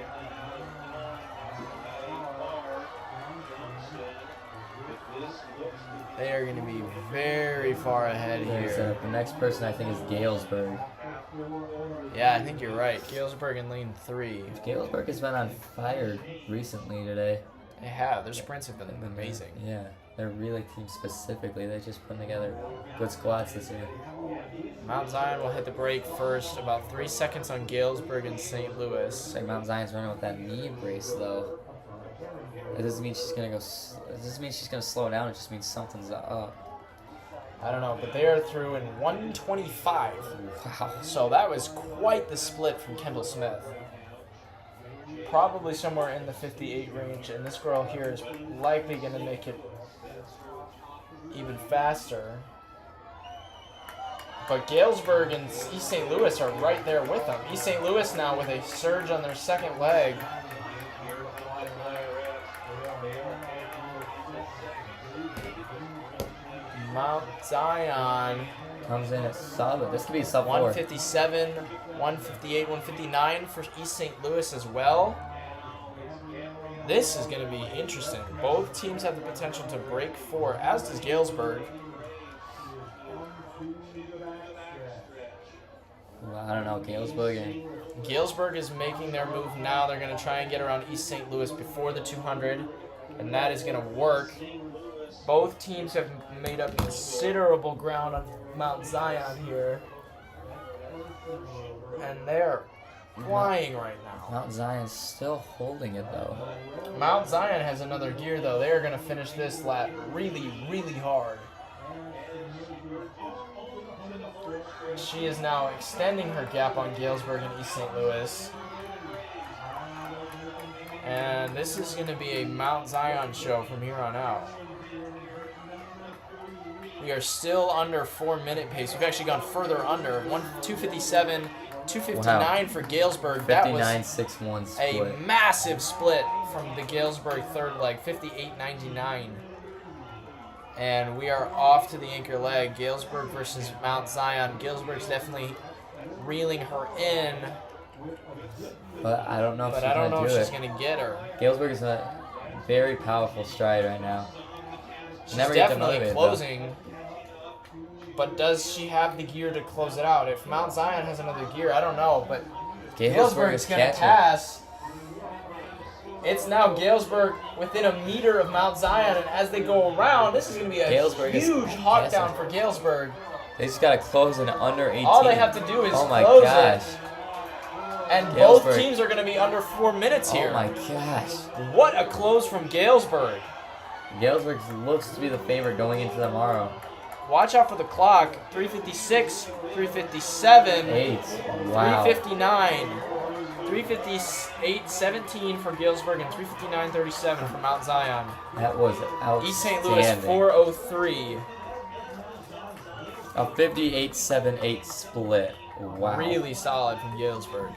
They are going to be very far ahead here. The next person I think is Galesburg. Yeah, I think you're right. Galesburg in lane 3. Galesburg has been on fire recently today. They have. Their sprints have been amazing. Yeah, they're really team specifically. They're just putting together good squads this year. Mount Zion will hit the break first. About 3 seconds on Galesburg and St. Louis. Looks like Mount Zion's running with that knee brace though. It doesn't mean she's gonna go. It doesn't mean she's gonna slow down. It just means something's up. I don't know, but they are through in 1:25. Wow. So that was quite the split from Kendall Smith. Probably somewhere in the 58 range, and this girl here is likely going to make it even faster. But Galesburg and East St. Louis are right there with them. East St. Louis now with a surge on their second leg. Mount Zion Comes in at solid. This could be sub 4. 157, 158, 159 for East St. Louis as well. This is going to be interesting. Both teams have the potential to break 4, as does Galesburg. Well, I don't know. Galesburg and Galesburg is making their move now. They're going to try and get around East St. Louis before the 200, and that is going to work. Both teams have made up considerable ground on Mount Zion here, and they're flying right now. Mount Zion's still holding it though. Mount Zion has another gear, though. They're going to finish this lap really, really hard. She is now extending her gap on Galesburg and East St. Louis. And this is going to be a Mount Zion show from here on out. We are still under 4-minute pace. We've actually gone further under. 257, 259 for Galesburg. That was 59-6-1 split. a massive split from the Galesburg third leg, 58-99. And we are off to the anchor leg. Galesburg versus Mount Zion. Galesburg's definitely reeling her in, But I don't know if but she's I don't know gonna if do she's it. going to get her. Galesburg is a very powerful stride right now. She's Never get definitely demotivated, closing, but does she have the gear to close it out? If Mount Zion has another gear, I don't know, but Galesburg's is going to catching. pass. It's now Galesburg within a meter of Mount Zion, and as they go around, this is going to be a Galesburg is huge hawk passing. down for Galesburg. They just gotta close in under 18. All they have to do is oh my close gosh. it. And Galesburg. both teams are going to be under 4 minutes here. Oh my gosh. What a close from Galesburg. Galesburg looks to be the favorite going into tomorrow. Watch out for the clock. 356, 357, 8. Wow. 359, 358.17 for Galesburg, and 359.37 for Mount Zion. That was outstanding. East St. Louis 403. A 58-7-8 split. Wow. Really solid from Galesburg.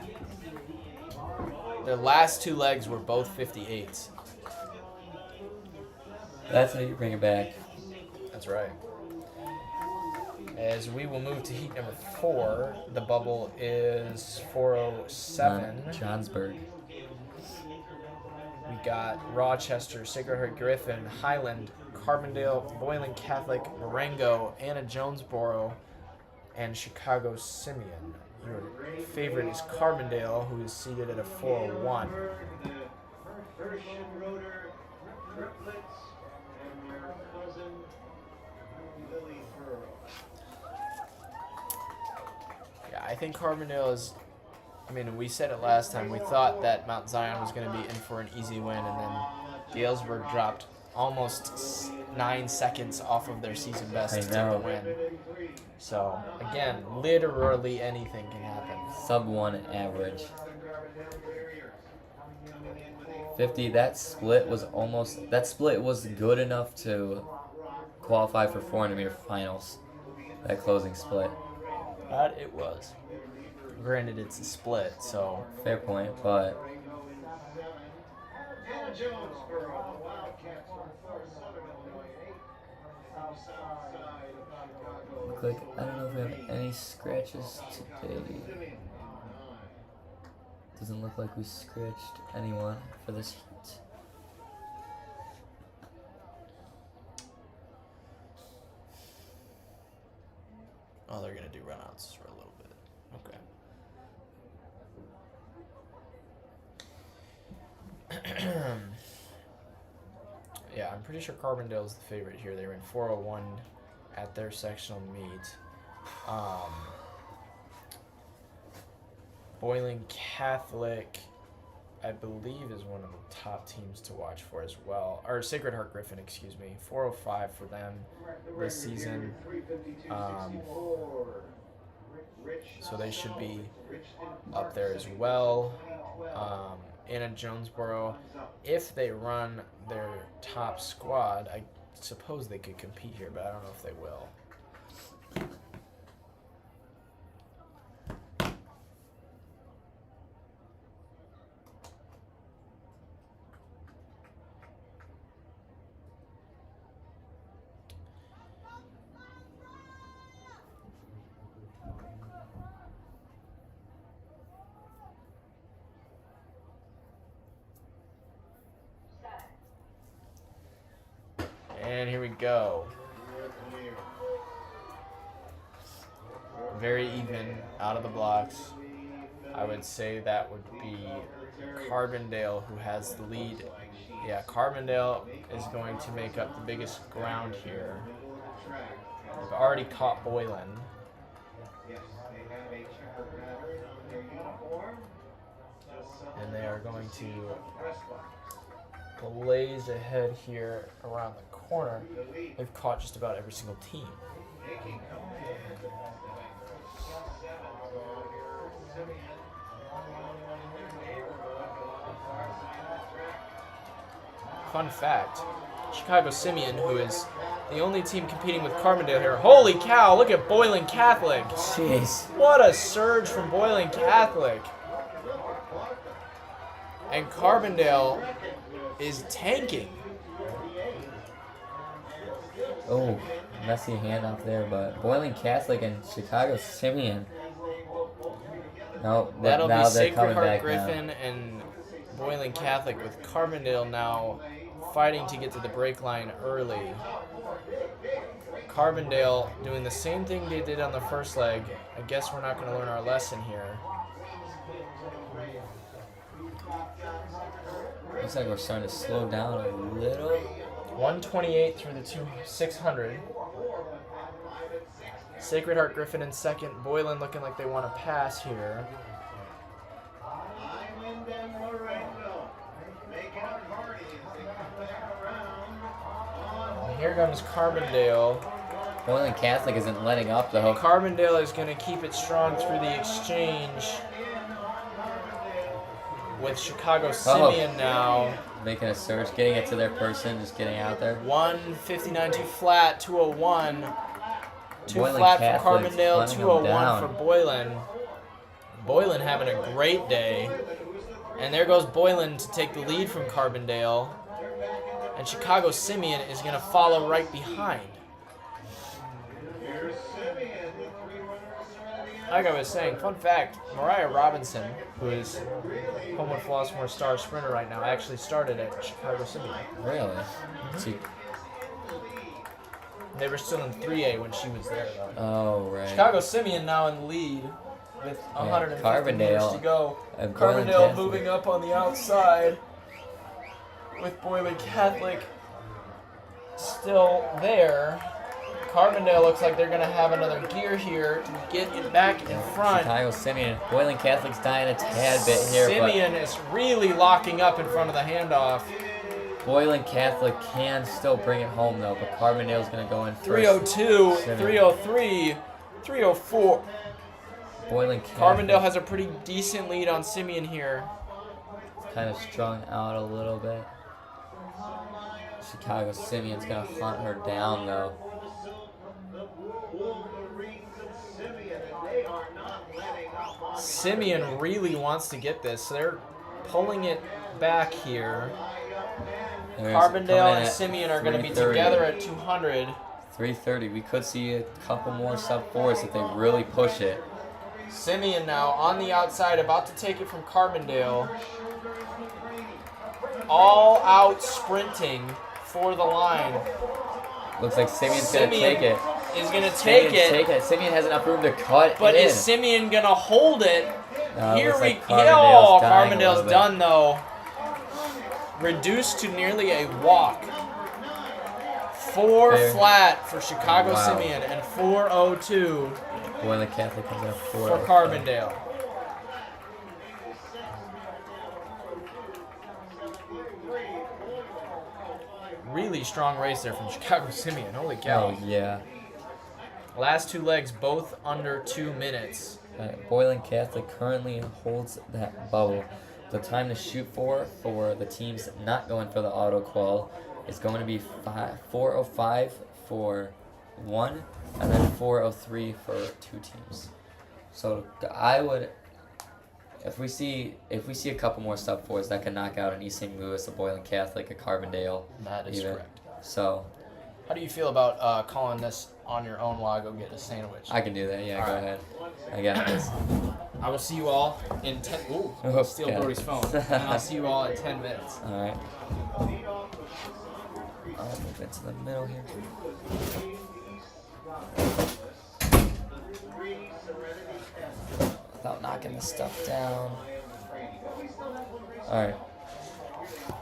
Their last two legs were both 58s. That's how you bring it back. That's right. As we will move to heat number 4, the bubble is 407. Johnsburg. We got Rochester, Sacred Heart Griffin, Highland, Carbondale, Boylan Catholic, Marengo, Anna Jonesboro, and Chicago Simeon. Your favorite is Carbondale, who is seated at a 401. Yeah, I think Carbondale is, I mean, we said it last time, we thought that Mount Zion was going to be in for an easy win, and then Galesburg dropped almost 9 seconds off of their season best to take the win. So, again, literally anything can happen. Sub 1 average. 50, that split was good enough to qualify for 400-meter finals. That closing split. That it was. Granted, it's a split, so. Fair point, but. Look like, I don't know if we have any scratches today. Doesn't look like we scratched anyone for this heat. Oh, they're going to do runouts for a little bit. Okay. Yeah, I'm pretty sure Carbondale's the favorite here. They were in 401 at their sectional meet. Boylan Catholic, I believe, is one of the top teams to watch for as well. Or Sacred Heart Griffin, excuse me. 405 for them this season. So they should be up there as well. Anna Jonesboro, if they run their top squad, I suppose they could compete here, but I don't know if they will. And here we go. Very even out of the blocks. I would say that would be Carbondale who has the lead. Yeah, Carbondale is going to make up the biggest ground here. They've already caught Boylan. And they are going to blaze ahead here around the corner. They've caught just about every single team. Fun fact, Chicago Simeon, who is the only team competing with Carbondale here. Holy cow, look at Boylan Catholic. Jeez. What a surge from Boylan Catholic. And Carbondale is tanking. Oh, messy handoff there, but Boylan Catholic and Chicago Simeon. No, That'll now be they're Sacred coming Heart back Griffin now. and Boylan Catholic, with Carbondale now fighting to get to the break line early. Carbondale doing the same thing they did on the first leg. I guess we're not going to learn our lesson here. Looks like we're starting to slow down a little. 128 through the 600. Sacred Heart Griffin in second. Boylan looking like they want to pass here. And here comes Carbondale. Boylan Catholic isn't letting up though. Carbondale is going to keep it strong through the exchange with Chicago Simeon now. Making a surge, getting it to their person, just getting out there. 159 too flat, 201. Too Boylan flat Catholic's for Carbondale, hunting 201 them for down. Boylan. Boylan having a great day. And there goes Boylan to take the lead from Carbondale. And Chicago Simeon is going to follow right behind. Here's Simeon, the 3 runners are at the end. Like I was saying, fun fact, Mariah Robinson, who is Homewood Flossmoor star sprinter right now, actually started at Chicago Simeon. Really? See, They were still in 3A when she was there, though. oh, right. Chicago Simeon now in the lead with 150 meters to Carbondale go. and Boylan Carbondale Catholic. moving up on the outside with Boylan Catholic still there. Carbondale looks like they're going to have another gear here to get it back in front. Chicago Simeon. Boylan Catholic's dying a tad bit here, Simeon is really locking up in front of the handoff. but Boylan Catholic can still bring it home, though. But Carbondale's going to go in first. 302, Simeon. 303, 304. Boylan Catholic Carbondale has a pretty decent lead on Simeon here. kind of strung out a little bit. Chicago Simeon's going to hunt her down, though. Simeon really wants to get this. So they're pulling it back here. There's Carbondale coming and at Simeon are going to be 3:30. together at 200. 3:30. We could see a couple more sub-4s if they really push it. Simeon now on the outside, about to take it from Carbondale. All out sprinting for the line. Looks like Simeon's going to take it. Is going to take it. Simeon has enough room to cut But it is in. Simeon going to hold it? Here looks we like go. Carbondale's dying a little Carbondale's bit. done though. Reduced to nearly a walk. 4 There. flat for Chicago Wow. Simeon and 4:02 Boylan Catholic comes in at 4. for Carbondale. Really strong race there from Chicago Simeon. Holy cow. Oh, yeah. Last 2 legs both under 2 minutes. Boylan Catholic currently holds that bubble. The time to shoot for the teams not going for the auto qual is going to be 4:05 for 1 and then 4:03 for 2 teams. So I would, if we see a couple more sub 4s, that can knock out an East St. Louis, a Boylan Catholic, a Carbondale. That is even. correct. So How do you feel about calling this on your own while I go get a sandwich? I can do that. Yeah, All go right. ahead. I got this. I will see you all in 10. Ooh, Oh, steal God. Brodie's phone. And I'll see you all in 10 minutes. All right. I'll move into the middle here. Without knocking the stuff down. All right.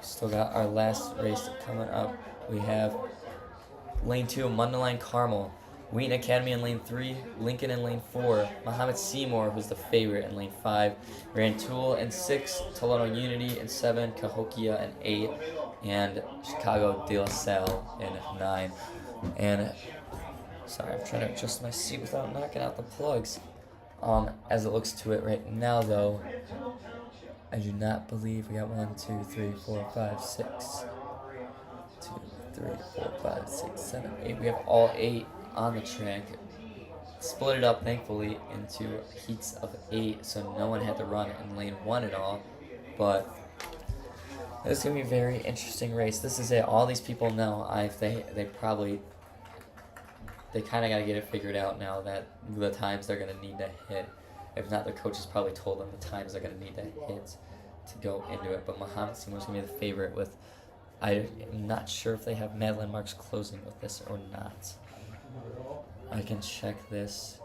Still got our last race coming up. We have Lane 2, Mundelein Carmel. Wheaton Academy in Lane 3, Lincoln in Lane 4, Muhammad Seymour, who's the favorite, in Lane 5, Rantoul in 6, Toledo Unity in 7, Cahokia in 8, and Chicago De La Salle in 9. And, sorry, I'm trying to adjust my seat without knocking out the plugs. As it looks to it right now, though, I do not believe we got 1, 2, 3, 4, 5, 6. 2, 3, 4, 5, 6, 7, 8. We have all 8 on the track. Split it up, thankfully, into heats of 8, so no one had to run in lane 1 at all. But this is gonna be a very interesting race. This is it. All these people know. They kind of got to get it figured out now that the times they're gonna need to hit. If not, the coaches probably told them the times they're gonna need to hit to go into it. But Muhammad Seymour's gonna be the favorite with. I'm not sure if they have Madeline Marks closing with this or not. I can check this.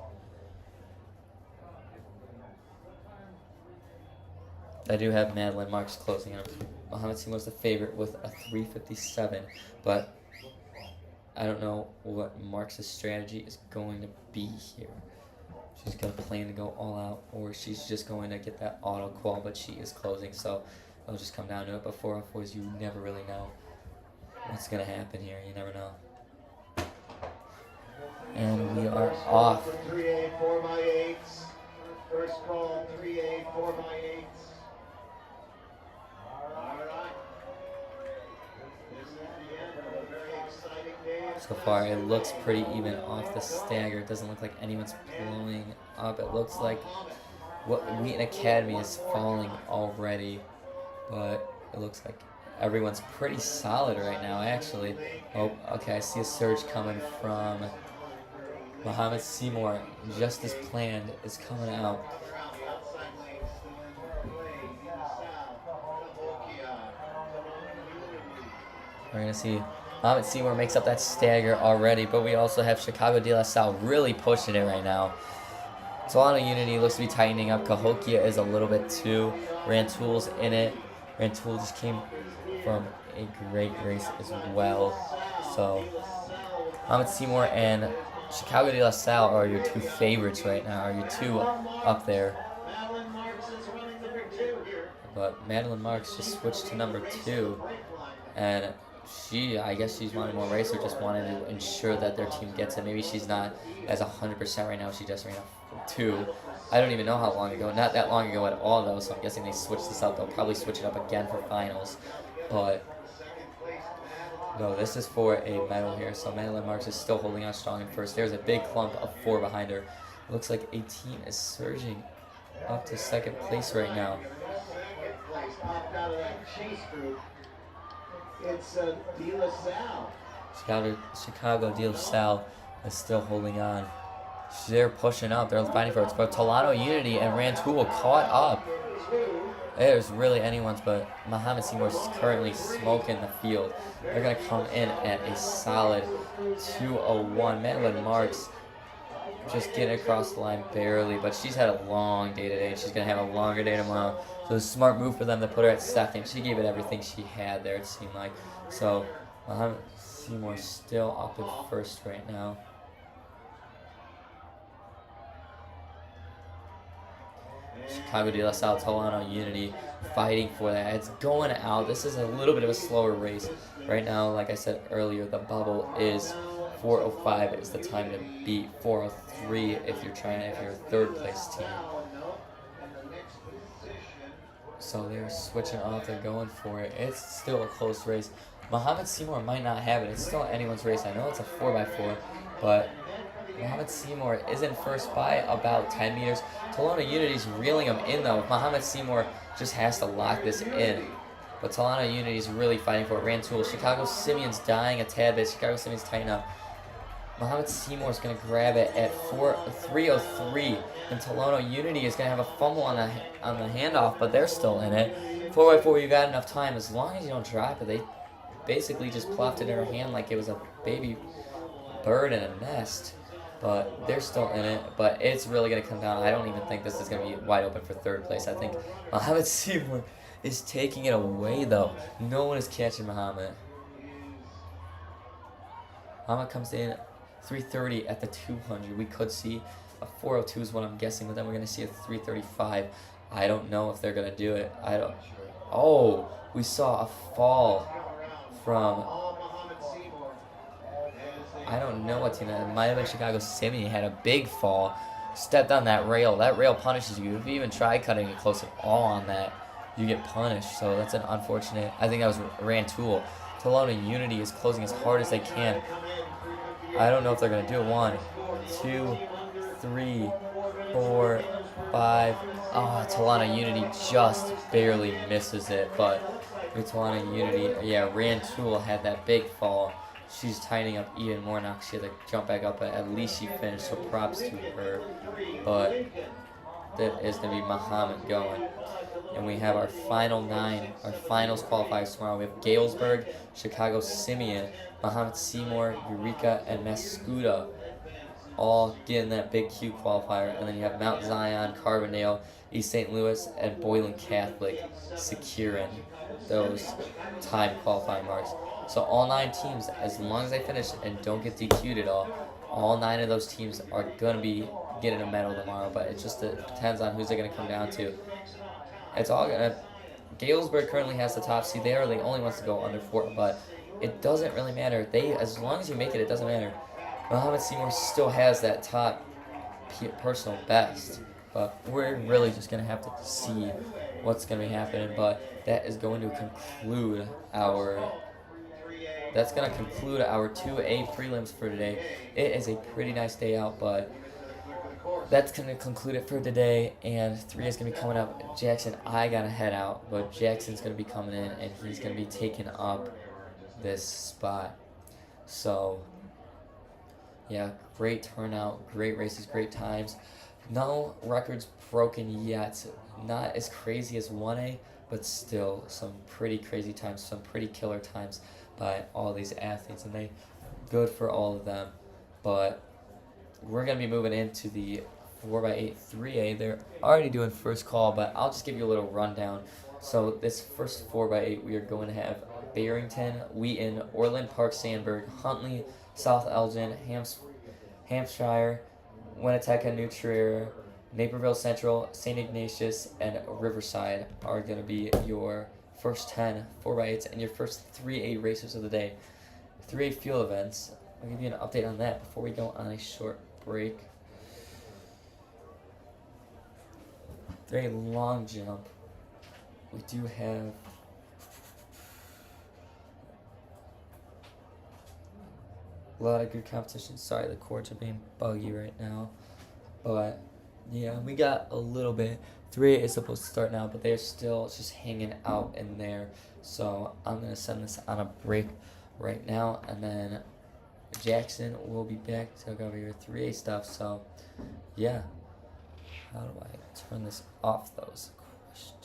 I do have Madeline Marks closing. Muhammad Seymour's the favorite with a 3:57, but I don't know what Marks' strategy is going to be here. She's going to plan to go all out, or she's just going to get that auto qual, but she is closing, so it'll just come down to it. But 404s, you never really know what's going to happen here. You never know. And we are off. 3A 4x8s. First call 3A 4x8s. All right. This is the end of a very exciting day. So far, it looks pretty even off the stagger. It doesn't look like anyone's blowing up. It looks like what Wheaton Academy is falling already. but it looks like everyone's pretty solid right now, actually. Oh, okay, I see a surge coming from Muhammad Seymour, just as planned, is coming out. We're going to see Muhammad Seymour makes up that stagger already, but we also have Chicago De La Salle really pushing it right now. Toronto Unity looks to be tightening up. Cahokia is a little bit too. Rantoul's in it. Rantoul just came from a great race as well. So Muhammad Seymour and Chicago De La Salle are your two favorites right now, are your two up there. But Madeline Marks just switched to number 2, and I guess she's wanting more race, or just wanted to ensure that their team gets it. Maybe she's not as 100% right now. She just ran a 2. I don't even know how long ago. Not that long ago at all, though, so I'm guessing they switched this up. They'll probably switch it up again for finals. But no, this is for a medal here. So Madeline Marks is still holding on strong in first. There's a big clump of 4 behind her. It looks like a team is surging up to second place right now. It's De La Salle. Chicago De La Salle is still holding on. They're pushing up. They're fighting for it. But Toronto Unity and Rantoul caught up. There's really anyone's, but Muhammad Seymour is currently smoking the field. They're going to come in at a solid 2:01. Madeline Marks just getting across the line barely, but she's had a long day today, and she's going to have a longer day tomorrow. So it's a smart move for them to put her at second. She gave it everything she had there, it seemed like. So Muhammad Seymour still up in first right now. Chicago De La Salle, Toronto Unity fighting for that. It's going out. This is a little bit of a slower race. Right now, like I said earlier, the bubble is 4:05 is the time to beat. 4:03 if you're a third place team. So they're switching off, they're going for it. It's still a close race. Muhammad Seymour might not have it. It's still anyone's race. I know it's a 4x4, but Muhammad Seymour is in first by about 10 meters. Toronto Unity's reeling him in, though. Muhammad Seymour just has to lock this in. But Toronto Unity's really fighting for it. Rantoul. Chicago Simeon's dying a tad bit. Chicago Simeon's tightening up. Muhammad Seymour's going to grab it at 3:03. And Toronto Unity is going to have a fumble on the handoff, but they're still in it. 4x4, you got enough time. As long as you don't drop it, they basically just plopped it in her hand like it was a baby bird in a nest. But they're still in it. But it's really going to come down. I don't even think this is going to be wide open for third place. I think Muhammad Seymour is taking it away, though. No one is catching Muhammad. Muhammad comes in 3:30 at the 200. We could see a 4:02 is what I'm guessing, but then we're going to see a 3:35. I don't know if they're going to do it. Oh, we saw a fall from, I don't know what team that. It might have been Chicago Symphony. Had a big fall, stepped on that rail. That rail punishes you. If you even try cutting it close at all on that, you get punished. So that's an unfortunate. I think that was Rantoul. Toronto Unity is closing as hard as they can. I don't know if they're going to do it. 1, 2, 3, 4, 5. Oh, Toronto Unity just barely misses it. But with Toronto Unity, yeah, Rantoul had that big fall. She's tightening up even more now. She had to jump back up, but at least she finished, so props to her. But that is going to be Muhammad going. And we have our final 9, our finals qualifiers tomorrow. We have Galesburg, Chicago Simeon, Muhammad Seymour, Eureka, and Mascuda all getting that big Q qualifier. And then you have Mount Zion, Carbondale, East St. Louis, and Boylan Catholic securing those time qualifying marks. So all 9 teams, as long as they finish and don't get DQ'd at all 9 of those teams are going to be getting a medal tomorrow. But it just depends on who's they're going to come down to. It's all going to... Galesburg currently has the top seed. They are the only ones to go under 4, but it doesn't really matter. As long as you make it, it doesn't matter. Muhammad Seymour still has that top personal best, but we're really just going to have to see what's going to be happening. But that is going to conclude our... That's going to conclude our 2A prelims for today. It is a pretty nice day out, but that's going to conclude it for today. And 3A is going to be coming up. Jackson, I got to head out, but Jackson's going to be coming in, and he's going to be taking up this spot. So, yeah, great turnout, great races, great times. No records broken yet. Not as crazy as 1A, but still some pretty crazy times, some pretty killer times by all these athletes, and they good for all of them. But we're going to be moving into the 4x8 3A. They're already doing first call, but I'll just give you a little rundown. So this first 4x8, we are going to have Barrington, Wheaton, Orland Park, Sandburg, Huntley, South Elgin, Hampshire, Winnetka, New Trier, Naperville Central, St. Ignatius, and Riverside are going to be your first 10 4x8s and your first 3A races of the day. 3A field events. I'll give you an update on that before we go on a short break. 3A long jump. We do have a lot of good competition. Sorry, the cords are being buggy right now. But, yeah, we got a little bit. 3A is supposed to start now, but they're still just hanging out in there. So I'm going to send this on a break right now. And then Jackson will be back to go over your 3A stuff. So, yeah. How do I turn this off, though, is the question.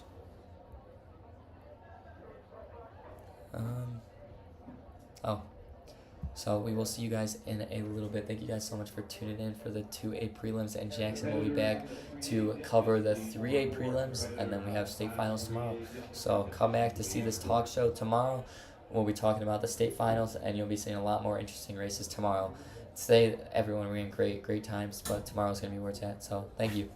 So we will see you guys in a little bit. Thank you guys so much for tuning in for the 2A prelims, and Jackson will be back to cover the 3A prelims, and then we have state finals tomorrow. So come back to see this talk show tomorrow. We'll be talking about the state finals, and you'll be seeing a lot more interesting races tomorrow. Today, everyone, we're in great times, but tomorrow's going to be where it's at. So thank you.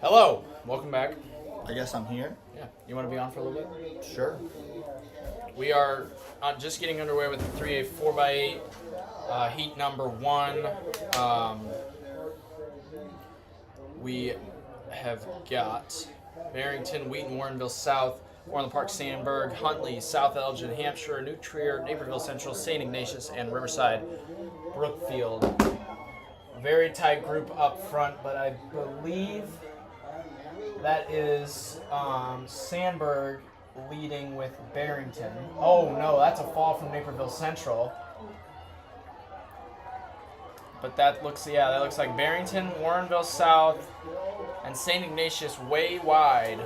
Hello, welcome back. I guess I'm here. Yeah, you want to be on for a little bit? Sure. We are just getting underway with the 3A 4x8 heat number 1. We have got Barrington, Wheaton, Warrenville South, Orland Park, Sandburg, Huntley, South Elgin, Hampshire, New Trier, Naperville Central, St. Ignatius, and Riverside, Brookfield. Very tight group up front, but I believe that is Sandburg leading with Barrington. Oh no, that's a fall from Naperville Central. But that looks like Barrington, Warrenville South, and St. Ignatius way wide.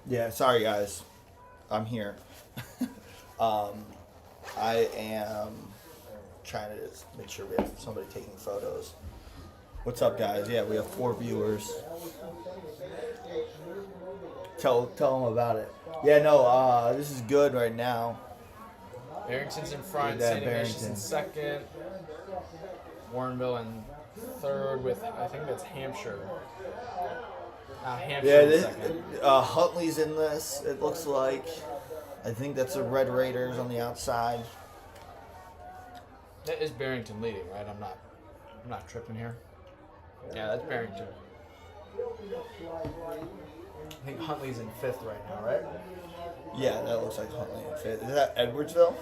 Yeah, sorry guys. I'm here. I am trying to just make sure we have somebody taking photos. What's up, guys? Yeah, we have 4 viewers. Tell them about it. Yeah, no, this is good right now. Barrington's in front, Yeah, St. Ignatius in Barrington. second, Warrenville in third with, I think that's Hampshire. Hampshire Yeah, in this, second. Huntley's in this, it looks like. I think that's the Red Raiders on the outside. That is Barrington leading, right? I'm not tripping here. Yeah, that's Barrington. I think Huntley's in 5th right now, right? Yeah, that looks like Huntley in 5th. Is that Edwardsville?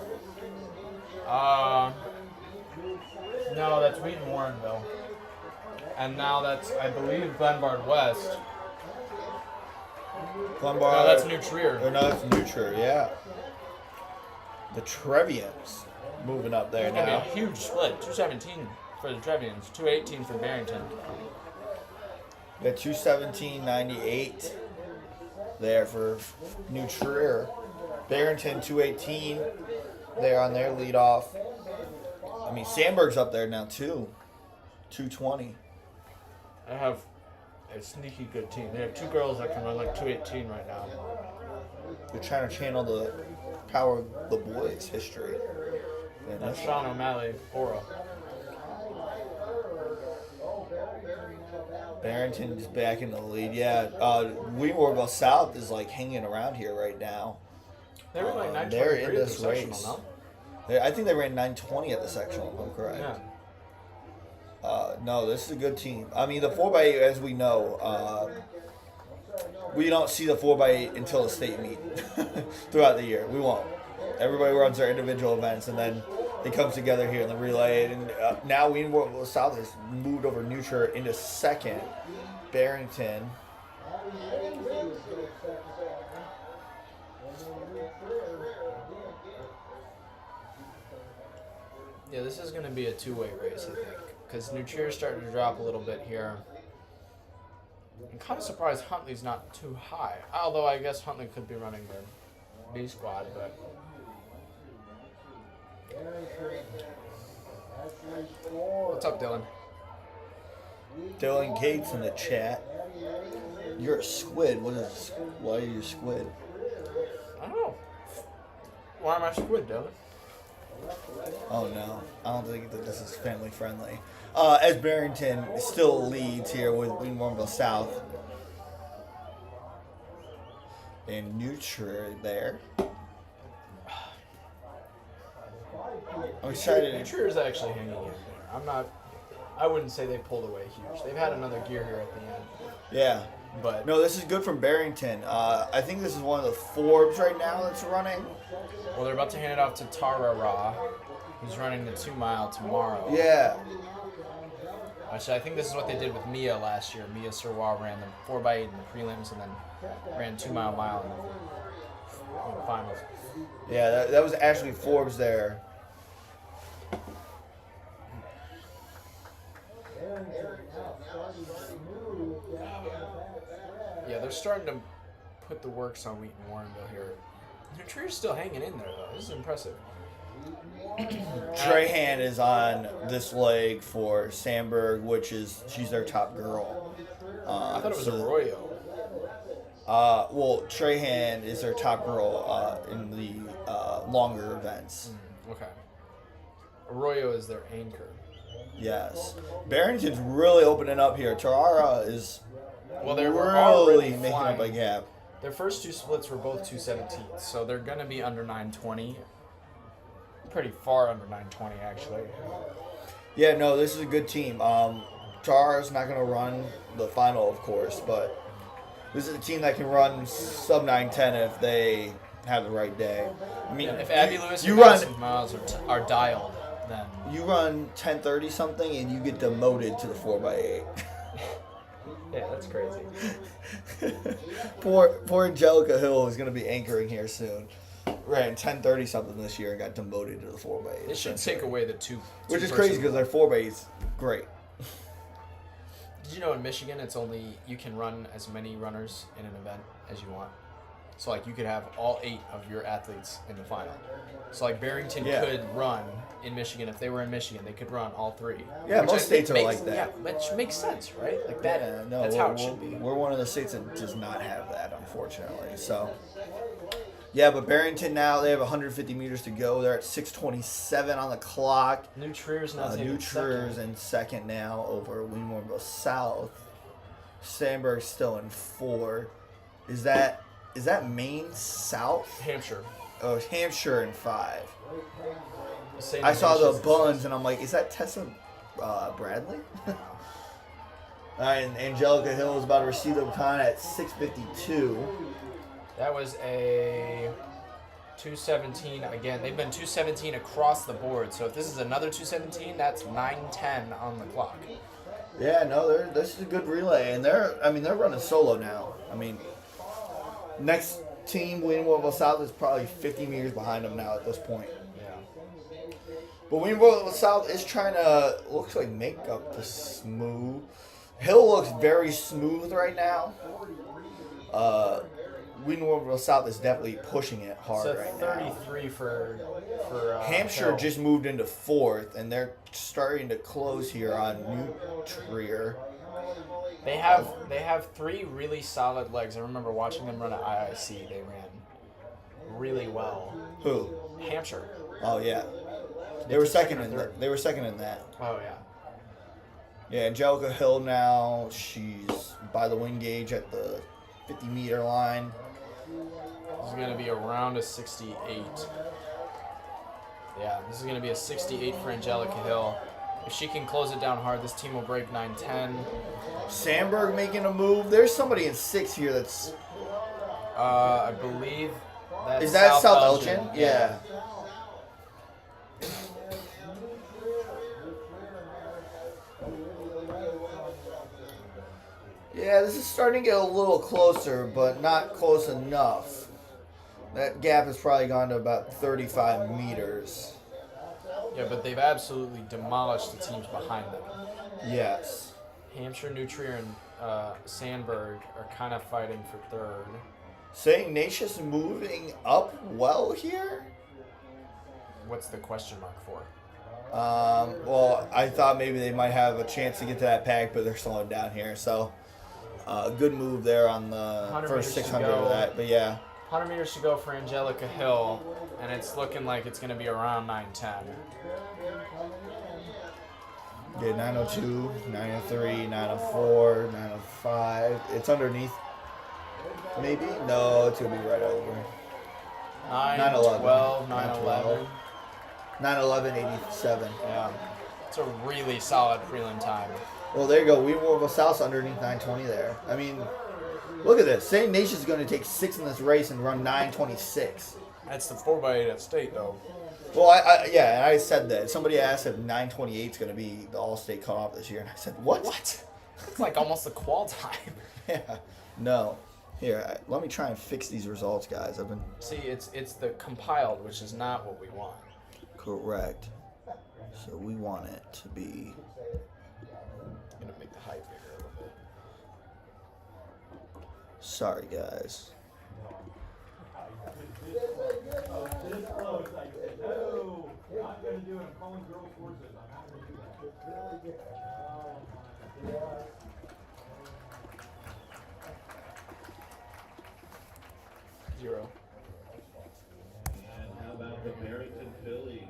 No, that's Wheaton Warrenville. And now that's, I believe, Glenbard West. Glenbard. No, that's New Trier. Or no, that's New Trier, yeah. The Trevians moving up there It's going to now. be a huge split. 217 for the Trevians, 218 for Barrington. We got 217.98 there for New Trier. Barrington 218 there on their lead off. I mean, Sandburg's up there now too. 220. I have a sneaky good team. They have 2 girls that can run like 218 right now. They're trying to channel the power of the boys' history. And That's that's Sean O'Malley, Ora. Barrington's back in the lead. Yeah, Wheaton South is like hanging around here right now. They were like They're 923 in at the this sectional, race. no? I think they ran 920 at the sectional, if I'm correct. Yeah. No, this is a good team. I mean, the 4x8, as we know, we don't see the 4x8 until the state meet throughout the year. We won't. Everybody runs their individual events, and then it comes together here in the relay. And now Wheaton South has moved over New Trier into second. Barrington. Yeah, this is going to be a 2-way race, I think, because New Trier's starting to drop a little bit here. I'm kind of surprised Huntley's not too high, although I guess Huntley could be running their B squad, but... What's up, Dylan? Dylan Gates in the chat. You're a squid. Why are you a squid? I don't know. Why am I squid, Dylan? Oh no, I don't think that this is family friendly. As Barrington still leads here with Wheaton South and New Trier there. I'm excited. New Trier's actually hanging in there. I wouldn't say they pulled away huge. They've had another gear here at the end. Yeah. But No, this is good from Barrington. I think this is one of the Forbes right now that's running. well, they're about to hand it off to Tarara, who's running the 2-mile tomorrow. Yeah. Actually, I think this is what they did with Mia last year. Mia Sirwa ran the 4x8 in the prelims and then ran 2-mile in the finals. Yeah, that was Ashley Forbes there. Yeah, they're starting to put the works on Wheaton Warrenville here. New Trier's still hanging in there, though. This is impressive. Trahan is on this leg for Sandburg, she's their top girl. I thought it was Arroyo. Well, Trahan is their top girl in the longer events. Okay. Arroyo is their anchor. Yes. Barrington's really opening up here. Tarara is Well, they were really already making flying. up a gap. Their first 2 splits were both 217, so they're going to be under 920. Pretty far under 920, actually. Yeah, no, this is a good team. Tarara's not going to run the final, of course, but this is a team that can run sub 910 if they have the right day. I mean, If Abby Lewis you and run Madison Miles are dialed, then you run 10:30 something and you get demoted to the 4x8. yeah, that's crazy. Poor Angelica Hill is going to be anchoring here soon. Ran 10:30 something this year and got demoted to the 4x8. It should take away the two. Which is crazy because their 4x8's great. Did you know in Michigan it's only you can run as many runners in an event as you want? So like you could have all 8 of your athletes in the final. So like Barrington could run in Michigan if they were in Michigan, they could run all 3. Yeah, Which most I states think are makes- like that. Yeah, which makes sense, right? Like that. Yeah, no, that's how it should be. We're one of the states that does not have that, unfortunately. So, yeah, but Barrington now, they have 150 meters to go. They're at 6:27 on the clock. New Trier's now taking New Trier's second. in second now over Weenmoreville South. Sandberg's still in 4. Is that Maine South? Hampshire. Oh, Hampshire in 5. St. I saw the Ignatius. buns and I'm like, is that Tessa Bradley? And Angelica Hill is about to receive the baton at 6:52. That was a 217 again. They've been 217 across the board. So if this is another 217, that's 9:10 on the clock. Yeah, no, this is a good relay, and they're running solo now. I mean, next team, Weenmoreville South, is probably 50 meters behind them now at this point. Yeah. But Weenmoreville South is trying to, looks like, make up the smooth. Hill looks very smooth right now. Weenmoreville South is definitely pushing it hard So right now. 33 for Hampshire Hill. just moved into 4th, and they're starting to close here on New Trier. They have 3 really solid legs. I remember watching them run at IIC. They ran really well. Who? Hampshire. Oh yeah, they They were took second second in or that. third. They were second in that. Oh yeah. Yeah, Angelica Hill now. She's by the wind gauge at the 50-meter line. This is gonna be around a 68. Yeah, this is gonna be a 68 for Angelica Hill. If she can close it down hard, this team will break 9:10. Sandberg making a move. There's somebody in 6 here that's. I believe that's Is that South Elgin. Elgin? Yeah. Yeah, this is starting to get a little closer, but not close enough. That gap has probably gone to about 35 meters. Yeah, but they've absolutely demolished the teams behind them. Yes. Hampshire, New Trier, and Sandberg are kind of fighting for 3rd. St. Ignatius moving up well here? What's the question mark for? Well, I thought maybe they might have a chance to get to that pack, but they're slowing down here. So, good move there on the 100 first meters to 600 go. of that. But yeah, 100 meters to go for Angelica Hill, and it's looking like it's going to be around 9:10. yeah, 902, 903, 904, 905. It's underneath. Maybe? No, it's going to be right over. 911. 9:12, 9:11. 911, 87. Yeah. It's a really solid prelim time. Well, there you go. Weenmoreville South's underneath 920 there. I mean, look at this. St. Ignatius is going to take 6 in this race and run 926. That's the 4x8 at state, though. Well, I said that. Somebody asked if 928 is going to be the all-state cutoff this year, and I said, what? What? It's like almost the qual time. Yeah. No. Here, let me try and fix these results, guys. I've been See, it's the compiled, which is not what we want. correct. So we want it to be. I'm gonna make the height bigger a little bit. Sorry, guys. This close, I said, no, not gonna do it. I'm calling girls horses. I'm not gonna do that. Zero. And how about the Barrington Phillies?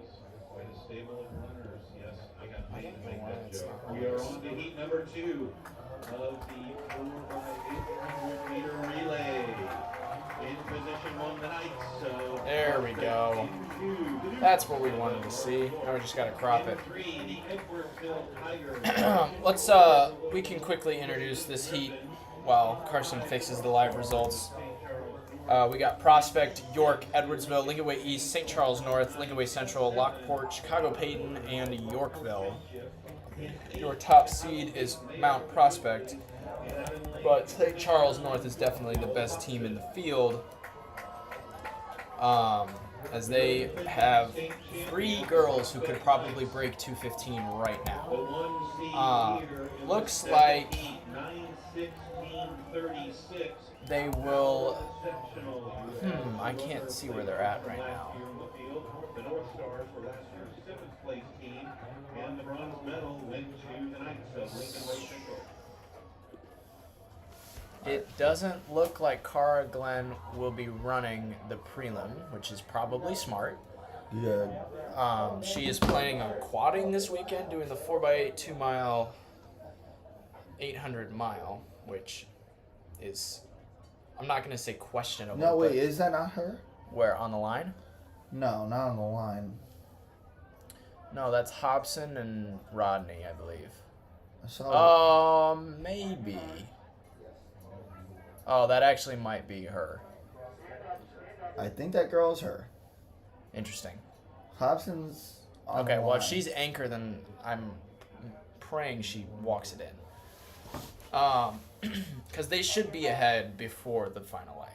Way to stable of runners. Yes, I got I don't know why it's not We are on to heat number 2 of the 4x800 meter relay. In position 1 tonight, so There we go. That's what we wanted to see. Now we just gotta crop it. 3, the Edwardsville Tigers. Let's we can quickly introduce this heat while Carson fixes the live results. We got Prospect, York, Edwardsville, Lincoln Way East, St. Charles North, Lincoln Way Central, Lockport, Chicago Payton, and Yorkville. Your top seed is Mount Prospect, but St. Charles North is definitely the best team in the field, as they have 3 girls who could probably break 215 right now. Looks like they will. I can't see where they're at right now. The North Stars were last year's 7th place team, and the bronze medal went to tonight's Lincoln Way Central. It doesn't look like Cara Glenn will be running the prelim, which is probably smart. Yeah. She is planning on quadding this weekend, doing the 4x8 2-mile, 800 mile, which is, I'm not going to say questionable. No, wait, but is that not her? where, on the line? No, not on the line. No, that's Hobson and Rodney, I believe. I saw. Maybe. Oh, that actually might be her. I think that girl's her. Interesting. Hobson's. On Okay, the well, if line. she's anchor, then I'm praying she walks it in. Because they should be ahead before the final leg.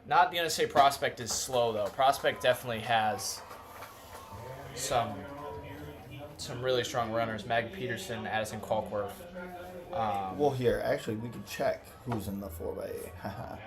Not going to say Prospect is slow, though. Prospect definitely has some really strong runners. Mag Peterson, Addison Kalkworth. Well, here, actually, we can check who's in the 4x8.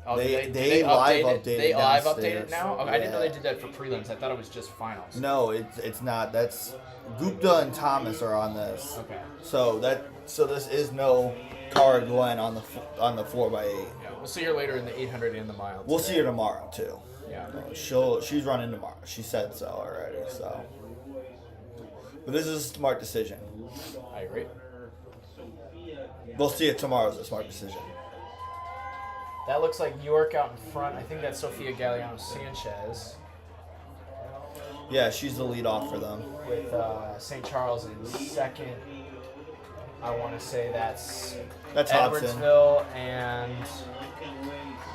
Oh, They live updated They live downstairs. updated now? Okay, I didn't know they Yeah. did that for prelims. I thought it was just finals. No, it's not. That's Gupta and Thomas are on this. Okay. So this is no Cara Glenn on the 4x8. Yeah, we'll see her later in the 800 and the mile. We'll today. see her tomorrow too. Yeah. She's running tomorrow. She said so already. So, but this is a smart decision. I agree. We'll see it tomorrow as a smart decision. That looks like York out in front. I think that's Sofia Galeano Sanchez Yeah, she's the lead off for them. with St. Charles in second. I want to say that's Hobson. Edwardsville and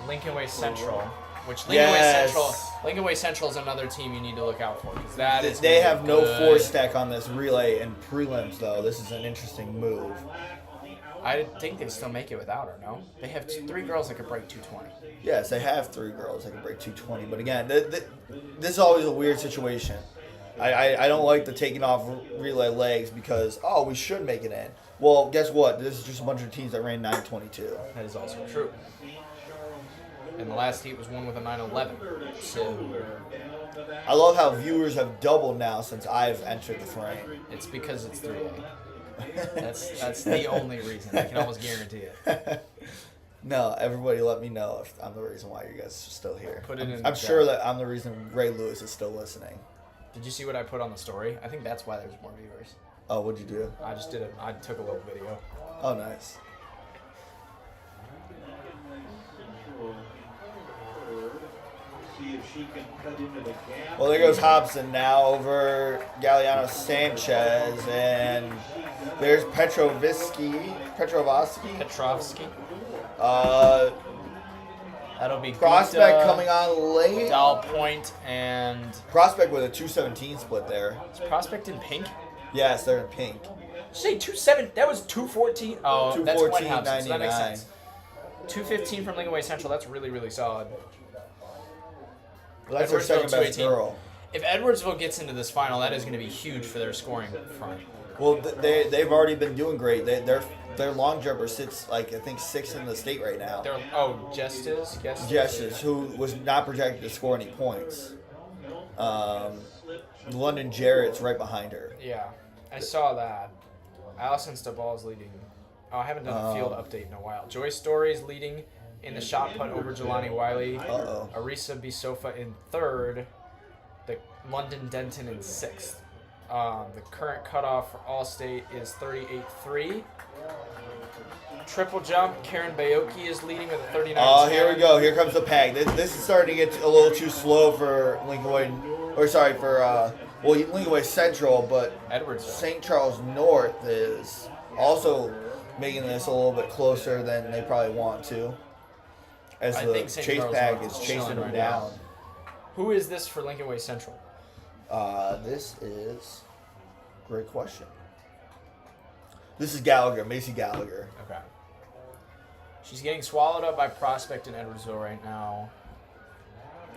Lincoln Way Central. Which Yes. Lincoln Way Central is another team you need to look out for because that is. They gonna have be no good. 4-stack on this relay and prelims though. This is an interesting move. I think they still make it without her. No, they have 3 girls that could break 220. Yes, they have 3 girls that can break 220. But again, this is always a weird situation. I don't like the taking off relay legs because, we should make it in. Well, guess what? This is just a bunch of teams that ran 922. That is also true. And the last heat was won with a 911. So I love how viewers have doubled now since I've entered the frame. it's because it's 3A. That's the only reason. I can almost guarantee it. No, everybody let me know if I'm the reason why you guys are still here. Put it in I'm the sure chat. that I'm the reason Ray Lewis is still listening. Did you see what I put on the story? I think that's why there's more viewers. Oh, what'd you do? I took a little video. Oh, nice. See if she can cut into the gap. Well, there goes Hobson now over Galeano Sanchez, and there's Petrovsky. Petrovsky. That'll be Prospect Gupta, coming on late. Doll Point, and Prospect with a 217 split there. is Prospect in pink? Yes, they're in pink. Did you say 27? That was 214. Oh, that's 214.99. Gwen Hobson, so that makes sense. 215 from Lincoln Way Central. That's really, really solid. Well, that's their Edwardsville, second best 218. girl. If Edwardsville gets into this final, that is going to be huge for their scoring front. Well, they've already been doing great. Their long jumper sits I think 6th in the state right now. Justice? Justice, who was not projected to score any points. London Jarrett's right behind her. Yeah, I saw that. Allison Staball is leading. Oh, I haven't done a field update in a while. Joy Story is leading in the shot put over Jelani Wiley. Uh-oh. Arisa Bisofa in third. The London Denton in 6th. The current cutoff for All-State is 38.3. Triple jump, Karen Bayoki is leading with a 39. Oh, here we go. Here comes the peg. This is starting to get a little too slow for Lincoln Way, Lincoln Way Central, but Edwards. St. Charles North is also making this a little bit closer than they probably want to, as I the think St. chase Charles pack North is is chasing chilling them right down. now. Who is this for Lincoln Way Central? This is great question. This is Gallagher, Macy Gallagher. Okay. She's getting swallowed up by Prospect in Edwardsville right now.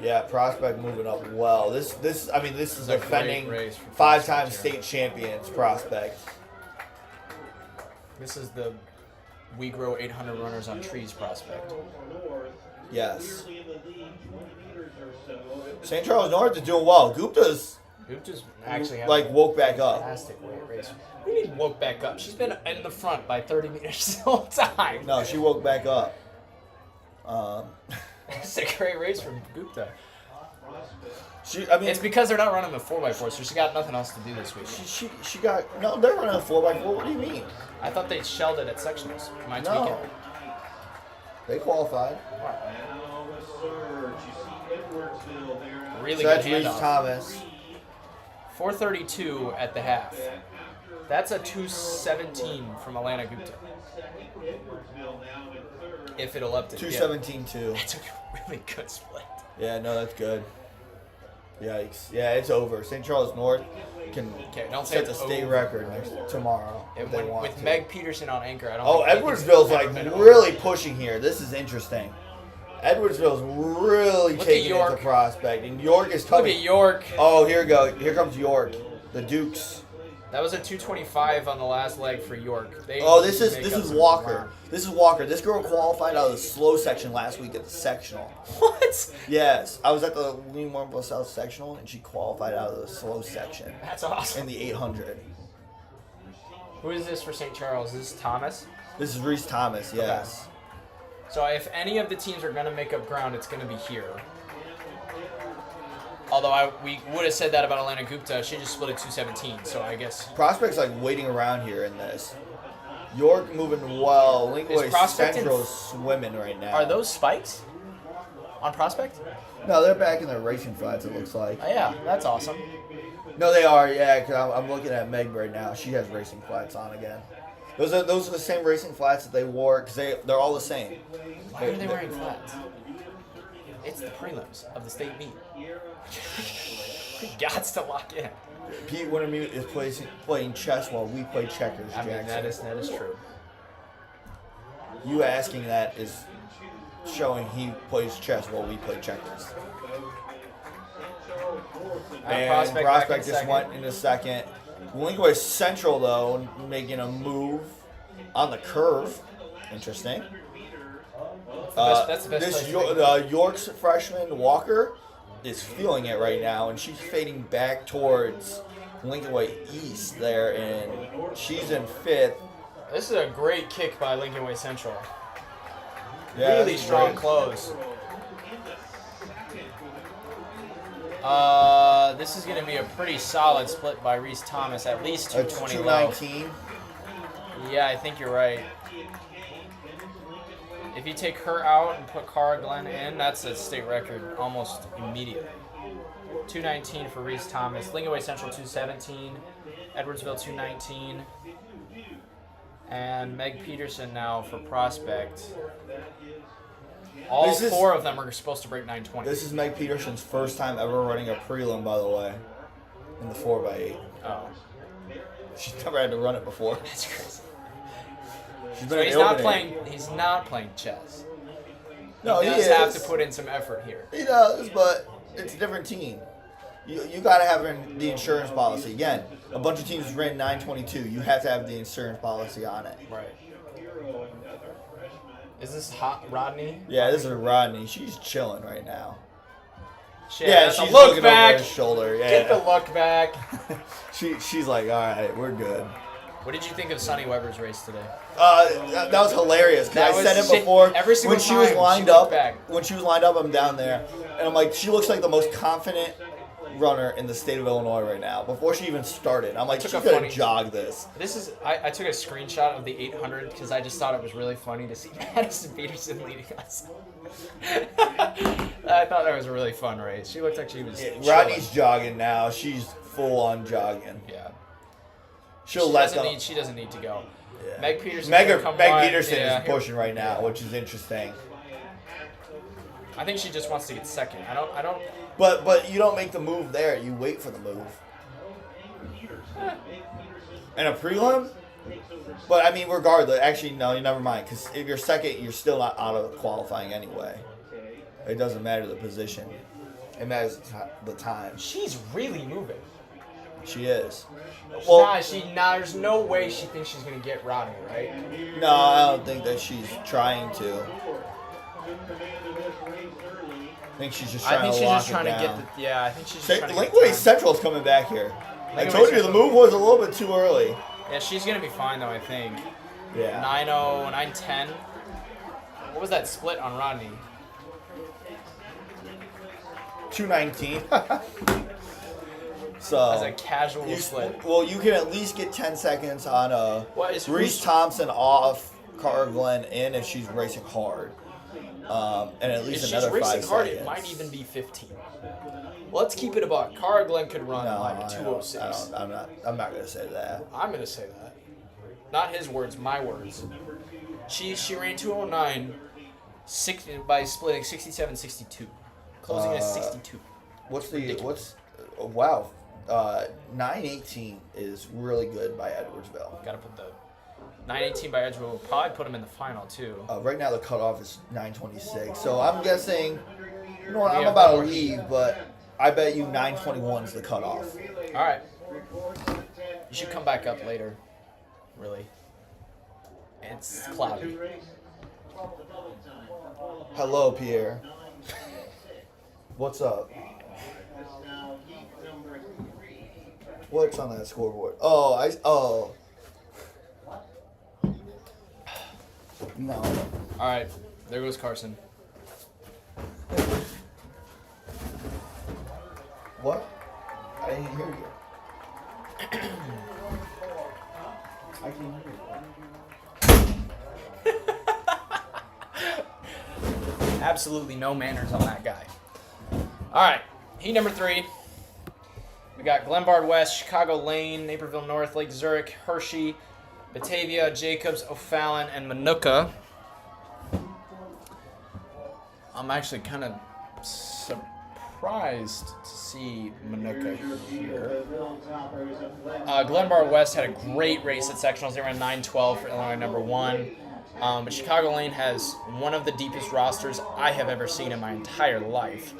Yeah, Prospect moving up well. This is a defending great race for 5-time Prospect state champions Prospect. This is the We Grow 800 Runners on Trees Prospect. Yes. Clearly in the lead, 20 meters or so. St. Charles North is doing well. Gupta's Just actually had woke back up. fantastic race. What do you mean woke back up? She's been in the front by 30 meters the whole time. No, she woke back up. It's a great race from Gupta. It's It's because they're not running the 4x4, so she got nothing else to do this week. she got no. They're running a 4x4. What do you mean? I thought they shelled it at sectionals. Am I No, tweaking? they qualified. Now a surge. You see Edwardsville there. Really So good that's Reese handoff. Thomas. 4:32 at the half. That's a 2:17 from Alana Gupta. Edwardsville now in third. If it'll update. 2:17.2. That's a really good split. Yeah, no, that's good. Yikes. Yeah, it's over. St. Charles North can Okay, don't say set the it's state over. record tomorrow if they want With to. Meg Peterson on anchor, I don't Oh, think Megan's Edwardsville's ever like been over. really pushing here. This is interesting. Edwardsville's really Look at taking it York. to Prospect, and York is Look coming. at York. Oh, here we go. Here comes York, the Dukes. That was a 2:25 on the last leg for York. They Oh, this make is up some Walker. ground. This is Walker. This girl qualified out of the slow section last week at the sectional. What? Yes, I was at the Lean Warrenville South sectional, and she qualified out of the slow section That's awesome. in the 800. Who is this for St. Charles? Is this Thomas? This is Reese Thomas. Yes. So if any of the teams are going to make up ground, it's going to be here. Although we would have said that about Alana Gupta. She just split at 2:17, so I guess. Prospect's like waiting around here in this. York moving well. Lincoln Is Way Prospect Central is swimming right now. Are those spikes on Prospect? No, they're back in their racing flats, it looks like. Oh, yeah, that's awesome. No, they are, yeah, because I'm looking at Meg right now. She has racing flats on again. Those are the same racing flats that they wore, because they're all the same. Why are they wearing flats? It's the prelims of the state meet. Gots to lock in. Pete Wintermute is playing chess while we play checkers, I mean, Jackson. that is true. You asking that is showing he plays chess while we play checkers. And Prospect Prospect back in just second. went into second. Lincoln Way Central, though, making a move on the curve. Interesting. That's the best place to be. York's freshman, Walker, is feeling it right now, and she's fading back towards Lincoln Way East there, and she's in 5th. This is a great kick by Lincoln Way Central. Yeah, Really that's strong great. close. This is going to be a pretty solid split by Reese Thomas, at least 220 low. 219. Yeah, I think you're right. If you take her out and put Cara Glenn in, that's a state record almost immediately. 219 for Reese Thomas. Lincoln Way Central 217. Edwardsville 219. And Meg Peterson now for Prospect. All This is- four of them are supposed to break 920. This is Meg Peterson's first time ever running a prelim, by the way, in the 4x8. Oh, She's never had to run it before. that's crazy. She's So been he's in not opening. playing. He's not playing chess. No, he he does have is. to put in some effort here. He does, but it's a different team. You got to have the insurance policy. Again, a bunch of teams ran 922. You have to have the insurance policy on it. Right. Is this hot Rodney? Yeah, this is Rodney. She's chilling right now. Shit, Yeah, that's a she's look looking back. over his shoulder. Yeah, Get the look back. she's like, all right, we're good. What did you think of Sonny Weber's race today? That was hilarious because That I was said it shit. before. Every single when she was time lined she up, looked back. when she was lined up, I'm down there, and I'm like, she looks like the most confident runner in the state of Illinois right now. Before she even started, I'm like, Took she's a gonna funny- jog this. This is I took a screenshot of the 800 because I just thought it was really funny to see Madison Peterson leading us. I thought that was a really fun race. She looked like she was. chilling. Rodney's jogging now. She's full on jogging. Yeah. She'll She let doesn't them. need. She doesn't need to go. Yeah. Meg Peterson. Meg come by. Peterson Yeah, is pushing right now, which is interesting. I think she just wants to get second. I don't. But you don't make the move there. You wait for the move. And a prelim? But I mean, regardless, actually, no, never mind. Because if you're second, you're still not out of qualifying anyway. It doesn't matter the position. It matters the time. She's really moving. She is. Well, There's no way she thinks she's gonna get Rodney, right? no, I don't think that she's trying to. I think she's just trying to lock it down. I think she's just trying to get Linkway time. Central's coming back here. I Linkway told you the Central. move was a little bit too early. Yeah, she's gonna be fine though. I think. Yeah. 9-0, 9-10. What was that split on Rodney? 2:19. So As a casual split. well, you can at least get 10 seconds on What is Reese Thompson off, Cara Glenn in if she's racing hard, and at If least she's another 5 racing hard, seconds. it might even be 15. Let's keep it a buck. Cara Glenn could run No, like I 206. don't, I'm not gonna say that. I'm gonna say that. Not his words, my words. She ran 209 by splitting 67-62, closing at 62. Wow, 9:18 is really good by Edwardsville. Got to put the 9:18 by Edgewood will probably put him in the final too. Right now the cutoff is 9:26, so I'm guessing. You know what? I'm Yeah, about to more. leave, but I bet you 9:21 is the cutoff. All right. You should come back up later. Really. It's cloudy. Hello, Pierre. What's up? What's on that scoreboard? Oh. No. All right. There goes Carson. What? I didn't hear you. I can hear you. Absolutely no manners on that guy. All right. Heat number 3. We got Glenbard West, Chicago Lane, Naperville North, Lake Zurich, Hershey, Batavia, Jacobs, O'Fallon, and Manuka. I'm actually kind of surprised to see Manuka here. Glenbard West had a great race at sectionals. They ran 9:12 for Illinois number 1. But Chicago Lane has one of the deepest rosters I have ever seen in my entire life.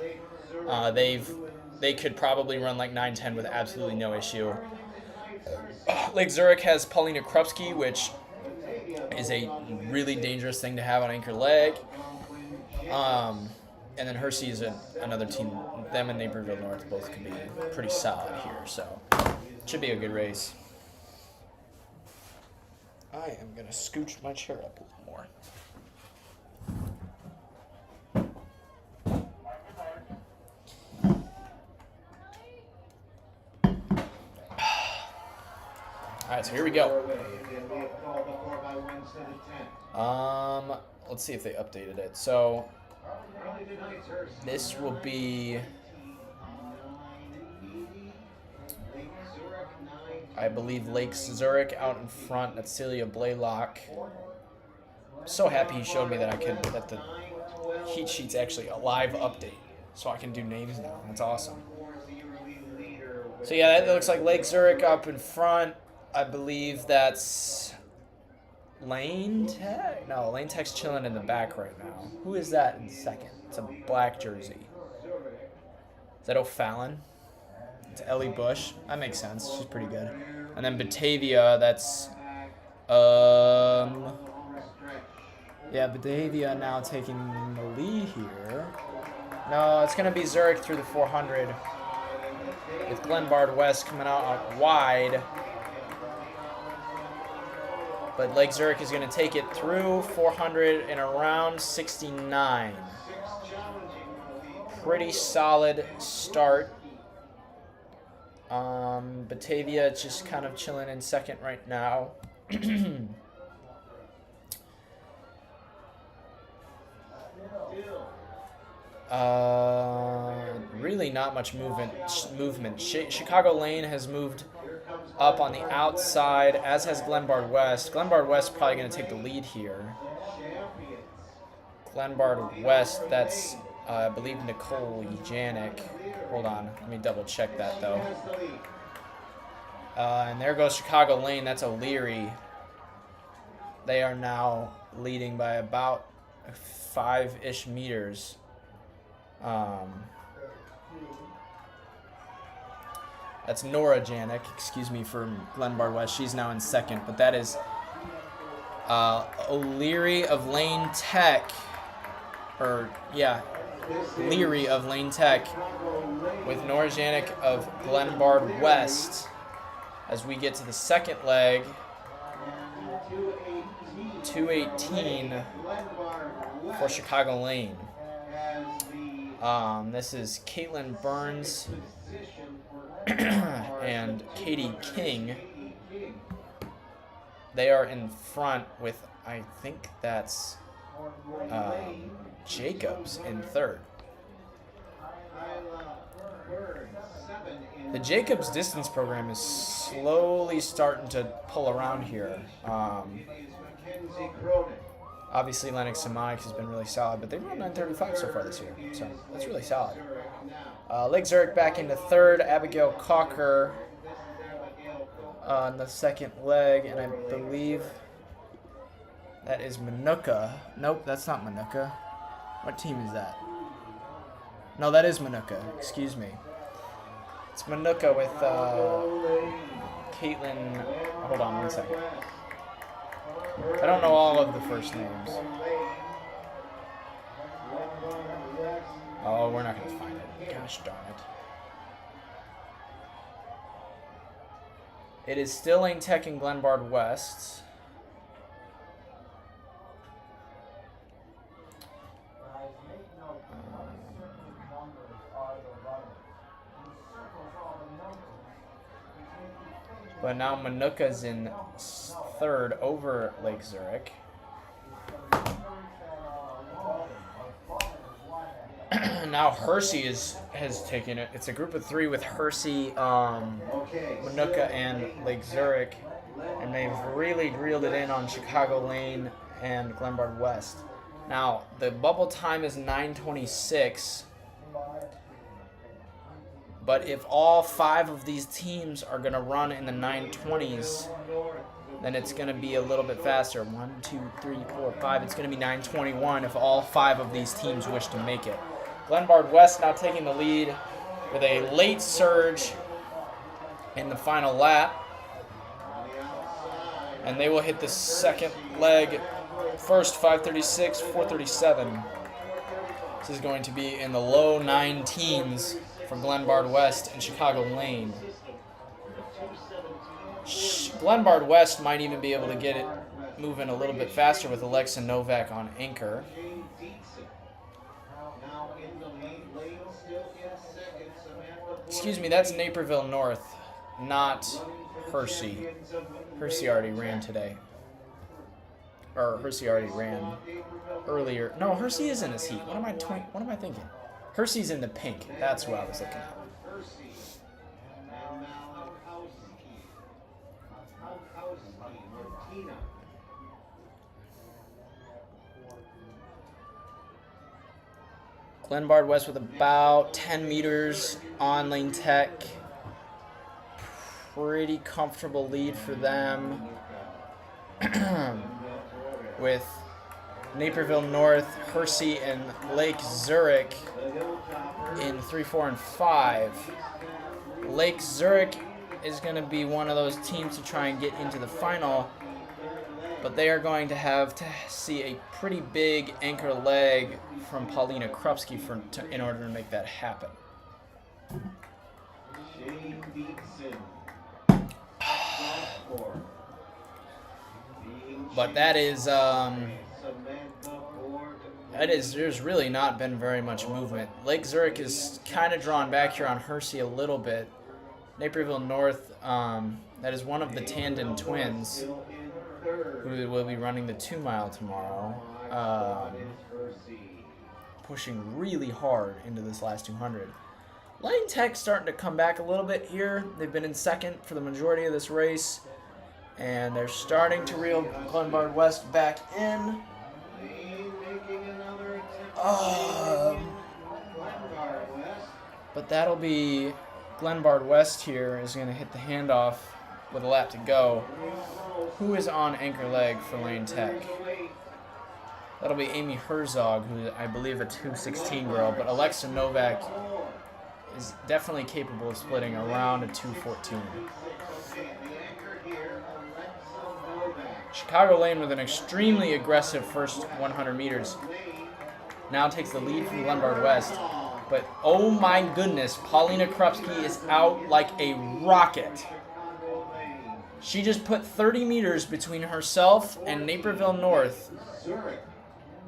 They could probably run like 9:10 with absolutely no issue. Lake Zurich has Paulina Krupski, which is a really dangerous thing to have on anchor leg. And then Hershey is another team. Them and Naperville North both could be pretty solid here, so it should be a good race. I am going to scooch my chair up a little more. All right, so here we go. Let's see if they updated it. So this will be, I believe, Lake Zurich out in front. That's Celia Blaylock. I'm so happy he showed me that the heat sheet's actually a live update, so I can do names now. That's awesome. So yeah, that looks like Lake Zurich up in front. I believe that's Lane Tech. No, Lane Tech's chilling in the back right now. Who is that in second? It's a black jersey. Is that O'Fallon? It's Ellie Bush. That makes sense. She's pretty good. And then Batavia, that's yeah, Batavia now taking the lead here. No, it's gonna be Zurich through the 400 with Glenbard West coming out wide. But Lake Zurich is going to take it through 400 in around 69. Pretty solid start Batavia just kind of chilling in second right now. Really not much movement. Chicago Lane has moved up on the outside, as has Glenbard West. Glenbard West probably going to take the lead here. Glenbard West, that's, I believe, Nicole Janik. Hold on, let me double check that, though. And there goes Chicago Lane, that's O'Leary. They are now leading by about 5-ish meters. That's Nora Janik, excuse me, from Glenbard West. She's now in second, but that is O'Leary of Lane Tech. Leary of Lane Tech with Nora Janik of Glenbard West. As we get to the second leg, 2:18 for Chicago Lane. This is Caitlin Burns and Katie King. They are in front with, I think that's Jacobs in third. The Jacobs distance program is slowly starting to pull around here. Obviously, Lennox Summy has been really solid, but they've run 9:35 so far this year, so that's really solid. Lake Zurich back into third. Abigail Cocker on the second leg, and I believe that is Manuka. Nope, that's not Manuka. What team is that? No, that is Manuka. Excuse me. It's Manuka with Caitlin. Hold on one second. I don't know all of the first names. Oh, we're not going to find it. Gosh darn it. It is still Lane Tech and Glenbard West. But now Manuka's in third over Lake Zurich. Now Hersey has taken it. It's a group of three with Hersey, Manuka, and Lake Zurich. And they've really reeled it in on Chicago Lane and Glenbard West. Now, the bubble time is 9:26. But if all 5 of these teams are going to run in the 9:20s, then it's going to be a little bit faster. 1, 2, 3, 4, 5. It's going to be 9:21 if all 5 of these teams wish to make it. Glenbard West now taking the lead with a late surge in the final lap. And they will hit the second leg first, 5:36, 4:37. This is going to be in the low 19s for Glenbard West and Chicago Lane. Glenbard West might even be able to get it moving a little bit faster with Alexa Novak on anchor. Excuse me, that's Naperville North, not Hersey. Hersey already ran today. Or Hersey already ran earlier. No, Hersey is in this heat. What am I thinking? Hersey's in the pink. That's what I was looking at. Glenbard West with about 10 meters on Lane Tech. Pretty comfortable lead for them. With Naperville North, Hersey, and Lake Zurich in 3, 4, and 5. Lake Zurich is going to be one of those teams to try and get into the final, but they are going to have to see a pretty big anchor leg from Paulina Krupski in order to make that happen. But there's really not been very much movement. Lake Zurich is kind of drawn back here on Hersey a little bit, Naperville North, that is one of the Tandon twins who will be running the 2 mile tomorrow. Pushing really hard into this last 200. Lane Tech starting to come back a little bit here. They've been in second for the majority of this race, and they're starting to reel Glenbard West back in. But that'll be Glenbard West here is going to hit the handoff with a lap to go. Who is on anchor leg for Lane Tech? That'll be Amy Herzog, who I believe a 2:16 girl, but Alexa Novak is definitely capable of splitting around a 2:14. Chicago Lane with an extremely aggressive first 100 meters. Now takes the lead from Glenbard West. But oh my goodness, Paulina Krupski is out like a rocket. She just put 30 meters between herself and Naperville North.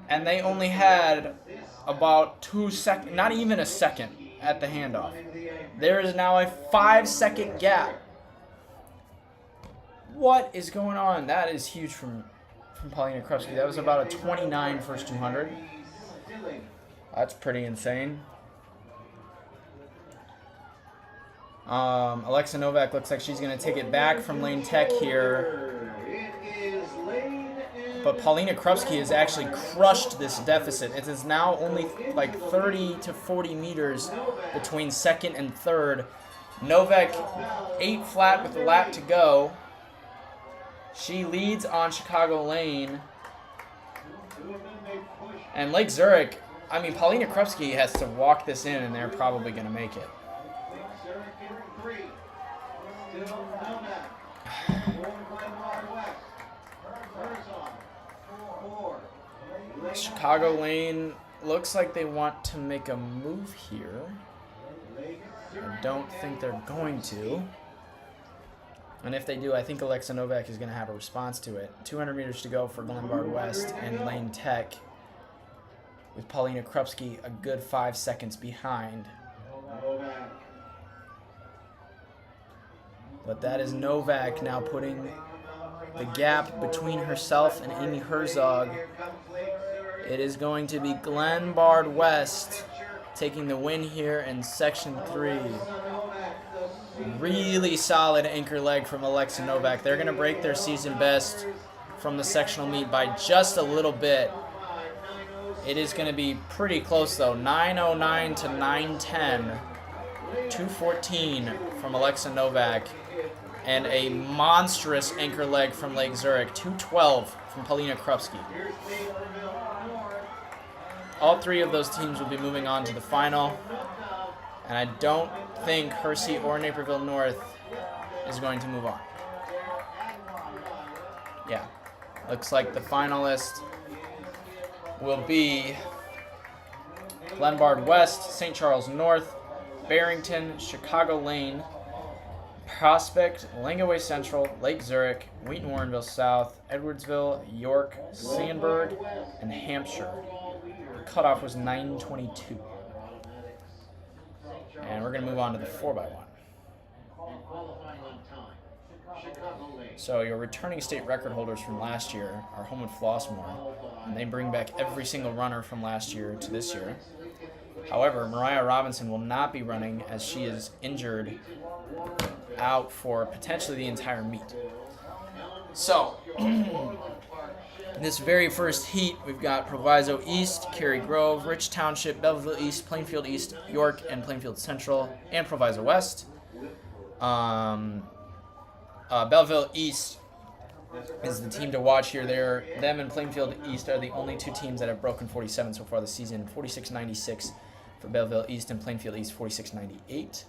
And they only had about 2 seconds, not even a second at the handoff. There is now a 5-second gap. What is going on? That is huge from Paulina Krupski. That was about a 29 first 200. That's pretty insane. Alexa Novak looks like she's going to take it back from Lane Tech here. But Paulina Krupski has actually crushed this deficit. It is now only like 30 to 40 meters between second and third. Novak 8 flat with a lap to go. She leads on Chicago Lane. And Lake Zurich, I mean, Paulina Krupski has to walk this in, and they're probably going to make it. Chicago Lane looks like they want to make a move here. I don't think they're going to. And if they do, I think Alexa Novak is going to have a response to it. 200 meters to go for Glenbard West and Lane Tech, with Paulina Krupski a good 5 seconds behind. But that is Novak now putting the gap between herself and Amy Herzog. It is going to be Glenbard West taking the win here in Section 3. Really solid anchor leg from Alexa Novak. They're going to break their season best from the sectional meet by just a little bit. It is going to be pretty close, though. 9:09 to 9:10. 2:14 from Alexa Novak. And a monstrous anchor leg from Lake Zurich. 2:12 from Paulina Krupski. All three of those teams will be moving on to the final. And I don't think Hersey or Naperville North is going to move on. Yeah. Looks like the finalist will be Glenbard West, St. Charles North, Barrington, Chicago Lane, Prospect, Langaway Central, Lake Zurich, Wheaton Warrenville South, Edwardsville, York, Sandburg, and Hampshire. The cutoff was 9:22. And we're going to move on to the 4x1. So your returning state record holders from last year are Homewood Flossmoor, and they bring back every single runner from last year to this year. However, Mariah Robinson will not be running as she is injured out for potentially the entire meet. So, this very first heat, we've got Proviso East, Cary Grove, Rich Township, Belleville East, Plainfield East, York, and Plainfield Central, and Proviso West. Belleville East is the team to watch here. Them and Plainfield East are the only two teams that have broken 47 so far this season. 46.96 for Belleville East, and Plainfield East 46.98.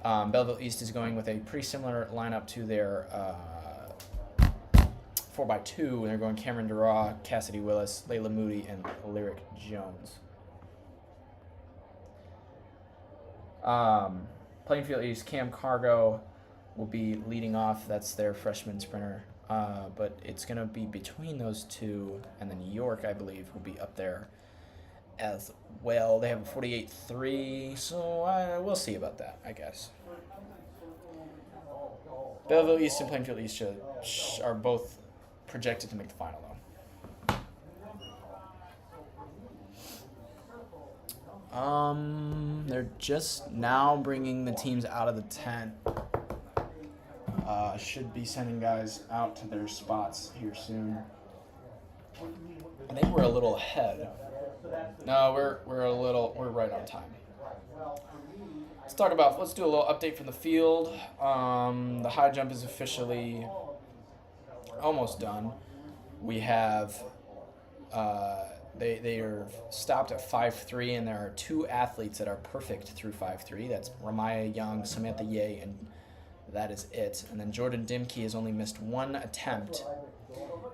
Belleville East is going with a pretty similar lineup to their 4x2. They're going Cameron Duraw, Cassidy Willis, Layla Moody, and Lyric Jones. Plainfield East, Cam Cargo will be leading off. That's their freshman sprinter. But it's going to be between those two, and then York, I believe, will be up there as well. They have a 48.3, so we'll see about that, I guess. Belleville East and Plainfield East are both projected to make the final, though. They're just now bringing the teams out of the tent. Should be sending guys out to their spots here soon. I think we're a little ahead. No, we're right on time. Let's do a little update from the field. The high jump is officially almost done. We have they are stopped at 5.3, and there are 2 athletes that are perfect through 5.3. That's Ramaya Young, Samantha Ye, and that is it. And then Jordan Dimke has only missed 1 attempt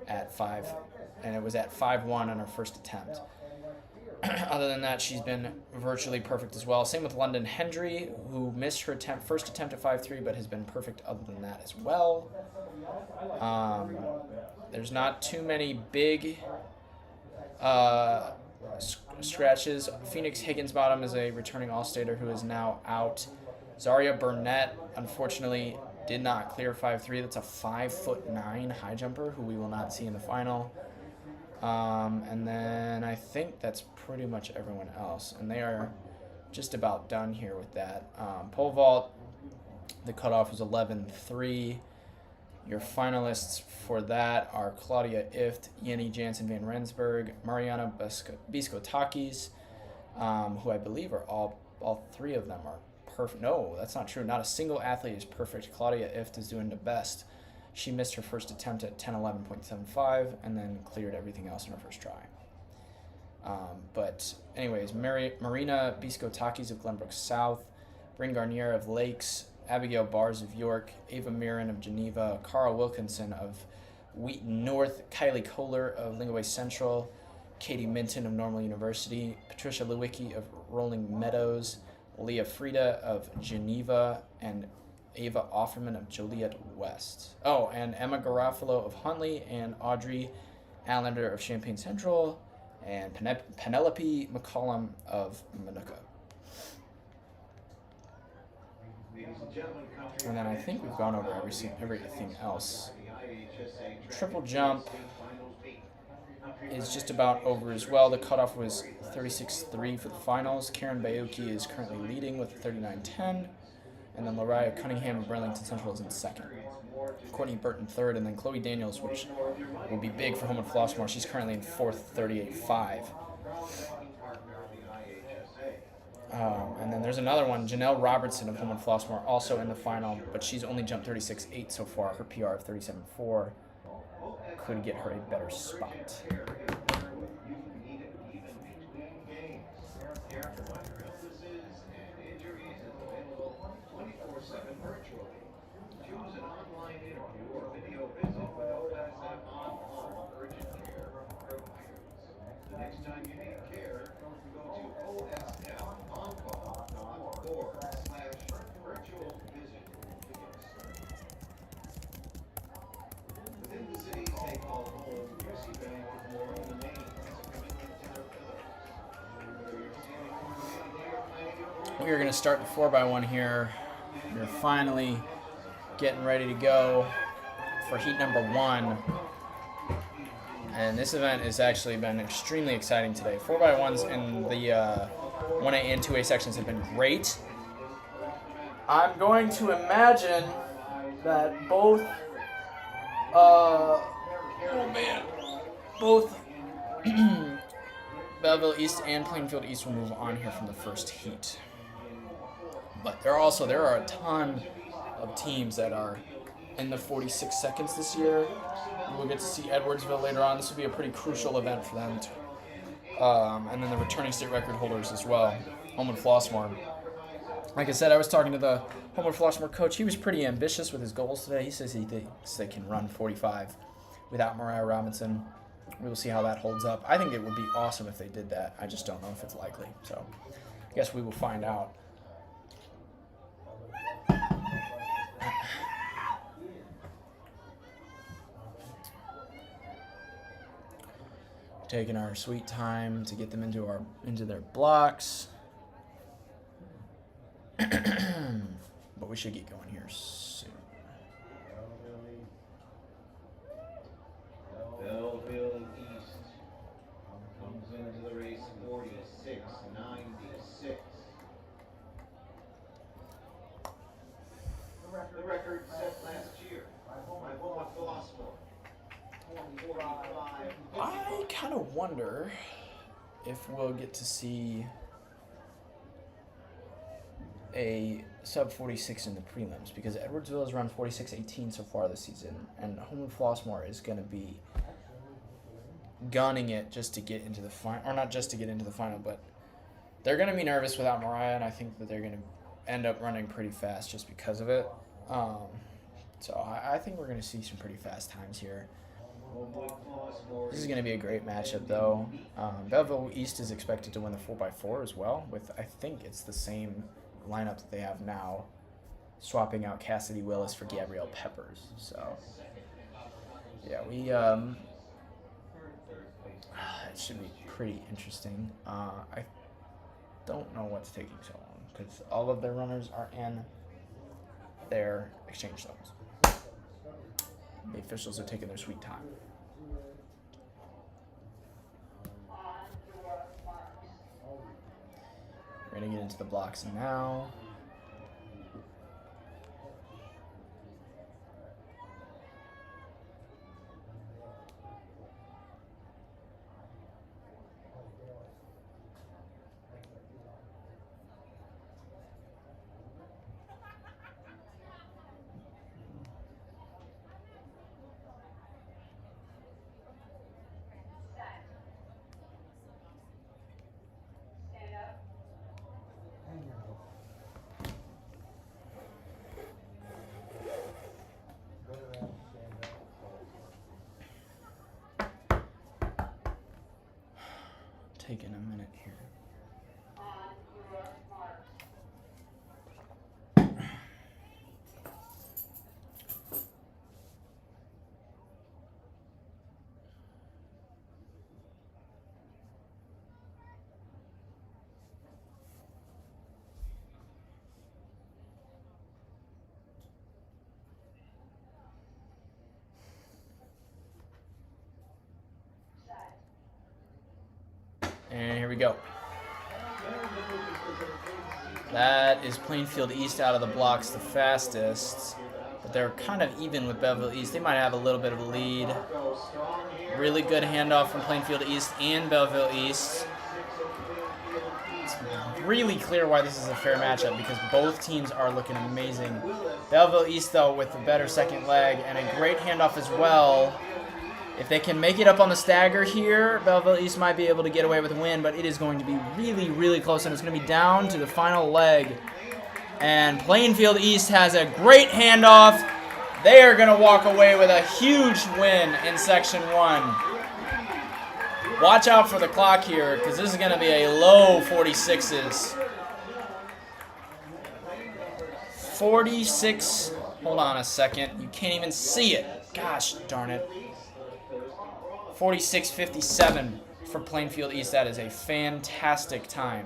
at 5, and it was at 5.1 on her first attempt. Other than that, she's been virtually perfect as well. Same with London Hendry, who missed her first attempt at 5.3, but has been perfect other than that as well. There's not too many big scratches. Phoenix Higginsbottom is a returning All-Stater who is now out. Zaria Burnett, unfortunately, did not clear 5.3. That's a 5'9" high jumper who we will not see in the final. And then I think that's pretty much everyone else. And they are just about done here with that. Pole vault, the cutoff was 11.3. Your finalists for that are Claudia Ift, Yenny Jansen Van Rensburg, Mariana Biscotakis, who I believe are all 3 of them are perfect. No, that's not true. Not a single athlete is perfect. Claudia Ift is doing the best. She missed her first attempt at 10:11.75 and then cleared everything else in her first try. But anyways, Marina Biscotakis of Glenbrook South, Bryn Garnier of Lakes, Abigail Bars of York, Ava Mirren of Geneva, Carl Wilkinson of Wheaton North, Kylie Kohler of Lingaway Central, Katie Minton of Normal University, Patricia Lewicki of Rolling Meadows, Leah Frieda of Geneva, and Ava Offerman of Joliet West. Oh, and Emma Garofalo of Huntley, and Audrey Allender of Champaign Central, and Penelope McCollum of Manuka. And then I think we've gone over everything else. Triple jump is just about over as well. The cutoff was 36.3 for the finals. Karen Bayuki is currently leading with 39.10. And then Lariah Cunningham of Burlington Central is in second. Courtney Burton third, and then Chloe Daniels, which will be big for Homewood Flossmoor. She's currently in fourth, 38.5. And then there's another one, Janelle Robertson of Homewood Flossmoor, also in the final, but she's only jumped 36.8 so far. Her PR of 37.4 could get her a better spot. We are going to start the 4x1 here. We're finally getting ready to go for heat number 1. And this event has actually been extremely exciting today. 4x1s in the 1A and 2A sections have been great. I'm going to imagine that both Belleville East and Plainfield East will move on here from the first heat. But there are a ton of teams that are in the 46 seconds this year. We'll get to see Edwardsville later on. This will be a pretty crucial event for them. And then the returning state record holders as well, Homewood Flossmoor. Like I said, I was talking to the Homewood Flossmoor coach. He was pretty ambitious with his goals today. He says he thinks they can run 45 without Mariah Robinson. We will see how that holds up. I think it would be awesome if they did that. I just don't know if it's likely. So I guess we will find out. Taking our sweet time to get them into their blocks. But we should get going here soon. I kind of wonder if we'll get to see a sub 46 in the prelims, because Edwardsville has run 46-18 so far this season, and Homewood Flossmoor is going to be gunning it just to get into the final, or not just to get into the final, but they're going to be nervous without Mariah, and I think that they're going to end up running pretty fast just because of it. So I think we're going to see some pretty fast times here. This is going to be a great matchup, though. Belleville East is expected to win the 4x4 as well, with, I think it's the same lineup that they have now, swapping out Cassidy Willis for Gabrielle Peppers. So, yeah, it should be pretty interesting. I don't know what's taking so long, because all of their runners are in their exchange zones. The officials are taking their sweet time. We're going to get into the blocks now. Taking a minute here. And here we go. That is Plainfield East out of the blocks the fastest, but they're kind of even with Belleville East. They might have a little bit of a lead. Really good handoff from Plainfield East and Belleville East. It's really clear why this is a fair matchup, because both teams are looking amazing. Belleville East, though, with the better second leg and a great handoff as well. If they can make it up on the stagger here, Belleville East might be able to get away with a win, but it is going to be really, really close, and it's going to be down to the final leg. And Plainfield East has a great handoff. They are going to walk away with a huge win in Section 1. Watch out for the clock here, because this is going to be a low 46s. 46, hold on a second. You can't even see it. Gosh darn it. 46:57 for Plainfield East. That is a fantastic time.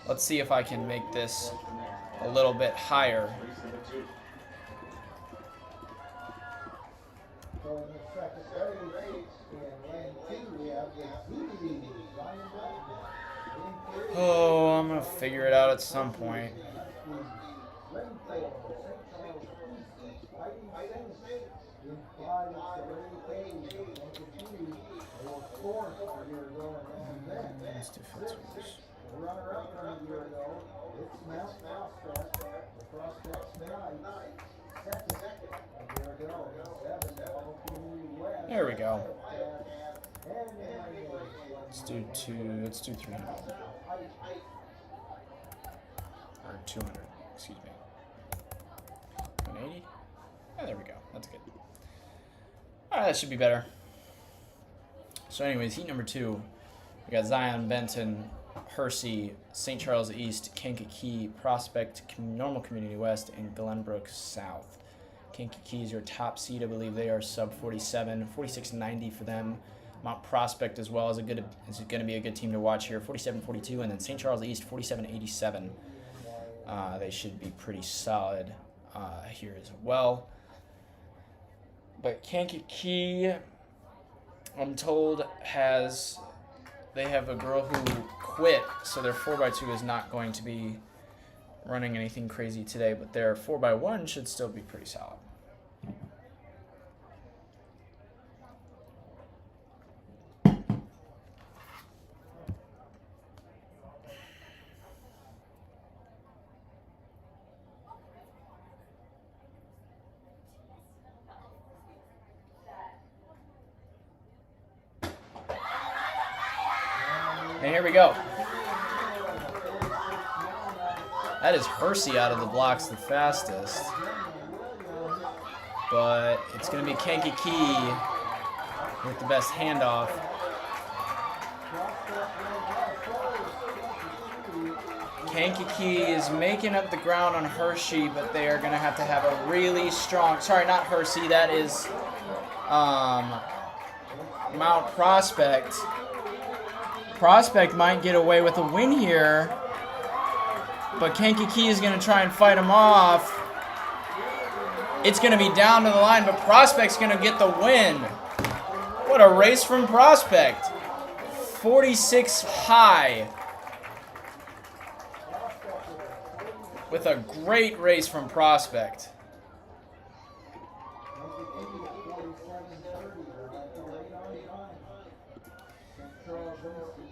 Let's see if I can make this a little bit higher. Oh, I'm going to figure it out at some point. Let's do footsores. There we go. Let's do 300. Or 200, excuse me. 180? Yeah, there we go. That's good. Alright, that should be better. So anyways, heat number 2. We got Zion, Benton, Hersey, St. Charles East, Kankakee, Prospect, Normal Community West, and Glenbrook South. Kankakee is your top seed. I believe they are sub 47, 46.90 for them. Mount Prospect as well is going to be a good team to watch here, 47.42, and then St. Charles East 47.87. They should be pretty solid here as well. But Kankakee, I'm told, they have a girl who quit, so their 4x2 is not going to be running anything crazy today, but their 4x1 should still be pretty solid. And here we go. That is Hersey out of the blocks the fastest. But it's going to be Kankakee with the best handoff. Kankakee is making up the ground on Hershey, but they are going to have a really strong... Sorry, not Hersey. That is Mount Prospect. Prospect might get away with a win here, but Kankakee is going to try and fight him off. It's going to be down to the line, but Prospect's going to get the win. What a race from Prospect. 46 high. With a great race from Prospect.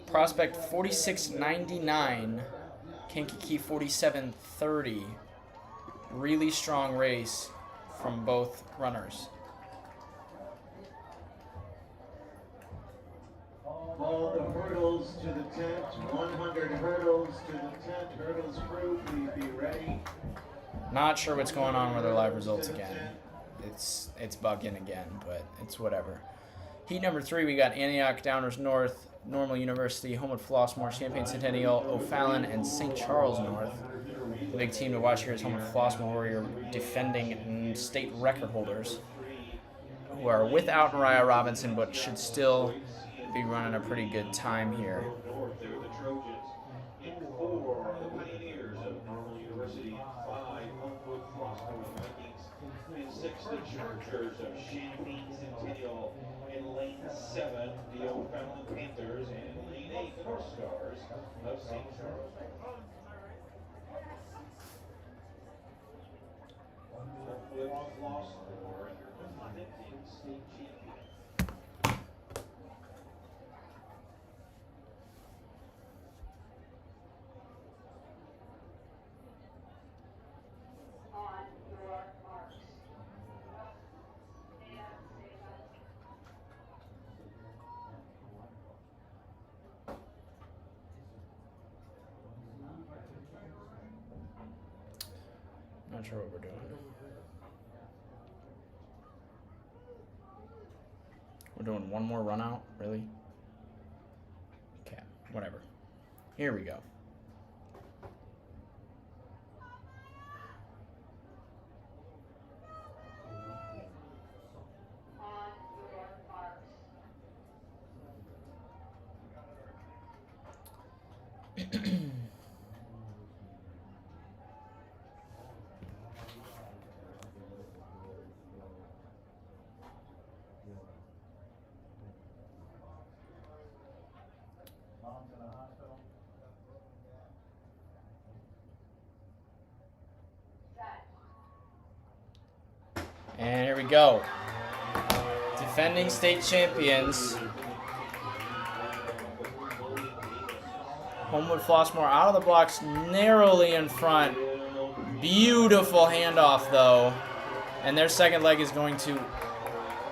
Prospect 46.99, Kankakee 47.30. Really strong race from both runners. All the hurdles to the tent, 100 hurdles to the tent. Hurdles crew, please be ready. Not sure what's going on with our live results again. It's bugging again, but it's whatever. Heat number 3, we got Antioch, Downers North, Normal University, Homewood Flossmoor, Champaign Centennial, O'Fallon, and St. Charles North. The big team to watch here is Homewood Flossmoor, where you're defending state record holders, who are without Mariah Robinson, but should still be running a pretty good time here. They're the Trojans. In 4, the Pioneers of Normal University. 5, Homewood Flossmoor Vikings. In 6, the Chargers of Champaign Centennial. In lane 7, the O'Fallon Panthers. And lane 8, the North Stars of St. Charles. Homewood Flossmoor, your defending state champion. Not sure what we're doing. We're doing one more run out? Really? Okay, whatever. Here we go. And here we go. Defending state champions. Homewood Flossmoor out of the blocks, narrowly in front. Beautiful handoff, though. And their second leg is going to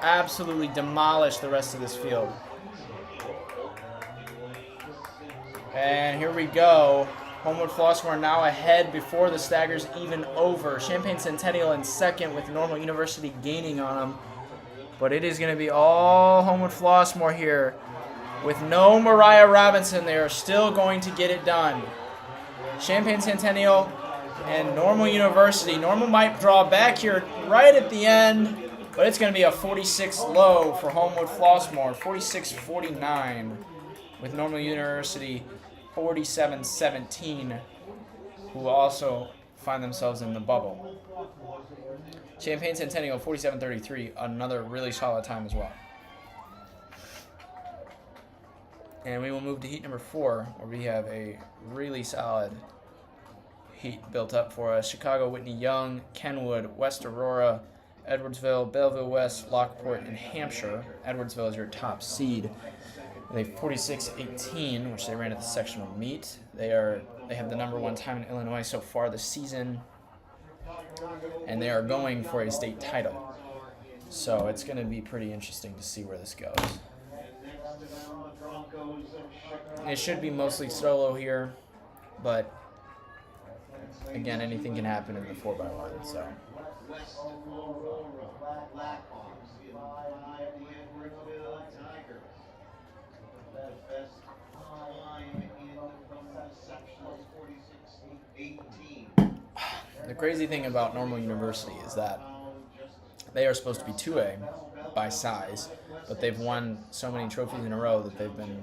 absolutely demolish the rest of this field. And here we go. Homewood Flossmoor now ahead before the stagger's even over. Champaign Centennial in second with Normal University gaining on them. But it is going to be all Homewood Flossmoor here. With no Mariah Robinson, they are still going to get it done. Champaign Centennial and Normal University. Normal might draw back here right at the end, but it's going to be a 46 low for Homewood Flossmoor. 46-49 with Normal University 47-17, who also find themselves in the bubble. Champaign Centennial 47-33, another really solid time as well. And we will move to heat number 4, where we have a really solid heat built up for us. Chicago, Whitney Young, Kenwood, West Aurora, Edwardsville, Belleville West, Lockport, and Hampshire. Edwardsville is your top seed. They 46-18, which they ran at the sectional meet. They have the number 1 time in Illinois so far this season, and they are going for a state title. So it's going to be pretty interesting to see where this goes. It should be mostly solo here, but again, anything can happen in the 4x1. So. The crazy thing about Normal University is that they are supposed to be 2A by size, but they've won so many trophies in a row that they've been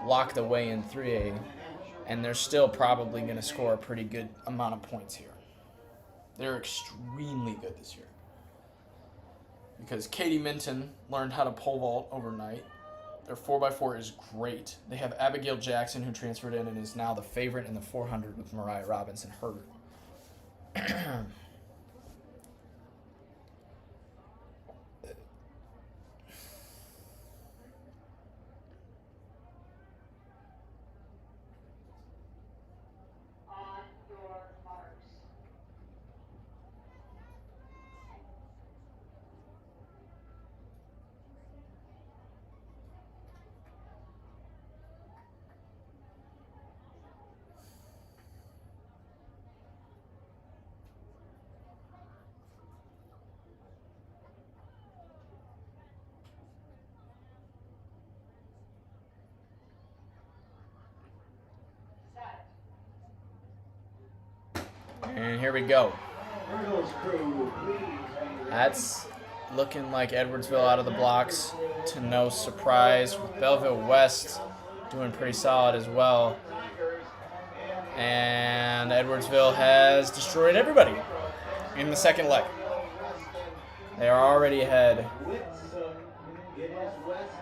locked away in 3A, and they're still probably going to score a pretty good amount of points here. They're extremely good this year because Katie Minton learned how to pole vault overnight. Their 4x4 is great. They have Abigail Jackson, who transferred in and is now the favorite in the 400 with Mariah Robinson Herbert. And here we go. That's looking like Edwardsville out of the blocks to no surprise, with Belleville West doing pretty solid as well. And Edwardsville has destroyed everybody in the second leg. They are already ahead.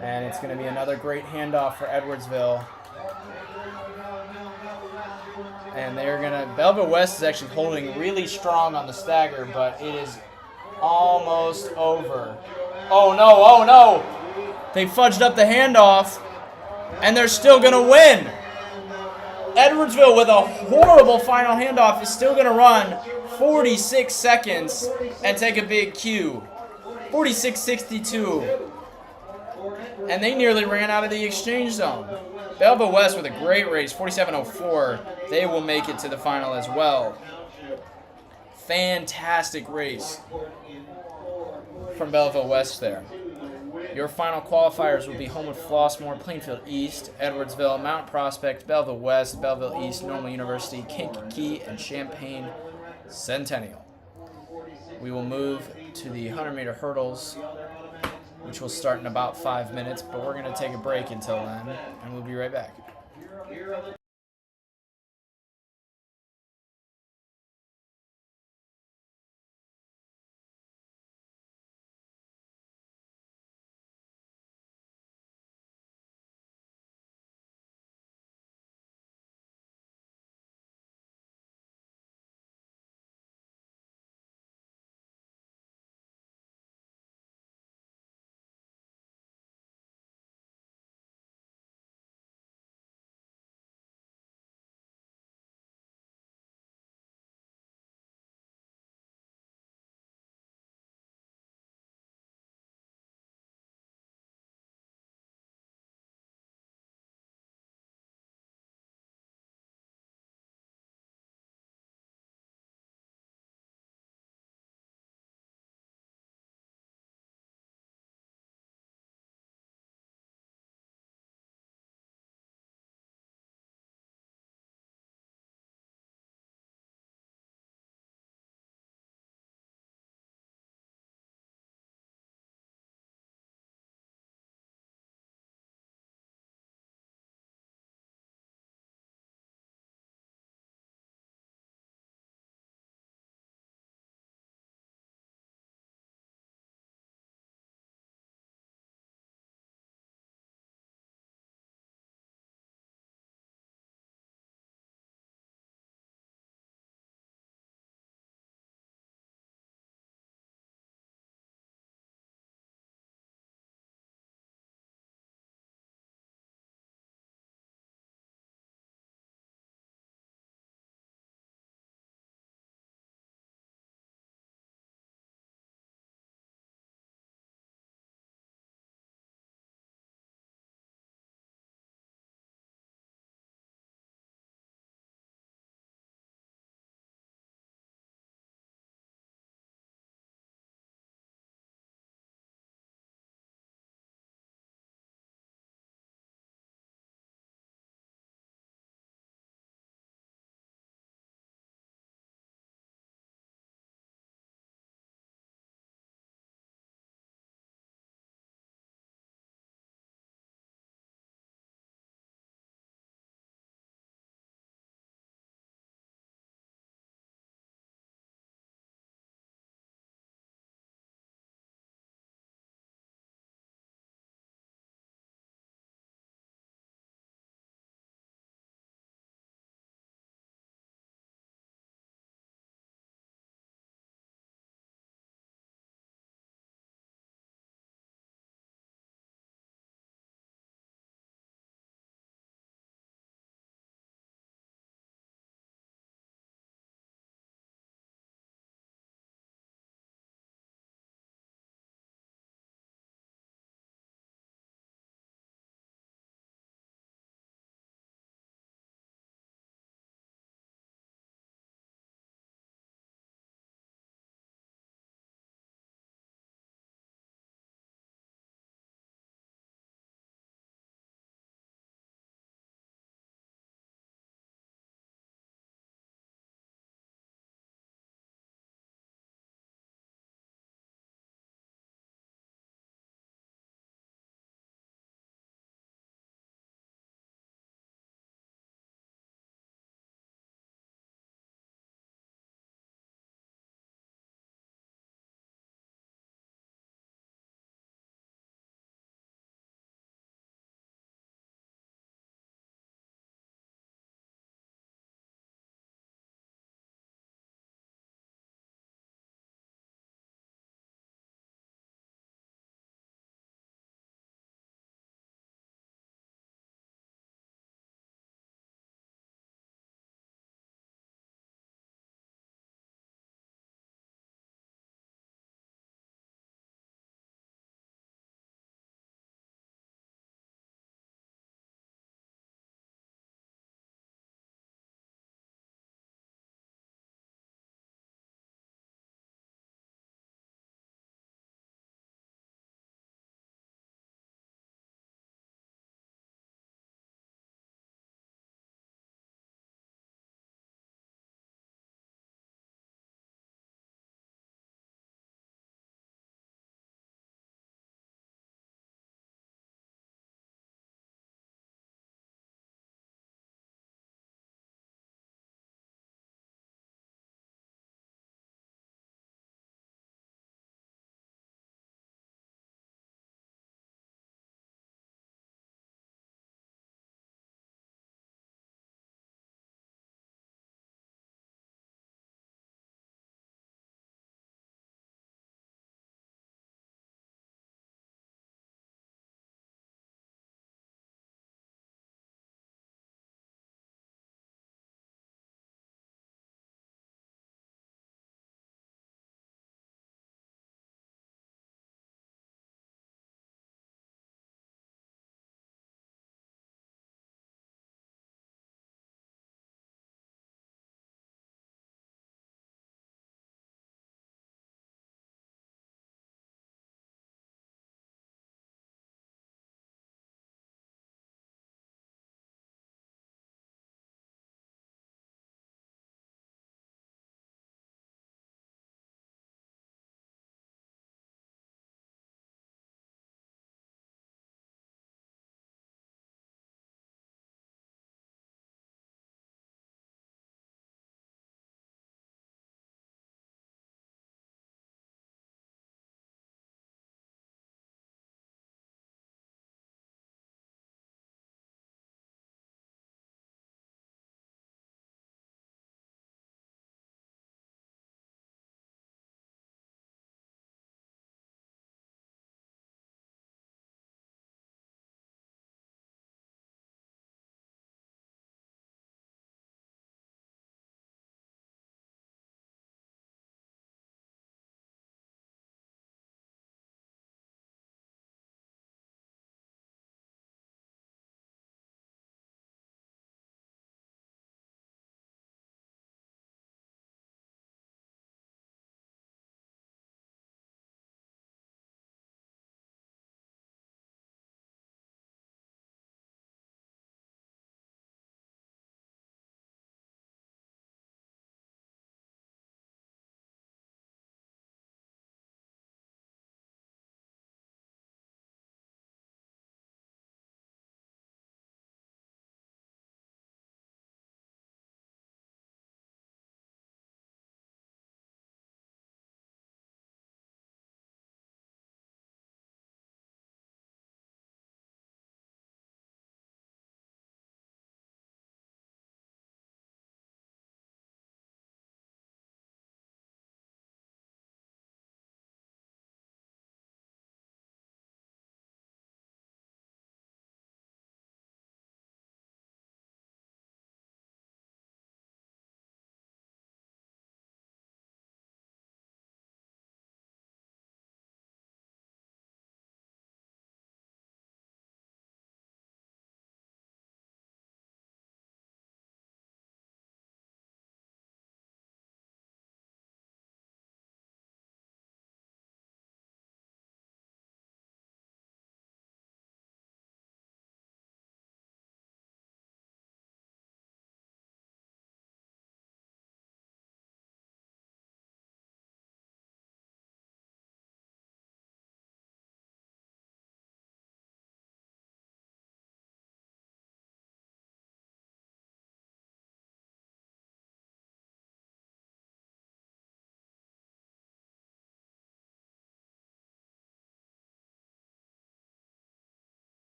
And it's going to be another great handoff for Edwardsville. And they're going to... Belleville West is actually holding really strong on the stagger, but it is almost over. Oh, no, oh, no. They fudged up the handoff, and they're still going to win. Edwardsville, with a horrible final handoff, is still going to run 46 seconds and take a big Q. 46.62. And they nearly ran out of the exchange zone. Belleville West with a great race, 47.04. They will make it to the final as well. Fantastic race from Belleville West there. Your final qualifiers will be Homewood Flossmoor, Plainfield East, Edwardsville, Mount Prospect, Belleville West, Belleville East, Normal University, Kankakee, and Champaign Centennial. We will move to the 100-meter hurdles, which will start in about 5 minutes, but we're going to take a break until then, and we'll be right back.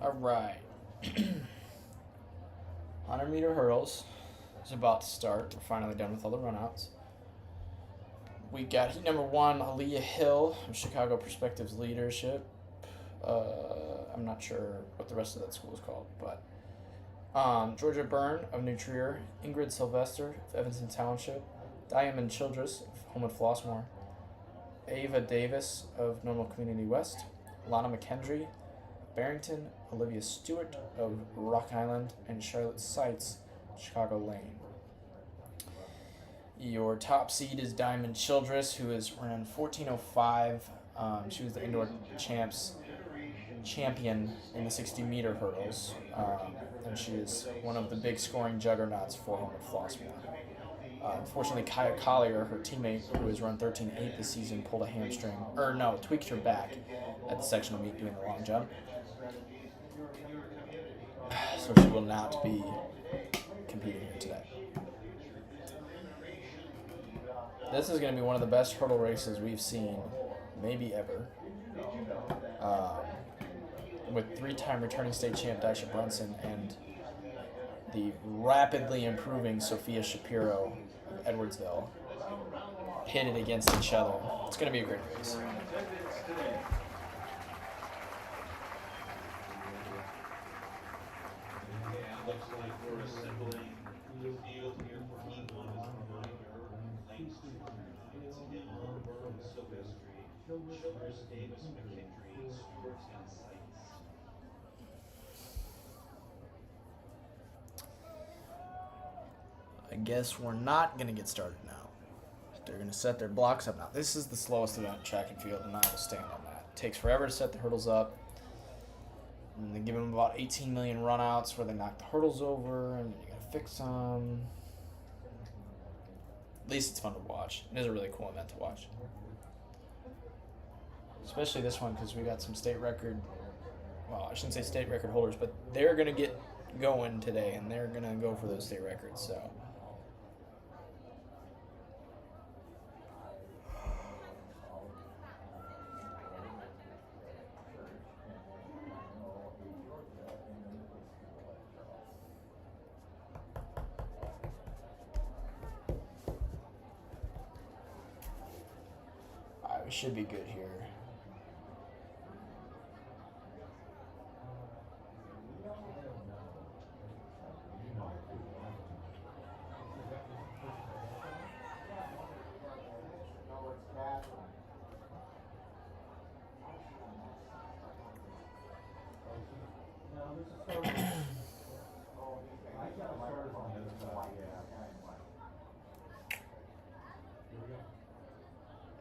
All right. 100-meter hurdles is about to start. We're finally done with all the runouts. We got heat number 1, Aaliyah Hill of Chicago Perspectives Leadership. I'm not sure what the rest of that school is called, but Georgia Byrne of New Trier, Ingrid Sylvester of Evanston Township, Diamond Childress of Homewood Flossmoor, Ava Davis of Normal Community West, Lana McKendry of Barrington, Olivia Stewart of Rock Island, and Charlotte Seitz, Chicago Lane. Your top seed is Diamond Childress, who is ran 14:05. She was the indoor champion in the 60-meter hurdles, and she is one of the big scoring juggernauts for Homewood Flossmoor. Unfortunately, Kaya Collier, her teammate, who has run 13:8 this season, pulled a hamstring, tweaked her back at the sectional meet doing the long jump. So she will not be competing here today. This is going to be one of the best hurdle races we've seen, maybe ever. With 3-time returning state champ Daisha Brunson and the rapidly improving Sophia Shapiro of Edwardsville pitted against each other. It's going to be a great race. Looks like we're assembling the field here for heat 1 as a reminder. Lane 2, it's Hill, Sylvester, Childress, Davis, McKendry, Stewart, and Seitz. I guess we're not going to get started now. They're going to set their blocks up now. This is the slowest event in track and field, and I will stand on that. It takes forever to set the hurdles up. And they give them about 18 million runouts where they knock the hurdles over, and then you got to fix them. At least it's fun to watch. It is a really cool event to watch. Especially this one, because we got some state record, well, I shouldn't say state record holders, but they're going to get going today, and they're going to go for those state records, so. We should be good here.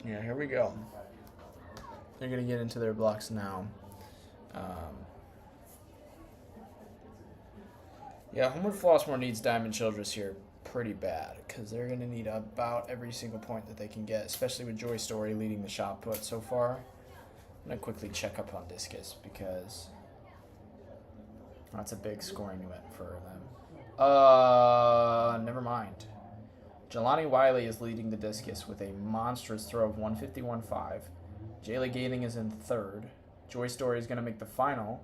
Yeah, here we go. They're going to get into their blocks now. Yeah, Homewood Flossmoor needs Diamond Childress here pretty bad because they're going to need about every single point that they can get, especially with Joy Story leading the shot put so far. I'm going to quickly check up on discus because that's a big scoring event for them. Never mind. Jelani Wiley is leading the discus with a monstrous throw of 151.5. Jayla Gathing is in third. Joy Story is going to make the final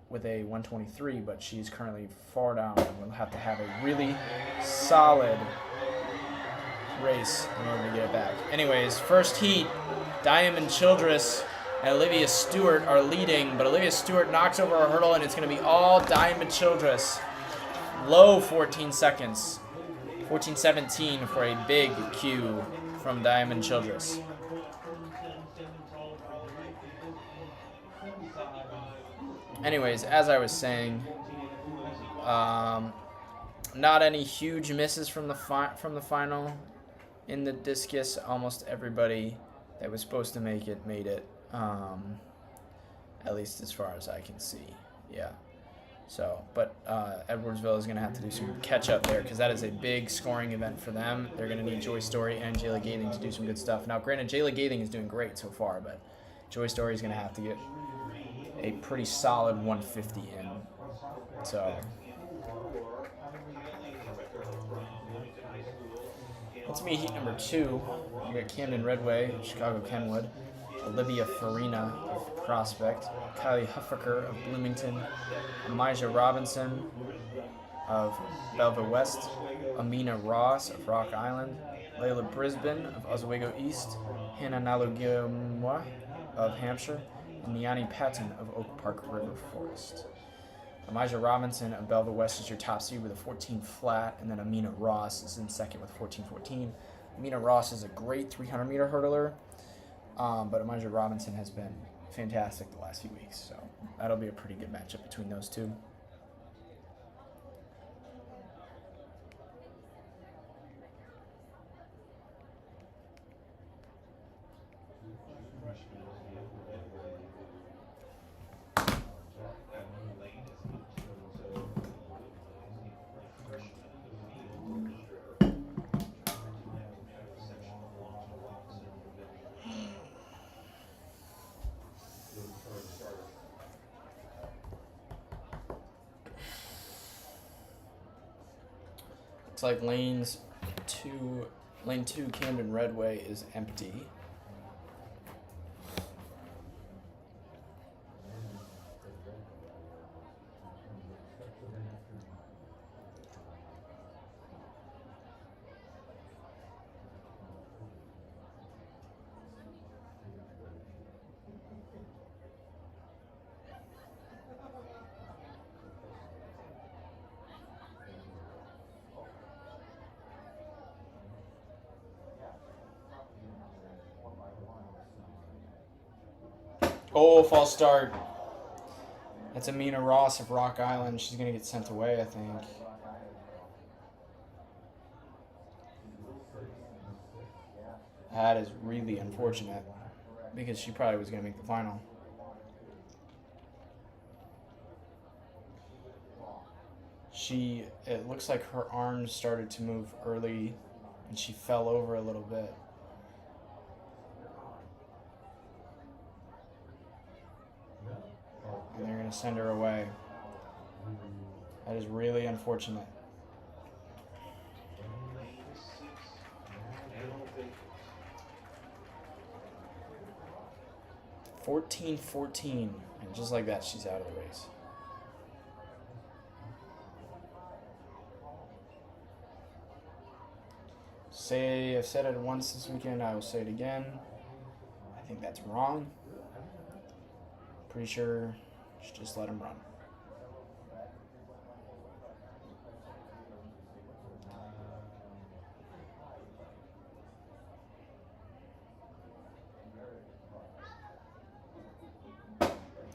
with a 123, but she's currently far down and will have to have a really solid race in order to get it back. Anyways, first heat, Diamond Childress and Olivia Stewart are leading, but Olivia Stewart knocks over a hurdle, and it's going to be all Diamond Childress. Low 14 seconds. 14:17 for a big Q from Diamond Childress. Anyways, as I was saying, not any huge misses from the final in the discus. Almost everybody that was supposed to make it made it, at least as far as I can see. Yeah. So, but Edwardsville is going to have to do some catch-up there because that is a big scoring event for them. They're going to need Joy Story and Jayla Gathing to do some good stuff. Now, granted, Jayla Gathing is doing great so far, but Joy Story is going to have to get a pretty solid 150 in. So, let's meet heat number 2. We got Camden Redway, Chicago Kenwood, Olivia Farina of prospect. Kylie Huffaker of Bloomington. Amijah Robinson of Belleville West. Amina Ross of Rock Island. Layla Brisbane of Oswego East. Hannah Nalugimwa of Hampshire. And Niani Patton of Oak Park River Forest. Amijah Robinson of Belleville West is your top seed with a 14 flat, and then Amina Ross is in second with 14-14. Amina Ross is a great 300-meter hurdler, but Amijah Robinson has been fantastic the last few weeks, so that'll be a pretty good matchup between those two. Looks like lane two, Camden Redway is empty. Oh, false start. That's Amina Ross of Rock Island. She's going to get sent away, I think. That is really unfortunate because she probably was going to make the final. It looks like her arms started to move early and she fell over a little bit. And they're going to send her away. That is really unfortunate. $14-14, and just like that, she's out of the race. I've said it once this weekend, I will say it again. I think that's wrong. Pretty sure you should just let him run.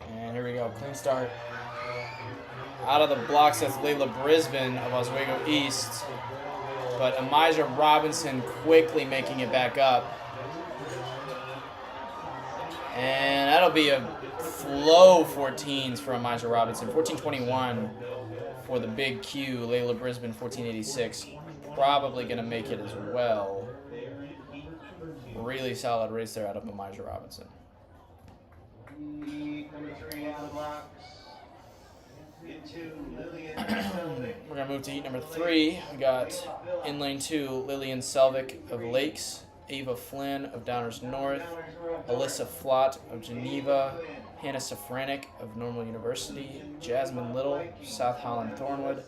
And here we go, clean start. Out of the blocks, that's Layla Brisbane of Oswego East. But Amijah Robinson quickly making it back up. And that'll be a flow 14s for Amijah Robinson. 14:21 for the big Q. Layla Brisbane, 14:86. Probably going to make it as well. Really solid race there out of Amijah Robinson. Number 3 out of the blocks. We're going to move to heat number 3. We got in lane 2, Lillian Selvik of Lakes, Ava Flynn of Downers North, Alyssa Flott of Geneva, Hannah Safranek of Normal University, Jasmine Little, South Holland Thornwood,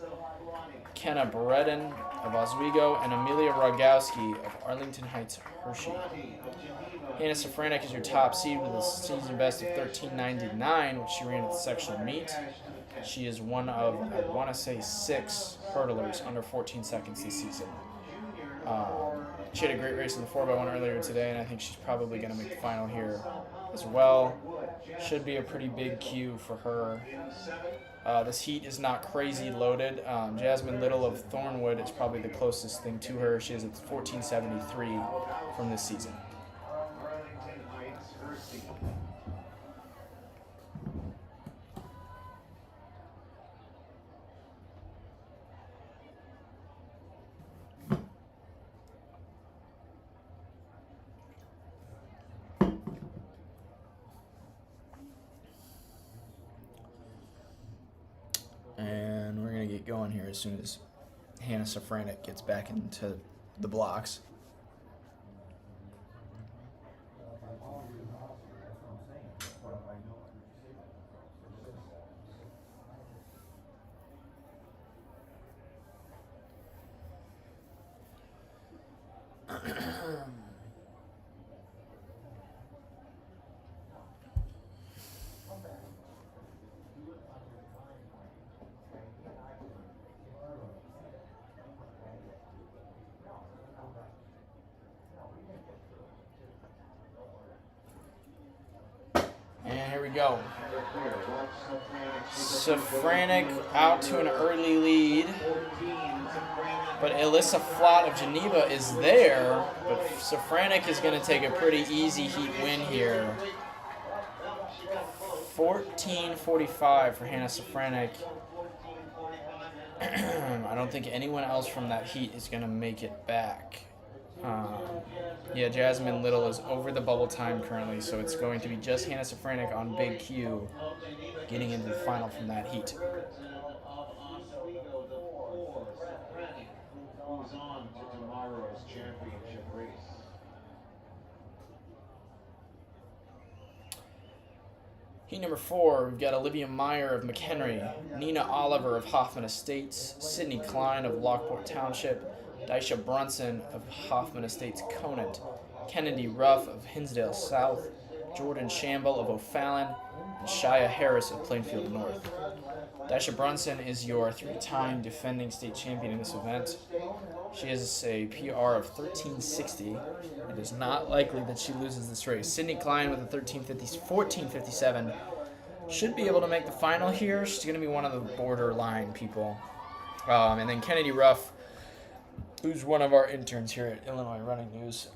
Kenna Breden of Oswego, and Amelia Rogowski of Arlington Heights Hershey. Hannah Safranek is your top seed with a season best of 13:99, which she ran at the sectional meet. She is one of, I want to say, 6 hurdlers under 14 seconds this season. She had a great race in the 4x1 earlier today, and I think she's probably going to make the final here as well. Should be a pretty big Q for her. This heat is not crazy loaded. Jasmine Little of Thornwood is probably the closest thing to her. She is at 14:73 from this season. And we're going to get going here as soon as Hannah Safranek gets back into the blocks. That's what I'm saying. That's what I know. And here we go. Safranek out to an early lead. But Alyssa Flott of Geneva is there. But Safranek is going to take a pretty easy heat win here. 14:45 for Hannah Safranek. I don't think anyone else from that heat is going to make it back. Yeah, Jasmine Little is over the bubble time currently, so it's going to be just Hannah Safranek on Big Q getting into the final from that heat. Moves on to tomorrow's championship race. Heat number 4, we've got Olivia Meyer of McHenry, Nina Oliver of Hoffman Estates, Sydney Klein of Lockport Township, Daisha Brunson of Hoffman Estates Conant, Kennedy Ruff of Hinsdale South, Jordan Shamble of O'Fallon, and Shia Harris of Plainfield North. Daisha Brunson is your 3-time defending state champion in this event. She has a PR of 1360. It is not likely that she loses this race. Sydney Klein with a 1457 should be able to make the final here. She's going to be one of the borderline people. And then Kennedy Ruff, who's one of our interns here at Illinois Running News.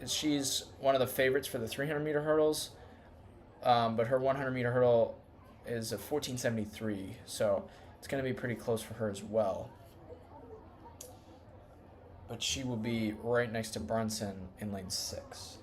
She's one of the favorites for the 300-meter hurdles, but her 100-meter hurdle is a 1473, so it's going to be pretty close for her as well. But she will be right next to Brunson in lane 6.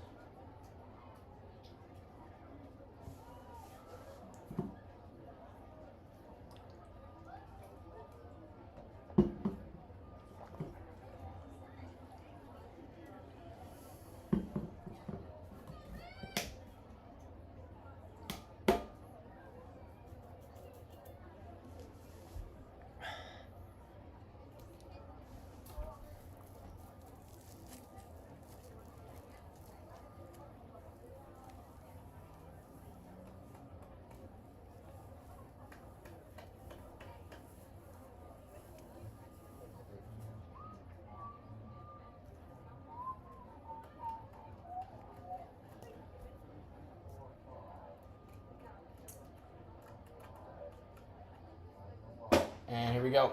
And here we go.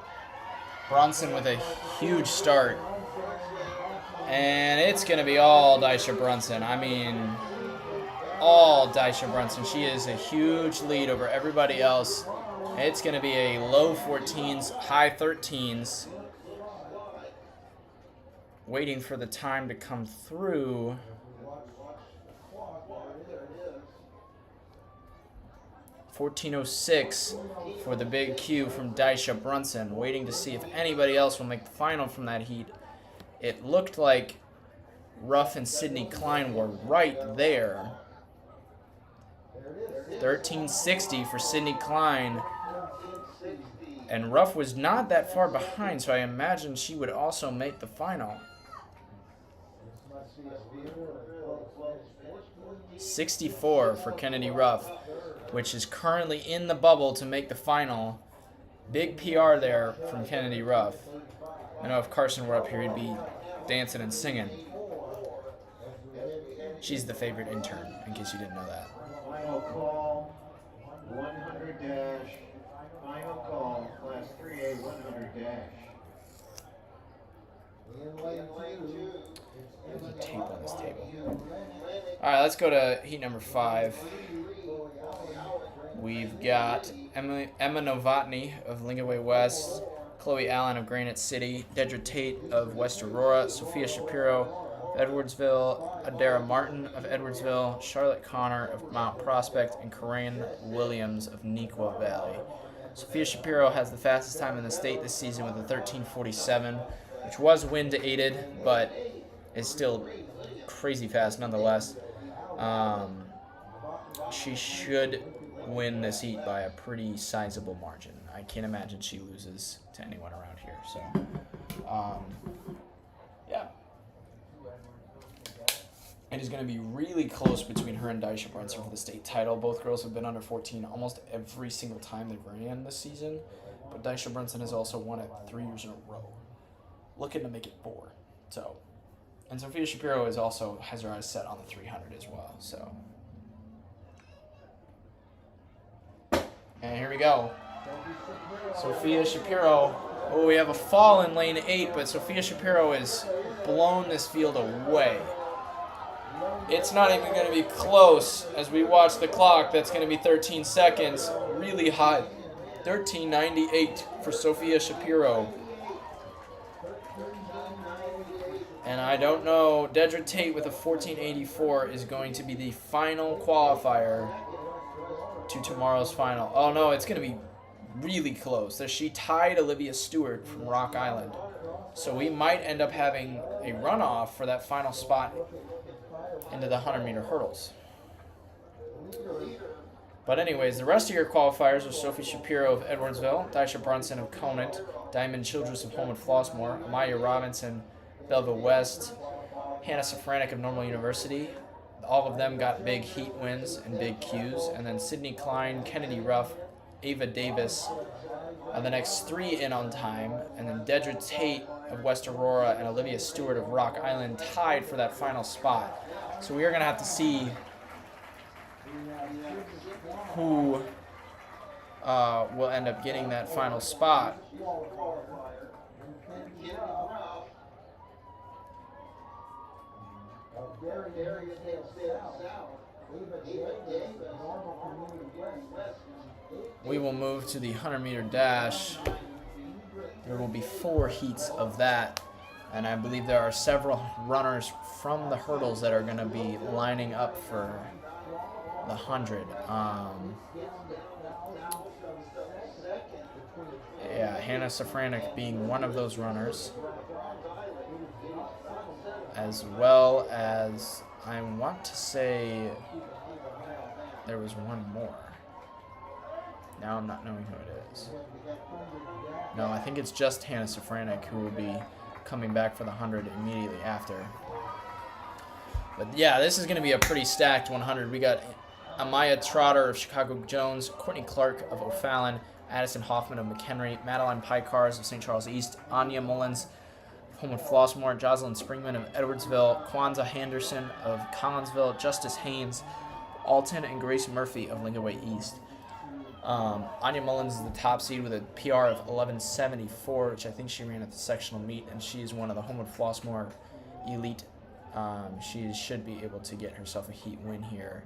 Brunson with a huge start. And it's going to be all Daisha Brunson. I mean, all Daisha Brunson. She is a huge lead over everybody else. It's going to be a low 14s, high 13s. Waiting for the time to come through. $14.06 for the big Q from Daisha Brunson. Waiting to see if anybody else will make the final from that heat. It looked like Ruff and Sydney Klein were right there. 13.60 for Sydney Klein. And Ruff was not that far behind, so I imagine she would also make the final. 64 for Kennedy Ruff, which is currently in the bubble to make the final. Big PR there from Kennedy Ruff. I know if Carson were up here, he'd be dancing and singing. She's the favorite intern, in case you didn't know that. Final call, 100 dash. Final call, class 3A 100 dash. There's a tape on this table. All right, let's go to heat number 5. We've got Emma Novotny of Lingaway West, Chloe Allen of Granite City, Dedra Tate of West Aurora, Sophia Shapiro of Edwardsville, Adara Martin of Edwardsville, Charlotte Connor of Mount Prospect, and Corinne Williams of Neuqua Valley. Sophia Shapiro has the fastest time in the state this season with a 13:47, which was wind aided, but is still crazy fast nonetheless. She should win this heat by a pretty sizable margin. I can't imagine she loses to anyone around here. So, yeah. It is going to be really close between her and Daisha Brunson for the state title. Both girls have been under 14 almost every single time they've ran this season, but Daisha Brunson has also won it 3 years in a row, looking to make it 4. So, and Sophia Shapiro has her eyes set on the 300 as well. So, and here we go. Sophia Shapiro. Oh, we have a fall in lane 8, but Sophia Shapiro has blown this field away. It's not even going to be close as we watch the clock. That's going to be 13 seconds. Really high. 13:98 for Sophia Shapiro. And I don't know. Dedra Tate with a 14:84 is going to be the final qualifier to tomorrow's final. Oh, no, it's going to be really close. She tied Olivia Stewart from Rock Island. So we might end up having a runoff for that final spot into the 100-meter hurdles. But anyways, the rest of your qualifiers are Sophie Shapiro of Edwardsville, Daisha Brunson of Conant, Diamond Childress of Homewood Flossmoor, Amaya Robinson, Belleville West, Hannah Safranek of Normal University. All of them got big heat wins and big Qs. And then Sydney Klein, Kennedy Ruff, Ava Davis are the next 3 in on time. And then Dedra Tate of West Aurora and Olivia Stewart of Rock Island tied for that final spot. So we are going to have to see who will end up getting that final spot. We will move to the 100-meter dash. There will be 4 heats of that. And I believe there are several runners from the hurdles that are going to be lining up for the 100. Yeah, Hannah Safranek being one of those runners, as well as I want to say there was one more. Now I'm not knowing who it is. No, I think it's just Hannah Safranek who will be coming back for the 100 immediately after. But yeah, this is going to be a pretty stacked 100. We got Amaya Trotter of Chicago Jones, Courtney Clark of O'Fallon, Addison Hoffman of McHenry, Madeline Picars of St. Charles East, Anya Mullins of Homewood Flossmoor, Jocelyn Springman of Edwardsville, Kwanzaa Henderson of Collinsville, Justice Haynes, Alton, and Grace Murphy of Lingaway East. Anya Mullins is the top seed with a PR of 11:74, which I think she ran at the sectional meet, and she is one of the Homewood Flossmoor elite. She should be able to get herself a heat win here.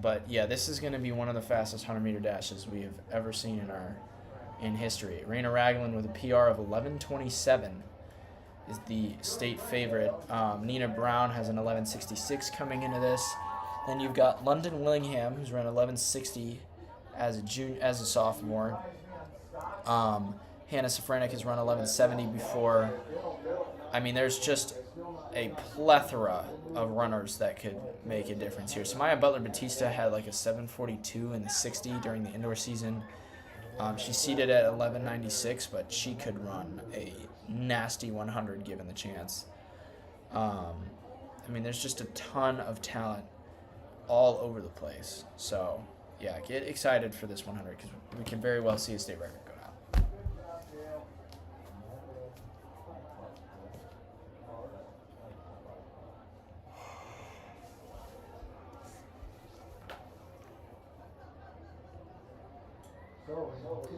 But yeah, this is going to be one of the fastest 100-meter dashes we have ever seen in history. Raina Ragland with a PR of 11:27 is the state favorite. Nina Brown has an 11:66 coming into this. Then you've got London Willingham, who's run 11:60 as a sophomore. Hannah Safranek has run 11:70 before. I mean, there's just a plethora of runners that could make a difference here. Samaya Butler-Batista had like a 7:42 in the 60 during the indoor season. She's seated at 11:96, but she could run a nasty 100 given the chance. I mean, there's just a ton of talent all over the place. So, yeah, get excited for this 100 because we can very well see a state record go down.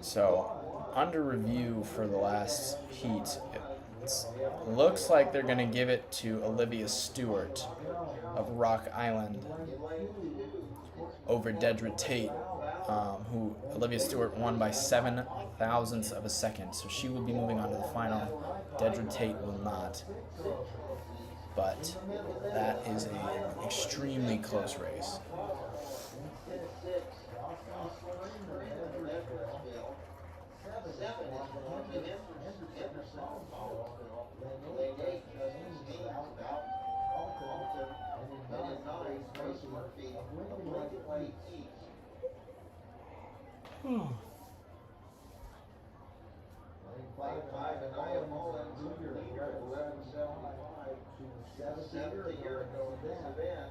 So, under review for the last heat, it looks like they're going to give it to Olivia Stewart of Rock Island over Dedra Tate, who Olivia Stewart won by 7 thousandths of a second. So she will be moving on to the final. Dedra Tate will not. But that is an extremely close race. Seventh year ago in this event.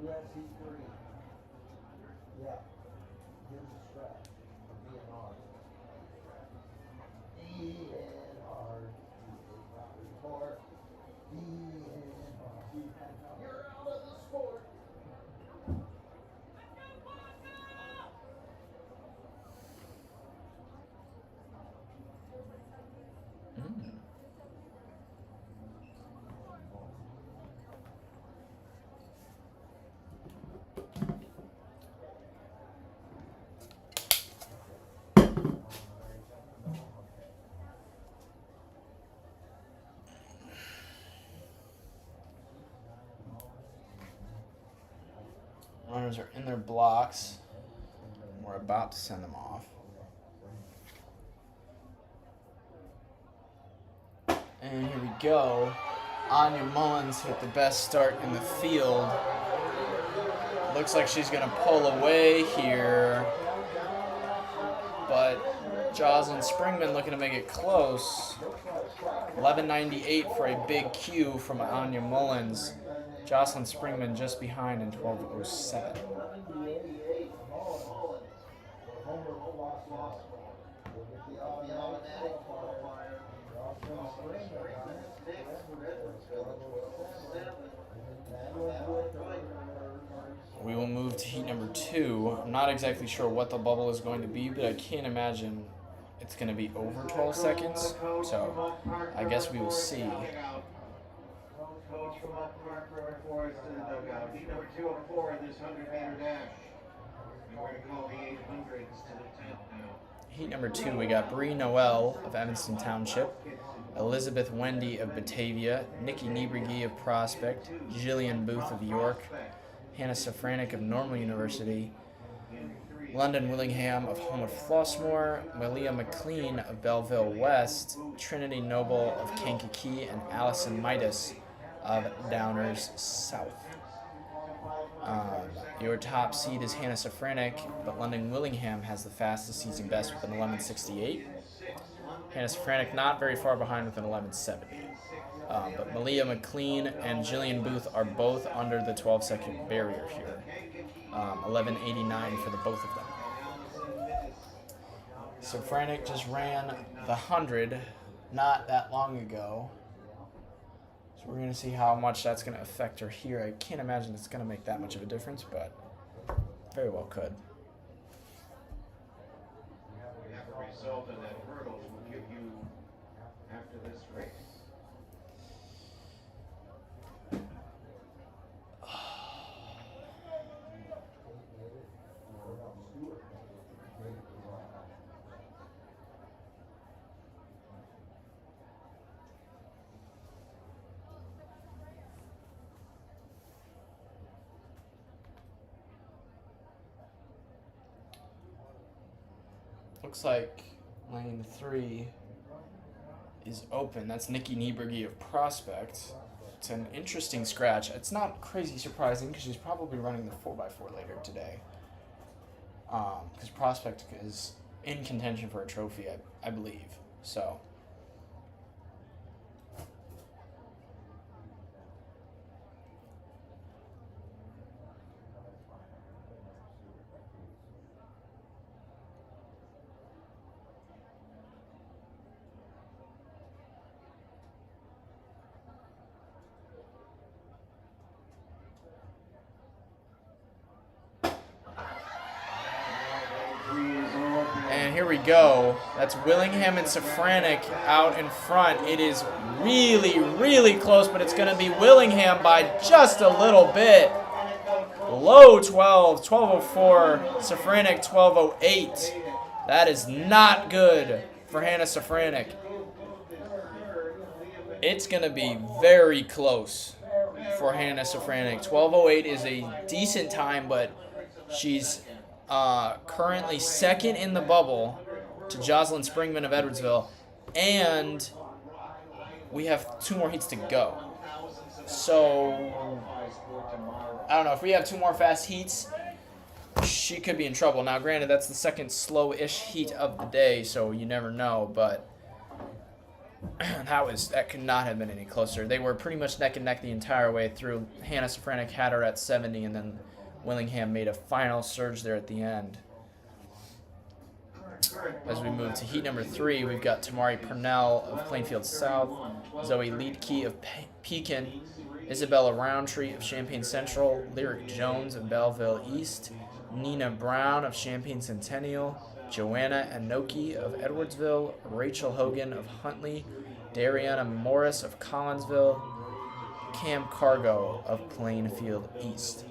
UFC 3. Yeah. Here's a scratch from DNR. DNR. Report. DNR. You're out of the sport. Runners are in their blocks. We're about to send them off. And here we go. Anya Mullins hit the best start in the field. Looks like she's going to pull away here. But Jocelyn Springman looking to make it close. 11:98 for a big Q from Anya Mullins. Jocelyn Springman just behind in 12:07. We will move to heat number 2. I'm not exactly sure what the bubble is going to be, but I can't imagine it's going to be over 12 seconds. So I guess we will see. Coach from Oak Park River Forest to the dugout. Heat number 204 in this 100-meter dash. And we're going to call the 800s to the 10th now. Heat number 2, we got Bree Noel of Evanston Township, Elizabeth Wendy of Batavia, Nikki Niebrigi of Prospect, Jillian Booth of York, Hannah Safranek of Normal University, London Willingham of Homewood Flossmoor, Malia McLean of Belleville West, Trinity Noble of Kankakee, and Allison Midas of Downers South. Your top seed is Hannah Safranek, but London Willingham has the fastest season best with an 11:68. Hannah Safranek not very far behind with an 11:70. But Malia McLean and Jillian Booth are both under the 12-second barrier here. 11:89 for the both of them. Safranek just ran the 100 not that long ago. So we're going to see how much that's going to affect her here. I can't imagine it's going to make that much of a difference, but very well could. We have a result in that hurdles we'll give you after this race. Looks like lane 3 is open. That's Nikki Niebrigi of Prospect. It's an interesting scratch. It's not crazy surprising because she's probably running the 4x4 later today. Because Prospect is in contention for a trophy, I believe. So. And here we go. That's Willingham and Safranek out in front. It is really, really close, but it's going to be Willingham by just a little bit. Low 12, 12:04. Safranek 12:08. That is not good for Hannah Safranek. It's going to be very close for Hannah Safranek. 12:08 is a decent time, but she's currently second in the bubble to Jocelyn Springman of Edwardsville, and we have 2 more heats to go. So, I don't know. If we have 2 more fast heats, she could be in trouble. Now, granted, that's the second slow-ish heat of the day, so you never know, but that could not have been any closer. They were pretty much neck and neck the entire way through. Hannah Safranek had her at 70, and then Willingham made a final surge there at the end. As we move to heat number 3, we've got Tamari Purnell of Plainfield South, Zoe Liedtke of Pekin, Isabella Roundtree of Champaign Central, Lyric Jones of Belleville East, Nina Brown of Champaign Centennial, Joanna Anoki of Edwardsville, Rachel Hogan of Huntley, Dariana Morris of Collinsville, Cam Cargo of Plainfield East.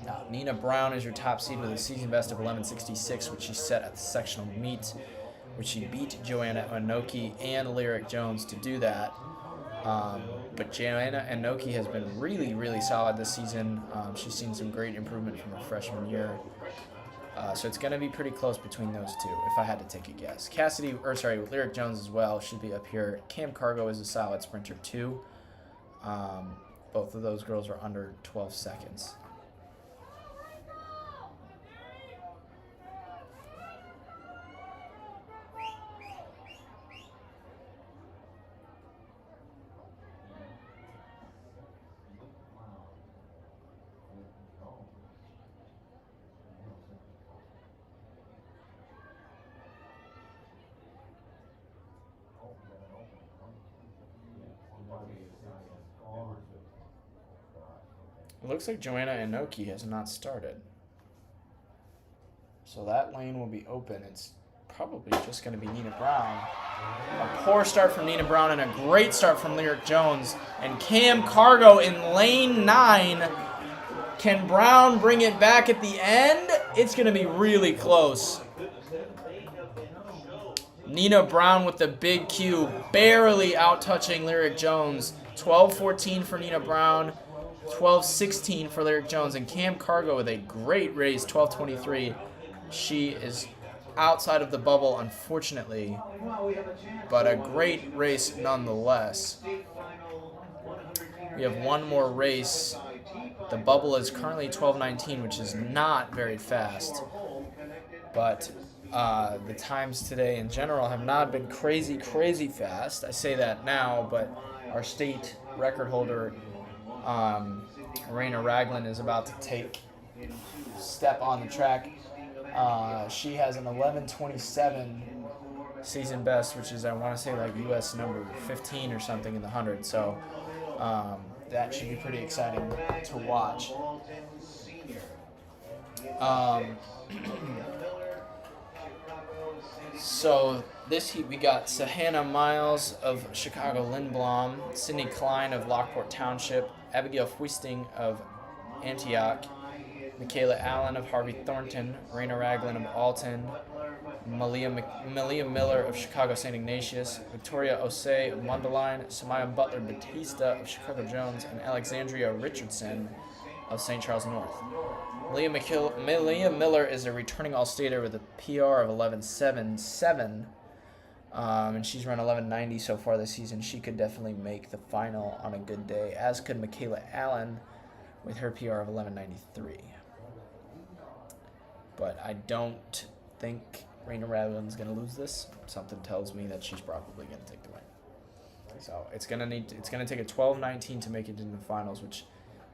Now, Nina Brown is your top seed with a season best of 11:66, which she set at the sectional meet, which she beat Joanna Anoki and Lyric Jones to do that. But Joanna Anoki has been really, really solid this season. She's seen some great improvement from her freshman year. So it's going to be pretty close between those two, if I had to take a guess. Lyric Jones as well should be up here. Cam Cargo is a solid sprinter too. Both of those girls are under 12 seconds. It looks like Joanna Anoki has not started. So that lane will be open. It's probably just going to be Nina Brown. A poor start from Nina Brown and a great start from Lyric Jones. And Cam Cargo in lane 9. Can Brown bring it back at the end? It's going to be really close. Nina Brown with the big Q, barely out-touching Lyric Jones. 12-14 for Nina Brown. 12-16 for Lyric Jones, and Cam Cargo with a great race, 12-23. She is outside of the bubble, unfortunately, but a great race nonetheless. We have one more race. The bubble is currently 12-19, which is not very fast, but the times today in general have not been crazy fast. I say that now, but our state record holder, Raina Ragland, is about to step on the track. She has an 11:27 season best, which is, I want to say, like U.S. number 15 or something in the 100. So that should be pretty exciting to watch. So this heat we got Sahana Miles of Chicago Lindblom, Sydney Klein of Lockport Township, Abigail Fuisting of Antioch, Michaela Allen of Harvey Thornton, Raina Ragland of Alton, Malia Miller of Chicago St. Ignatius, Victoria Osei of Mundelein, Samaya Butler Batista of Chicago Jones, and Alexandria Richardson of St. Charles North. Malia Miller is a returning All-Stater with a PR of 11.77, and she's run 11.90 so far this season. She could definitely make the final on a good day, as could Michaela Allen with her PR of 11.93. But I don't think Raina Ragland's going to lose this. Something tells me that she's probably going to take the win. So it's going to take a 12.19 to make it into the finals, which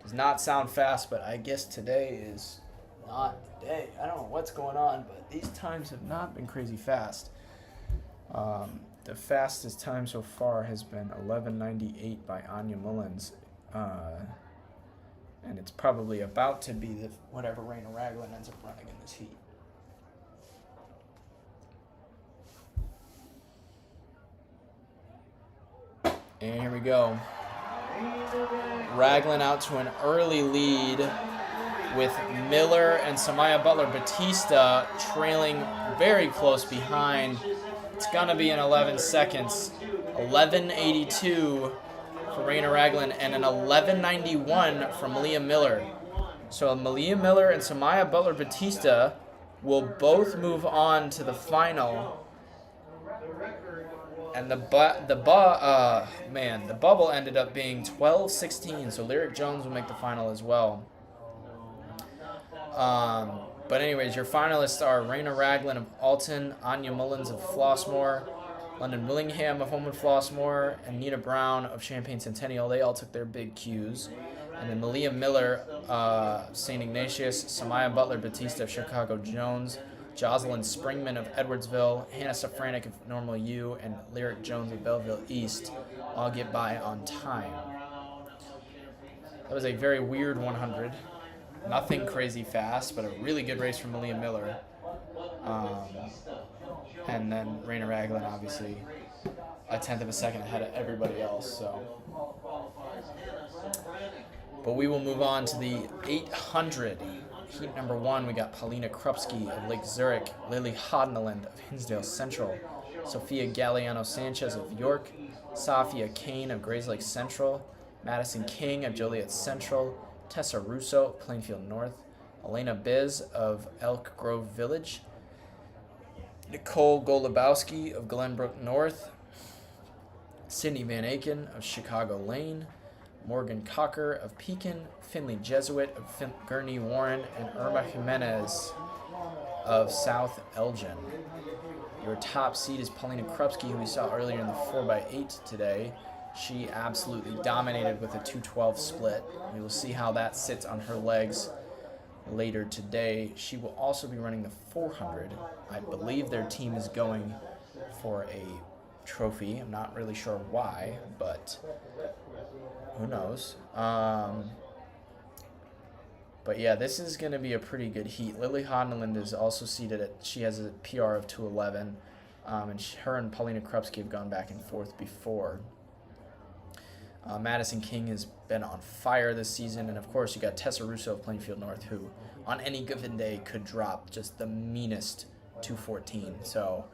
does not sound fast, but I guess today is not the day. I don't know what's going on, but these times have not been crazy fast. The fastest time so far has been 11.98 by Anya Mullins, and it's probably about to be whatever Raina Ragland ends up running in this heat. And here we go. Ragland out to an early lead with Miller and Samaya Butler Batista trailing very close behind. It's going to be in 11 seconds. 11.82 for Raina Ragland and an 11.91 from Malia Miller. So Malia Miller and Samaya Butler Batista will both move on to the final. And the bubble ended up being 12-16, so Lyric Jones will make the final as well. But anyways, your finalists are Raina Raglan of Alton, Anya Mullins of Flossmoor, London Willingham of Homewood Flossmoor, and Nina Brown of Champaign Centennial. They all took their big cues. And then Malia Miller, St. Ignatius, Samaya Butler Batista of Chicago Jones, Jocelyn Springman of Edwardsville, Hannah Safranik of Normal U, and Lyric Jones of Belleville East all get by on time. That was a very weird 100. Nothing crazy fast, but a really good race from Malia Miller. And then Raina Raglan, obviously, a tenth of a second ahead of everybody else. So, but we will move on to the 800. Heat number 1, we got Paulina Krupski of Lake Zurich, Lily Hodneland of Hinsdale Central, Sophia Galliano Sanchez of York, Safia Kane of Grayslake Central, Madison King of Joliet Central, Tessa Russo of Plainfield North, Elena Biz of Elk Grove Village, Nicole Golubowski of Glenbrook North, Sydney Van Aken of Chicago Lane, Morgan Cocker of Pekin, Finley Jesuit of Gurney Warren, and Irma Jimenez of South Elgin. Your top seed is Paulina Krupski, who we saw earlier in the 4x8 today. She absolutely dominated with a 2:12 split. We will see how that sits on her legs later today. She will also be running the 400. I believe their team is going for a trophy. I'm not really sure why, but who knows. But yeah, this is going to be a pretty good heat. Lily Hodneland is also seated at, she has a PR of 2:11, and her and Paulina Krupski have gone back and forth before. Madison King has been on fire this season, and of course you got Tessa Russo of Plainfield North, who on any given day could drop just the meanest 2:14. So,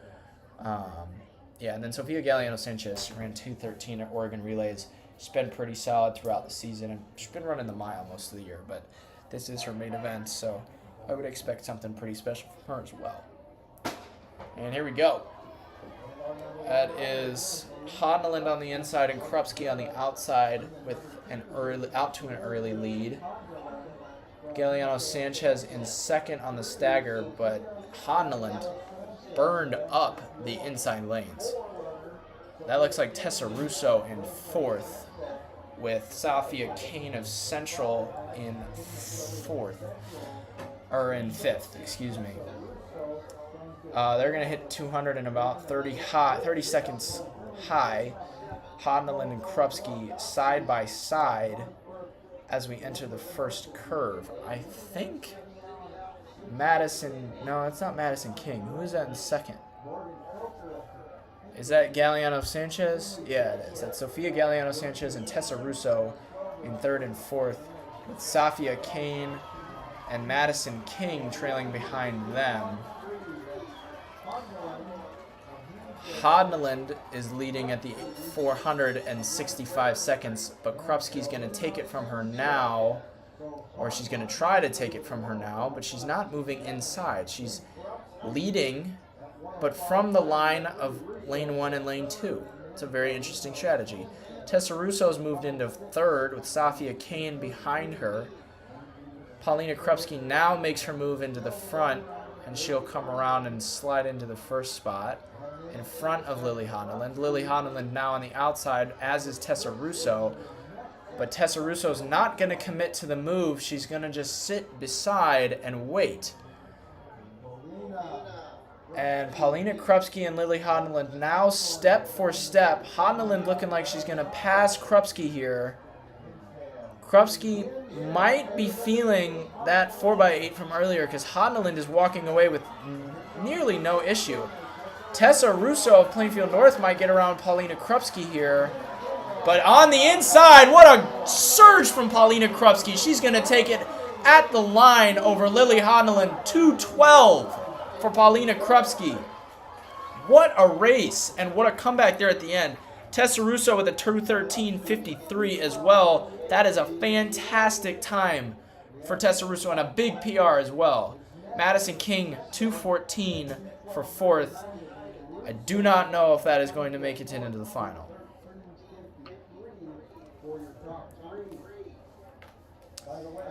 yeah, and then Sophia Galliano Sanchez ran 2:13 at Oregon Relays. She's been pretty solid throughout the season, and she's been running the mile most of the year, but this is her main event, so I would expect something pretty special from her as well. And here we go. That is Hodneland on the inside and Krupski on the outside with an early lead. Galliano Sanchez in second on the stagger, but Hodneland burned up the inside lanes. That looks like Tessa Russo in fourth, with Safia Kane of Central in fifth, excuse me. They're going to hit 200 in about 30 seconds high. Hodneland and Krupski side by side as we enter the first curve. I think no, it's not Madison King. Who is that in second? Is that Galliano Sanchez? Yeah, it is. That's Sophia Galliano Sanchez and Tessa Russo in third and fourth, with Safia Kane and Madison King trailing behind them. Hodneland is leading at the 465 seconds, but Krupski's going to take it from her now, or she's going to try to take it from her now, but she's not moving inside. She's leading, but from the line of lane 1 and lane 2. It's a very interesting strategy. Tessa Russo's moved into third with Safia Kane behind her. Paulina Krupski now makes her move into the front, and she'll come around and slide into the first spot in front of Lily Hodneland. Lily Hodneland now on the outside, as is Tessa Russo. But Tessa Russo's not going to commit to the move. She's going to just sit beside and wait. And Paulina Krupski and Lily Hodneland now step for step. Hodneland looking like she's going to pass Krupski here. Krupski might be feeling that 4x8 from earlier because Hodneland is walking away with nearly no issue. Tessa Russo of Plainfield North might get around Paulina Krupski here. But on the inside, what a surge from Paulina Krupski. She's going to take it at the line over Lily Hodneland. 2:12 for Paulina Krupski. What a race, and what a comeback there at the end. Tessa Russo with a 2:13.53 as well. That is a fantastic time for Tessa Russo and a big PR as well. Madison King, 2:14 for fourth. I do not know if that is going to make it into the final.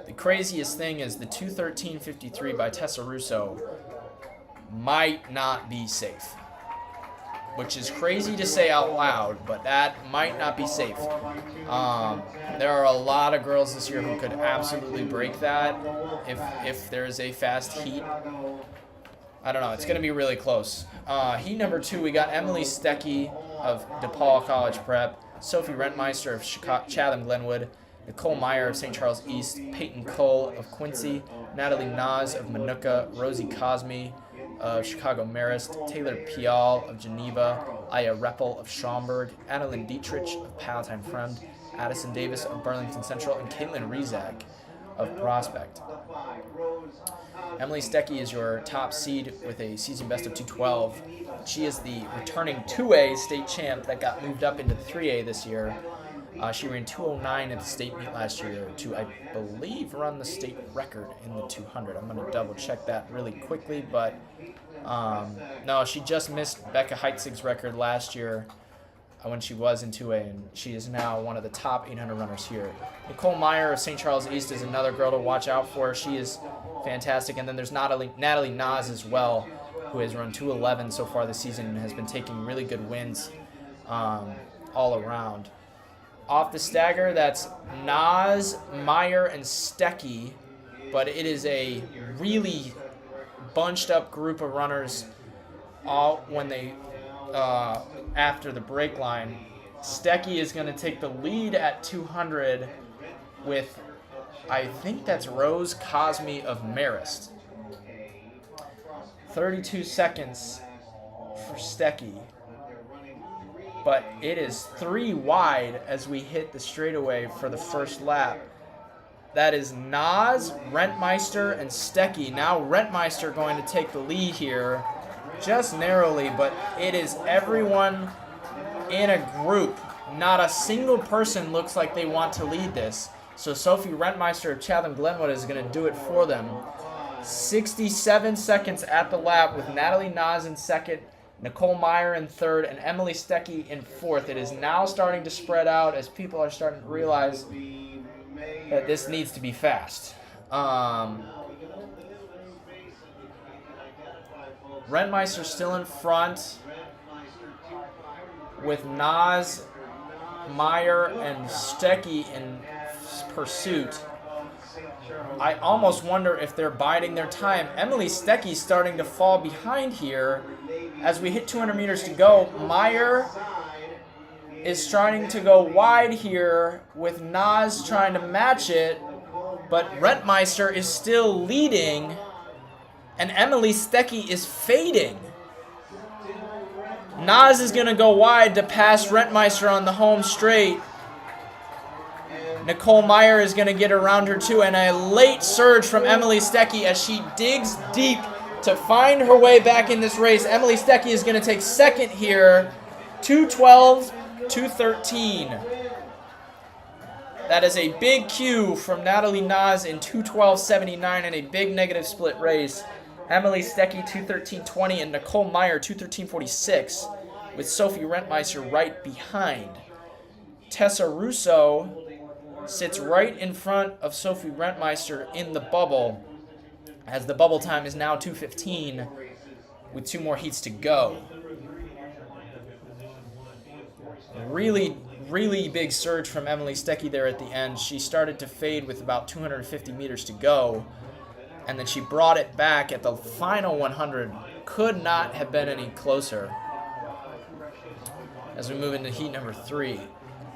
The craziest thing is the 2:13.53 by Tessa Russo might not be safe, which is crazy to say out loud, but that might not be safe. There are a lot of girls this year who could absolutely break that if there is a fast heat. I don't know. It's going to be really close. Heat number 2, we got Emily Stecky of DePaul College Prep, Sophie Rentmeister of Chatham-Glenwood, Nicole Meyer of St. Charles East, Peyton Cole of Quincy, Natalie Naz of Manuka, Rosie Cosme of Chicago Marist, Taylor Pial of Geneva, Aya Reppel of Schaumburg, Adeline Dietrich of Palatine Fremd, Addison Davis of Burlington Central, and Caitlin Rezak of Prospect. Emily Stecky is your top seed with a season best of 212. She is the returning 2A state champ that got moved up into 3A this year. She ran 209 at the state meet last year to, I believe, run the state record in the 200. I'm going to double check that really quickly, but no, she just missed Becca Heitzig's record last year when she was in 2A, and she is now one of the top 800 runners here. Nicole Meyer of St. Charles East is another girl to watch out for. She is fantastic. And then there's Natalie Naz as well, who has run 211 so far this season and has been taking really good wins all around. Off the stagger, that's Naz, Meyer, and Stecky, but it is a really bunched up group of runners all when they after the break line. Stecky is going to take the lead at 200 with, I think that's Rose Cosme of Marist. 32 seconds for Stecky. But it is 3 wide as we hit the straightaway for the first lap. That is Naz, Rentmeister, and Stecky. Now Rentmeister going to take the lead here, just narrowly, but it is everyone in a group. Not a single person looks like they want to lead this. So Sophie Rentmeister of Chatham-Glenwood is going to do it for them. 67 seconds at the lap with Natalie Naz in second, Nicole Meyer in third, and Emily Stecky in fourth. It is now starting to spread out as people are starting to realize that this needs to be fast. Rentmeister still in front with Naz, Meyer, and Stecky in pursuit. I almost wonder if they're biding their time. Emily Stecky's starting to fall behind here as we hit 200 meters to go. Meyer is starting to go wide here with Naz trying to match it, but Rentmeister is still leading, and Emily Stecky is fading. Naz is going to go wide to pass Rentmeister on the home straight. Nicole Meyer is going to get around her too, and a late surge from Emily Stecky as she digs deep to find her way back in this race. Emily Stecky is going to take second here, 2:12, 2:13. That is a big cue from Natalie Naz in 2:12.79 in a big negative split race. Emily Stecky 2:13.20 and Nicole Meyer 2:13.46 with Sophie Rentmeister right behind. Tessa Russo sits right in front of Sophie Rentmeister in the bubble as the bubble time is now 2:15 with 2 more heats to go. Really big surge from Emily Stecky there at the end. She started to fade with about 250 meters to go, and then she brought it back at the final 100. Could not have been any closer. As we move into heat number 3,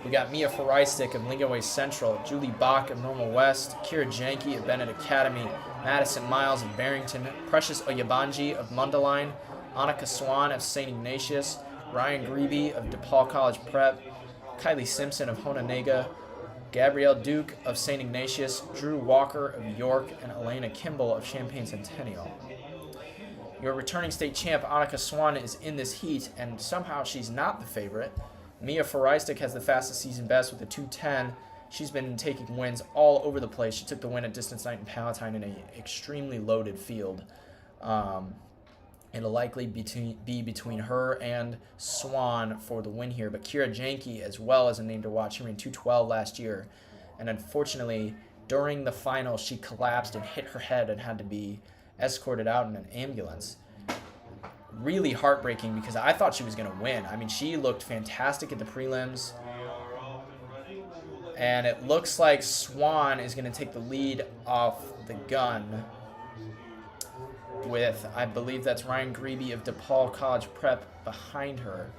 we got Mia Fereistik of Lincoln Way Central, Julie Bach of Normal West, Kira Janke of Bennett Academy, Madison Miles of Barrington, Precious Oyabanji of Mundelein, Annika Swan of St. Ignatius, Ryan Grebe of DePaul College Prep, Kylie Simpson of Hononegah, Gabrielle Duke of St. Ignatius, Drew Walker of York, and Elena Kimball of Champaign Centennial. Your returning state champ, Annika Swan, is in this heat, and somehow she's not the favorite. Mia Fereistik has the fastest season best with a 2:10. She's been taking wins all over the place. She took the win at Distance Night in Palatine in an extremely loaded field. It'll likely be between her and Swan for the win here. But Kira Janke as well as a name to watch. She ran 2:12 last year. And unfortunately, during the final, she collapsed and hit her head and had to be escorted out in an ambulance. Really heartbreaking because I thought she was going to win. I mean, she looked fantastic at the prelims. And it looks like Swan is going to take the lead off the gun with, I believe that's Ryan Grebe of DePaul College Prep behind her.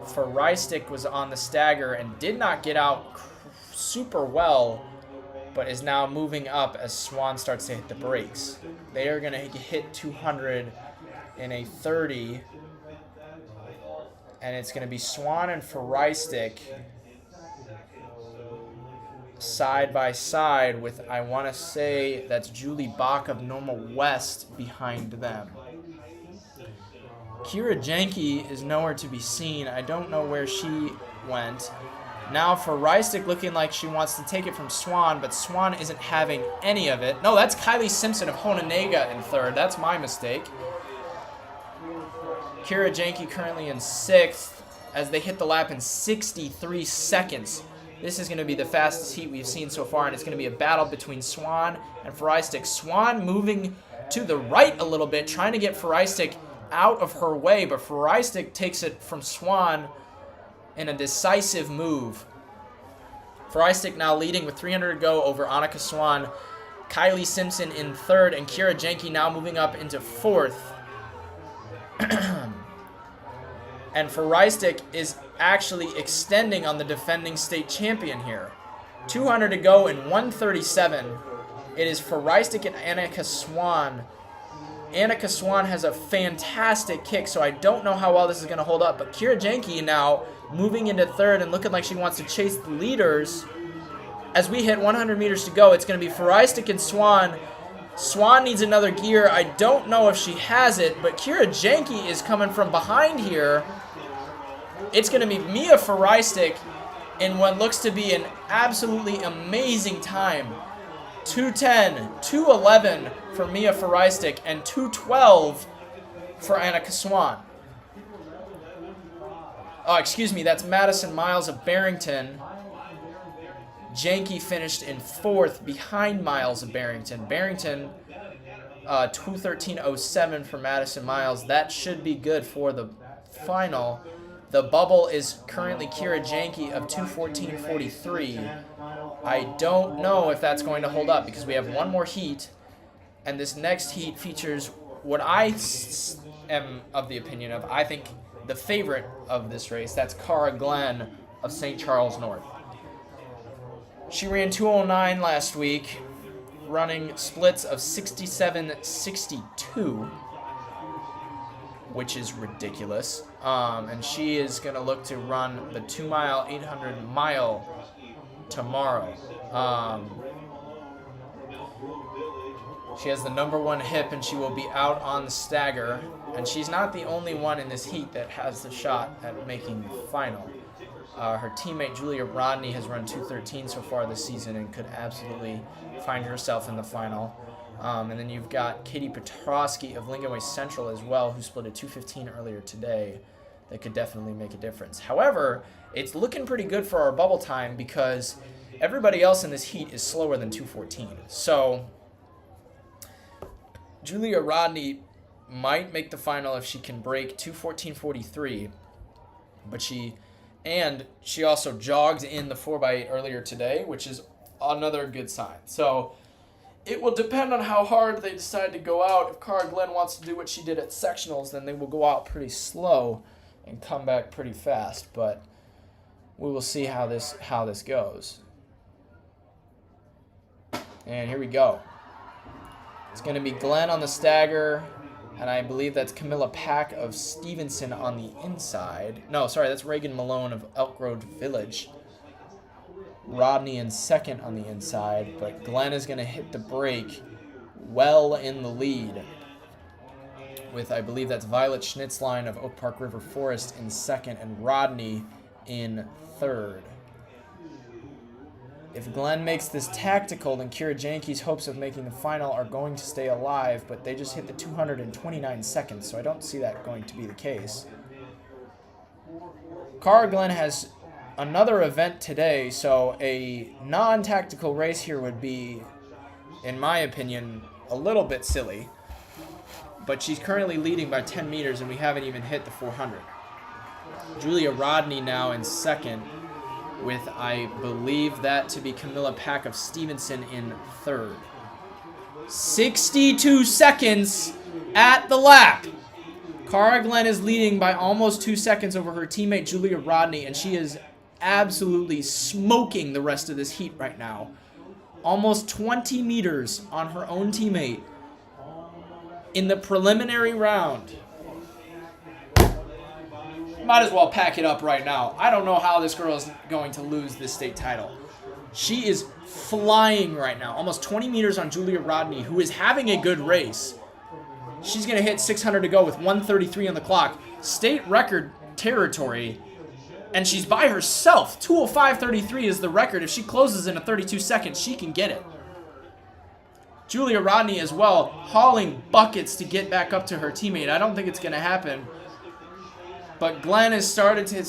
Feristic was on the stagger and did not get out super well, but is now moving up as Swan starts to hit the brakes. They are going to hit 200 in a 30, and it's going to be Swan and Feristic side by side with, I want to say that's Julie Bach of Normal West behind them. Kira Janke is nowhere to be seen. I don't know where she went. Now Feristic looking like she wants to take it from Swan, but Swan isn't having any of it. No, that's Kylie Simpson of Hononegah in third. That's my mistake. Kira Janke currently in sixth as they hit the lap in 63 seconds. This is going to be the fastest heat we've seen so far, and it's going to be a battle between Swan and Feristic. Swan moving to the right a little bit, trying to get Feristic out of her way, but Feristic takes it from Swan in a decisive move. Feristic now leading with 300 to go over Annika Swan. Kylie Simpson in third, and Kira Janke now moving up into fourth. And Feristic is actually extending on the defending state champion here. 200 to go in 1:37. It is Feristic and Annika Swan. Annika Swan has a fantastic kick, so I don't know how well this is going to hold up. But Kira Janke now moving into third and looking like she wants to chase the leaders. As we hit 100 meters to go, it's going to be Feristic and Swan. Swan needs another gear. I don't know if she has it, but Kira Janke is coming from behind here. It's going to be Mia Feristic in what looks to be an absolutely amazing time. 2:10, 2:11 for Mia Feristic, and 2:12 for Annika Swan. Oh, excuse me, that's Madison Miles of Barrington. Janke finished in fourth behind Miles of Barrington. Barrington, 2:13.07 for Madison Miles. That should be good for the final. The bubble is currently Kira Janke of 2:14.43. I don't know if that's going to hold up because we have one more heat, and this next heat features what I am of the opinion of, I think, the favorite of this race. That's Cara Glenn of St. Charles North. She ran 2:09 last week, running splits of 67.62, which is ridiculous. And she is going to look to run the 2-mile, 800-mile tomorrow. She has the number 1 hip, and she will be out on the stagger. And she's not the only one in this heat that has the shot at making the final. Her teammate Julia Brodie has run 2:13 so far this season and could absolutely find herself in the final. And then you've got Katie Petrosky of Lincoln Way Central as well, who split a 2:15 earlier today. That could definitely make a difference. However, it's looking pretty good for our bubble time because everybody else in this heat is slower than 2:14. So Julia Rodney might make the final if she can break 2:14.43, but she also jogged in the 4x8 earlier today, which is another good sign. So it will depend on how hard they decide to go out. If Cara Glenn wants to do what she did at sectionals, then they will go out pretty slow and come back pretty fast. But we will see how this goes. And here we go. It's going to be Glenn on the stagger, and I believe that's Camilla Pack of Stevenson on the inside. No, sorry, that's Reagan Malone of Elk Grove Village. Rodney in second on the inside, but Glenn is going to hit the brake well in the lead with, I believe that's Violet Schnitzline of Oak Park River Forest in second and Rodney in third. If Glenn makes this tactical, then Kira Janke's hopes of making the final are going to stay alive, but they just hit the 229 seconds, so I don't see that going to be the case. Cara Glenn has another event today, so a non-tactical race here would be, in my opinion, a little bit silly. But she's currently leading by 10 meters, and we haven't even hit the 400. Julia Rodney now in second, with, I believe that to be Camilla Pack of Stevenson in third. 62 seconds at the lap. Cara Glenn is leading by almost 2 seconds over her teammate Julia Rodney, and she is absolutely smoking the rest of this heat right now. Almost 20 meters on her own teammate in the preliminary round. Might as well pack it up right now. I don't know how this girl is going to lose this state title. She is flying right now. Almost 20 meters on Julia Rodney, who is having a good race. She's going to hit 600 to go with 1:33 on the clock. State record territory. And she's by herself. 2:05.33 is the record. If she closes in a 32 seconds, she can get it. Julia Rodney as well, hauling buckets to get back up to her teammate. I don't think it's going to happen. But Glenn has started to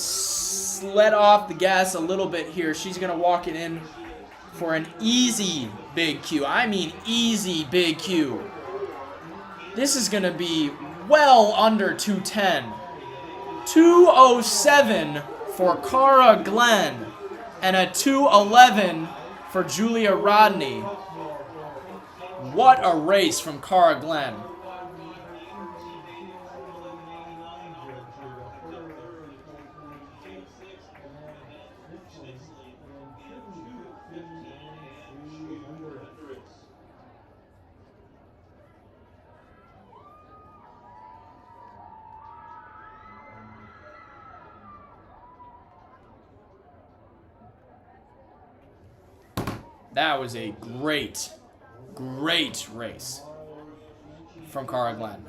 let off the gas a little bit here. She's going to walk it in for an easy big Q. I mean easy big Q. This is going to be well under 210. 2:07 for Cara Glenn and a 2:11 for Julia Rodney. What a race from Cara Glenn. That was a great race from Cara Glenn.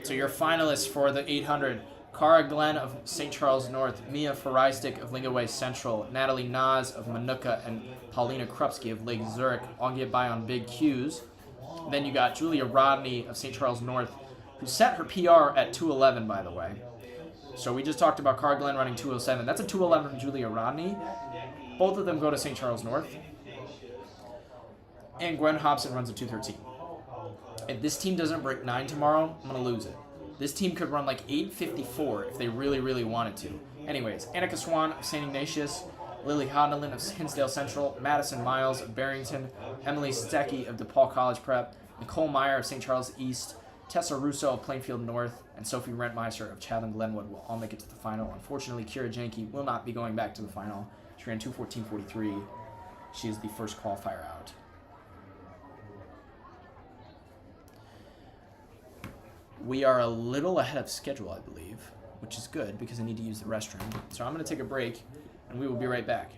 So your finalists for the 800, Cara Glenn of St. Charles North, Mia Fereistik of Lingaway Central, Natalie Nas of Manuka, and Paulina Krupski of Lake Zurich all get by on big Qs. Then you got Julia Rodney of St. Charles North, who set her PR at 2:11, by the way. So we just talked about Cara Glenn running 2:07. That's a 2:11 from Julia Rodney. Both of them go to St. Charles North. And Gwen Hobson runs a 2:13. If this team doesn't break 9 tomorrow, I'm going to lose it. This team could run like 8:54 if they really, really wanted to. Anyways, Annika Swan of St. Ignatius, Lily Hodnelin of Hinsdale Central, Madison Miles of Barrington, Emily Stecky of DePaul College Prep, Nicole Meyer of St. Charles East, Tessa Russo of Plainfield North, and Sophie Rentmeister of Chatham Glenwood will all make it to the final. Unfortunately, Kira Janke will not be going back to the final. She ran 2:14.43. She is the first qualifier out. We are a little ahead of schedule, I believe, which is good because I need to use the restroom. So I'm going to take a break, and we will be right back.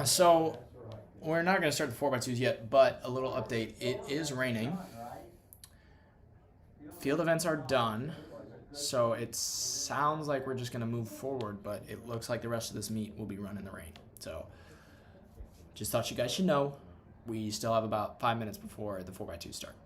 So we're not going to start the 4x2s yet, but a little update. It is raining. Field events are done. So it sounds like we're just going to move forward, but it looks like the rest of this meet will be run in the rain. So just thought you guys should know. We still have about 5 minutes before the 4x2 start.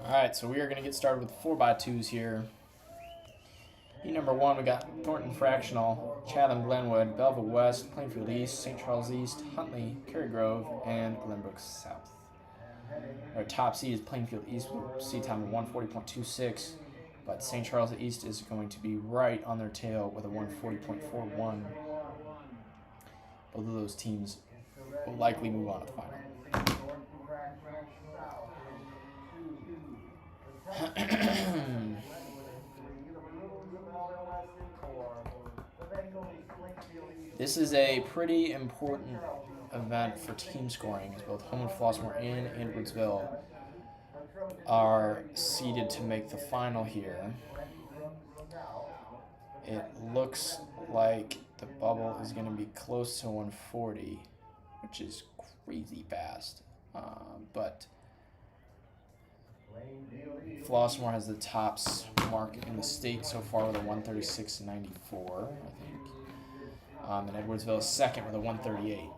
All right, so we are going to get started with 4x2s here. Heat number 1, we got Thornton Fractional, Chatham Glenwood, Belleville West, Plainfield East, St. Charles East, Huntley, Cary Grove, and Glenbrook South. Our top seed is Plainfield East with seed time of 140.26, but St. Charles East is going to be right on their tail with a 140.41. Both of those teams will likely move on to the final. This is a pretty important event for team scoring, as both Homewood Flossmoor and Edwardsville are seeded to make the final here. It looks like the bubble is going to be close to 140, which is crazy fast. But Flossmoor has the top mark in the state so far with a 136.94, I think. And Edwardsville is second with a 138.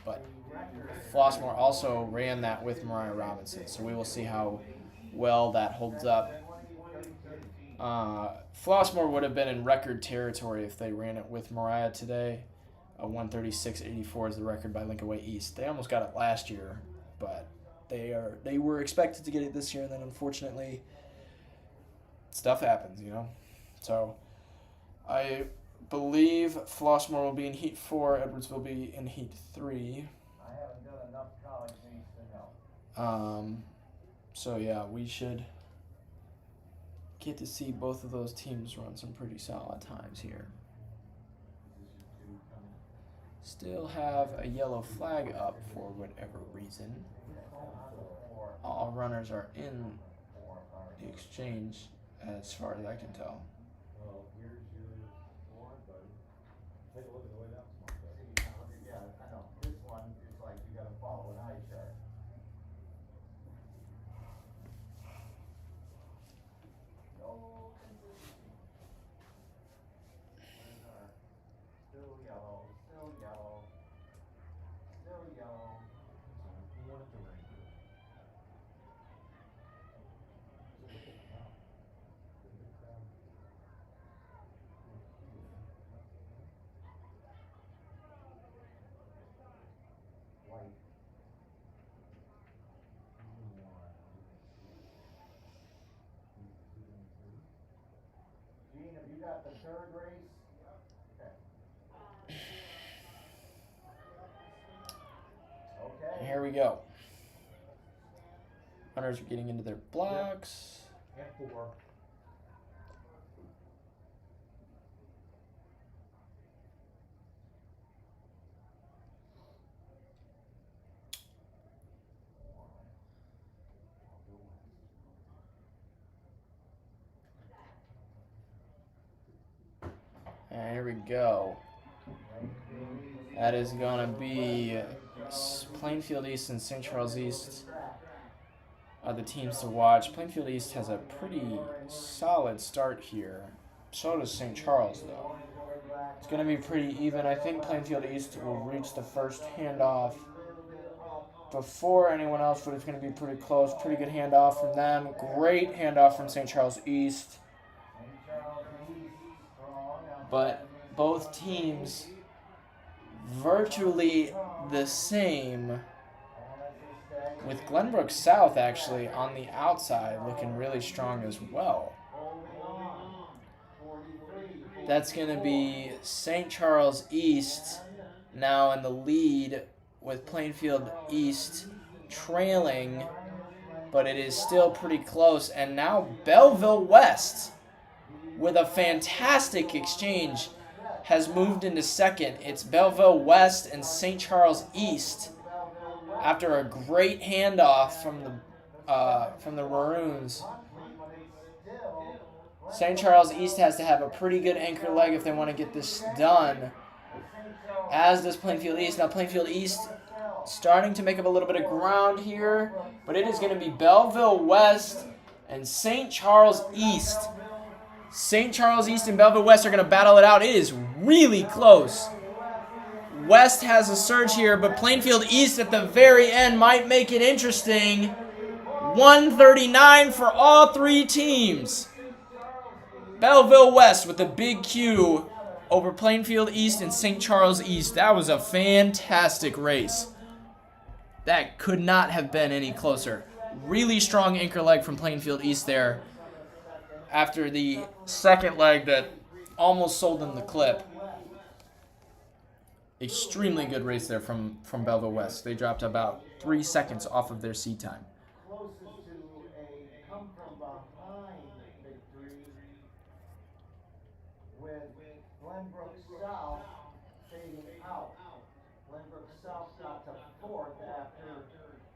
but Flossmoor also ran that with Mariah Robinson, so we will see how well that holds up. Flossmoor would have been in record territory if they ran it with Mariah today. 136.84 is the record by Lincoln Way East. They almost got it last year, but they were expected to get it this year, and then unfortunately, stuff happens, you know. So I believe Flossmoor will be in Heat 4. Edwards will be in Heat 3. I haven't done enough college meets to know. So yeah, we should get to see both of those teams run some pretty solid times here. Still have a yellow flag up for whatever reason. All runners are in the exchange as far as I can tell. Well, here's your one, buddy. Take a look at the way that's marked up. Yeah, I know. This one, it's like you gotta follow an eye chart. No consistency. Still yellow, still yellow, still yellow. So we want it to ring. White. Gene, have you got the third race? Okay. And here we go. Runners are getting into their blocks. F4. And here we go. That is going to be Plainfield East and St. Charles East are the teams to watch. Plainfield East has a pretty solid start here. So does St. Charles, though. It's going to be pretty even. I think Plainfield East will reach the first handoff before anyone else, but it's going to be pretty close. Pretty good handoff from them. Great handoff from St. Charles East. But both teams virtually the same, with Glenbrook South actually on the outside looking really strong as well. That's going to be St. Charles East now in the lead with Plainfield East trailing, but it is still pretty close. And now Belleville West, with a fantastic exchange, has moved into second. It's Belleville West and St. Charles East after a great handoff from the Maroons. St. Charles East has to have a pretty good anchor leg if they want to get this done, as does Plainfield East. Now Plainfield East starting to make up a little bit of ground here, but it is going to be Belleville West and St. Charles East. St. Charles East and Belleville West are going to battle it out. It is really close. West has a surge here, but Plainfield East at the very end might make it interesting. 139 for all three teams. Belleville West with a big Q over Plainfield East and St. Charles East. That was a fantastic race. That could not have been any closer. Really strong anchor leg from Plainfield East there after the second leg that almost sold them the clip. Extremely good race there from Belleville West. They dropped about 3 seconds off of their seed time. Closest to a come from behind victory with Glenbrook South fading out. Glenbrook South got to fourth after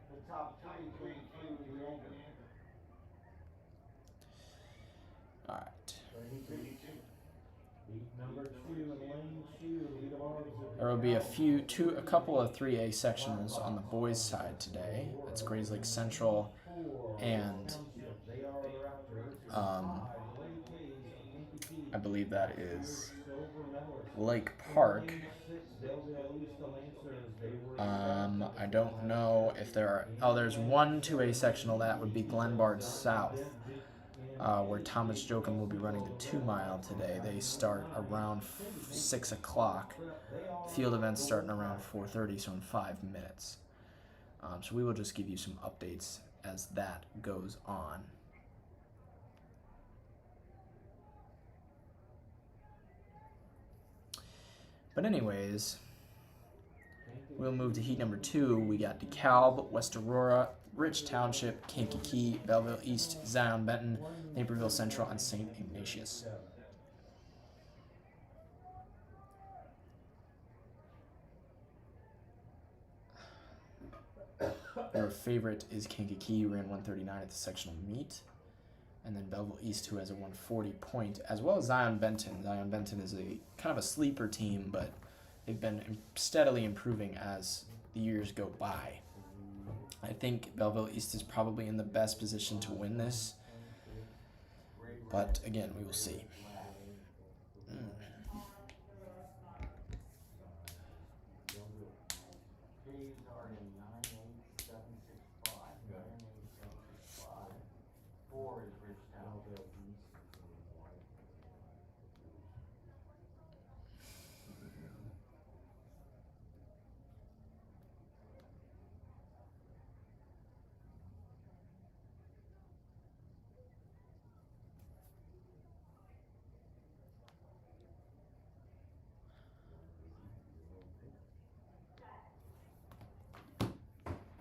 the top three came through the anchor. All right. Number 2 in lane 2, lead of arms. There will be a couple of 3A sections on the boys' side today. That's Grays Lake Central and I believe that is Lake Park. I don't know if there are. Oh, there's one 2A sectional. That would be Glenbard South, where Thomas Jochum will be running the 2 mile today. They start around 6 o'clock. Field events starting around 4:30, so in 5 minutes. So we will just give you some updates as that goes on. But anyways, we'll move to heat number 2. We got DeKalb, West Aurora, Rich Township, Kankakee, Belleville East, Zion Benton, Naperville Central, and St. Ignatius. Our favorite is Kankakee, ran 139 at the sectional meet. And then Belleville East, who has a 140 point, as well as Zion Benton. Zion Benton is a kind of a sleeper team, but they've been steadily improving as the years go by. I think Belleville East is probably in the best position to win this, but again, we will see.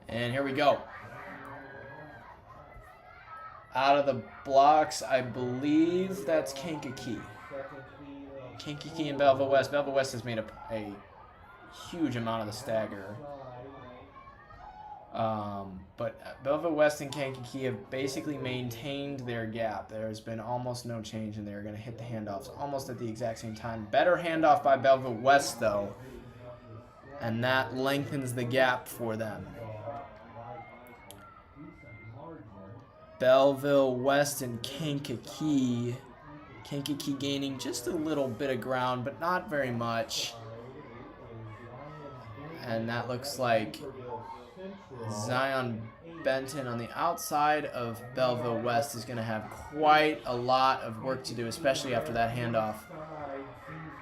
And here we go. Out of the blocks, I believe that's Kankakee. Kankakee and Belleville West. Belleville West has made a huge amount of the stagger. But Belleville West and Kankakee have basically maintained their gap. There's been almost no change, and they're going to hit the handoffs almost at the exact same time. Better handoff by Belleville West, though, and that lengthens the gap for them. Belleville West and Kankakee. Kankakee gaining just a little bit of ground, but not very much. And that looks like Zion Benton on the outside of Belleville West is going to have quite a lot of work to do, especially after that handoff.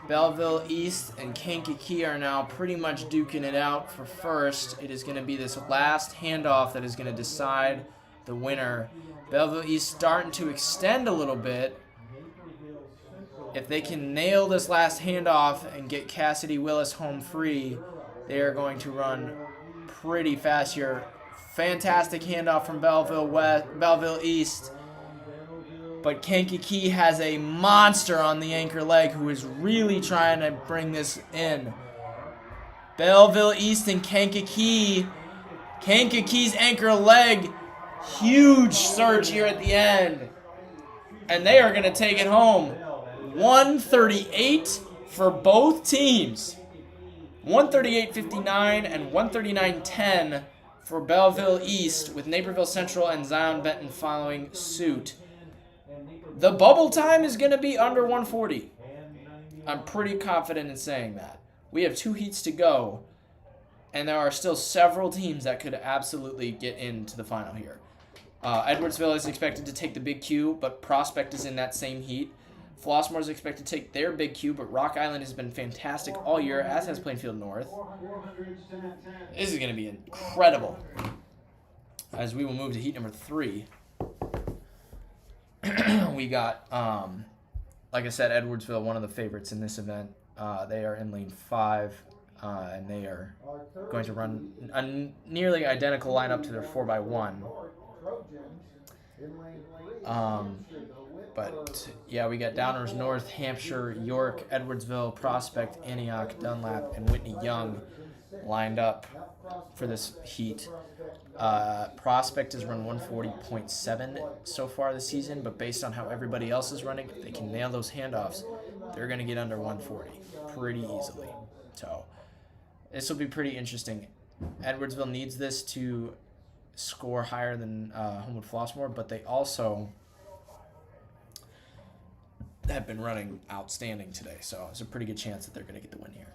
Belleville East and Kankakee are now pretty much duking it out for first. It is going to be this last handoff that is going to decide the winner. Belleville East starting to extend a little bit. If they can nail this last handoff and get Cassidy Willis home free, they are going to run pretty fast here. Fantastic handoff from Belleville East. But Kankakee has a monster on the anchor leg who is really trying to bring this in. Belleville East and Kankakee. Kankakee's anchor leg. Huge surge here at the end. And they are going to take it home. 138 for both teams. 138.59 and 139.10 for Belleville East, with Naperville Central and Zion Benton following suit. The bubble time is going to be under 140. I'm pretty confident in saying that. We have 2 heats to go, and there are still several teams that could absolutely get into the final here. Edwardsville is expected to take the Big Q, but Prospect is in that same heat. Flossmoor is expected to take their Big Q, but Rock Island has been fantastic all year, as has Plainfield North. This is going to be incredible. As we will move to heat number 3. We got, like I said, Edwardsville, one of the favorites in this event. They are in lane 5, and they are going to run a nearly identical lineup to their 4x1. But yeah, we got Downers North, Hampshire, York, Edwardsville, Prospect, Antioch, Dunlap, and Whitney Young lined up for this heat. Prospect has run 140.7 so far this season, but based on how everybody else is running, if they can nail those handoffs, they're going to get under 140 pretty easily. So this will be pretty interesting. Edwardsville needs this to score higher than Homewood Flossmoor, but they also have been running outstanding today. So there's a pretty good chance that they're going to get the win here.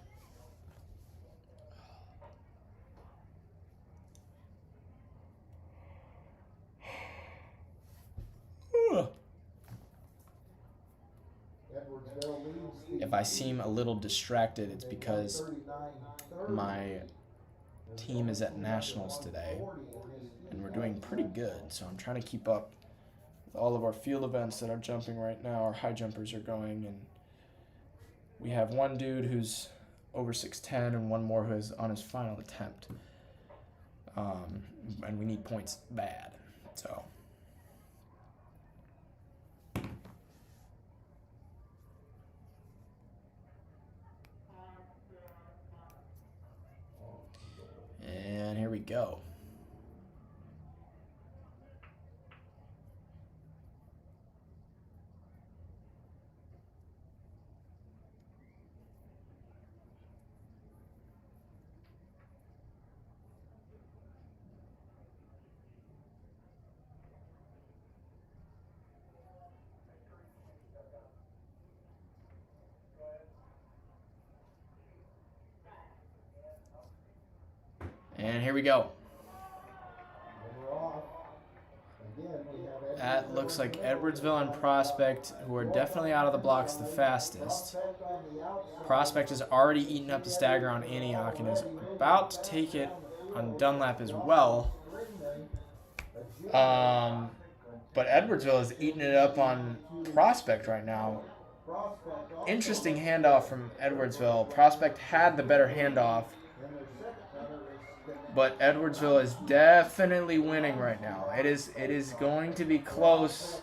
If I seem a little distracted, it's because my team is at nationals today, and we're doing pretty good. So I'm trying to keep up with all of our field events that are jumping right now. Our high jumpers are going, and we have one dude who's over 6'10", and one more who is on his final attempt. And we need points bad. So. And here we go. And here we go. That looks like Edwardsville and Prospect, who are definitely out of the blocks the fastest. Prospect has already eaten up the stagger on Antioch and is about to take it on Dunlap as well. But Edwardsville is eating it up on Prospect right now. Interesting handoff from Edwardsville. Prospect had the better handoff, but Edwardsville is definitely winning right now. It is going to be close.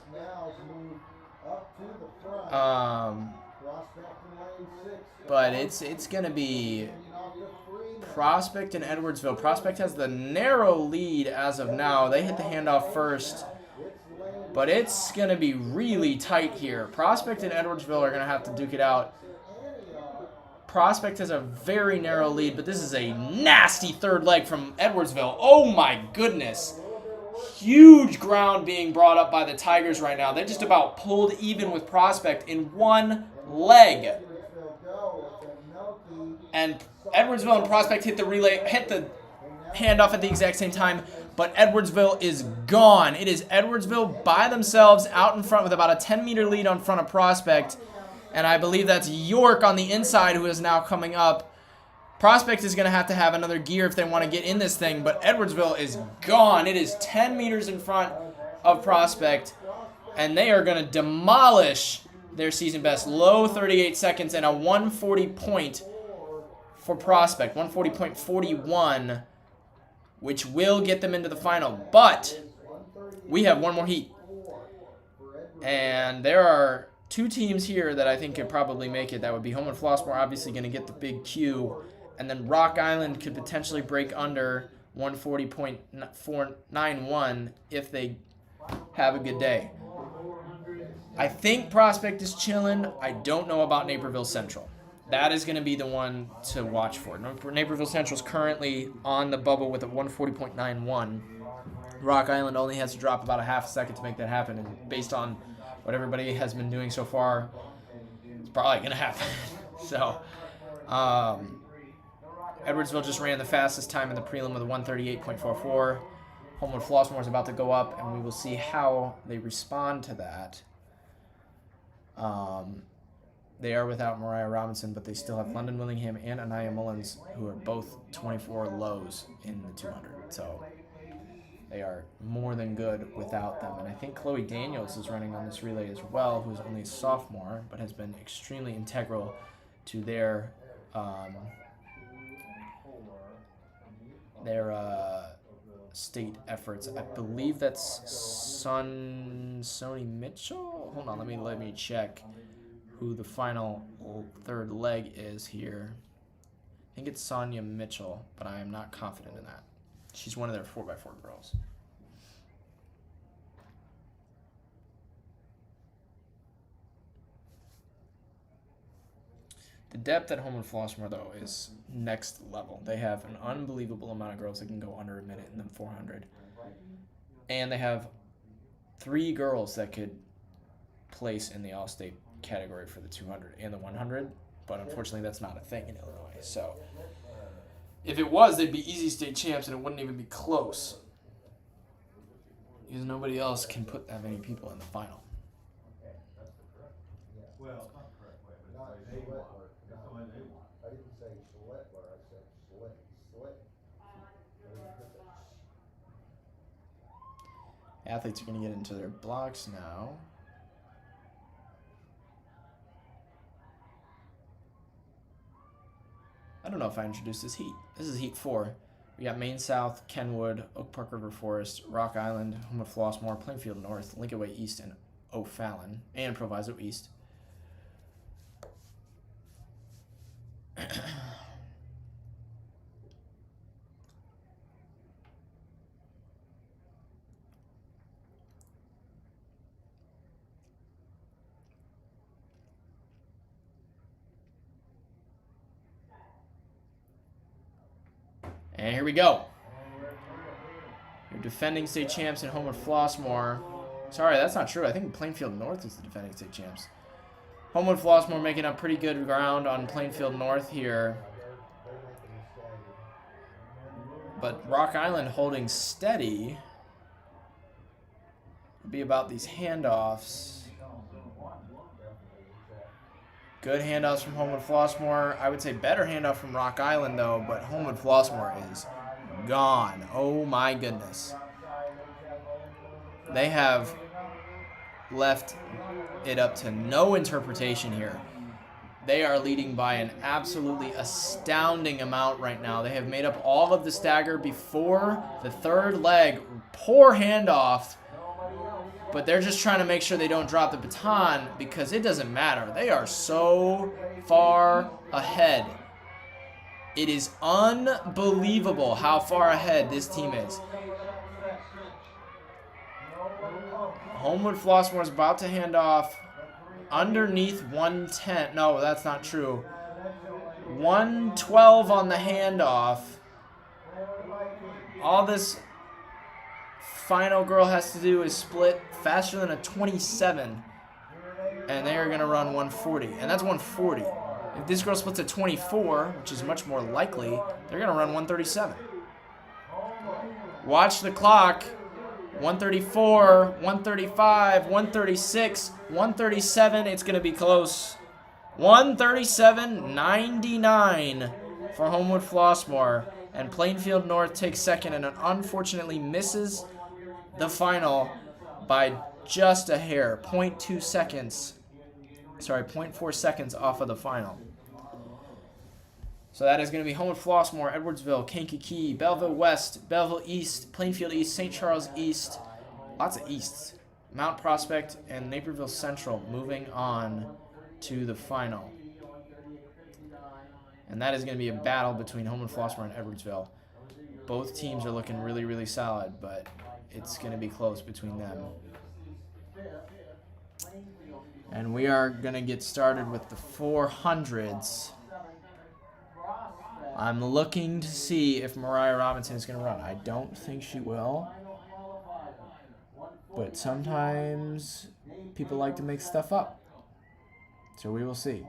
But it's going to be Prospect and Edwardsville. Prospect has the narrow lead as of now. They hit the handoff first, but it's going to be really tight here. Prospect and Edwardsville are going to have to duke it out. Prospect has a very narrow lead, but this is a nasty third leg from Edwardsville. Oh my goodness. Huge ground being brought up by the Tigers right now. They just about pulled even with Prospect in one leg. And Edwardsville and Prospect hit the handoff at the exact same time, but Edwardsville is gone. It is Edwardsville by themselves out in front with about a 10-meter lead on front of Prospect. And I believe that's York on the inside who is now coming up. Prospect is going to have another gear if they want to get in this thing, but Edwardsville is gone. It is 10 meters in front of Prospect, and they are going to demolish their season best. Low 38 seconds and a 140 point for Prospect. 140.41, which will get them into the final. But we have one more heat. And there are two teams here that I think could probably make it. That would be Home and Flossmoor, obviously going to get the big Q. And then Rock Island could potentially break under 140.491 if they have a good day. I think Prospect is chilling. I don't know about Naperville Central. That is going to be the one to watch for. Naperville Central is currently on the bubble with a 140.91. Rock Island only has to drop about a half a second to make that happen. And based on what everybody has been doing so far, it's probably going to happen. So, Edwardsville just ran the fastest time in the prelim with a 138.44. Homewood Flossmoor is about to go up, and we will see how they respond to that. They are without Mariah Robinson, but they still have London Willingham and Anaya Mullins, who are both 24 lows in the 200. So they are more than good without them. And I think Chloe Daniels is running on this relay as well, who's only a sophomore, but has been extremely integral to their state efforts. I believe that's Sony Mitchell. Hold on, let me check who the final third leg is here. I think it's Sonia Mitchell, but I am not confident in that. She's one of their 4x4 girls. The depth at Home and Flossmoor, though, is next level. They have an unbelievable amount of girls that can go under a minute in the 400. And they have 3 girls that could place in the All-State category for the 200 and the 100, but unfortunately that's not a thing in Illinois. So if it was, they'd be easy state champs and it wouldn't even be close because nobody else can put that many people in the final. Well, not the correct way, but it's the way they want. It's the way they want. I didn't say Schlittler, I said Slit. Athletes are going to get into their blocks now. I don't know if I introduced this heat. This is heat 4. We got Maine South, Kenwood, Oak Park River Forest, Rock Island, Homewood Flossmoor, Plainfield North, Lincoln Way East, and O'Fallon, and Proviso East. And here we go. Your defending state champs in Homewood Flossmoor. Sorry, that's not true. I think Plainfield North is the defending state champs. Homewood Flossmoor making up pretty good ground on Plainfield North here. But Rock Island holding steady. It'll be about these handoffs. Good handoffs from Homewood Flossmoor. I would say better handoff from Rock Island, though, but Homewood Flossmoor is gone. Oh, my goodness. They have left it up to no interpretation here. They are leading by an absolutely astounding amount right now. They have made up all of the stagger before the third leg. Poor handoff. But they're just trying to make sure they don't drop the baton because it doesn't matter. They are so far ahead. It is unbelievable how far ahead this team is. Homewood Flossmoor is about to hand off underneath 110. No, that's not true. 112 on the handoff. All this final girl has to do is split faster than a 27, and they are going to run 140, and that's 140. If this girl splits a 24, which is much more likely, they're going to run 137. Watch the clock. 134, 135, 136, 137. It's going to be close. 137.99 for Homewood Flossmoor, and Plainfield North takes second and unfortunately misses the final by just a hair, 0.2 seconds. Sorry, 0.4 seconds off of the final. So that is going to be Homewood Flossmoor, Edwardsville, Kankakee, Belleville West, Belleville East, Plainfield East, St. Charles East. Lots of Easts. Mount Prospect and Naperville Central moving on to the final. And that is going to be a battle between Homewood Flossmoor and Edwardsville. Both teams are looking really, really solid, but it's going to be close between them. And we are going to get started with the 400s. I'm looking to see if Mariah Robinson is going to run. I don't think she will. But sometimes people like to make stuff up. So we will see.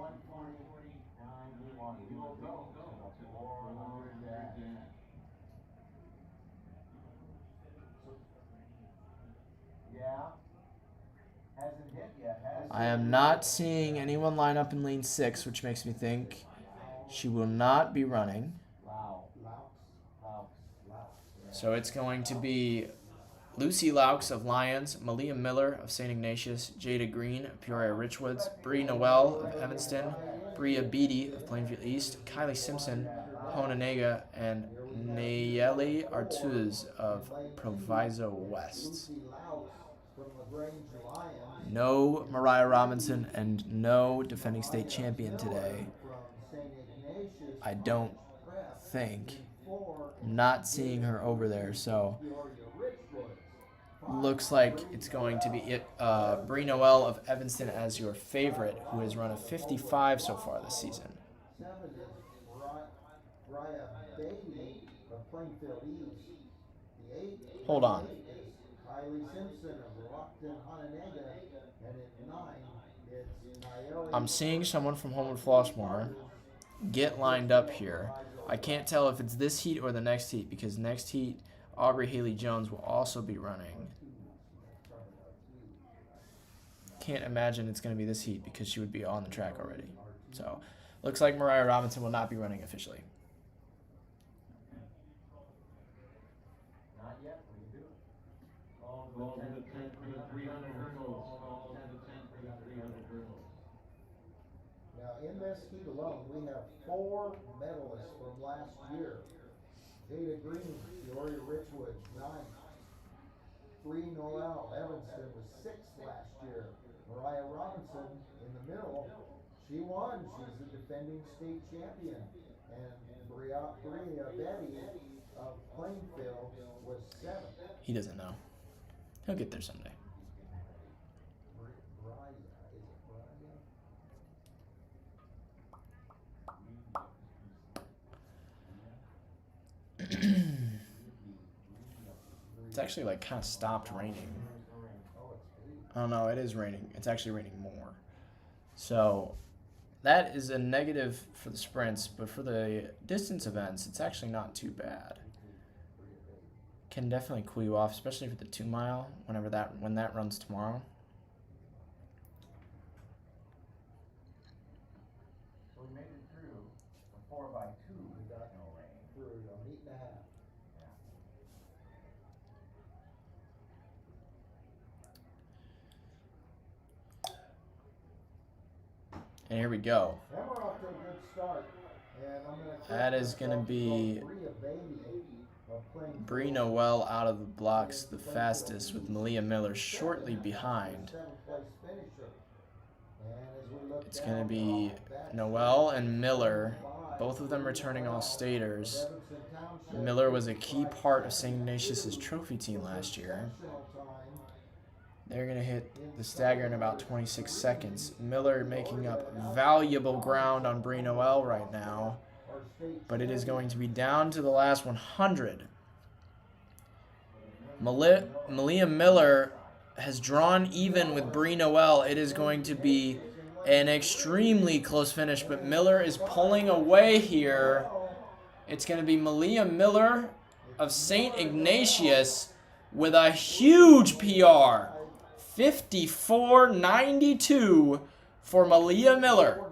I am not seeing anyone line up in lane 6, which makes me think she will not be running. So it's going to be Lucy Laux of Lions, Malia Miller of St. Ignatius, Jada Green of Peoria Richwoods, Bree Noel of Evanston, Bria Beatty of Plainfield East, Kylie Simpson, Hononegah, and Nayeli Artuz of Proviso West. No Mariah Robinson and no defending state champion today. I don't think. I'm not seeing her over there, so looks like it's going to be Bree Noel of Evanston as your favorite, who has run a 55 so far this season. Hold on. Kylie Simpson of Rockton Hononegah, and at 9 I'm seeing someone from Homewood Flossmoor get lined up here. I can't tell if it's this heat or the next heat because next heat, Aubrey Haley-Jones will also be running. Can't imagine it's going to be this heat because she would be on the track already. So, looks like Mariah Robinson will not be running officially. Now, in this heat alone, we have 4 medalists from last year. Jada Green, Peoria Richwood, 9th. Bree Noel Evanston was 6th last year. Mariah Robinson in the middle, she won. She's the defending state champion. And Bria Betty of Plainfield was 7th. He doesn't know. He'll get there someday. It's actually like kind of stopped raining. Oh no, it is raining. It's actually raining more. So that is a negative for the sprints, but for the distance events, it's actually not too bad. Can definitely cool you off, especially for the 2 mile when that runs tomorrow. So we made it through the 4x2. We got no rain. Through a meet and a half. And here we go. And we're off to a good start. And I'm gonna That is going to be Bree Noel out of the blocks the fastest, with Malia Miller shortly behind. It's going to be Noel and Miller, both of them returning All-Staters. Miller was a key part of St. Ignatius' trophy team last year. They're going to hit the stagger in about 26 seconds. Miller making up valuable ground on Bree Noel right now, but it is going to be down to the last 100. Malia Miller has drawn even with Bree Noel. It is going to be an extremely close finish, but Miller is pulling away here. It's going to be Malia Miller of St. Ignatius with a huge PR. 54.92 for Malia Miller.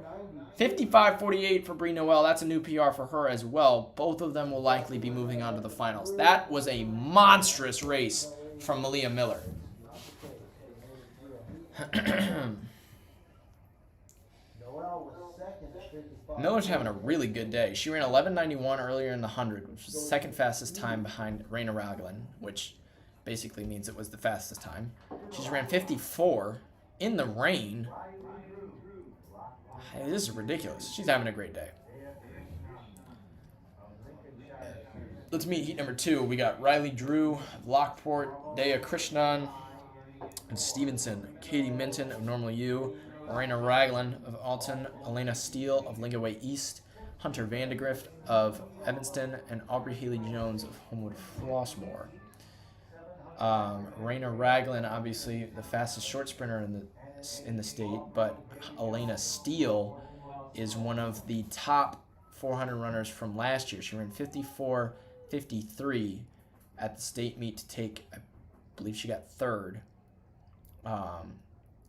55.48 for Bree Noel. That's a new PR for her as well. Both of them will likely be moving on to the finals. That was a monstrous race from Malia Miller. Miller's having a really good day. She ran 11.91 earlier in the 100, which was the second fastest time behind Raina Raglan, which basically means it was the fastest time. She's ran 54 in the rain. Hey, this is ridiculous. She's having a great day. Let's meet heat number 2. We got Riley Drew of Lockport, Dea Krishnan and Stevenson, Katie Minton of Normal U, Raina Raglan of Alton, Elena Steele of Lingaway East, Hunter Vandegrift of Evanston, and Aubrey Haley-Jones of Homewood Flossmoor. Raina Raglan, obviously the fastest short sprinter in the state, but Elena Steele is one of the top 400 runners from last year. She ran 54.53 at the state meet to take, I believe she got 3rd.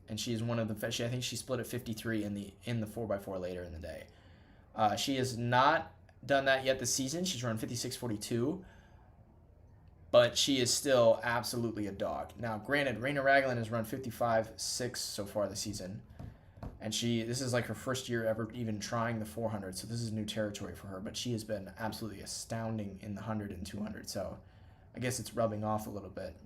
And she is one of the, I think she split at 53 in the 4x4 later in the day. She has not done that yet this season. She's run 56.42. But she is still absolutely a dog. Now, granted, Raina Raglan has run 55.6 so far this season. And this is like her first year ever even trying the 400, so this is new territory for her. But she has been absolutely astounding in the 100 and 200, so I guess it's rubbing off a little bit.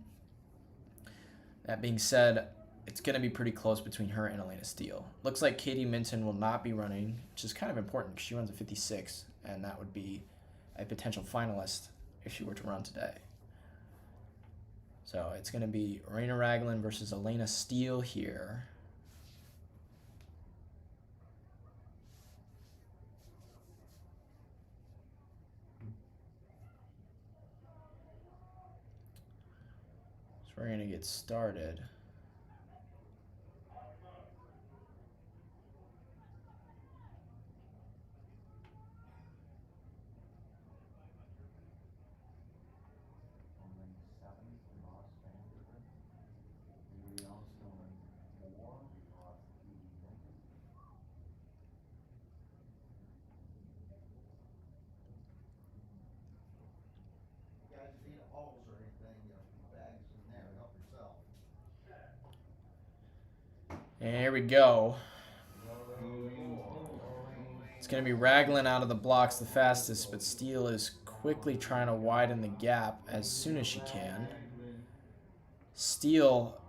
That being said, it's going to be pretty close between her and Elena Steele. Looks like Katie Minton will not be running, which is kind of important because she runs a 56, and that would be a potential finalist if she were to run today. So it's going to be Raina Raglan versus Elena Steele here. So we're going to get started. And here we go. It's going to be Raglan out of the blocks the fastest, but Steele is quickly trying to widen the gap as soon as she can. Steele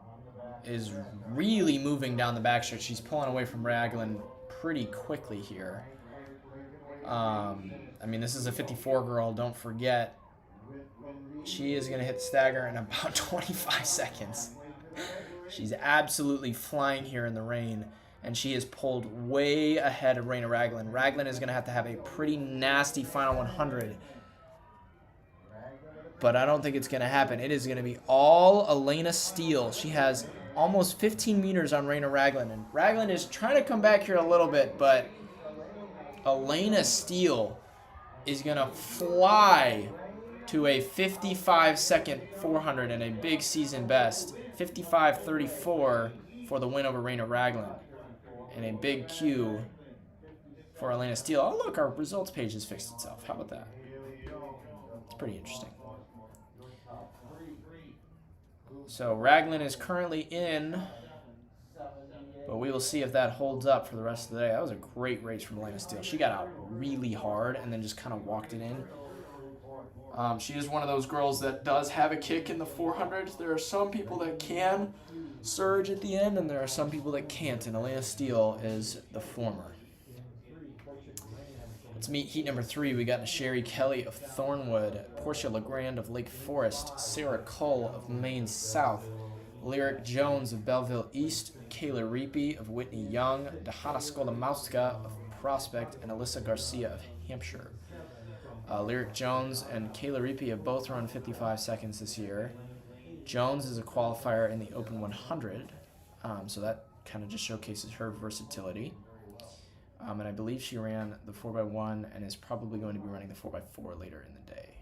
is really moving down the backstretch. She's pulling away from Raglan pretty quickly here. I mean, this is a 54 girl, don't forget. She is going to hit the stagger in about 25 seconds. She's absolutely flying here in the rain, and she is pulled way ahead of Raina Raglan. Raglan is going to have a pretty nasty final 100, but I don't think it's going to happen. It is going to be all Elena Steele. She has almost 15 meters on Raina Raglan, and Raglan is trying to come back here a little bit, but Elena Steele is going to fly to a 55-second 400 and a big season best, 55:34 for the win over Raina Raglan, and a big Q for Elena Steele. Oh, look, our results page has fixed itself. How about that? It's pretty interesting. So Raglan is currently in, but we will see if that holds up for the rest of the day. That was a great race from Elena Steele. She got out really hard and then just kind of walked it in. She is one of those girls that does have a kick in the 400s. There are some people that can surge at the end, and there are some people that can't, and Elena Steele is the former. Let's meet heat number 3. We got Sherry Kelly of Thornwood, Portia LeGrand of Lake Forest, Sarah Cull of Maine South, Lyric Jones of Belleville East, Kayla Reapy of Whitney Young, Dahana Skolamowska of Prospect, and Alyssa Garcia of Hampshire. Lyric Jones and Kayla Reapy have both run 55 seconds this year. Jones is a qualifier in the Open 100, so that kind of just showcases her versatility. And I believe she ran the 4x1 and is probably going to be running the 4x4 later in the day.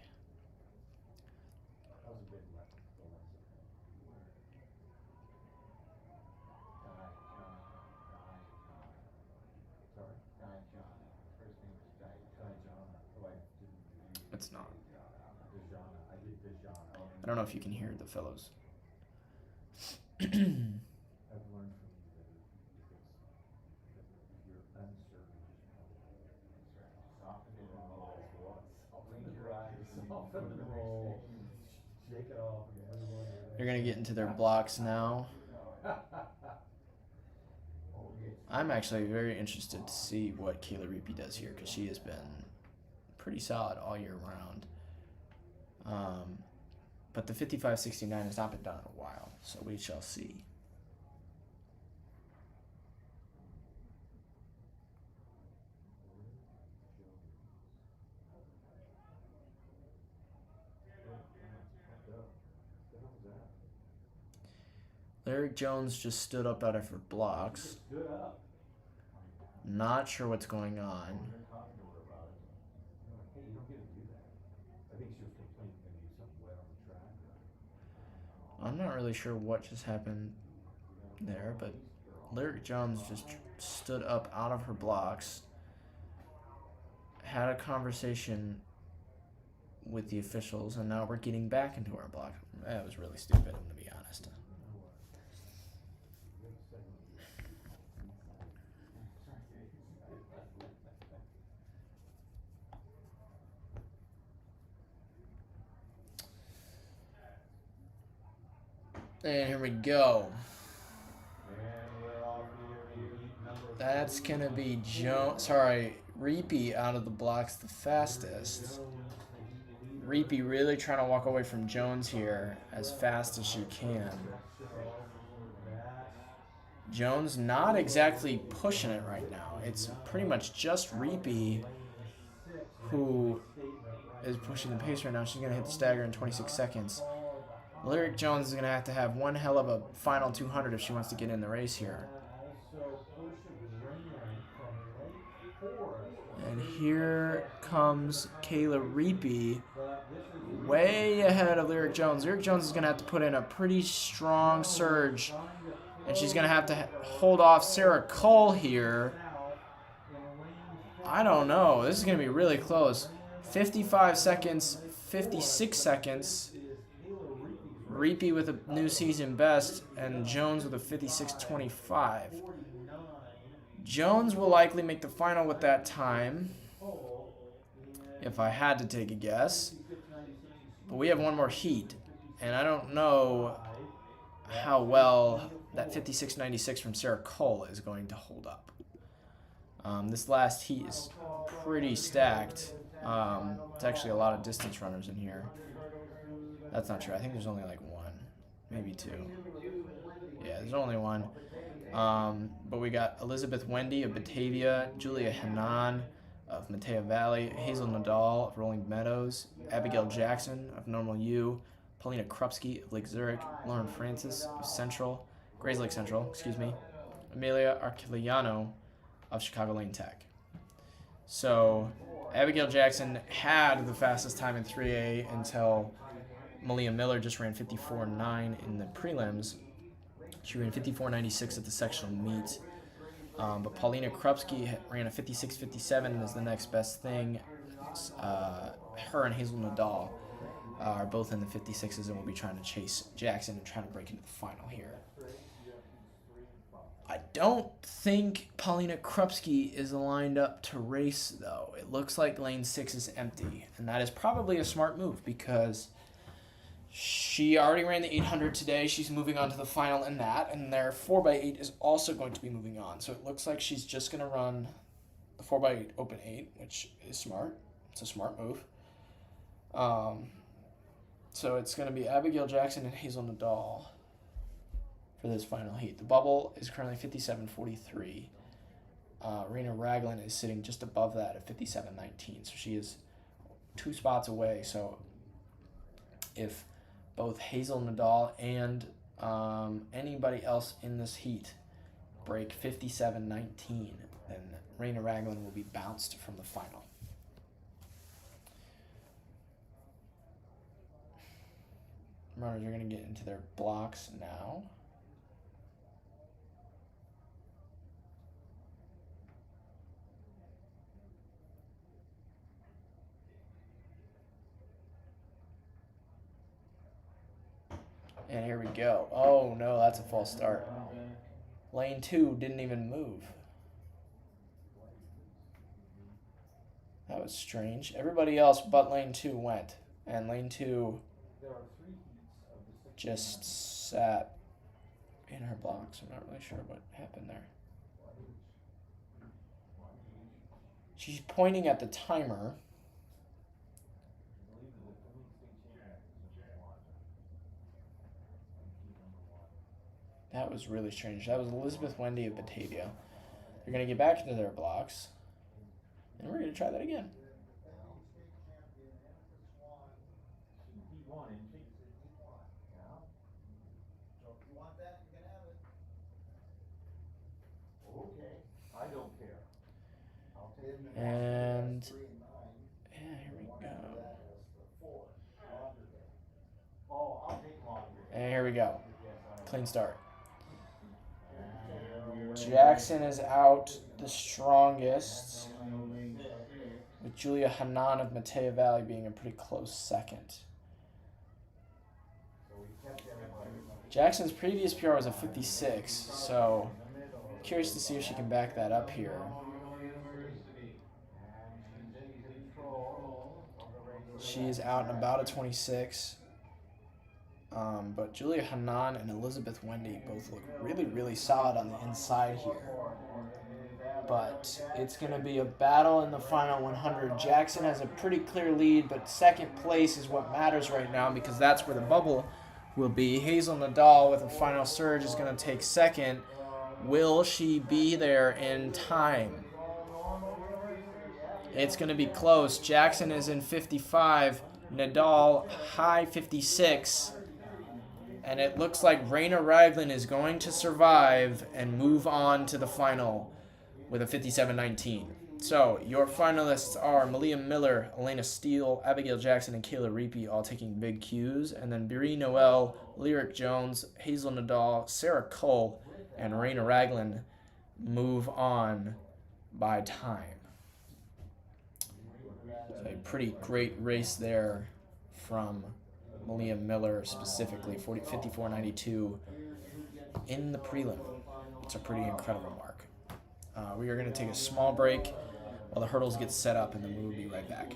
It's not. I don't know if you can hear the fellows. They're going to get into their blocks now. I'm actually very interested to see what Kayla Reapy does here, because she has been pretty solid all year round. But the 55.69 has not been done in a while, so we shall see. Lyric Jones just stood up out of her blocks. Not sure what's going on. I'm not really sure what just happened there, but Lyric Jones just stood up out of her blocks, had a conversation with the officials, and now we're getting back into our block. That was really stupid, I'm going to be honest. And here we go. That's going to be Reapy out of the blocks the fastest. Reapy really trying to walk away from Jones here as fast as she can. Jones not exactly pushing it right now. It's pretty much just Reapy who is pushing the pace right now. She's going to hit the stagger in 26 seconds. Lyric Jones is going to have one hell of a final 200 if she wants to get in the race here. And here comes Kayla Reapy, way ahead of Lyric Jones. Lyric Jones is going to have to put in a pretty strong surge, and she's going to have to hold off Sarah Cull here. I don't know. This is going to be really close. 55 seconds, 56 seconds. Reapy with a new season best, and Jones with a 56.25. Jones will likely make the final with that time, if I had to take a guess. But we have one more heat, and I don't know how well that 56.96 from Sarah Cole is going to hold up. This last heat is pretty stacked. It's actually a lot of distance runners in here. That's not true. I think there's only like one, maybe two. Yeah, there's only one. But we got Elizabeth Wendy of Batavia, Julia Hanan of Mateo Valley, Hazel Nadal of Rolling Meadows, Abigail Jackson of Normal U, Paulina Krupski of Lake Zurich, Lauren Francis of Central, Grays Lake Central, Amelia Archiliano of Chicago Lane Tech. So Abigail Jackson had the fastest time in 3A until Malia Miller just ran 54.9 in the prelims. She ran 54.96 at the sectional meet. But Paulina Krupski ran a 56.57 and is the next best thing. Her and Hazel Nadal are both in the 56s and will be trying to chase Jackson and trying to break into the final here. I don't think Paulina Krupski is lined up to race, though. It looks like lane 6 is empty, and that is probably a smart move because she already ran the 800 today. She's moving on to the final in that, and their 4x8 is also going to be moving on. So it looks like she's just going to run the 4x8 open 8, which is smart. It's a smart move. So it's going to be Abigail Jackson and Hazel Nadal for this final heat. The bubble is currently 57.43. Rena Raglan is sitting just above that at 57.19. So she is 2 spots away. So if both Hazel Nadal and anybody else in this heat break 57.19, then Rena Raglan will be bounced from the final. Runners are going to get into their blocks now. And here we go. Oh no, that's a false start. Lane 2 didn't even move. That was strange. Everybody else but lane 2 went. And lane 2 just sat in her blocks. I'm not really sure what happened there. She's pointing at the timer. That was really strange. That was Elizabeth Wendy of Batavia. They're going to get back into their blocks. And we're going to try that again. And yeah, here we go. And here we go. Clean start. Jackson is out the strongest, with Julia Hanan of Mateo Valley being a pretty close second. Jackson's previous PR was a 56, so curious to see if she can back that up here. She is out in about a 26. But Julia Hanan and Elizabeth Wendy both look really, really solid on the inside here. But it's going to be a battle in the final 100. Jackson has a pretty clear lead, but second place is what matters right now because that's where the bubble will be. Hazel Nadal with a final surge is going to take second. Will she be there in time? It's going to be close. Jackson is in 55. Nadal high 56. And it looks like Rena Raglan is going to survive and move on to the final with a 57.19. So your finalists are Malia Miller, Elena Steele, Abigail Jackson, and Kayla Reapy all taking big cues. And then Brie Noel, Lyric Jones, Hazel Nadal, Sarah Cole, and Rena Raglan move on by time. So a pretty great race there from Malia Miller specifically, 54.92 in the prelim. It's a pretty incredible mark. We are going to take a small break while the hurdles get set up, and then we will be right back.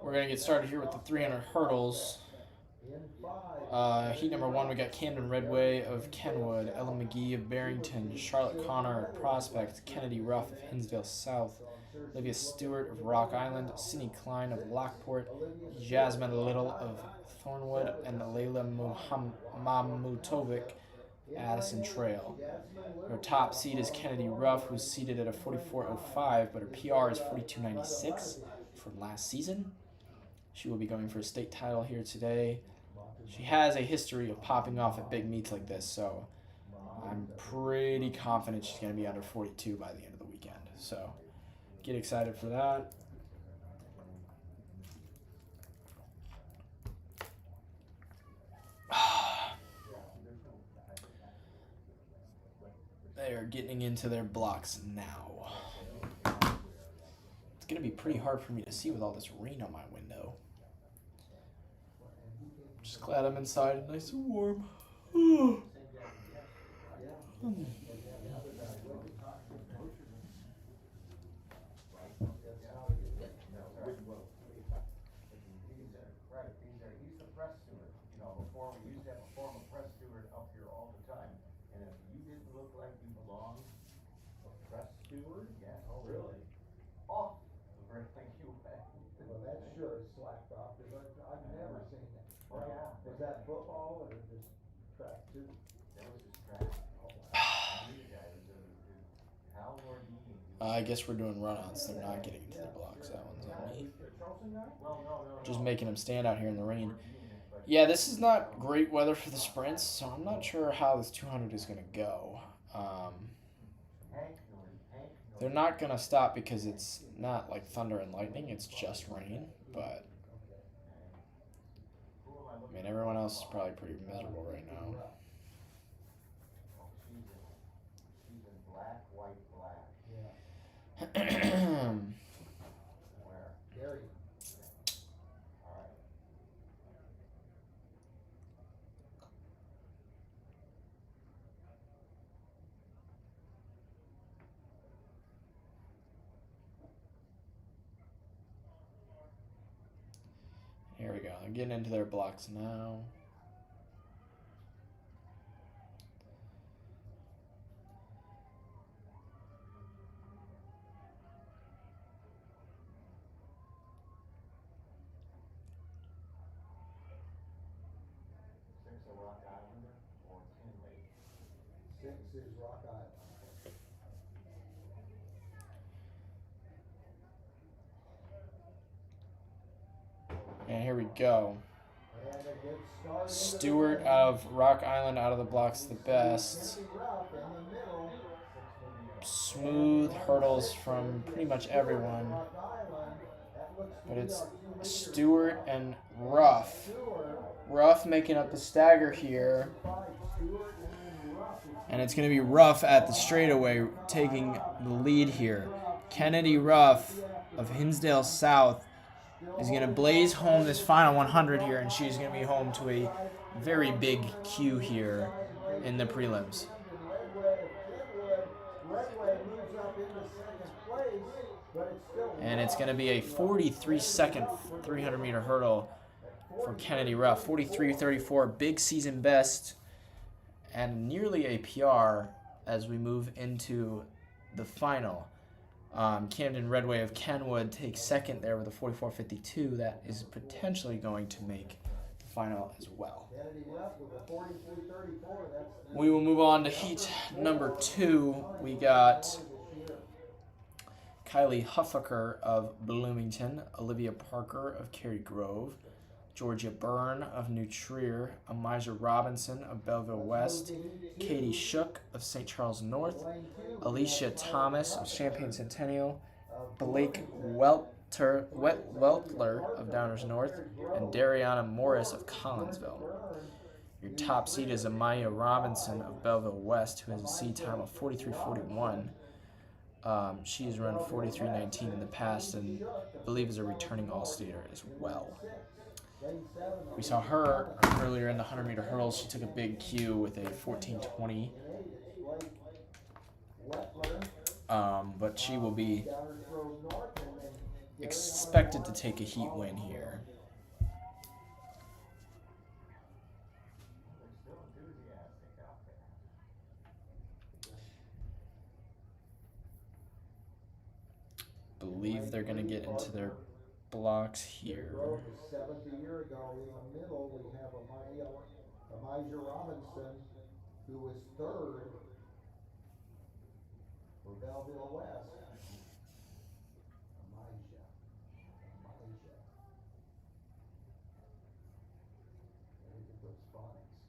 We're going to get started here with the 300 hurdles. Heat number 1, we got Camden Redway of Kenwood, Ellen McGee of Barrington, Charlotte Connor of Prospect, Kennedy Ruff of Hinsdale South, Olivia Stewart of Rock Island, Sydney Klein of Lockport, Jasmine Little of Thornwood, and Layla Mamutovic, Addison Trail. Her top seed is Kennedy Ruff, who's seated at a 44.05, but her PR is 42.96 from last season. She will be going for a state title here today. She has a history of popping off at big meets like this, so I'm pretty confident she's going to be under 42 by the end of the weekend. So get excited for that. They are getting into their blocks now. It's going to be pretty hard for me to see with all this rain on my window. Just glad I'm inside, nice and warm. Was that football or just track too? That was just track. I guess we're doing run-outs. They're not getting into their blocks. That one's on me. Just making them stand out here in the rain. Yeah, this is not great weather for the sprints, so I'm not sure how this 200 is going to go. They're not going to stop because it's not like thunder and lightning. It's just rain, but I mean, everyone else is probably pretty miserable right now. She's in black, white, black. Yeah. Where? Gary. All right. Here we go. They're getting into their blocks now. Six of Rock Islander or 10 late? 6 is Rock Island. And here we go. And a good start. Stewart of Rock Island out of the blocks the best. Smooth hurdles from pretty much everyone. But it's Stewart and Ruff. Ruff making up the stagger here. And it's going to be Ruff at the straightaway taking the lead here. Kennedy Ruff of Hinsdale South is going to blaze home this final 100 here, and she's going to be home to a very big Q here in the prelims. And it's going to be a 43-second 300-meter hurdle for Kennedy Ruff. 43:34, big season best, and nearly a PR as we move into the final. Camden Redway of Kenwood takes second there with a 44:52. That is potentially going to make the final as well. We will move on to heat number 2. We got Kylie Huffaker of Bloomington, Olivia Parker of Cary Grove, Georgia Byrne of New Trier, Amijah Robinson of Belleville West, Katie Shook of St. Charles North, Alicia Thomas of Champaign Centennial, Blake Weltler of Downers North, and Dariana Morris of Collinsville. Your top seed is Amaya Robinson of Belleville West, who has a seed time of 43:41. She has run 43:19 in the past and I believe is a returning All-Stater as well. We saw her earlier in the 100-meter hurdles. She took a big Q with a 14:20. But she will be expected to take a heat win here. Believe they're going to get into their blocks here. Seventh a year ago in the middle, we have Amijah Robinson, who was third for Belleville West. Amijah. Let me get those phonics.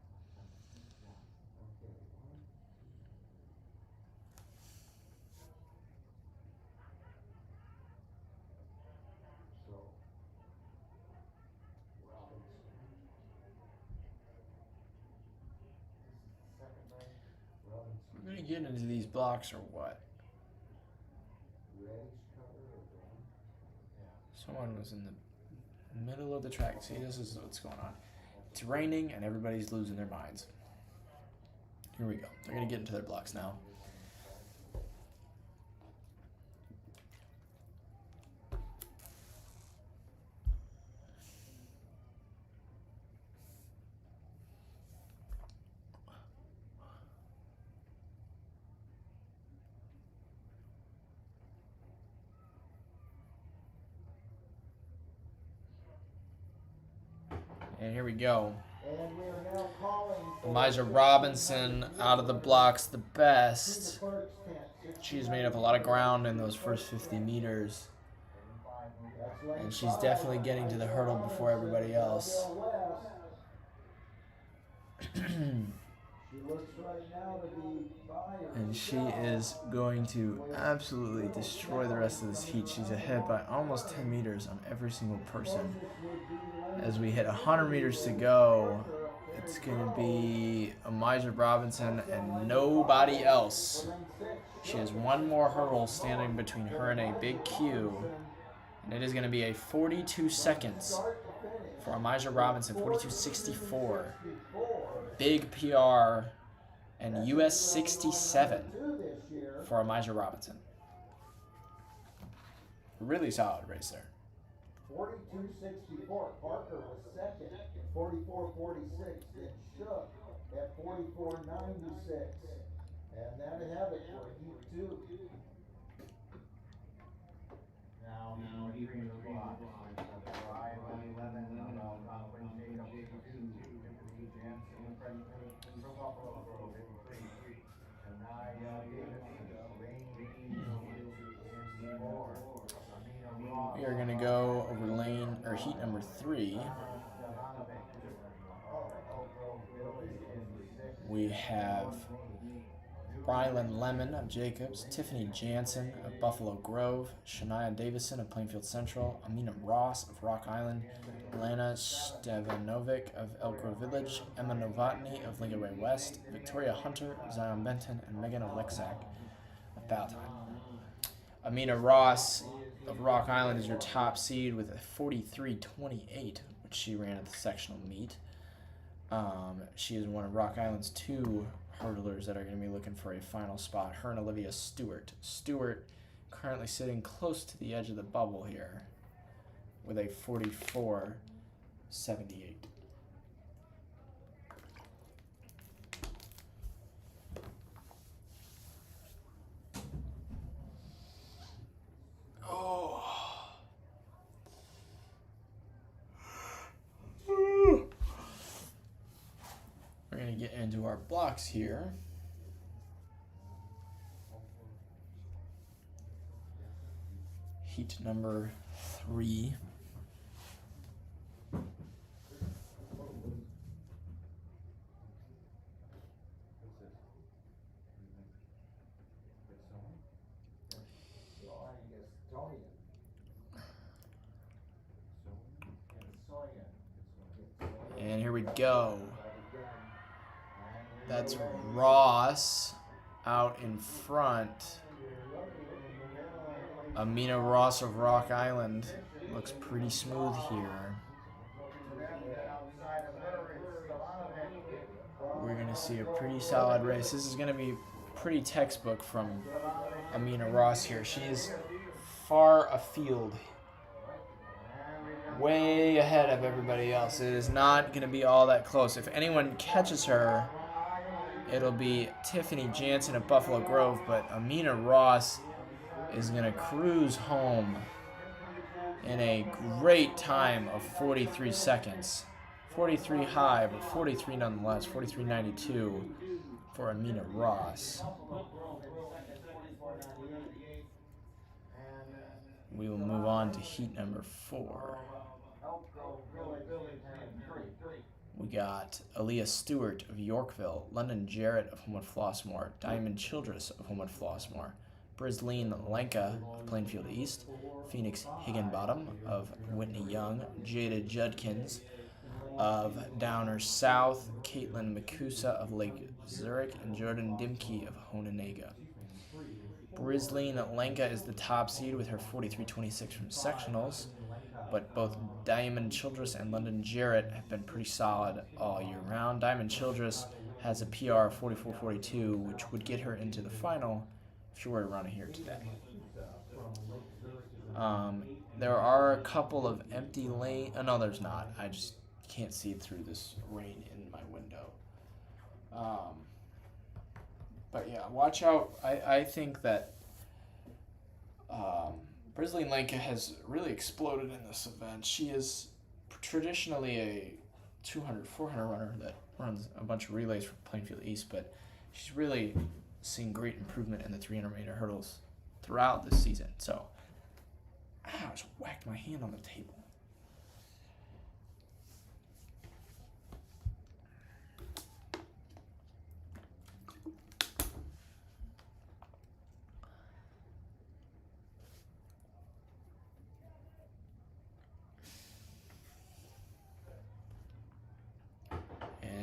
Okay. So, Robinson. We're going to get into these blocks or what? Someone was in the middle of the track. See, this is what's going on. It's raining and everybody's losing their minds. Here we go. They're going to get into their blocks now. And here we go. And we are now calling for Amijah Robinson out of the blocks the best. she's made up a lot of ground in those first 50 meters. And she's definitely getting to the hurdle before everybody else. And she is going to absolutely destroy the rest of this heat. She's ahead by almost 10 meters on every single person. As we hit 100 meters to go, it's going to be Amiza Robinson and nobody else. She has one more hurdle standing between her and a big Q. And it is going to be a 42 seconds for Amiza Robinson, 42.64. Big PR and US 67 for Amiza Robinson. Really solid race there. 42.64. Parker was second, 44.46. Then Shook at 44.96. And that'd have it for Heat 2. Now, he brings the block. 5 on 11, Wednesday, Tiffany Jansen, from Buffalo Grove, 53. And now, We are going to go over heat number 3. We have Brylan Lemon of Jacobs, Tiffany Jansen of Buffalo Grove, Shania Davison of Plainfield Central, Amina Ross of Rock Island, Lana Stevanovic of Elk Grove Village, Emma Novotny of Lincoln Way West, Victoria Hunter, Zion Benton, and Megan Alexak of Baltime. Amina Ross of Rock Island is your top seed with a 43.28, which she ran at the sectional meet. She is one of Rock Island's 2 hurdlers that are going to be looking for a final spot. Her and Olivia Stewart. Stewart currently sitting close to the edge of the bubble here with a 44.78. We're going to get into our blocks here. Heat number 3. And here we go. That's Ross out in front. Amina Ross of Rock Island looks pretty smooth here. We're going to see a pretty solid race. This is going to be pretty textbook from Amina Ross here. She is far afield, way ahead of everybody else. It is not going to be all that close. If anyone catches her, it'll be Tiffany Jansen of Buffalo Grove, but Amina Ross is going to cruise home in a great time of 43 seconds. 43 high, but 43 nonetheless. 43.92 for Amina Ross. We will move on to heat number 4. We got Aaliyah Stewart of Yorkville, London Jarrett of Homewood Flossmoor, Diamond Childress of Homewood Flossmoor, Brisleen Lenka of Plainfield East, Phoenix Higginbottom of Whitney Young, Jada Judkins of Downer South, Caitlin Makusa of Lake Zurich, and Jordan Dimke of Hononegah. Brisleen Lenka is the top seed with her 43.26 from sectionals, but both Diamond Childress and London Jarrett have been pretty solid all year round. Diamond Childress has a PR of 44.42, which would get her into the final if she were to run it here today. There are a couple of empty lanes. Oh, no, there's not. I just can't see through this rain in my window. But yeah, watch out. I think that Brisleen Lenka has really exploded in this event. She is traditionally a 200, 400 runner that runs a bunch of relays for Plainfield East, but she's really seen great improvement in the 300-meter hurdles throughout this season. So, I just whacked my hand on the table.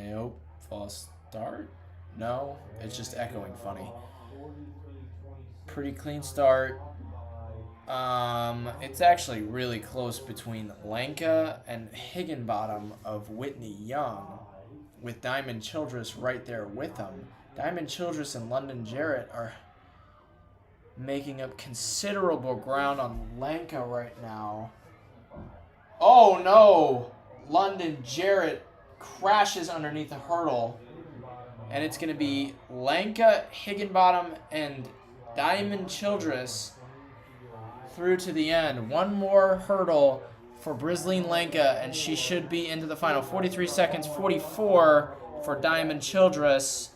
Nope. False start? No, it's just echoing funny. Pretty clean start. It's actually really close between Lanka and Higginbottom of Whitney Young, with Diamond Childress right there with them. Diamond Childress and London Jarrett are making up considerable ground on Lanka right now. Oh no! London Jarrett crashes underneath the hurdle, and it's going to be Lanka, Higginbottom, and Diamond Childress through to the end. One more hurdle for Brisleen Lanka, and she should be into the final. 43 seconds, 44 for Diamond Childress.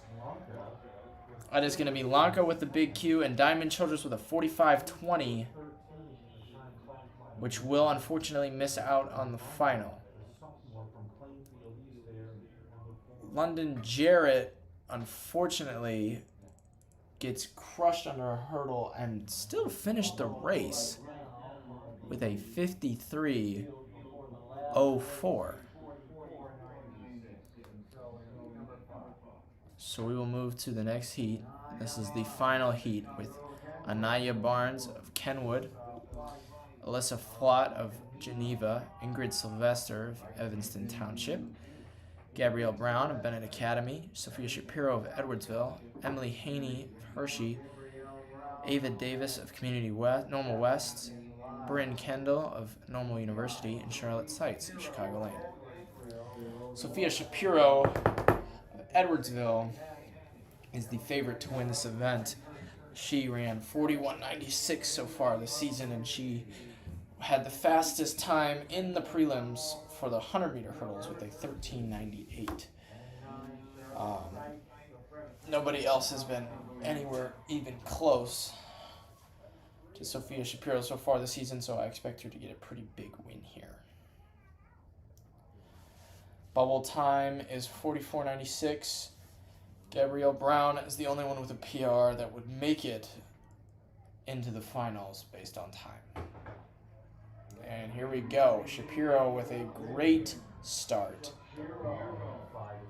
That is going to be Lanka with the big Q and Diamond Childress with a 45.20, which will unfortunately miss out on the final. London Jarrett, unfortunately, gets crushed under a hurdle and still finished the race with a 53.04. So we will move to the next heat. This is the final heat with Anaya Barnes of Kenwood, Alyssa Flott of Geneva, Ingrid Sylvester of Evanston Township, Gabrielle Brown of Bennett Academy, Sophia Shapiro of Edwardsville, Emily Haney of Hershey, Ava Davis of Community West, Normal West, Bryn Kendall of Normal University, and Charlotte Seitz of Chicagoland. Sophia Shapiro of Edwardsville is the favorite to win this event. She ran 41.96 so far this season, and she had the fastest time in the prelims for the 100-meter hurdles with a 13.98. Nobody else has been anywhere even close to Sophia Shapiro so far this season, so I expect her to get a pretty big win here. Bubble time is 44.96. Gabrielle Brown is the only one with a PR that would make it into the finals based on time. And here we go. Shapiro with a great start.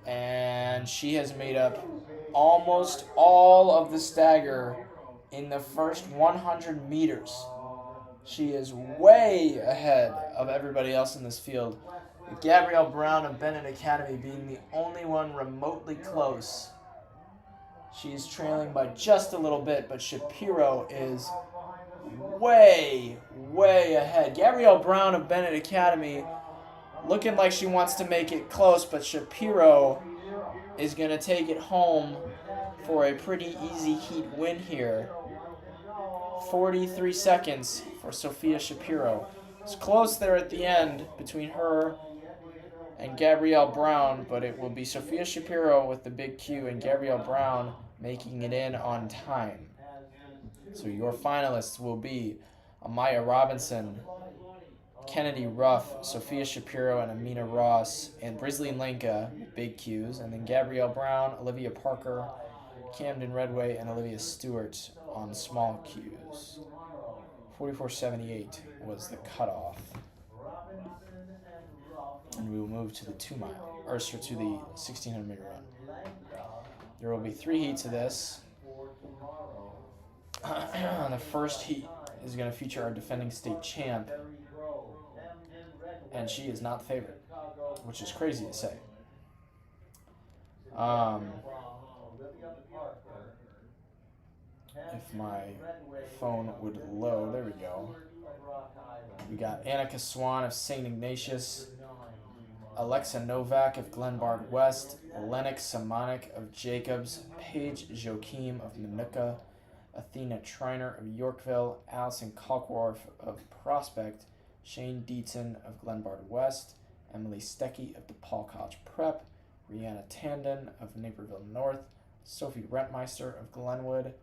And she has made up almost all of the stagger in the first 100 meters. She is way ahead of everybody else in this field, with Gabrielle Brown of Bennett Academy being the only one remotely close. She is trailing by just a little bit, but Shapiro is way ahead. Gabrielle Brown of Bennett Academy looking like she wants to make it close, but Shapiro is going to take it home for a pretty easy heat win here. 43 seconds for Sophia Shapiro. It's close there at the end between her and Gabrielle Brown, but it will be Sophia Shapiro with the big Q and Gabrielle Brown making it in on time. So your finalists will be Amaya Robinson, Kennedy Ruff, Sophia Shapiro, and Amina Ross, and Brisleen Lanka, big Qs, and then Gabrielle Brown, Olivia Parker, Camden Redway, and Olivia Stewart on small Qs. 44.78 was the cutoff. And we will move to the 2 mile, or to the 1600 meter run. There will be 3 heats of this. The first heat is going to feature our defending state champ, and she is not the favorite, which is crazy to say. If my phone would load, there we go. We got Annika Swan of St. Ignatius, Alexa Novak of Glenbard West, Lennox Samanik of Jacobs, Paige Joachim of Manuka, Athena Triner of Yorkville, Allison Kalkworth of Prospect, Shane Dietzen of Glenbard West, Emily Stecky of DePaul College Prep, Rihanna Tandon of Naperville North, Sophie Rentmeister of Glenwood,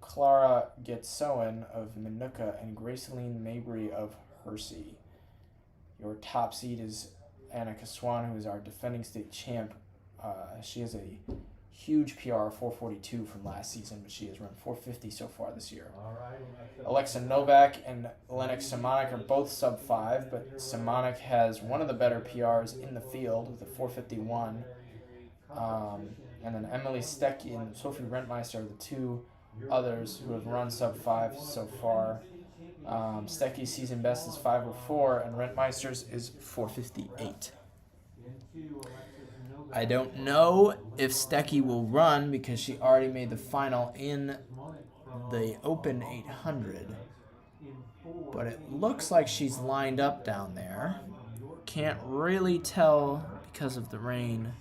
Clara Getsoen of Manuka, and Graceline Mabry of Hersey. Your top seed is Annika Swan, who is our defending state champ. She has a huge PR, 442 from last season, but she has run 450 so far this year. Alexa Novak and Lennox Simonik are both sub 5, but Simonik has one of the better PRs in the field with a 451. And then Emily Stecky and Sophie Rentmeister are the two others who have run sub 5 so far. Stecky's season best is 504, and Rentmeister's is 458. I don't know if Stecky will run because she already made the final in the Open 800. But it looks like she's lined up down there. Can't really tell because of the rain.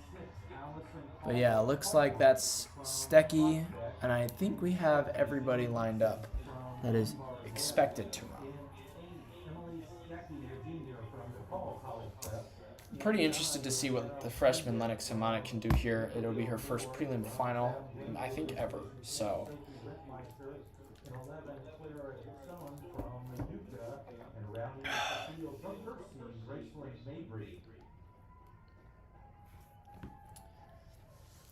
But yeah, it looks like that's Stecky, and I think we have everybody lined up that is expected to run. I'm pretty interested to see what the freshman Lennox Simonik can do here. It'll be her first prelim final, I think, ever. So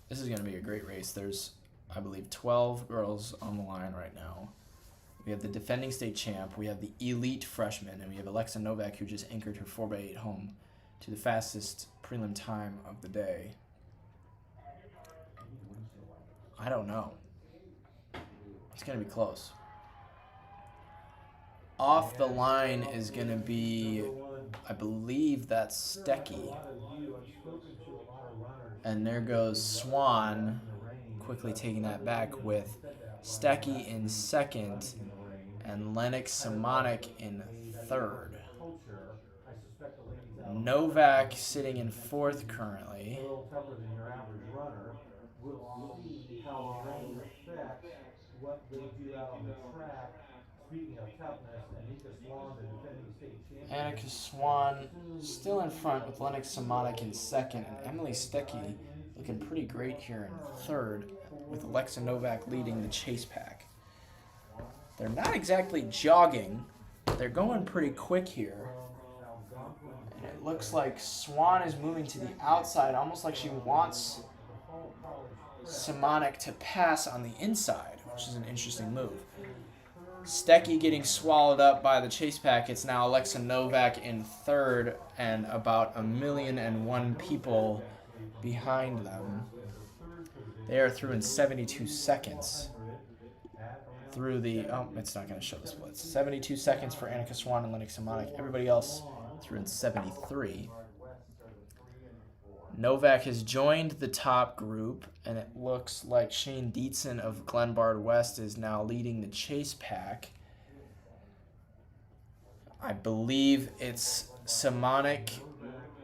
this is going to be a great race. There's, I believe, 12 girls on the line right now. We have the defending state champ, we have the elite freshman, and we have Alexa Novak, who just anchored her 4x8 home to the fastest prelim time of the day. I don't know. It's going to be close. Off the line is going to be, I believe that's Stecky. And there goes Swan, quickly taking that back with Stecky in second and Lennox Simonik in third. Novak sitting in fourth currently. Annika Swan still in front with Lennox Simonik in second, and Emily Stecky looking pretty great here in third, with Alexa Novak leading the chase pack. They're not exactly jogging, they're going pretty quick here. And it looks like Swan is moving to the outside, almost like she wants Simonik to pass on the inside, which is an interesting move. Stecky getting swallowed up by the chase pack. It's now Alexa Novak in third and about 1,000,001 people behind them. They are through in 72 seconds. Through the, oh, it's not going to show the splits. 72 seconds for Annika Swan and Lennox Simonik. Everybody else through in 73. Novak has joined the top group, and it looks like Shane Dietzen of Glenbard West is now leading the chase pack. I believe it's Simonik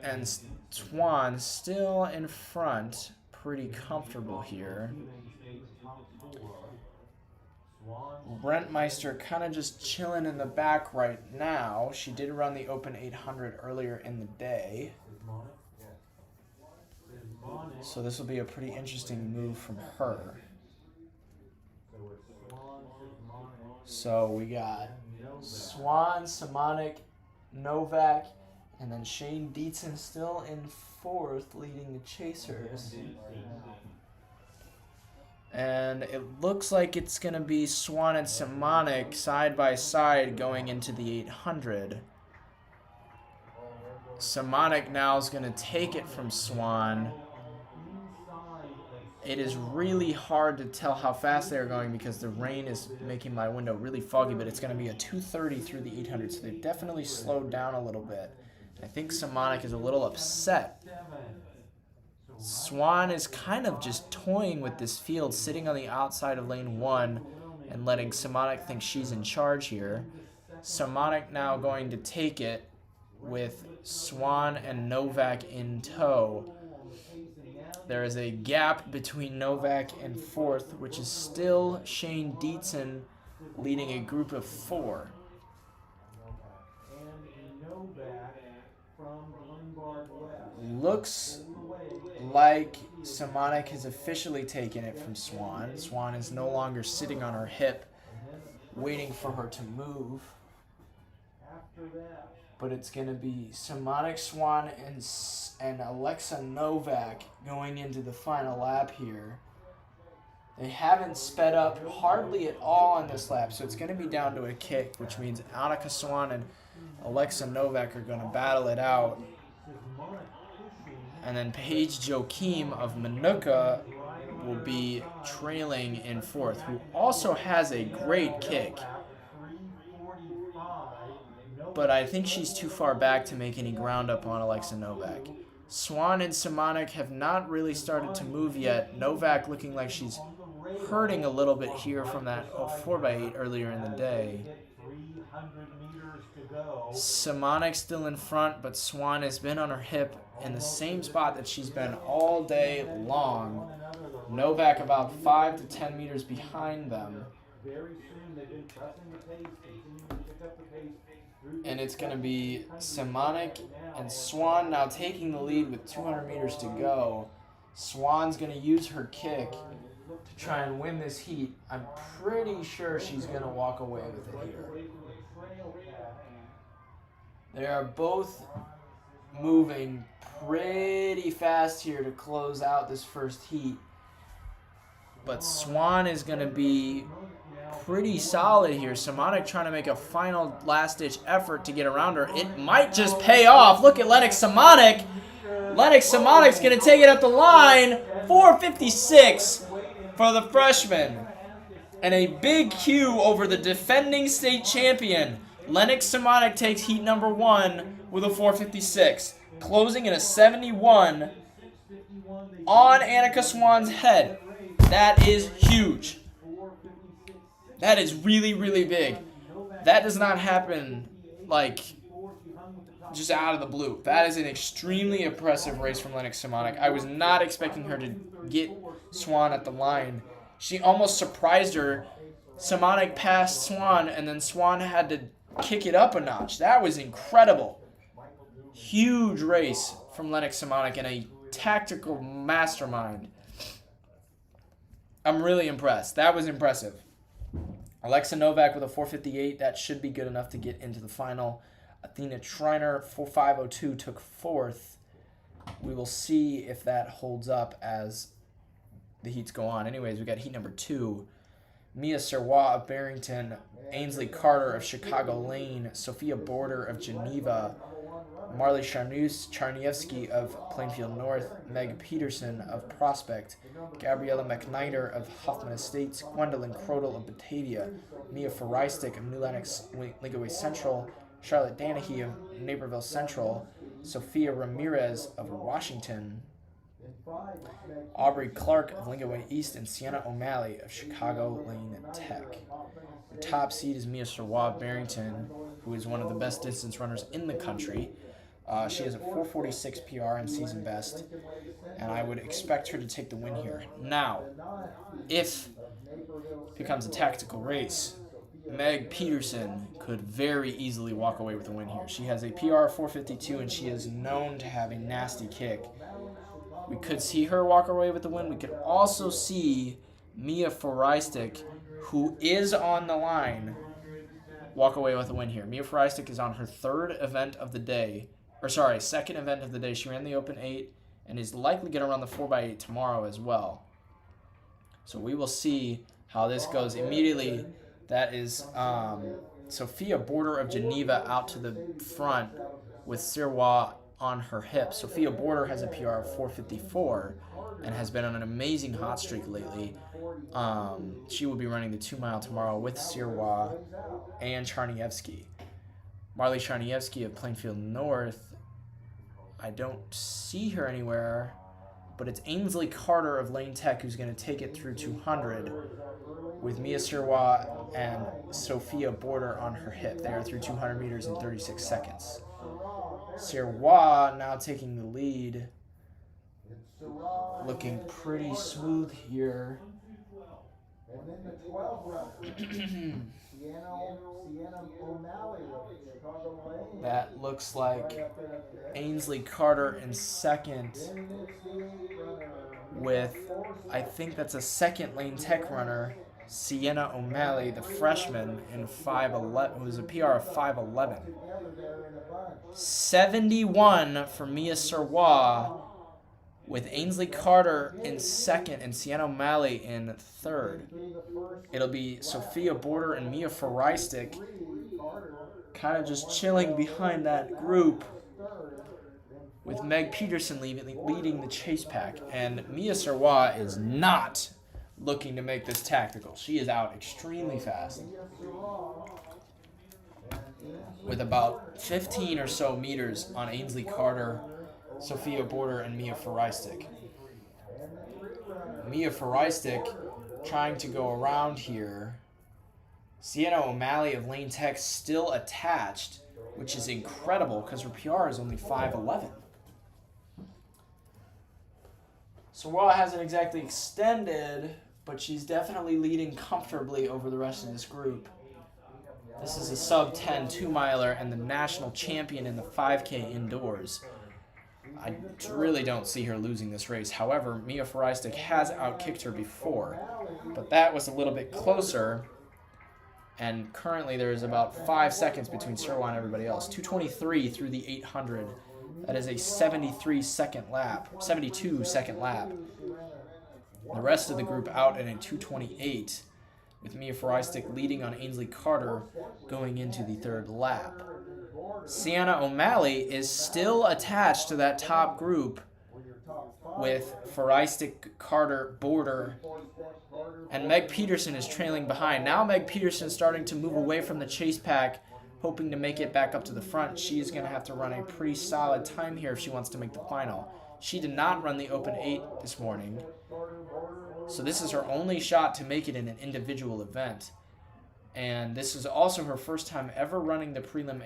and Swan still in front, pretty comfortable here. Rentmeister kind of just chilling in the back right now. She did run the Open 800 earlier in the day. So this will be a pretty interesting move from her. So we got Swan, Simonik, Novak, and then Shane Dietzen still in fourth leading the chasers. And it looks like it's going to be Swan and Simonik side by side going into the 800. Simonik now is going to take it from Swan. It is really hard to tell how fast they're going because the rain is making my window really foggy, but it's going to be a 2:30 through the 800, so they've definitely slowed down a little bit. I think Simonik is a little upset. Swan is kind of just toying with this field, sitting on the outside of lane 1 and letting Simonik think she's in charge here. Simonik now going to take it with Swan and Novak in tow. There is a gap between Novak and fourth, which is still Shane Dietzen leading a group of 4. Looks like Sumonic has officially taken it from Swan. Swan is no longer sitting on her hip, waiting for her to move. But it's going to be Sumonic, Swan, and Alexa Novak going into the final lap here. They haven't sped up hardly at all on this lap, so it's going to be down to a kick, which means Annika Swan and Alexa Novak are going to battle it out. And then Paige Joachim of Manuka will be trailing in fourth, who also has a great kick. But I think she's too far back to make any ground up on Alexa Novak. Swan and Sumonic have not really started to move yet. Novak looking like she's hurting a little bit here from that 4x8 earlier in the day. Sumonic still in front, but Swan has been on her hip in the same spot that she's been all day long. Novak about 5 to 10 meters behind them. And it's going to be Sumonic and Swan now taking the lead with 200 meters to go. Swan's going to use her kick to try and win this heat. I'm pretty sure she's going to walk away with it here. They are both moving pretty fast here to close out this first heat. But Swan is going to be pretty solid here. Sumonic trying to make a final last-ditch effort to get around her. It might just pay off. Look at Lennox Sumonic. Lennox Sumonic's going to take it up the line. 4:56 for the freshman. And a big Q over the defending state champion. Lennox Sumonic takes heat number 1 with a 4:56. Closing in a 71 on Annika Swan's head. That is huge. That is really, really big. That does not happen, like, just out of the blue. That is an extremely impressive race from Lennox Sumonic. I was not expecting her to get Swan at the line. She almost surprised her. Sumonic passed Swan, and then Swan had to kick it up a notch. That was incredible. Huge race from Lennox Sumonic and a tactical mastermind. I'm really impressed. That was impressive. Alexa Novak with a 4:58. That should be good enough to get into the final. Athena Triner, 4:5:02, took fourth. We will see if that holds up as the heats go on. Anyways, we got heat number 2. Mia Serwa of Barrington, Ainsley Carter of Chicago Lane, Sophia Border of Geneva, Marley Charniewski of Plainfield North, Meg Peterson of Prospect, Gabriella McNider of Hoffman Estates, Gwendolyn Crodel of Batavia, Mia Fereistic of New Lenox Lincoln Way Central, Charlotte Danahy of Naperville Central, Sophia Ramirez of Washington, Aubrey Clark of Lincoln Way East, and Sienna O'Malley of Chicago Lane Tech. The top seed is Mia Serwa of Barrington, who is one of the best distance runners in the country. She has a 4:46 PR and season best, and I would expect her to take the win here. Now, if it becomes a tactical race, Meg Peterson could very easily walk away with the win here. She has a PR of 4:52, and she is known to have a nasty kick. We could see her walk away with the win. We could also see Mia Fereistic, who is on the line, walk away with a win here. Mia Fereistic is on her second event of the day. She ran the Open 8 and is likely going to run the 4x8 tomorrow as well. So we will see how this goes immediately. That is Sophia Border of Geneva out to the front with Serwa on her hip. Sophia Border has a PR of 4:54 and has been on an amazing hot streak lately. She will be running the 2-mile tomorrow with Serwa and Charniewski. Marley Charniewski of Plainfield North, I don't see her anywhere, but it's Ainsley Carter of Lane Tech who's going to take it through 200 with Mia Serwa and Sophia Border on her hip. They are through 200 meters in 36 seconds. Serwa now taking the lead, looking pretty smooth here. And then the 12 runner, Sienna O'Malley of Chicago Lane. That looks like Ainsley Carter in second. with, I think that's a second lane tech runner, Sienna O'Malley, the freshman, in 5'11", who was a PR of 5'11". 71 for Mia Serwa, with Ainsley Carter in second and Sienna O'Malley in third. It'll be Sophia Border and Mia Fereistic kind of just chilling behind that group, with Meg Peterson leading the chase pack. And Mia Serwa is not looking to make this tactical. She is out extremely fast, with about 15 or so meters on Ainsley Carter, Sophia Border, and Mia Fereistic. Mia Fereistic trying to go around here. Sienna O'Malley of Lane Tech still attached, which is incredible because her PR is only 5'11". Serwa hasn't exactly extended, but she's definitely leading comfortably over the rest of this group. This is a sub-10 2-miler and the national champion in the 5K indoors. I really don't see her losing this race. However, Mia Fereistic has outkicked her before, but that was a little bit closer. And currently there is about 5 seconds between Serwa and everybody else. 2:23 through the 800. That is a 72-second lap. The rest of the group out at a 2:28, with Mia Fereistic leading on Ainsley Carter going into the third lap. Sienna O'Malley is still attached to that top group, with Fereistic, Carter, Border, and Meg Peterson is trailing behind. Now Meg Peterson is starting to move away from the chase pack, hoping to make it back up to the front. She is going to have to run a pretty solid time here if she wants to make the final. She did not run the Open 8 this morning, so this is her only shot to make it in an individual event. And this is also her first time ever running the prelim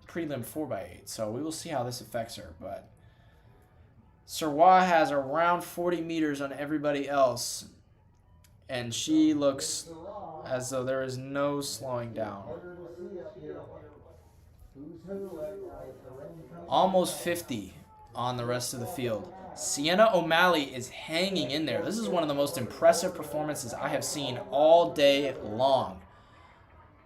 4x8, so we will see how this affects her. But Serwa has around 40 meters on everybody else, and she looks as though there is no slowing down. Almost 50 on the rest of the field. Sienna O'Malley is hanging in there. This is one of the most impressive performances I have seen all day long.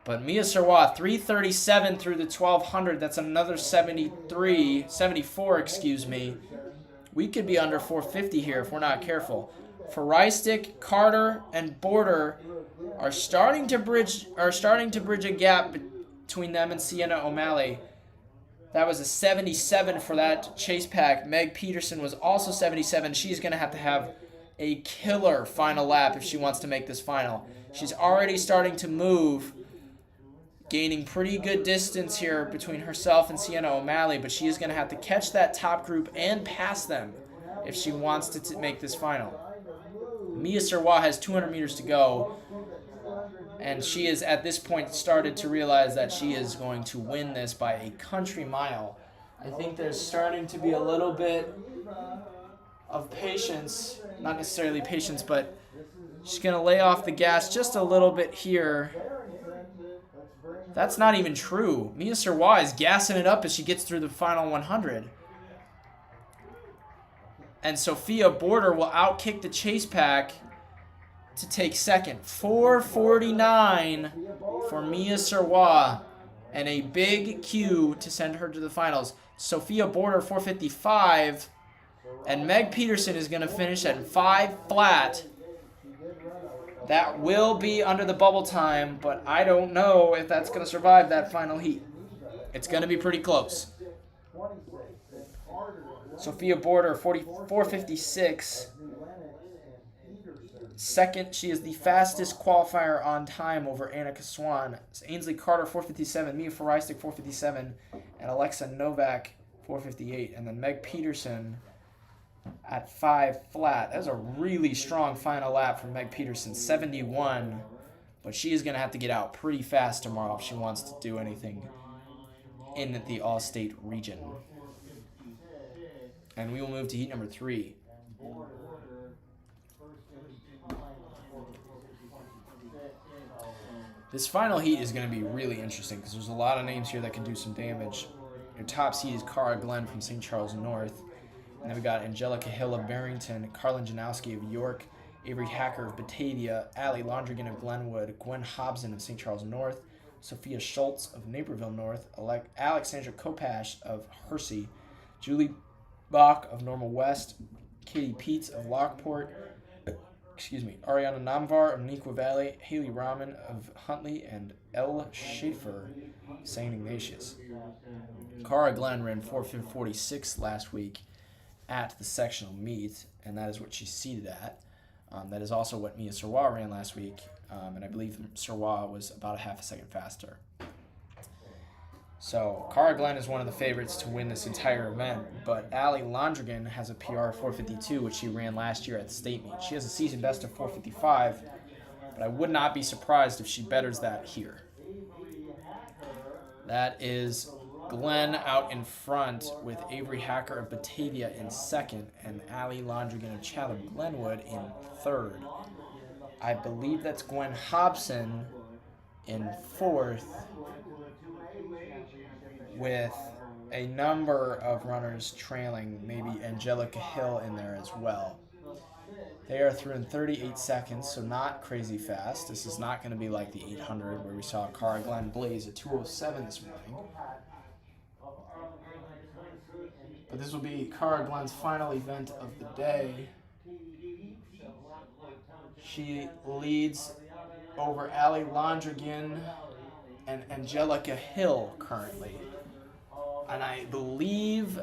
But Mia Serwa, 3:37 through the 1200. That's another 74, excuse me. We could be under 450 here if we're not careful. Fereistic, Carter, and Border are starting to bridge a gap between them and Sienna O'Malley. That was a 77 for that chase pack. Meg Peterson was also 77. She's going to have a killer final lap if she wants to make this final. She's already starting to move, gaining pretty good distance here between herself and Sienna O'Malley, but she is going to have to catch that top group and pass them if she wants to make this final. Mia Serwa has 200 meters to go, and she is at this point started to realize that she is going to win this by a country mile. I think there's starting to be a little bit of patience, not necessarily patience, but she's going to lay off the gas just a little bit here. That's not even true. Mia Serwa is gassing it up as she gets through the final 100. And Sophia Border will outkick the chase pack to take second. 4:49 for Mia Serwa, and a big Q to send her to the finals. Sophia Border 4:55, and Meg Peterson is going to finish at 5 flat. That will be under the bubble time, but I don't know if that's going to survive that final heat. It's going to be pretty close. Sophia Border 4:56. Second, she is the fastest qualifier on time over Annika Swan. Ainsley Carter 4:57, Mia Fereistic 4:57, and Alexa Novak 4:58. And then Meg Peterson at 5 flat. That was a really strong final lap from Meg Peterson, 71. But she is going to have to get out pretty fast tomorrow if she wants to do anything in the All-State region. And we will move to heat number 3. This final heat is going to be really interesting because there's a lot of names here that can do some damage. Your top seed is Cara Glenn from St. Charles North. And then we got Angelica Hill of Barrington, Carlin Janowski of York, Avery Hacker of Batavia, Allie Londrigan of Glenwood, Gwen Hobson of St. Charles North, Sophia Schultz of Naperville North, Alexandra Kopash of Hersey, Julie Bach of Normal West, Katie Peets of Lockport, Ariana Namvar of Nequa Valley, Haley Rahman of Huntley, and Elle Schaefer of St. Ignatius. Cara Glenn ran 4:46 last week at the sectional meet, and that is what she's seated at. That is also what Mia Sirwa ran last week, and I believe Sirwa was about a half a second faster. So Cara Glenn is one of the favorites to win this entire event, but Allie Londrigan has a PR of 4:52, which she ran last year at the state meet. She has a season best of 4:55, but I would not be surprised if she betters that here. That is Glenn out in front with Avery Hacker of Batavia in second and Allie Londrigan of Chatham Glenwood in third. I believe that's Gwen Hobson in fourth, with a number of runners trailing, maybe Angelica Hill in there as well. They are through in 38 seconds, so not crazy fast. This is not going to be like the 800 where we saw Cara Glenn blaze at 2:07 this morning. But this will be Cara Glenn's final event of the day. She leads over Allie Londrigan and Angelica Hill currently. And I believe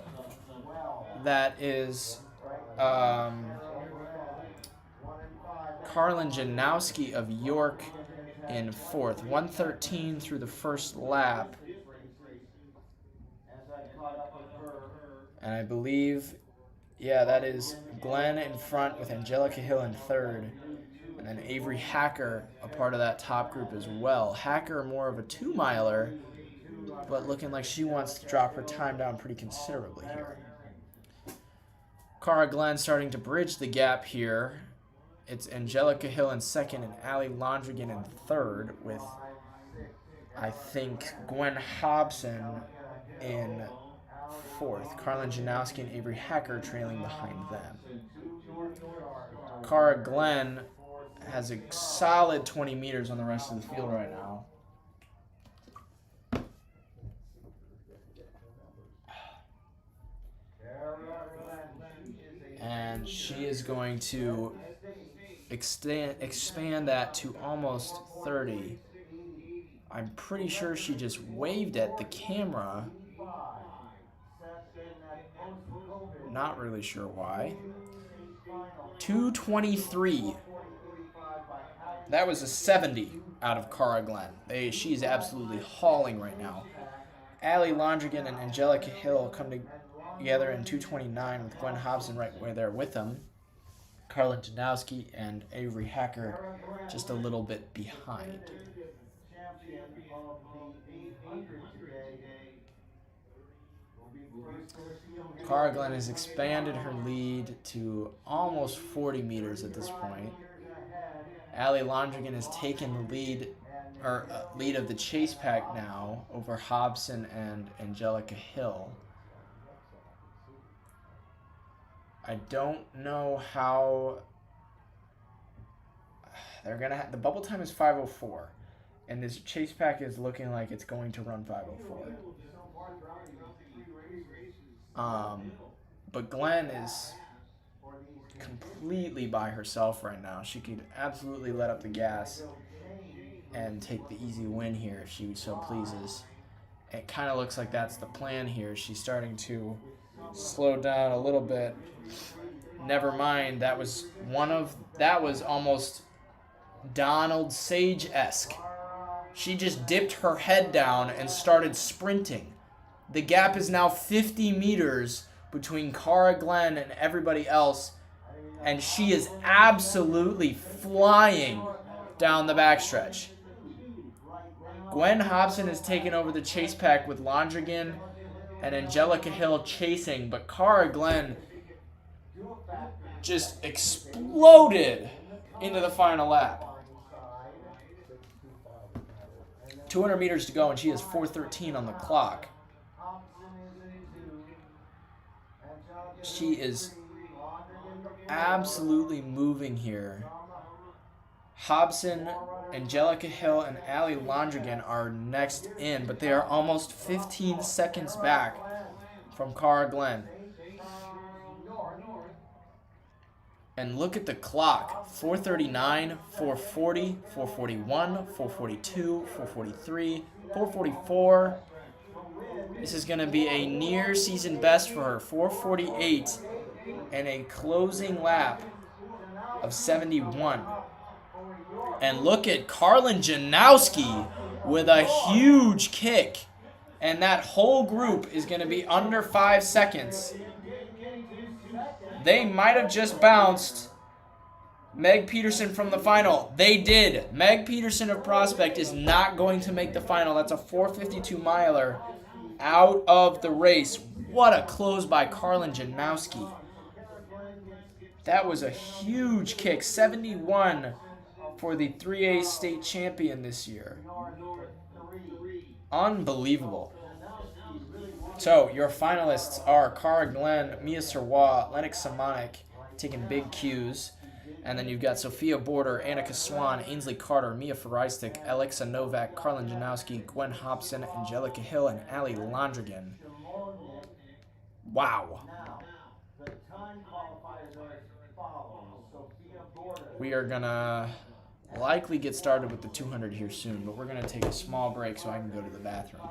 that is Carlin Janowski of York in fourth. 1:13 through the first lap. And I believe, yeah, that is Glenn in front with Angelica Hill in third. And then Avery Hacker, a part of that top group as well. Hacker more of a 2-miler, but looking like she wants to drop her time down pretty considerably here. Cara Glenn starting to bridge the gap here. It's Angelica Hill in second and Allie Londrigan in third, with, I think, Gwen Hobson in fourth. Carlin Janowski and Avery Hacker trailing behind them. Cara Glenn has a solid 20 meters on the rest of the field right now. And she is going to expand that to almost 30. I'm pretty sure she just waved at the camera. Not really sure why. 2:23. That was a 70 out of Cara Glenn. She's absolutely hauling right now. Allie Londrigan and Angelica Hill come together in 2:29 with Gwen Hobson right where they're with them. Carlin Janowski and Avery Hacker just a little bit behind. Cara Glenn has expanded her lead to almost 40 meters at this point. Allie Londrigan has taken the lead of the chase pack now over Hobson and Angelica Hill. I don't know how they're gonna. The bubble time is 5:04, and this chase pack is looking like it's going to run 5:04. But Glenn is completely by herself right now. She could absolutely let up the gas and take the easy win here if she so pleases. It kind of looks like that's the plan here. She's starting to slow down a little bit. Never mind, that was almost Donald Sage-esque. She just dipped her head down and started sprinting. The gap is now 50 meters between Cara Glenn and everybody else, and she is absolutely flying down the backstretch. Gwen Hobson has taken over the chase pack with Londrigan and Angelica Hill chasing, but Cara Glenn just exploded into the final lap. 200 meters to go, and she has 4:13 on the clock. She is absolutely moving here. Hobson, Angelica Hill, and Allie Londrigan are next in, but they are almost 15 seconds back from Cara Glenn. And look at the clock. 4:39, 4:40, 4:41, 4:42, 4:43, 4:44. This is going to be a near season best for her. 4:48 and a closing lap of 71. And look at Carlin Janowski with a huge kick. And that whole group is going to be under 5 seconds. They might have just bounced Meg Peterson from the final. They did. Meg Peterson of Prospect is not going to make the final. That's a 4:52 miler out of the race. What a close by Carlin Janowski. That was a huge kick. 71 for the 3A state champion this year. Unbelievable. So, your finalists are Cara Glenn, Mia Serwa, Lennox Simonik, taking big cues. And then you've got Sophia Border, Annika Swan, Ainsley Carter, Mia Fereistik, Alexa Novak, Carlin Janowski, Gwen Hobson, Angelica Hill, and Allie Londrigan. Wow. We are going to likely get started with the 200 here soon, but we're going to take a small break so I can go to the bathroom.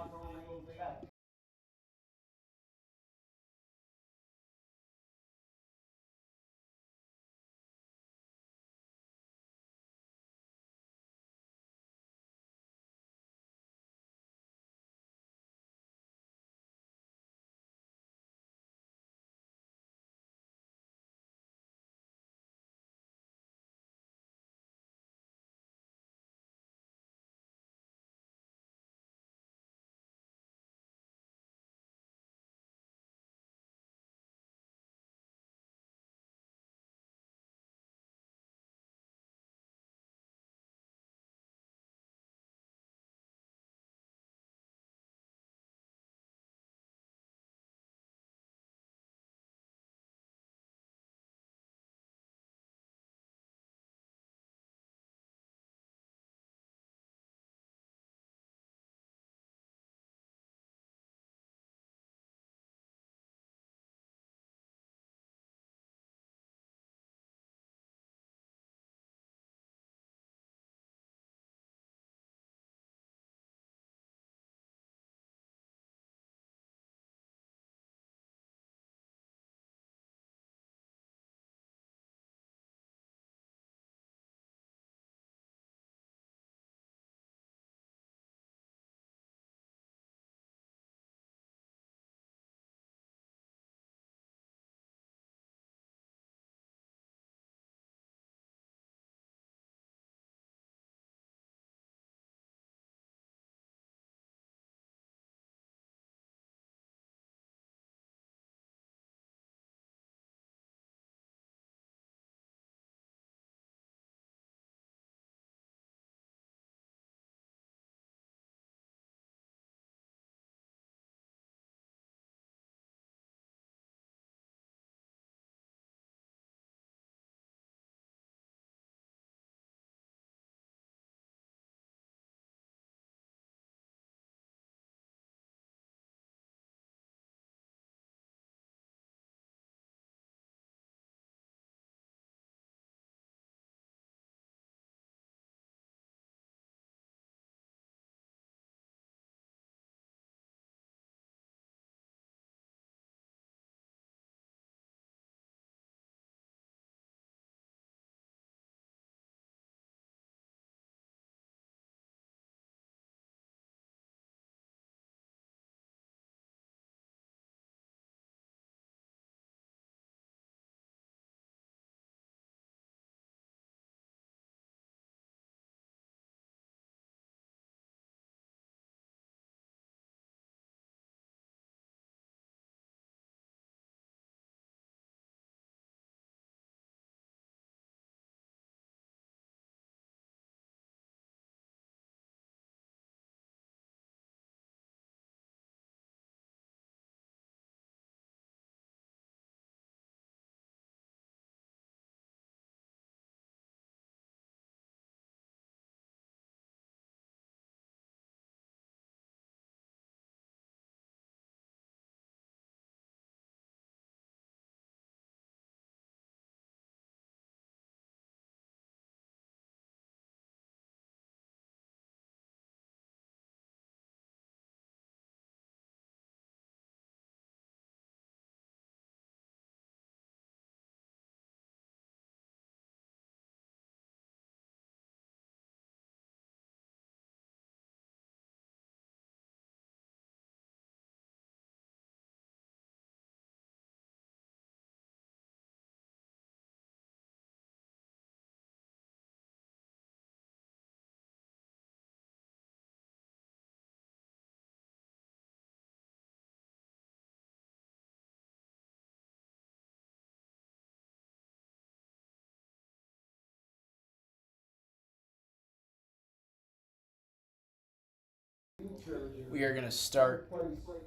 We are going to start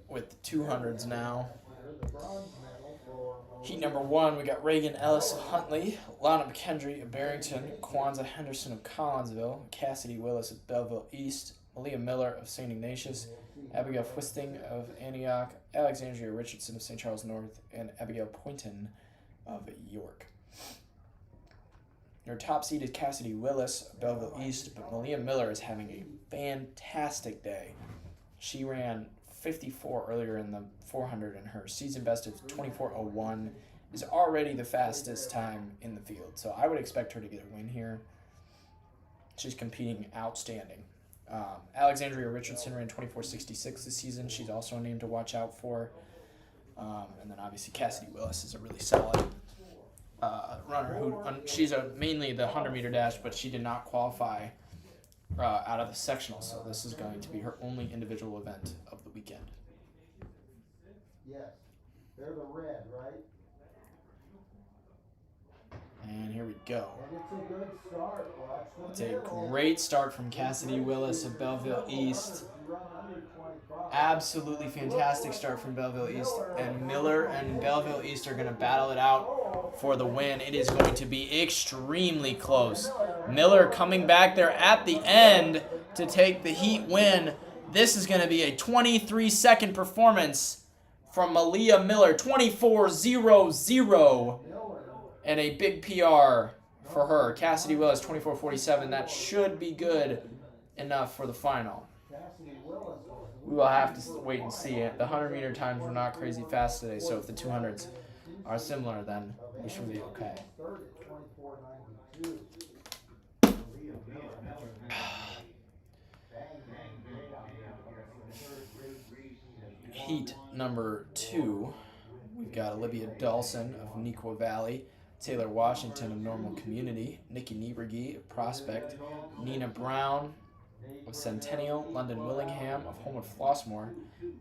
with the 200s now. Heat number 1, we got Reagan Ellis of Huntley, Lana McKendry of Barrington, Kwanzaa Henderson of Collinsville, Cassidy Willis of Belleville East, Malia Miller of St. Ignatius, Abigail Fwisting of Antioch, Alexandria Richardson of St. Charles North, and Abigail Poynton of York. Your top seed is Cassidy Willis of Belleville East, but Malia Miller is having a fantastic day. She ran 54 earlier in the 400, and her season best of 24:01 is already the fastest time in the field. So I would expect her to get a win here. She's competing outstanding. Alexandria Richardson ran 24:66 this season. She's also a name to watch out for. And then obviously Cassidy Willis is a really solid runner who she's mainly the 100-meter dash, but she did not qualify out of the sectional, so this is going to be her only individual event of the weekend. Yes, they're the red, right? And here we go. And it's a good start. Watch the It's a middle. great start from Cassidy Willis of Belleville East. Run under 25. Absolutely fantastic start from Belleville East. And Miller and Belleville East are going to battle it out for the win. It is going to be extremely close. Miller coming back there at the end to take the heat win. This is going to be a 23-second performance from Malia Miller. 24:00. And a big PR for her. Cassidy Willis, 24:47. That should be good enough for the final. We will have to wait and see it. The 100-meter times were not crazy fast today, so if the 200s are similar, then we should be okay. Heat number 2, we've got Olivia Dawson of Neuqua Valley, Taylor Washington of Normal Community, Nikki Nieberge of Prospect, Nina Brown of Centennial, London Willingham of Homewood Flossmoor,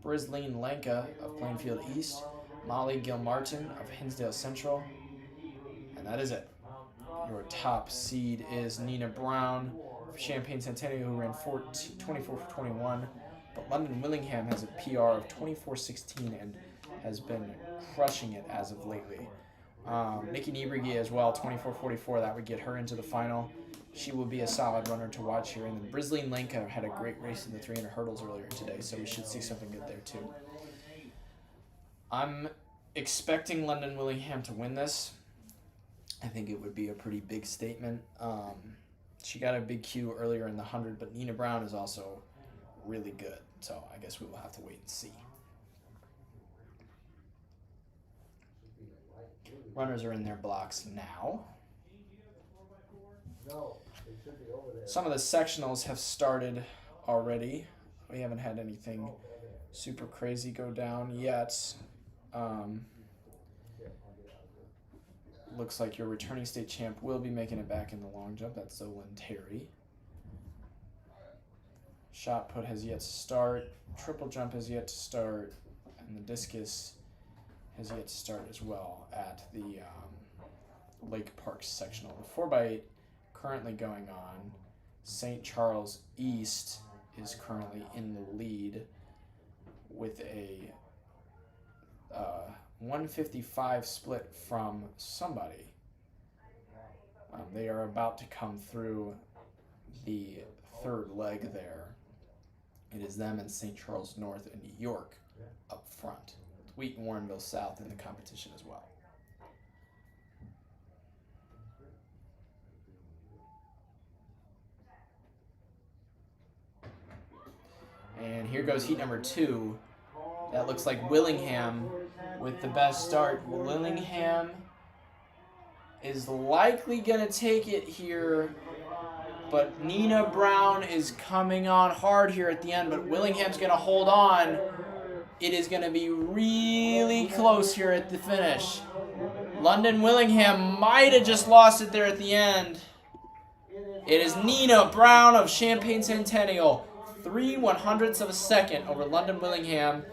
Brisleen Lenka of Plainfield East, Molly Gilmartin of Hinsdale Central, and that is it. Your top seed is Nina Brown of Champaign Centennial, who ran 24:21, but London Willingham has a PR of 24:16 and has been crushing it as of lately. Nikki Nieberge as well, 24:44. That would get her into the final. She will be a solid runner to watch here. And then Brisleen Lenka had a great race in the 300 hurdles earlier today, so we should see something good there too. I'm expecting London Willingham to win this. I think it would be a pretty big statement. She got a big Q earlier in the 100, but Nina Brown is also really good. So I guess we will have to wait and see. Runners are in their blocks now. Some of the sectionals have started already. We haven't had anything super crazy go down yet. Looks like your returning state champ will be making it back in the long jump. That's Zolan Terry. Shot put has yet to start. Triple jump has yet to start. And the discus has yet to start as well at the Lake Park sectional. The 4x8 currently going on. St. Charles East is currently in the lead with a 155 split from somebody. They are about to come through the third leg there. It is them and St. Charles North and York up front. Wheaton Warrenville South in the competition as well. And here goes heat number 2. That looks like Willingham with the best start. Willingham is likely going to take it here, but Nina Brown is coming on hard here at the end, but Willingham's going to hold on. It is going to be really close here at the finish. London Willingham might have just lost it there at the end. It is Nina Brown of Champaign Centennial. 3/100ths of a second over London Willingham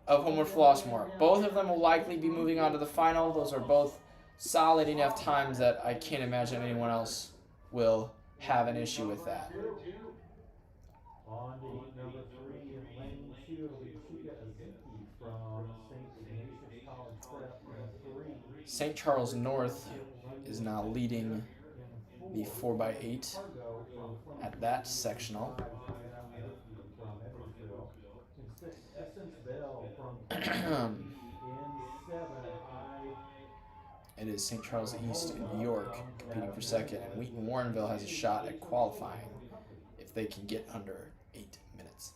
of Homewood Flossmoor. Both of them will likely be moving on to the final. Those are both solid enough times that I can't imagine anyone else will have an issue with that. On to heat number 3 in lane 2, it'll be Chica Aziki from St. Ignatius College Prep in 3. St. Charles North is now leading the 4x8 at that sectional. It is St. Charles East and York competing for second, and Wheaton Warrenville has a shot at qualifying if they can get under 8 minutes.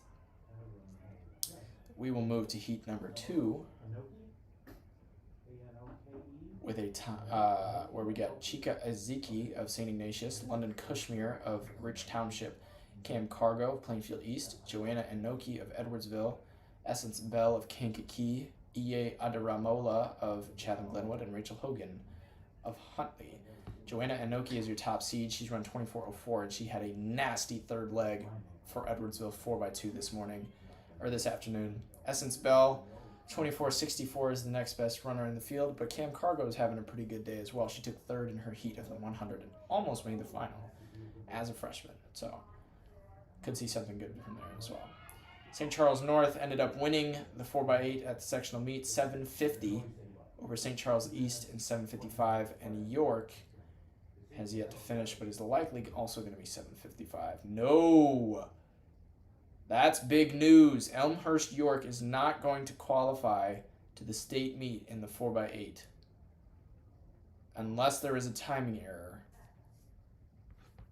We will move to heat number 2 with a where we got Chica Aziki of St. Ignatius, London Cushmere of Rich Township, Cam Cargo of Plainfield East, Joanna Enoki of Edwardsville, Essence Bell of Kankakee, Iye Adaramola of Chatham Glenwood, and Rachel Hogan of Huntley. Joanna Enoki is your top seed. She's run 24:04, and she had a nasty third leg for Edwardsville 4x2 this afternoon. Essence Bell, 24:64 is the next best runner in the field, but Cam Cargo is having a pretty good day as well. She took third in her heat of the 100 and almost made the final as a freshman, so could see something good from there as well. St. Charles North ended up winning the 4x8 at the sectional meet, 750 over St. Charles East in 755, and York has yet to finish, but is likely also going to be 755. No! That's big news. Elmhurst York is not going to qualify to the state meet in the 4x8 unless there is a timing error,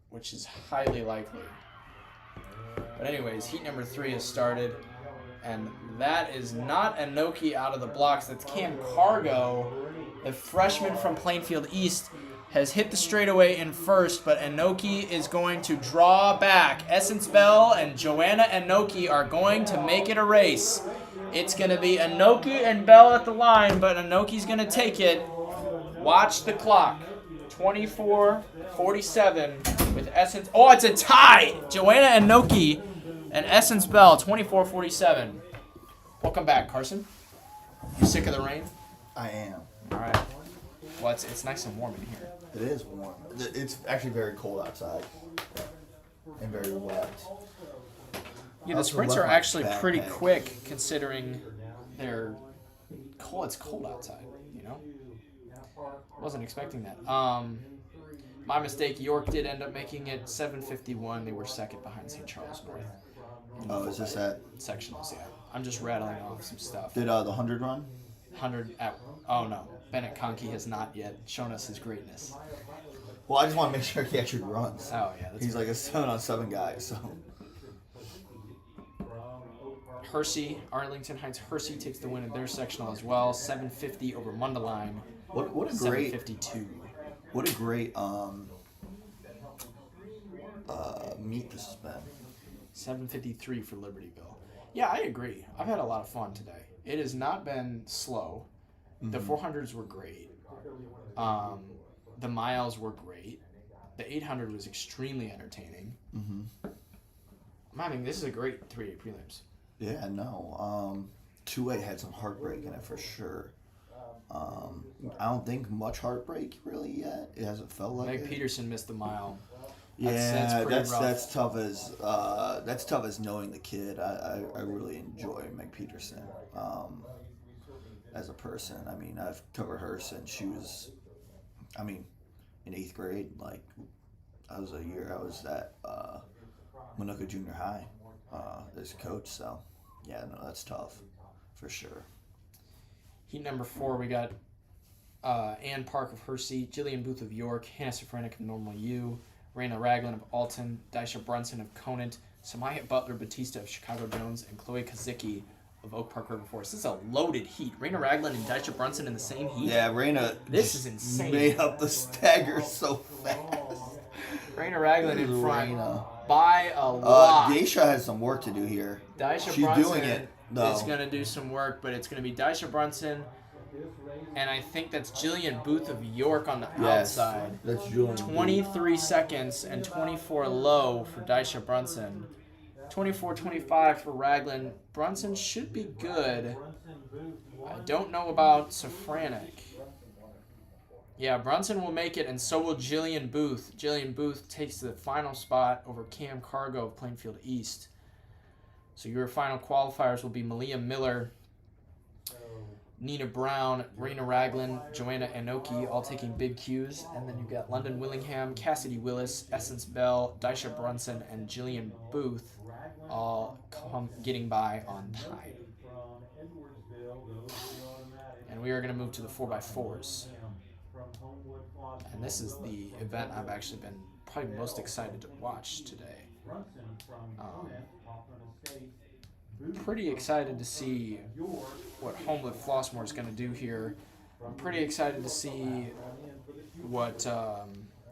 which is highly likely. But anyways, heat number 3 has started, and that is not Enoki out of the blocks. That's Cam Cargo, the freshman from Plainfield East, has hit the straightaway in first, but Enoki is going to draw back. Essence Bell and Joanna Enoki are going to make it a race. It's going to be Enoki and Bell at the line, but Enoki's going to take it. Watch the clock. 24:47 with Essence. Oh, it's a tie! Joanna Enoki and Essence Bell, 24:47. Welcome back, Carson. You sick of the rain? I am. All right. Well, it's nice and warm in here. It is warm. It's actually very cold outside and very wet. Yeah, the sprints are actually pretty quick considering they're cold. It's cold outside, you know? Wasn't expecting that. My mistake. York did end up making it 7:51. They were second behind St. Charles North. Oh, is this at sectionals? Yeah. I'm just rattling off some stuff. Did the 100 run? 100 at. Oh no, Bennett Conkey has not yet shown us his greatness. Well, I just want to make sure he actually runs. Oh yeah, he's like a 7-on-7 guy. So. Hersey, Arlington Heights. Hersey takes the win in their sectional as well. 750 over Mundelein. What a great 752. What a great meet this has been. 753 for Libertyville. Yeah, I agree. I've had a lot of fun today. It has not been slow. The 400s were great. The miles were great. The 800 was extremely entertaining. I mean, this is a great 3A prelims. Yeah, no. 2A had some heartbreak in it for sure. I don't think much heartbreak really yet. It hasn't felt like Meg it. Peterson missed the mile. That's tough as knowing the kid. I really enjoy Meg Peterson as a person. I mean, I've covered her since she was, in 8th grade. Like, I was at Manuka Junior High as a coach. So, yeah, no, that's tough for sure. Heat number 4, we got Ann Park of Hersey, Jillian Booth of York, Hannah Safranek of Normal U, Raina Raglan of Alton, Daisha Brunson of Conant, Samaya Butler-Batista of Chicago Jones, and Chloe Kazicki of Oak Park River Forest. This is a loaded heat. Raina Raglan and Daisha Brunson in the same heat? Yeah, Raina this is insane. Made up the stagger so fast. Raina Raglan in front by a lot. Daisha has some work to do here. She's Brunson doing it, though. Is going to do some work, but it's going to be Daisha Brunson, and I think that's Jillian Booth of York on the outside. That's Jillian 23 seconds and 24 low for Daisha Brunson. 24-25 for Raglan. Brunson should be good. I don't know about Safranek. Yeah, Brunson will make it, and so will Jillian Booth. Jillian Booth takes the final spot over Cam Cargo of Plainfield East. So your final qualifiers will be Malia Miller, Nina Brown, Raina Raglan, Joanna Inoki, all taking big Qs. And then you've got London Willingham, Cassidy Willis, Essence Bell, Daisha Brunson, and Jillian Booth all getting by on time. And we are going to move to the 4x4s. And this is the event I've actually been probably most excited to watch today. Pretty excited to see what Homewood Flossmoor is going to do here. I'm pretty excited to see what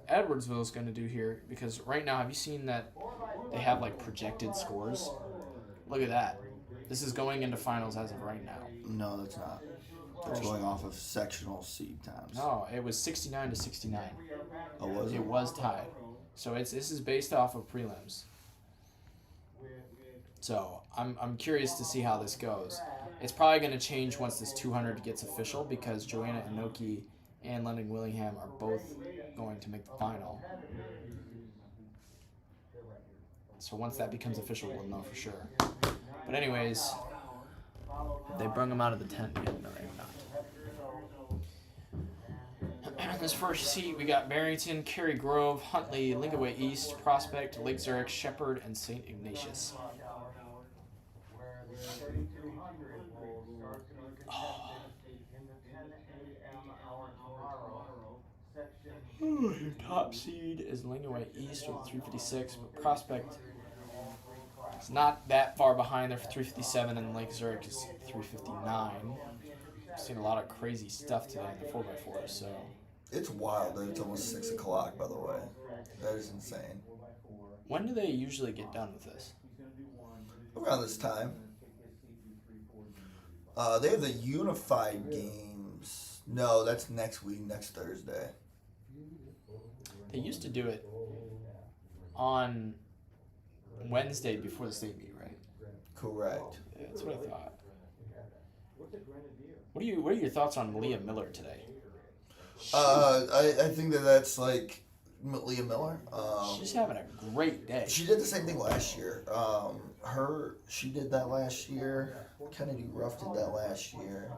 Edwardsville is going to do here, because right now, have you seen that they have like projected scores? Look at that. This is going into finals as of right now. No, that's not. That's going off of sectional seed times. No, it was 69 to 69. Oh, was it? It was tied. So this is based off of prelims. So I'm curious to see how this goes. It's probably going to change once this 200 gets official, because Joanna Inoki and London Willingham are both going to make the final. So once that becomes official, we'll know for sure. But anyways, they brung them out of the tent yet? No, they have not. This first seat, we got Barrington, Cary Grove, Huntley, Linkaway East, Prospect, Lake Zurich, Shepherd, and St. Ignatius. Your top seed is Linkaway East with 356, but Prospect is not that far behind there for 357, and Lake Zurich is 359. I've seen a lot of crazy stuff today in the 4x4, so. It's wild that it's almost 6 o'clock, by the way. That is insane. When do they usually get done with this? Around this time. They have the unified games. No, that's next week, next Thursday. They used to do it on Wednesday before the state meet, right? Correct. Yeah, that's what I thought. What are your thoughts on Malia Miller today? I think that's like Leah Miller. She's having a great day. She did the same thing last year. She did that last year. Kennedy Ruff did that last year.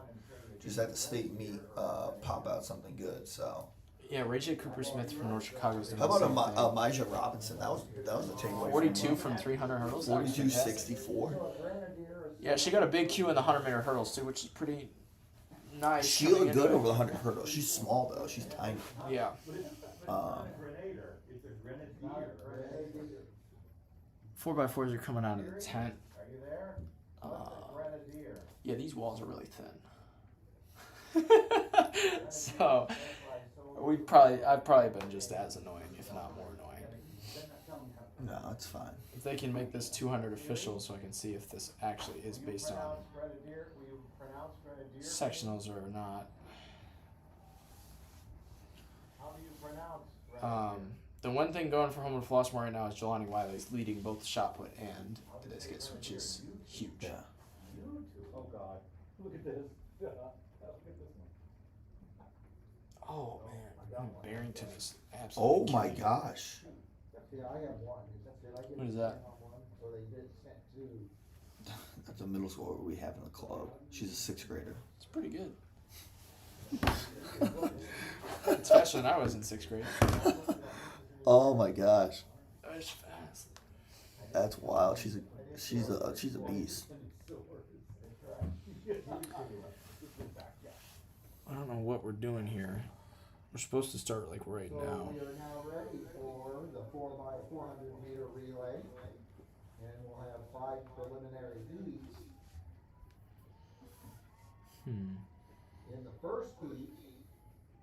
Just at the state meet, pop out something good. So. Yeah, Ray J. Cooper Smith from North Chicago is doing How the same about thing. Amijah Robinson? That was a takeaway. 42 from 300 hurdles. 42.64. Yeah, she got a big Q in the 100-meter hurdles too, which is pretty nice. She looked good over the 100 hurdles. She's small though. She's tiny. Yeah. 4x4s are coming out of the tent. Yeah, these walls are really thin. So I've probably been just as annoying, if not more annoying. No, it's fine. If they can make this 200 official, so I can see if this actually is based on sectionals or not. The one thing going for Homewood Flossmoor right now is Jelani Wiley's leading both the shot put and the discus, which is huge. Yeah. Oh God, look at this. Oh man, Barrington is Oh absolutely. my killing it. gosh. See, I have one. What is that? So they did sent two. That's a middle schooler we have in the club. She's a 6th grader. It's pretty good. It's faster than I was in 6th grade. Oh my gosh. That's fast. That's wild. She's a beast. I don't know what we're doing here. We're supposed to start like right So now. we are now ready for the 4x400 meter relay, and we'll have 5 preliminary heats. In the first heat,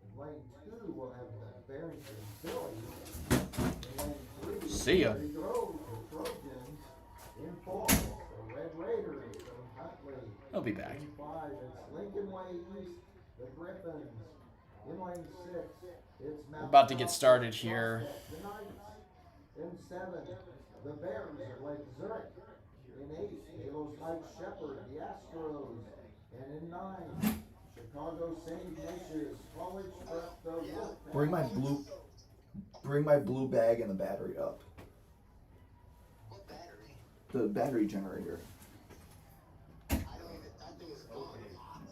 in lane 2, we'll have the Barrington Phillies. In lane 3, See ya. Cary Grove, the Trojans. In 4, the Red Raiders from Huntley. I'll be back. In 5, it's Lincoln Way East, the Griffins. In lane 6, it's We're about to get started here. the Knights. In 7, the Bears of Lake Zurich. In 8, Halos Heights Shepherd, the Astros. And in 9, Chicago St. Ignatius College Prep, the Wolfpack. Bring my blue bag and the battery up. What battery? The battery generator.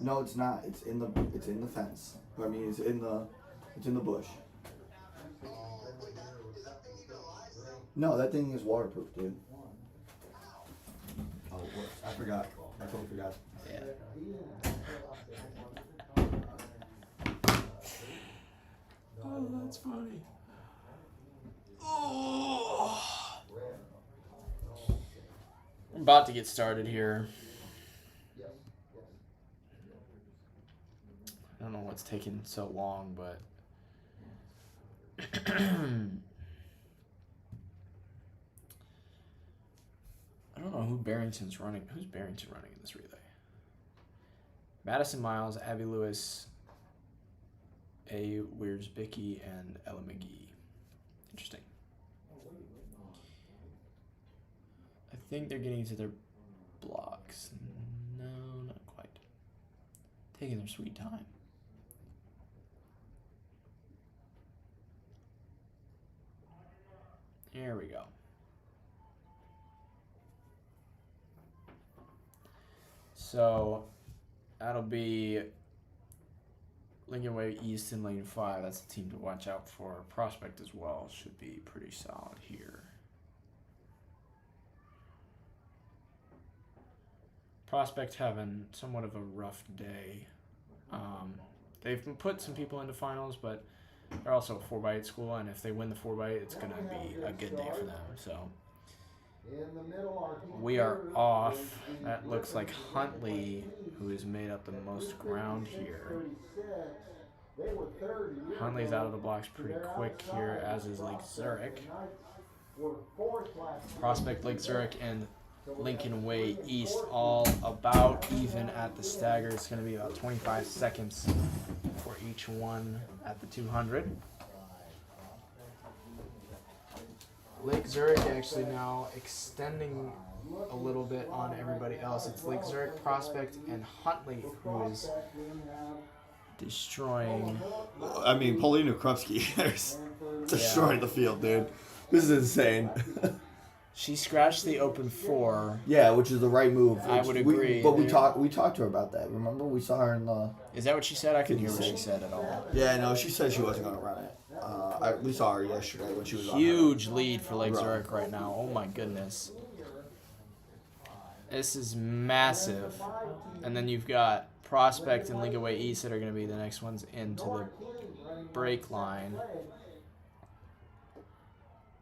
No, it's not. It's in the fence. I mean, it's in the bush. No, that thing is waterproof, dude. Oh, I forgot. I totally forgot. Yeah. Oh, that's funny. Oh. I'm about to get started here. I don't know what's taking so long, but I don't know who Barrington's running. Who's Barrington running in this relay? Madison Miles, Abby Lewis, A. Wiersbicki, and Ella McGee. Interesting. I think they're getting to their blocks. No, not quite. Taking their sweet time. Here we go. So that'll be Lincoln Way East in lane 5. That's the team to watch out for. Prospect as well should be pretty solid here. Prospect having somewhat of a rough day. They've put some people into finals, but they're also a 4x8 school, and if they win the 4x8, it's going to be a good day for them. So we are off. That looks like Huntley, who has made up the most ground here. Huntley's out of the blocks pretty quick here, as is Lake Zurich. Prospect, Lake Zurich, and Lincoln Way East all about even at the stagger. It's going to be about 25 seconds for each one at the 200. Lake Zurich actually now extending a little bit on everybody else. It's Lake Zurich, Prospect, and Huntley who is destroying. I mean, Paulina Krupski is destroying the field, dude. This is insane. She scratched the open 4. Yeah, which is the right move. I would agree. But we talked to her about that. Remember, we saw her in the. Is that what she said? I couldn't hear what she said at all. Yeah, no, she said she wasn't going to run it. We saw her yesterday when she was Huge lead for Lake Zurich right now. Oh my goodness. This is massive. And then you've got Prospect and Lincoln Way East that are going to be the next ones into the break line.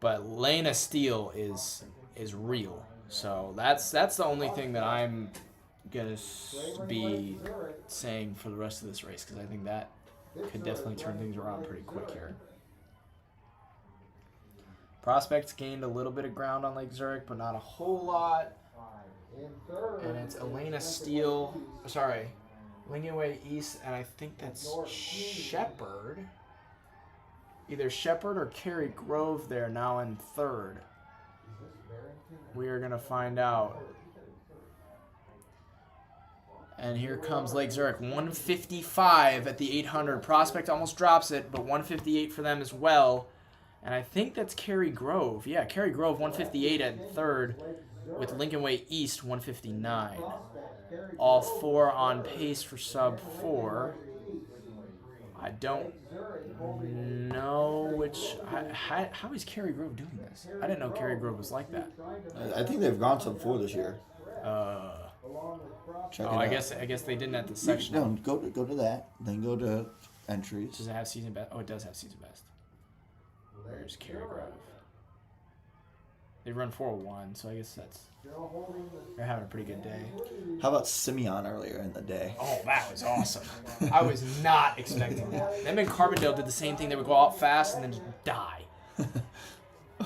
But Lena Steele is real. So that's the only thing that I'm going to be saying for the rest of this race, because I think that could definitely turn things around pretty quick here. Prospects gained a little bit of ground on Lake Zurich, but not a whole lot. And it's Elena Steele, Lincoln Way East, and I think that's Shepherd. Either Shepherd or Cary Grove there now in 3rd. We are going to find out. And here comes Lake Zurich, 155 at the 800. Prospect almost drops it, but 158 for them as well. And I think that's Cary Grove. Yeah, Cary Grove, 158 at 3rd, with Lincoln Way East, 159. All 4 on pace for sub 4. I don't know which. How is Cary Grove doing this? I didn't know Cary Grove was like that. I think they've gone sub 4 this year. I guess they didn't at the section. No, go to that. Then go to entries. Does it have season best? Oh, it does have season best. Where's Cary Grove? They run 401, so I guess they're having a pretty good day. How about Simeon earlier in the day? Oh, that was awesome. I was not expecting that. Them and Carbondale did the same thing. They would go out fast and then just die.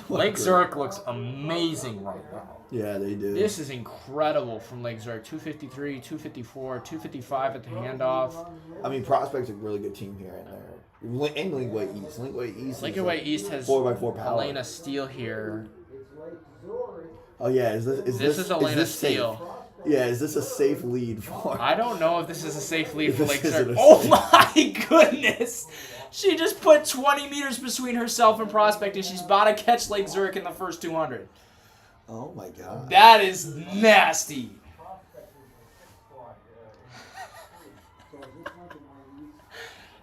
Lake Zurich looks amazing right now. Yeah, they do. This is incredible from Lake Zurich. 253, 254, 255 at the handoff. I mean, Prospect's a really good team here and there. And Lincoln Way East. Lincoln Way East has 4x4 power. Elena Steele here. Oh yeah, is this Elena Steele. Yeah, is this a safe lead for? I don't know if this is a safe lead for Lake This Zurich. isn't a Oh safe- my goodness! She just put 20 meters between herself and Prospect, and she's about to catch Lake Zurich in the first 200. Oh my god. That is nasty.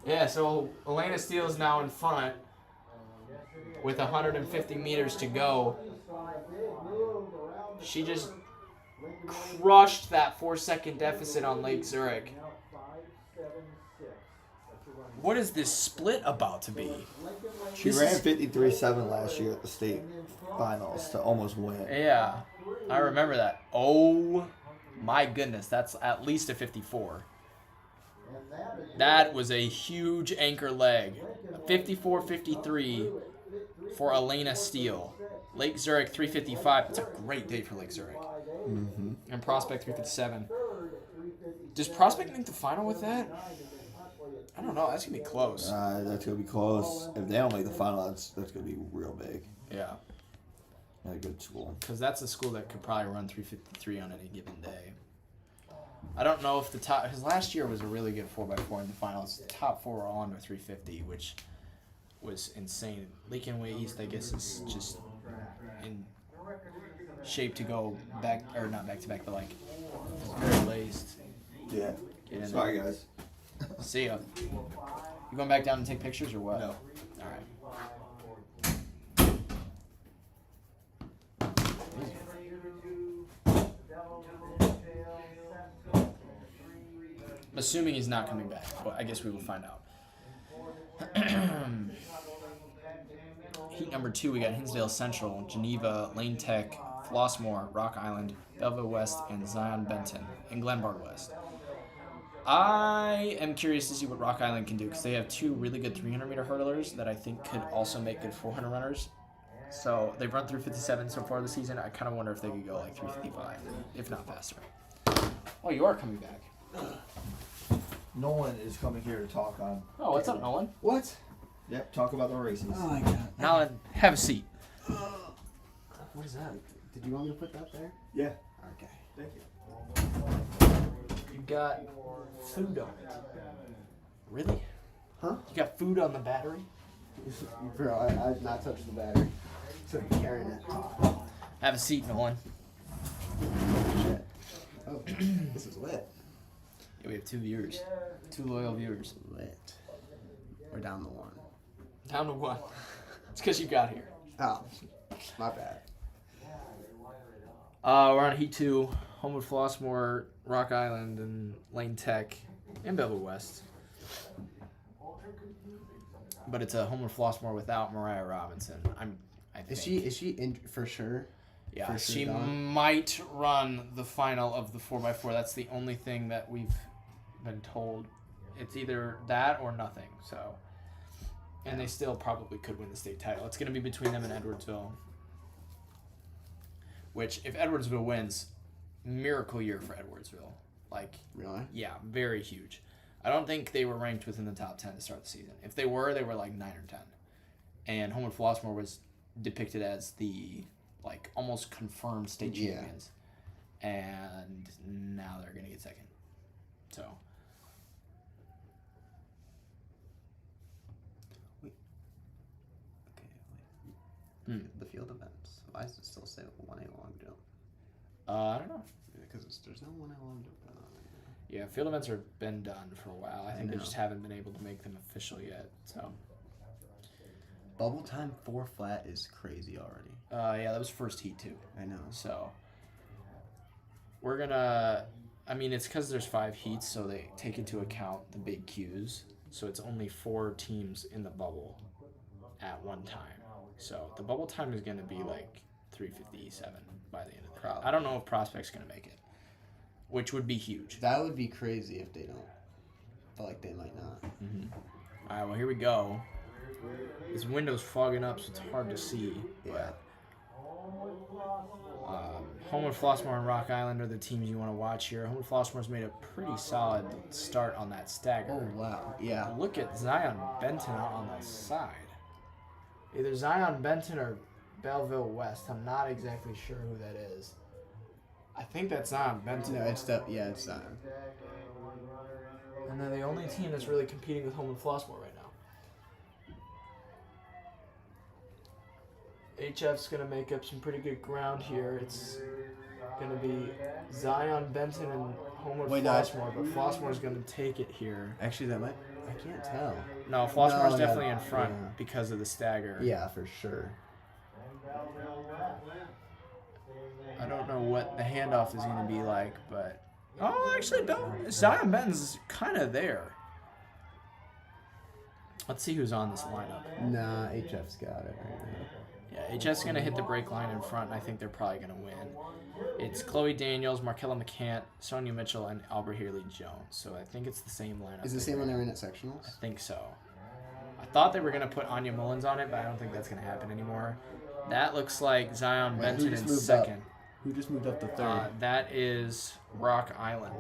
Yeah, so Elena Steele's now in front with 150 meters to go. She just crushed that 4-second deficit on Lake Zurich. What is this split about to be? She ran 53.7 last year at the state finals to almost win. Yeah, I remember that. Oh my goodness, that's at least a 54. That was a huge anchor leg. 54.53 for Elena Steele. Lake Zurich 355. It's a great day for Lake Zurich. Mm-hmm. And Prospect 357. Does Prospect make the final with that? I don't know. That's going to be close. That's going to be close. If they don't make the final, that's going to be real big. Yeah. At a good school. Because that's a school that could probably run 353 on any given day. I don't know if the top... Because last year was a really good 4x4 in the finals. The top 4 were all under 350, which was insane. Lincoln Way East, I guess, is just in shape to go back... Or not back-to-back, but like very laced. Yeah. Get in Sorry, there. guys. See ya. You going back down and take pictures or what? No. All right. Assuming he's not coming back, but I guess we will find out. Heat number 2, we got Hinsdale Central, Geneva, Lane Tech, Flossmoor, Rock Island, Belleville West, and Zion Benton, and Glenbard West. I am curious to see what Rock Island can do because they have 2 really good 300-meter hurdlers that I think could also make good 400 runners. So they've run 357 so far this season. I kind of wonder if they could go like 355, if not faster. Oh, you are coming back. Nolan is coming here to talk on. Oh, what's up, Nolan? What? Yep, talk about the races. Oh my god. Nolan, have a seat. What is that? Did you want me to put that there? Yeah. Okay. Thank you. You got food on it. Really? Huh? You got food on the battery? Bro, I've not touched the battery. So I'm carrying it. Have a seat, Nolan. Shit. Oh, this is lit. Yeah, we have 2 viewers. 2 loyal viewers. Lit. We're down to 1. Down to 1. It's because you got here. Oh, my bad. We're on Heat 2. Homewood Flossmoor, Rock Island, and Lane Tech, and Belleville West. But it's a Homewood Flossmoor without Mariah Robinson. I think. Is she in for sure? Yeah, For sure she gone? might run the final of the 4x4. That's the only thing that we've been told. It's either that or nothing. So, and they still probably could win the state title. It's going to be between them and Edwardsville. Which, if Edwardsville wins, miracle year for Edwardsville. Like, Really? yeah, very huge. I don't think they were ranked within the top 10 to start the season. If they were like 9 or 10. And Homewood Flossmoor was depicted as the like almost confirmed state champions, and now they're gonna get second. So Okay, wait. The field events. Why does it still say 1A long jump? I don't know. Because there's no 1A long jump on it. Yeah, field events have been done for a while. I think they know. just haven't been able to make them official yet. So Bubble time 4 flat is crazy already. yeah, that was first heat too. I know. So we're gonna. I mean, it's because there's 5 heats, so they take into account the big Qs. So it's only 4 teams in the bubble at one time. So the bubble time is gonna be like 3:57 by the end of the day. I don't know if Prospect's gonna make it, which would be huge. That would be crazy if they don't. But like they might not. Mm-hmm. All right, well here we go. This window's fogging up, so it's hard to see. Yeah. Homewood Flossmoor and Rock Island are the teams you want to watch here. Homewood Flossmoor's made a pretty solid start on that stagger. Oh wow. Yeah. Look at Zion Benton out on the side. Either Zion Benton or Belleville West. I'm not exactly sure who that is. I think that's Zion Benton. No, it's that. Yeah, it's that. And they're the only team that's really competing with Homewood Flossmoor right now. HF's going to make up some pretty good ground here. It's going to be Zion, Benton, and Homewood Wait, no. Flossmoor, but Flossmoor's going to take it here. Actually, that might. I can't tell. No, Flossmoor's No, definitely in front yeah. because of the stagger. Yeah, for sure. I don't know what the handoff is going to be like, but... Oh, actually, Zion Benton's kind of there. Let's see who's on this lineup. Nah, HF's got it right now. Yeah, HF's going to hit the break line in front, and I think they're probably going to win. It's Chloe Daniels, Markella McCant, Sonia Mitchell, and Albert Haley-Jones. So I think it's the same lineup. Is it the same one they were in at sectionals? I think so. I thought they were going to put Anya Mullins on it, but I don't think that's going to happen anymore. That looks like Zion Wait, Benton who just in moved second. up? Who just moved up to third? That is Rock Island.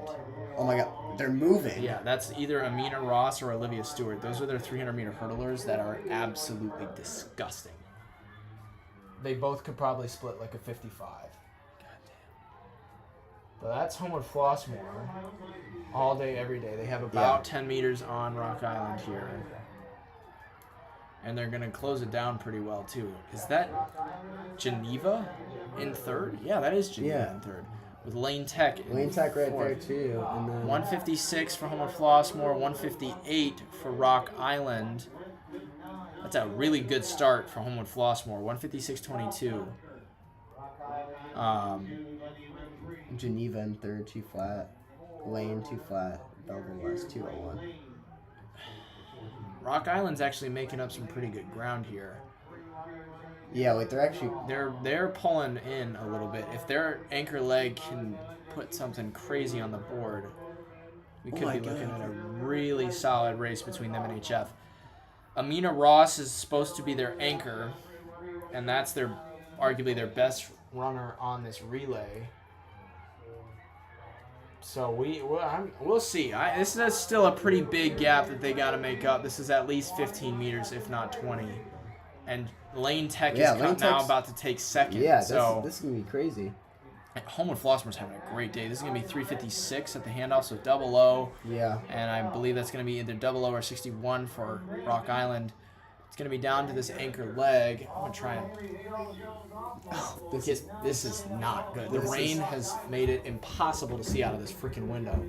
Oh my god, they're moving. Yeah, that's either Amina Ross or Olivia Stewart. Those are their 300-meter hurtlers that are absolutely disgusting. They both could probably split like a 55. But that's Homewood Flossmoor all day, every day. They have about 10 meters on Rock Island here. And they're going to close it down pretty well, too. Is that Geneva in third? Yeah, that is Geneva in third. With Lane Tech in Lane Tech right there, fourth. too. And then 156 for Homewood Flossmoor, 158 for Rock Island. That's a really good start for Homewood Flossmoor, 156.22. Geneva in third, 2 flat. Lane, 2 flat. Belleville West, 201. Rock Island's actually making up some pretty good ground here. Yeah, wait, they're actually... They're pulling in a little bit. If their anchor leg can put something crazy on the board, we could be looking at a really solid race between them and HF. Amina Ross is supposed to be their anchor, and that's arguably their best runner on this relay. So we'll see. This is still a pretty big gap that they got to make up. This is at least 15 meters, if not 20. And Lane Tech is now about to take second. Yeah, so this is going to be crazy. Homewood Flossmoor's having a great day. This is going to be 356 at the handoff, so double O. Yeah. And I believe that's going to be either double O or 61 for Rock Island. It's going to be down to this anchor leg. I'm going to try and... This is not good. The rain has made it impossible to see out of this freaking window.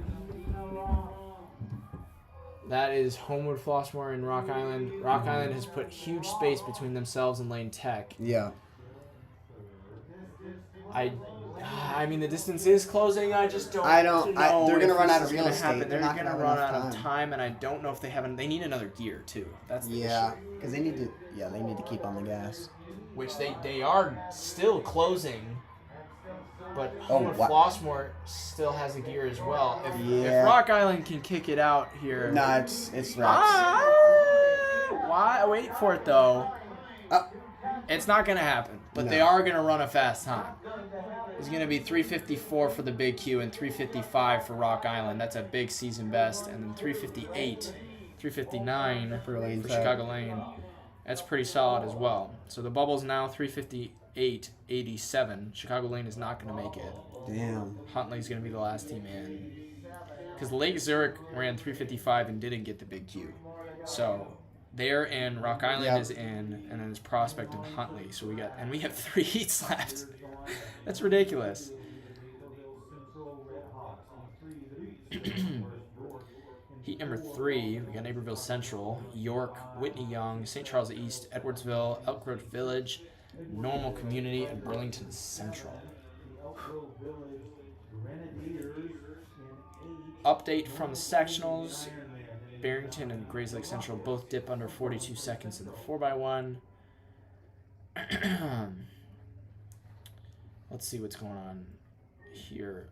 That is Homewood Flossmoor and Rock Island. Rock Island has put huge space between themselves and Lane Tech. Yeah. I mean, the distance is closing. I just don't know. They're going to run out of this is real gonna estate. happen. They're not going gonna to have run enough out of time, and I don't know if they have. They need another gear too. That's the issue. because they need to. Yeah, they need to keep on the gas. Which they are still closing, but Homewood Flossmoor still has a gear as well. If Rock Island can kick it out here, Nah, it's wraps. Why? Wait for it though. It's not gonna happen, but they are gonna run a fast time. It's gonna be 3:54 for the Big Q and 3:55 for Rock Island. That's a big season best, and then 3:58, 3:59 for Chicago Lane. That's pretty solid as well. So the bubble's now 3:58.87. Chicago Lane is not going to make it. Damn. Huntley's going to be the last team in. Because Lake Zurich ran 3:55 and didn't get the Big Q. So they're in, Rock Island is in, and then it's Prospect and Huntley. So we have 3 heats left. That's ridiculous. Heat number 3, we got Naperville Central, York, Whitney Young, St. Charles East, Edwardsville, Elk Grove Village, Normal Community, and Burlington Central. Update from the sectionals. Barrington and Grays Lake Central both dip under 42 seconds in the 4x1. Let's see what's going on here.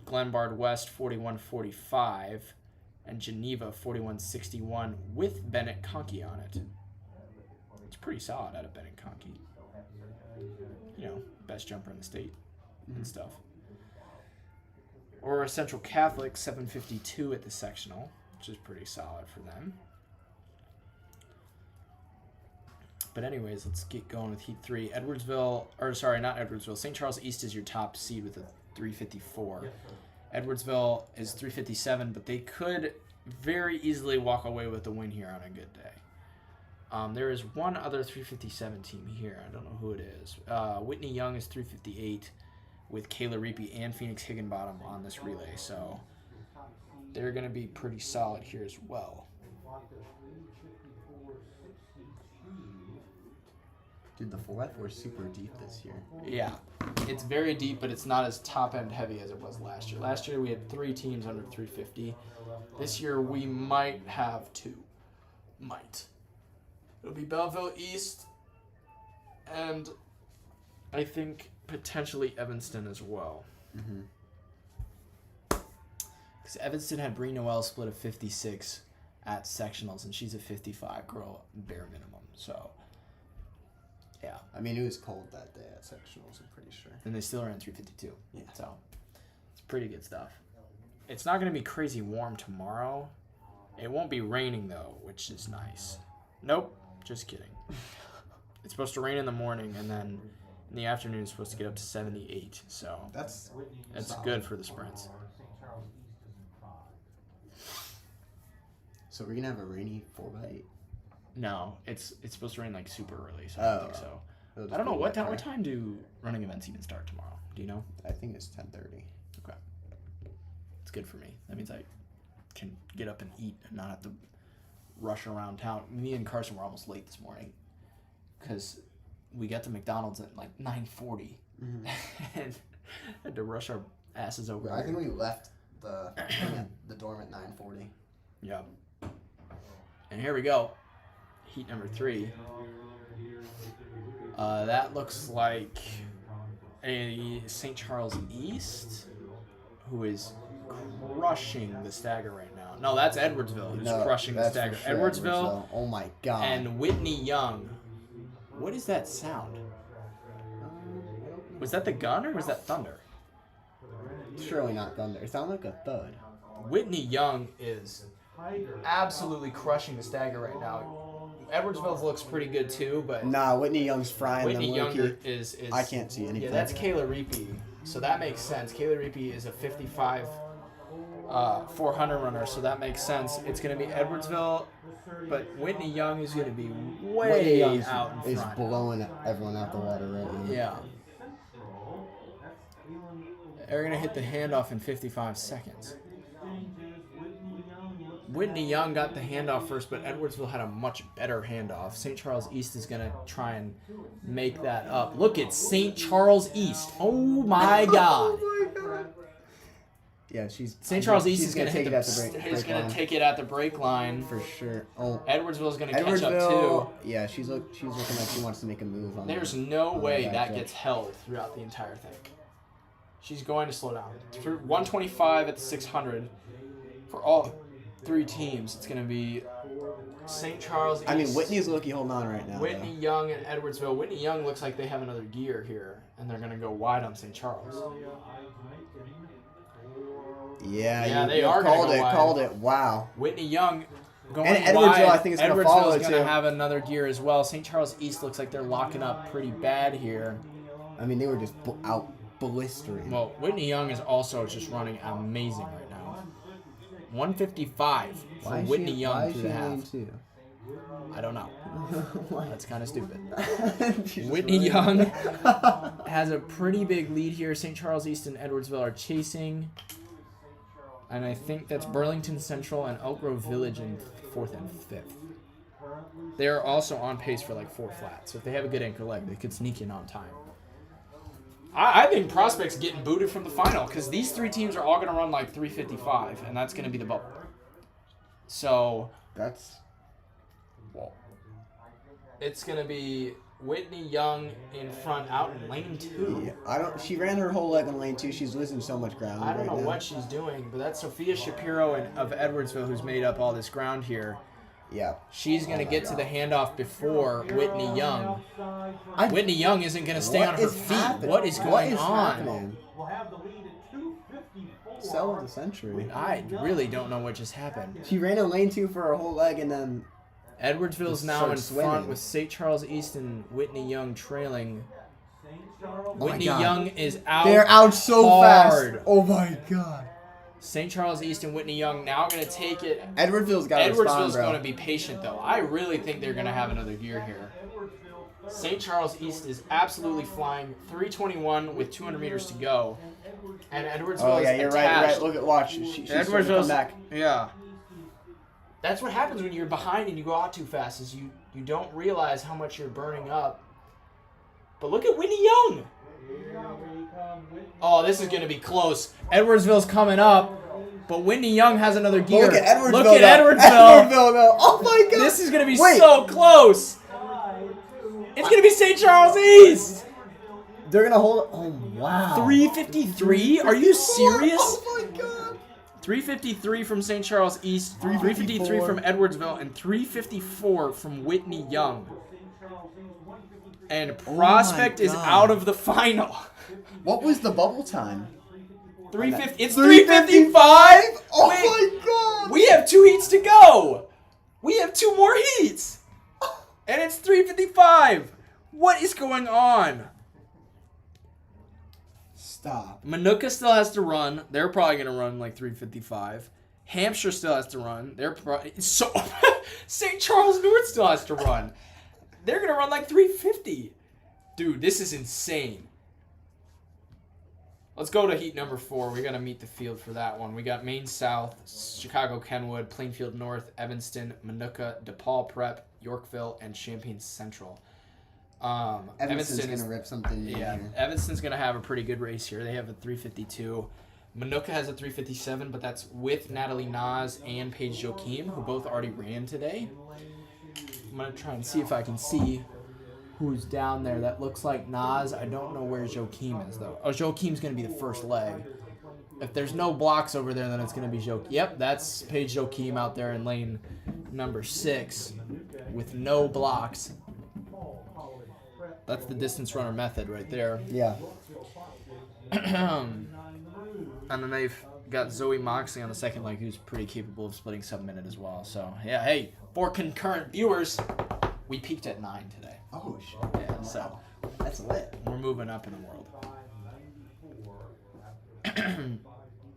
Glenbard West 41.45. And Geneva 41.61 with Bennett Conkey on it. It's pretty solid out of Bennett Conkey. You know, best jumper in the state and stuff. Aurora Central Catholic 7.52 at the sectional, which is pretty solid for them. But anyways, let's get going with Heat 3. St. Charles East is your top seed with a 3.54. Edwardsville is 3:57, but they could very easily walk away with the win here on a good day. There is one other 357 team here. I don't know who it is. Whitney Young is 358 with Kayla Reapy and Phoenix Higginbottom on this relay. So they're going to be pretty solid here as well. Dude, the 4x4 is super deep this year. Yeah, it's very deep, but it's not as top-end heavy as it was last year. Last year we had 3 teams under 350. This year we might have 2. Might. It'll be Belleville East and I think potentially Evanston as well. Because Evanston had Bree Noel split a 56 at sectionals, and she's a 55 girl bare minimum. So, yeah. I mean, it was cold that day at sectionals, I'm pretty sure. And they still ran 352. Yeah. So, it's pretty good stuff. It's not going to be crazy warm tomorrow. It won't be raining, though, which is nice. Nope. Just kidding. It's supposed to rain in the morning, and then in the afternoon it's supposed to get up to 78. So That's good for the sprints. So we're going to have a rainy 4x8? No, it's supposed to rain like super early, so I don't think so. It'll just I don't know be what wet, what time do running events even start tomorrow? Do you know? I think it's 10:30. Okay. It's good for me. That means I can get up and eat and not have to rush around town. Me and Carson were almost late this morning because we got to McDonald's at like 9:40 and had to rush our asses over. I think we left the dorm at 9:40. Yeah. And here we go. Heat number 3. That looks like a St. Charles East who is crushing the stagger right now. No, that's Edwardsville who's crushing the stagger. Sure, Edwardsville. Oh my god. And Whitney Young. What is that sound? Was that the gun or was that thunder? Surely not thunder. It sounded like a thud. Whitney Young is absolutely crushing the stagger right now. Edwardsville looks pretty good too, but Nah, Whitney Young's frying Whitney them. Younger is I can't see anything. Yeah, that's Kayla Reapy. So that makes sense. Kayla Reapy is a 55 400 runner, so that makes sense. It's going to be Edwardsville, but Whitney Young is going to be way out in is front. blowing everyone out the water right now. Yeah. They're going to hit the handoff in 55 seconds. Whitney Young got the handoff first, but Edwardsville had a much better handoff. St. Charles East is going to try and make that up. Look at St. Charles East. Oh, my God. Yeah, St. Charles East is going to take take it at the break line. For sure. Oh, Edwardsville is going to catch up, too. Yeah, she's looking like she wants to make a move on There's no way that gets held throughout the entire thing. She's going to slow down. 125 at the 600 for all 3 teams. It's going to be St. Charles East. I mean, Whitney's looking holding on right now. Whitney Young and Edwardsville. Whitney Young looks like they have another gear here, and they're going to go wide on St. Charles. Yeah, they you are called gonna go it. wide. Called it. Wow. Whitney Young going And Edwardsville, wide. I think, is going to follow Edwardsville's too. going to have another gear as well. St. Charles East looks like they're locking up pretty bad here. I mean, they were just out blistering. Well, Whitney Young is also just running amazing right now. 155 for Whitney Young through the half. I don't know. That's kind of stupid. Whitney Young has a pretty big lead here. St. Charles East and Edwardsville are chasing. And I think that's Burlington Central and Elk Grove Village in 4th and 5th. They're also on pace for like 4 flats. So if they have a good anchor leg, they could sneak in on time. I think Prospect's getting booted from the final because these 3 teams are all going to run like 355, and that's going to be the bubble. So it's going to be Whitney Young in front out in lane 2. Yeah, she ran her whole leg in lane 2. She's losing so much ground. I don't know what she's doing, but that's Sophia Shapiro of Edwardsville who's made up all this ground here. Yeah. She's going to get to the handoff before Whitney Young. Whitney Young isn't going to stay on her feet. What is going on? Sell of the century. I really don't know what just happened. She ran in lane 2 for her whole leg and then... Edwardsville's now in swimming. front with St. Charles East and Whitney Young trailing. Whitney God. Young is out. They're out so hard. fast. Oh my God. St. Charles East and Whitney Young now going to take it. Edwardsville's got to respond, Edwardsville's bro. going to be patient, though. I really think they're going to have another gear here. St. Charles East is absolutely flying. 3:21 with 200 meters to go. And Edwardsville Oh, yeah, is you're attached. right. Watch. She's starting to come back. Yeah. That's what happens when you're behind and you go out too fast, is you don't realize how much you're burning up. But look at Whitney Young. Oh, this is going to be close. Edwardsville's coming up, but Whitney Young has another gear. Look at Edwardsville. Look at Edwardsville. Edwardsville, no. Oh, my God. This is going to be so close. It's going to be St. Charles East. They're going to hold. Oh, wow. 353? Are you serious? Oh, my God. 353 from St. Charles East, 353 from Edwardsville, and 354 from Whitney Young. And Prospect is out of the final. What was the bubble time? 350. It's 355. Oh, Wait, my God. we have 2 heats to go. We have 2 more heats. And it's 355. What is going on? Stop. Manuka still has to run. They're probably going to run like 355. Hampshire still has to run. So St. Charles North still has to run. They're going to run like 350. Dude, this is insane. Let's go to heat number 4. We got to meet the field for that one. We got Maine South, Chicago Kenwood, Plainfield North, Evanston, Manuka, DePaul Prep, Yorkville, and Champaign Central. Evanston's going to rip something. Yeah, Evanston's going to have a pretty good race here. They have a 352. Manuka has a 357, but that's with Natalie Nas and Paige Joachim, who both already ran today. I'm going to try and see if I can see who's down there. That looks like Nas. I don't know where Joachim is, though. Oh, Joachim's going to be the first leg. If there's no blocks over there, then it's going to be Joachim. Yep, that's Paige Joachim out there in lane number 6 with no blocks. That's the distance runner method right there. Yeah. And then they've got Zoe Moxley on the second leg, who's pretty capable of splitting sub-minute as well. So, yeah, hey, for concurrent viewers, we peaked at 9 today. Oh, shit. Yeah, so That's lit. we're moving up in the world.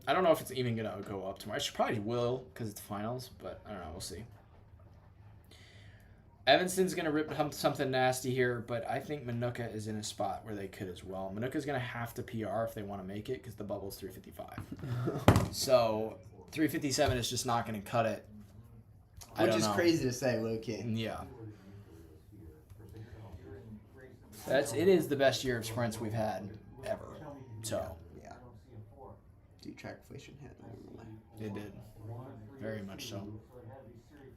I don't know if it's even going to go up tomorrow. I should probably will because it's finals, but I don't know. We'll see. Evanston's going to rip something nasty here, but I think Manuka is in a spot where they could as well. Manuka's going to have to PR if they want to make it because the bubble's 355. So 357 is just not going to cut it. Which is crazy to say, low-key. Yeah. It is the best year of sprints we've had ever. So. Yeah. Dude, track inflation hit. It did. Very much so.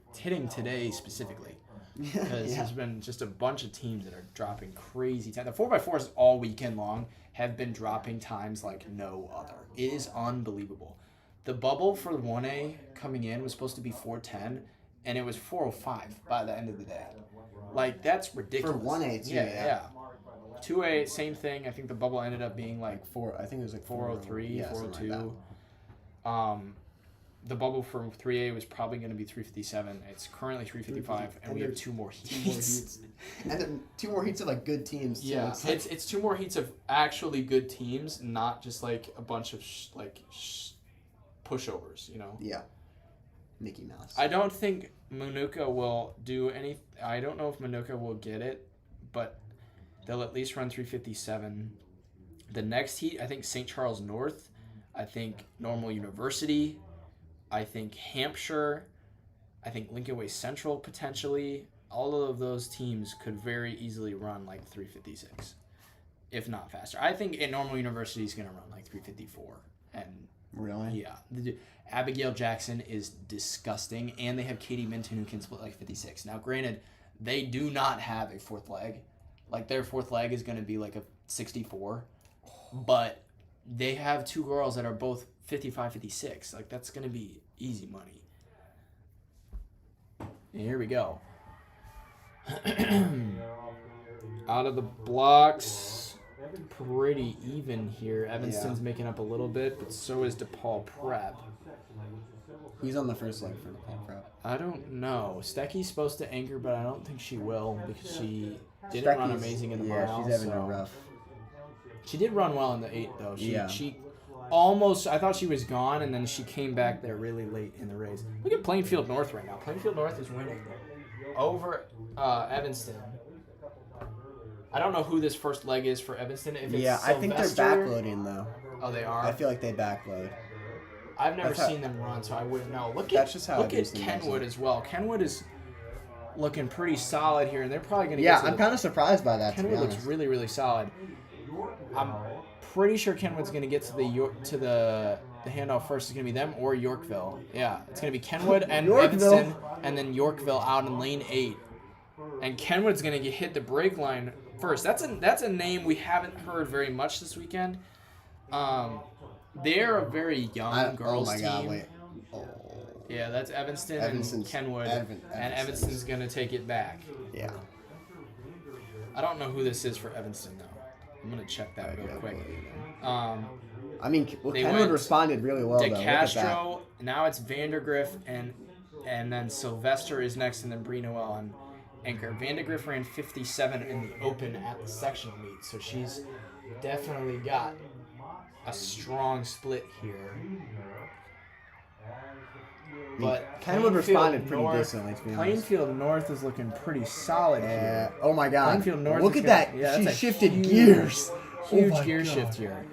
It's hitting today specifically. Because there's been just a bunch of teams that are dropping crazy time. The 4x4s all weekend long have been dropping times like no other. It is unbelievable. The bubble for 1A coming in was supposed to be 4:10, and it was 4:05 by the end of the day. Like, that's ridiculous. For 1A too, yeah. 2A, same thing. I think the bubble ended up being like I think it was like 4:03, 4:02. The bubble for 3A was probably going to be 3:57. It's currently 3:55, and we have 2 more heats. And then 2 more heats of like good teams. Too. Yeah, it's 2 more heats of actually good teams, not just like a bunch of pushovers. You know. Yeah. Mickey Mouse. I don't think Manuka will do any. I don't know if Manuka will get it, but they'll at least run 3:57. The next heat, I think St. Charles North. I think Normal University. I think Hampshire, I think Lincoln Way Central potentially. All of those teams could very easily run like 3:56, if not faster. I think Normal University is going to run like 3:54. And really? Yeah. Abigail Jackson is disgusting, and they have Katie Minton who can split like 56. Now, granted, they do not have a 4th leg. Like, their 4th leg is going to be like a 64, but they have 2 girls that are both 55, 56. Like, that's going to be easy money. And here we go. Out of the blocks, pretty even here. Evanston's making up a little bit, but so is DePaul Prep. Who's on the first leg for DePaul Prep? I don't know. Stecky's supposed to anchor, but I don't think she will because she didn't run amazing in the mile. Yeah, she's having a rough. She did run well in the 8, though. She almost, I thought she was gone, and then she came back there really late in the race. Look at Plainfield North right now. Plainfield North is winning over Evanston. I don't know who this first leg is for Evanston. If it's I think they're Sylvester- backloading though. Oh, they are? I feel like they backload. I've never That's how- seen them run, so I wouldn't know. Look That's just how at Evanston does Kenwood it. as well. Kenwood is looking pretty solid here, and they're probably going to get to I'm kind of surprised by that. To be Kenwood looks honest. really, really solid. I'm pretty sure Kenwood's going to get to the handoff first. It's going to be them or Yorkville. Yeah, it's going to be Kenwood and Yorkville. Evanston, and then Yorkville out in lane 8. And Kenwood's going to hit the brake line first. That's a name we haven't heard very much this weekend. They're a very young girls team. God, wait. Oh. Yeah, that's Evanston and Evanston's- Kenwood, and Evanston's going to take it back. Yeah. I don't know who this is for Evanston, though. I'm going to check that real quick. I mean, They Kenwood went responded really well, though. Look at that. DeCastro, now it's Vandergriff, and then Sylvester is next, and then Bree Noel on anchor. Vandergriff ran 57 in the open at the sectional meet, so she's definitely got a strong split here. But Kenwood Plainfield responded pretty North- decently, to be honest. Plainfield North is looking pretty solid Yeah. here. Oh my God. Plainfield North Look is at gonna- that. yeah, She that's a shifted huge- gears. Huge Oh my gear God. shift here.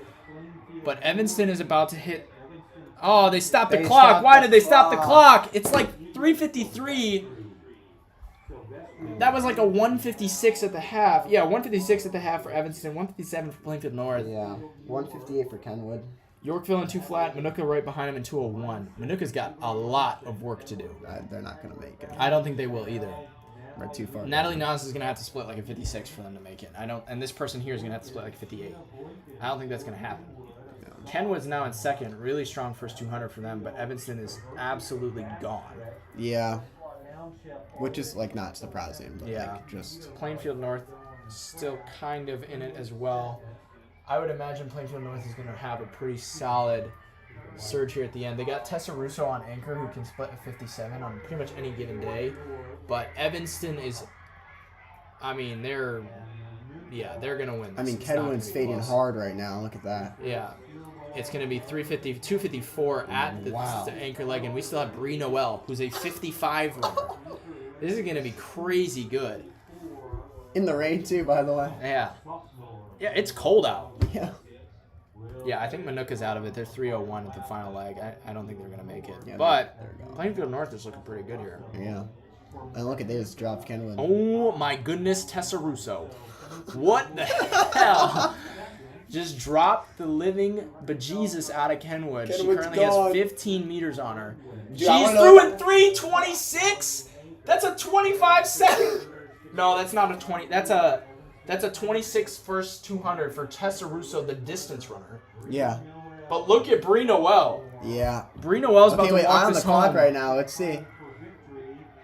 But Evanston is about to hit. Oh, they stopped the They clock. stopped Why the did they stop the clock. clock? It's like 3:53. That was like a 1:56 at the half. Yeah, 1:56 at the half for Evanston, 1:57 for Plainfield North. Yeah. 158 for Kenwood. Yorkville in 2 flat, Manuka right behind him in 201. Manuka's got a lot of work to do. They're not going to make it. I don't think they will either. We're too far. Natalie Nas is going to have to split like a 56 for them to make it. And this person here is going to have to split like 58. I don't think that's going to happen. Kenwood's now in second. Really strong first 200 for them, but Evanston is absolutely gone. Yeah. Which is, like, not surprising. But, Yeah. like, just... Plainfield North still kind of in it as well. I would imagine Plainfield North is going to have a pretty solid surge here at the end. They got Tessa Russo on anchor who can split a 57 on pretty much any given day. But Evanston is, I mean, they're going to win this. I mean, It's not gonna Kenwood's be fading close. hard right now. Look at that. Yeah. It's going to be 254 at the anchor leg, and we still have Bree Noel, who's a 55 runner. This is going to be crazy good. In the rain, too, by the way. Yeah. Yeah, it's cold out. Yeah. Yeah, I think Manuka's out of it. They're 301 at the final leg. I don't think they're going to make it. Yeah, But they're gone. Plainfield North is looking pretty good here. Yeah. And look at this. Dropped Kenwood. Oh, my goodness, Tessa Russo. What the hell? Just dropped the living bejesus out of Kenwood. She Kenwood's currently gone. has 15 meters on her. Dude, I She's wanna through know- in 3:26? That's a 25-second. No, that's not a 20. That's a 26 first 200 for Tessa Russo, the distance runner. Yeah. But look at Bree Noel. Yeah. Bree Noel's about Okay, to wait. walk I'm on the this clock home. right now. Let's see.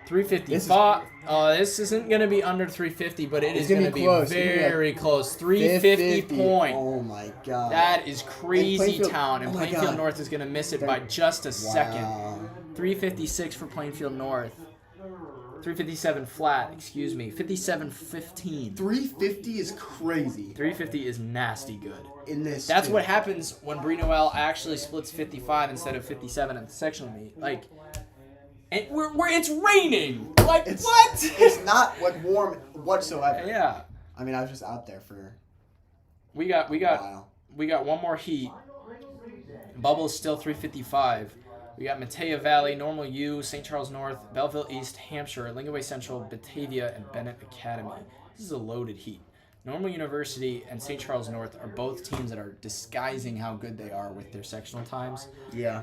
350. This is- This isn't going to be under 350, but it is It's going gonna to be be close. It's gonna be very close. 350 point. Oh my God. That is crazy Plainfield- town, and oh my Plainfield God. North is going to miss it by just a second. 356 for Plainfield North. 357 flat, excuse me. 57.15. 350 is crazy 350 is nasty good. in this. That's too. what happens when Bree Noel actually splits 55 instead of 57 at the sectional meet. Like, and it's raining. Like, It's, what? It's not warm whatsoever. Yeah. I mean, I was just out there for We got a while. one more heat. Bubble's still 355. We got Matea Valley, Normal U, St. Charles North, Belleville East, Hampshire, Lingaway Central, Batavia, and Bennett Academy. This is a loaded heat. Normal University and St. Charles North are both teams that are disguising how good they are with their sectional times. Yeah.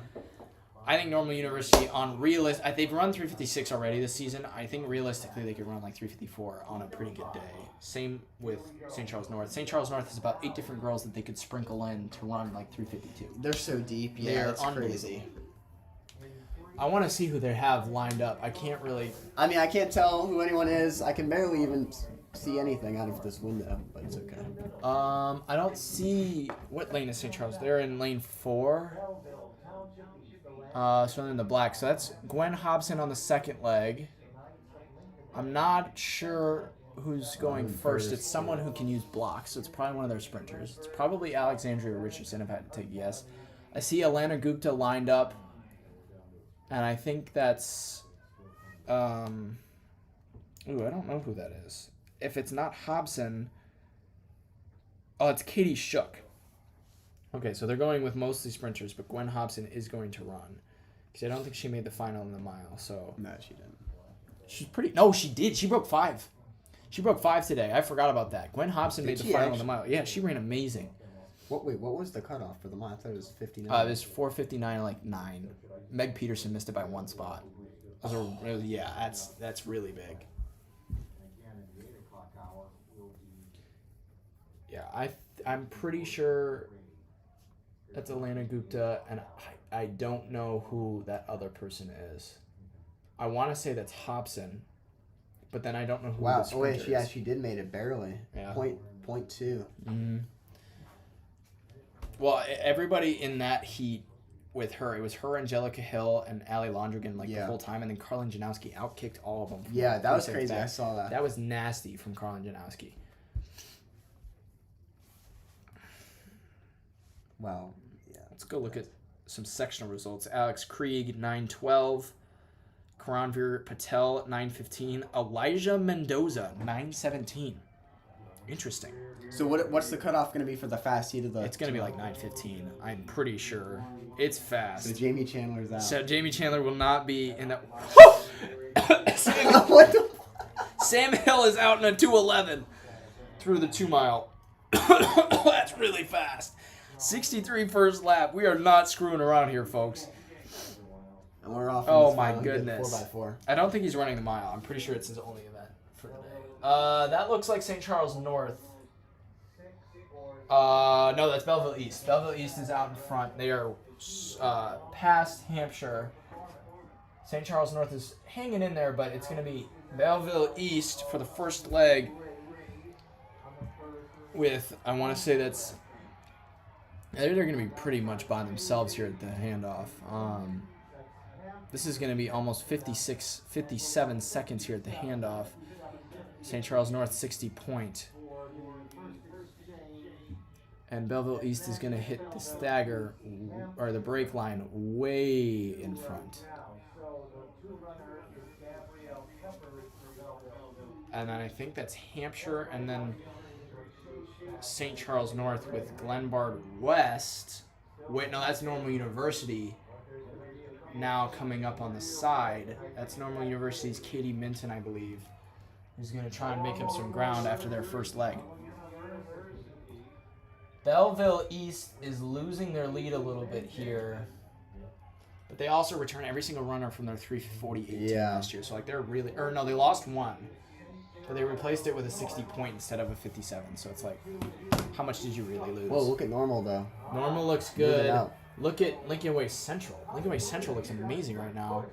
I think Normal University they've run 356 already this season. I think realistically they could run like 354 on a pretty good day. Same with St. Charles North. St. Charles North has about 8 different girls that they could sprinkle in to run like 352. They're so deep. They Yeah, are it's crazy. I want to see who they have lined up. I can't really. I mean, I can't tell who anyone is. I can barely even see anything out of this window, but it's okay. I don't see what lane is St. Charles. They're in lane 4. So they're in the black. So that's Gwen Hobson on the second leg. I'm not sure who's going first. It's someone who can use blocks. So it's probably one of their sprinters. It's probably Alexandria Richardson, if I had to take a guess. I see Alana Gupta lined up, and I think that's, ooh, I don't know who that is. If it's not Hobson, oh, it's Katie Shook. Okay, so they're going with mostly sprinters, but Gwen Hobson is going to run. Because I don't think she made the final in the mile, so. No, she didn't. She's pretty. No, she did. She broke 5. She broke 5 today. I forgot about that. Gwen Hobson made the final in the mile. Yeah, she ran amazing. What was the cutoff for the mile? I thought it was 59. It was 4:59, like 9. Meg Peterson missed it by 1 spot. Yeah, that's really big. Yeah, I'm pretty sure that's Alana Gupta, and I don't know who that other person is. I want to say that's Hobson, but then I don't know who the sprinter is. Yeah, she did made it barely. Yeah. Point 2. Mm-hmm. Well, everybody in that heat with her, it was her, Angelica Hill, and Allie Londrigan the whole time, and then Carlin Janowski outkicked all of them. Yeah, that was crazy. I saw that. That was nasty from Carlin Janowski. Wow. Yeah. Let's go look at some sectional results. Alex Krieg, 9:12. Karanveer Patel, 9:15. Elijah Mendoza, 9:17. Interesting. So what's the cutoff going to be for the fast heat of the... It's going to be like 9:15. I'm pretty sure. It's fast. So Jamie Chandler's out. So Jamie Chandler will not be in the... What the... Sam Hill is out in a 2:11 through the 2 mile. That's really fast. 63 first lap. We are not screwing around here, folks. And we're off. Oh my goodness. 4x4. I don't think he's running the mile. I'm pretty sure it's his only event for the day. That looks like St. Charles North. No, that's Belleville East. Belleville East is out in front. They are past Hampshire. St. Charles North is hanging in there, but it's going to be Belleville East for the first leg with, I want to say that's, they're going to be pretty much by themselves here at the handoff. This is going to be almost 57 seconds here at the handoff. St. Charles North 60 point. And Belleville East is going to hit the stagger, or the brake line, way in front. And then I think that's Hampshire, and then St. Charles North with Glenbard West. Wait, no, that's Normal University. Now coming up on the side. That's Normal University's Katie Minton, I believe, who's going to try and make up some ground after their first leg. Belleville East is losing their lead a little bit here. But they also return every single runner from their 348 team last year. So, they're really... Or, no, they lost one. But they replaced it with a 60 point instead of a 57. So, it's how much did you really lose? Whoa, look at Normal, though. Normal looks good. Look at Lincoln Way Central. Lincoln Way Central looks amazing right now.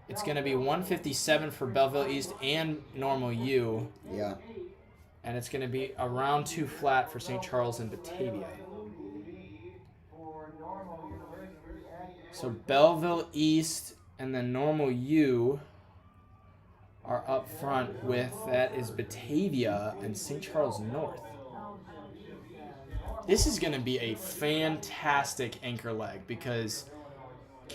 It's going to be 157 for Belleville East and Normal U. Yeah. And it's going to be around 2 flat for St. Charles and Batavia. So Belleville East and then Normal U are up front with, that is Batavia and St. Charles North. This is going to be a fantastic anchor leg because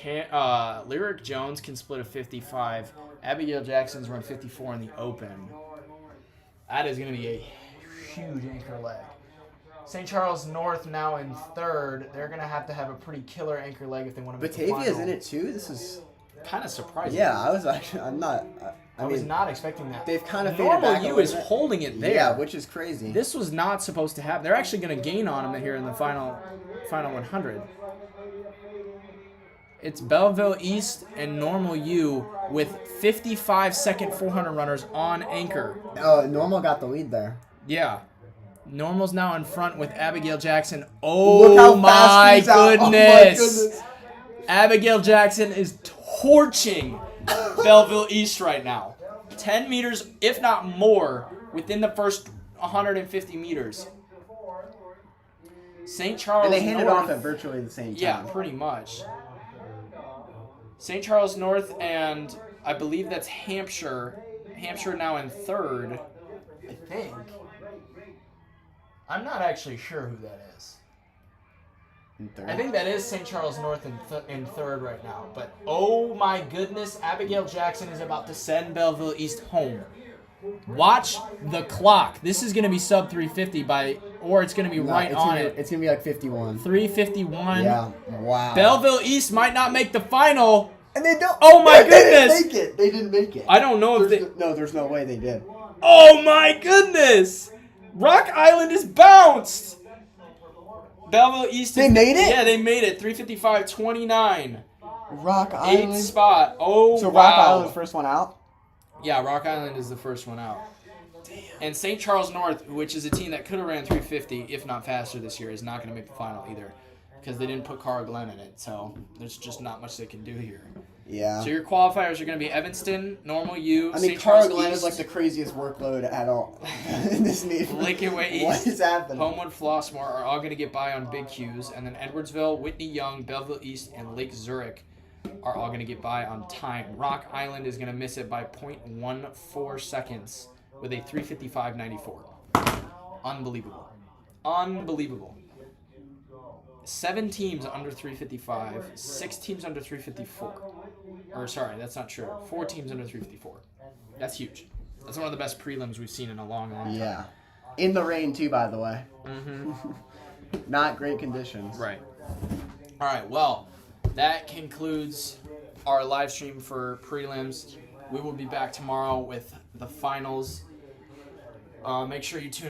Lyric Jones can split a 55. Abigail Jackson's run 54 in the open. That is going to be a huge anchor leg. St. Charles North now in third. They're going to have a pretty killer anchor leg if they want to make the final. Batavia's in it too? This is kind of surprising. Yeah, I was not expecting that. They've kind of faded back. Normal U is holding it there. Yeah, which is crazy. This was not supposed to happen. They're actually going to gain on them here in the final 100. It's Belleville East and Normal U with 55-second 400 runners on anchor. Oh, Normal got the lead there. Yeah. Normal's now in front with Abigail Jackson. Look Oh, how my fast he's out. goodness. Oh my goodness. Abigail Jackson is torching Belleville East right now. 10 meters, if not more, within the first 150 meters. St. Charles And they handed North, off at virtually the same time. yeah, pretty much. St. Charles North and I believe that's Hampshire. Hampshire now in third, I think. I'm not actually sure who that is. In third. I think that is St. Charles North in third right now. But oh my goodness, Abigail Jackson is about to send Belleville East home. Watch the clock. This is going to be sub 350 or it's going to be right on it. It's gonna be like 51. 351. Yeah. Wow. Belleville East might not make the final. And they don't. Oh my They goodness. didn't make it. They didn't make it. I don't know if they. There's no way they did. Oh my goodness! Rock Island is bounced. Belleville East. They made it? Yeah, they made it. 355-29. Rock Island. 8th spot. Oh, So wow. Rock Island's first one out. Yeah, Rock Island is the first one out. And St. Charles North, which is a team that could have ran 350, if not faster this year, is not going to make the final either. Because they didn't put Cara Glenn in it. So there's just not much they can do here. Yeah. So your qualifiers are going to be Evanston, Normal U, I mean, St. Cara Charles Glenn East, is like the craziest workload at all in this meet. Lincoln Way What East, is happening? Homewood, Flossmoor are all going to get by on big Qs. And then Edwardsville, Whitney Young, Belleville East, and Lake Zurich are all going to get by on time. Rock Island is going to miss it by 0.14 seconds with a 355.94. Unbelievable. Unbelievable. 7 teams under 355, 6 teams under 354. Or sorry, that's not true. 4 teams under 354. That's huge. That's one of the best prelims we've seen in a long, long time. Yeah. In the rain too, by the way. Mm-hmm. Not great conditions. Right. All right. Well, that concludes our live stream for prelims. We will be back tomorrow with the finals. Make sure you tune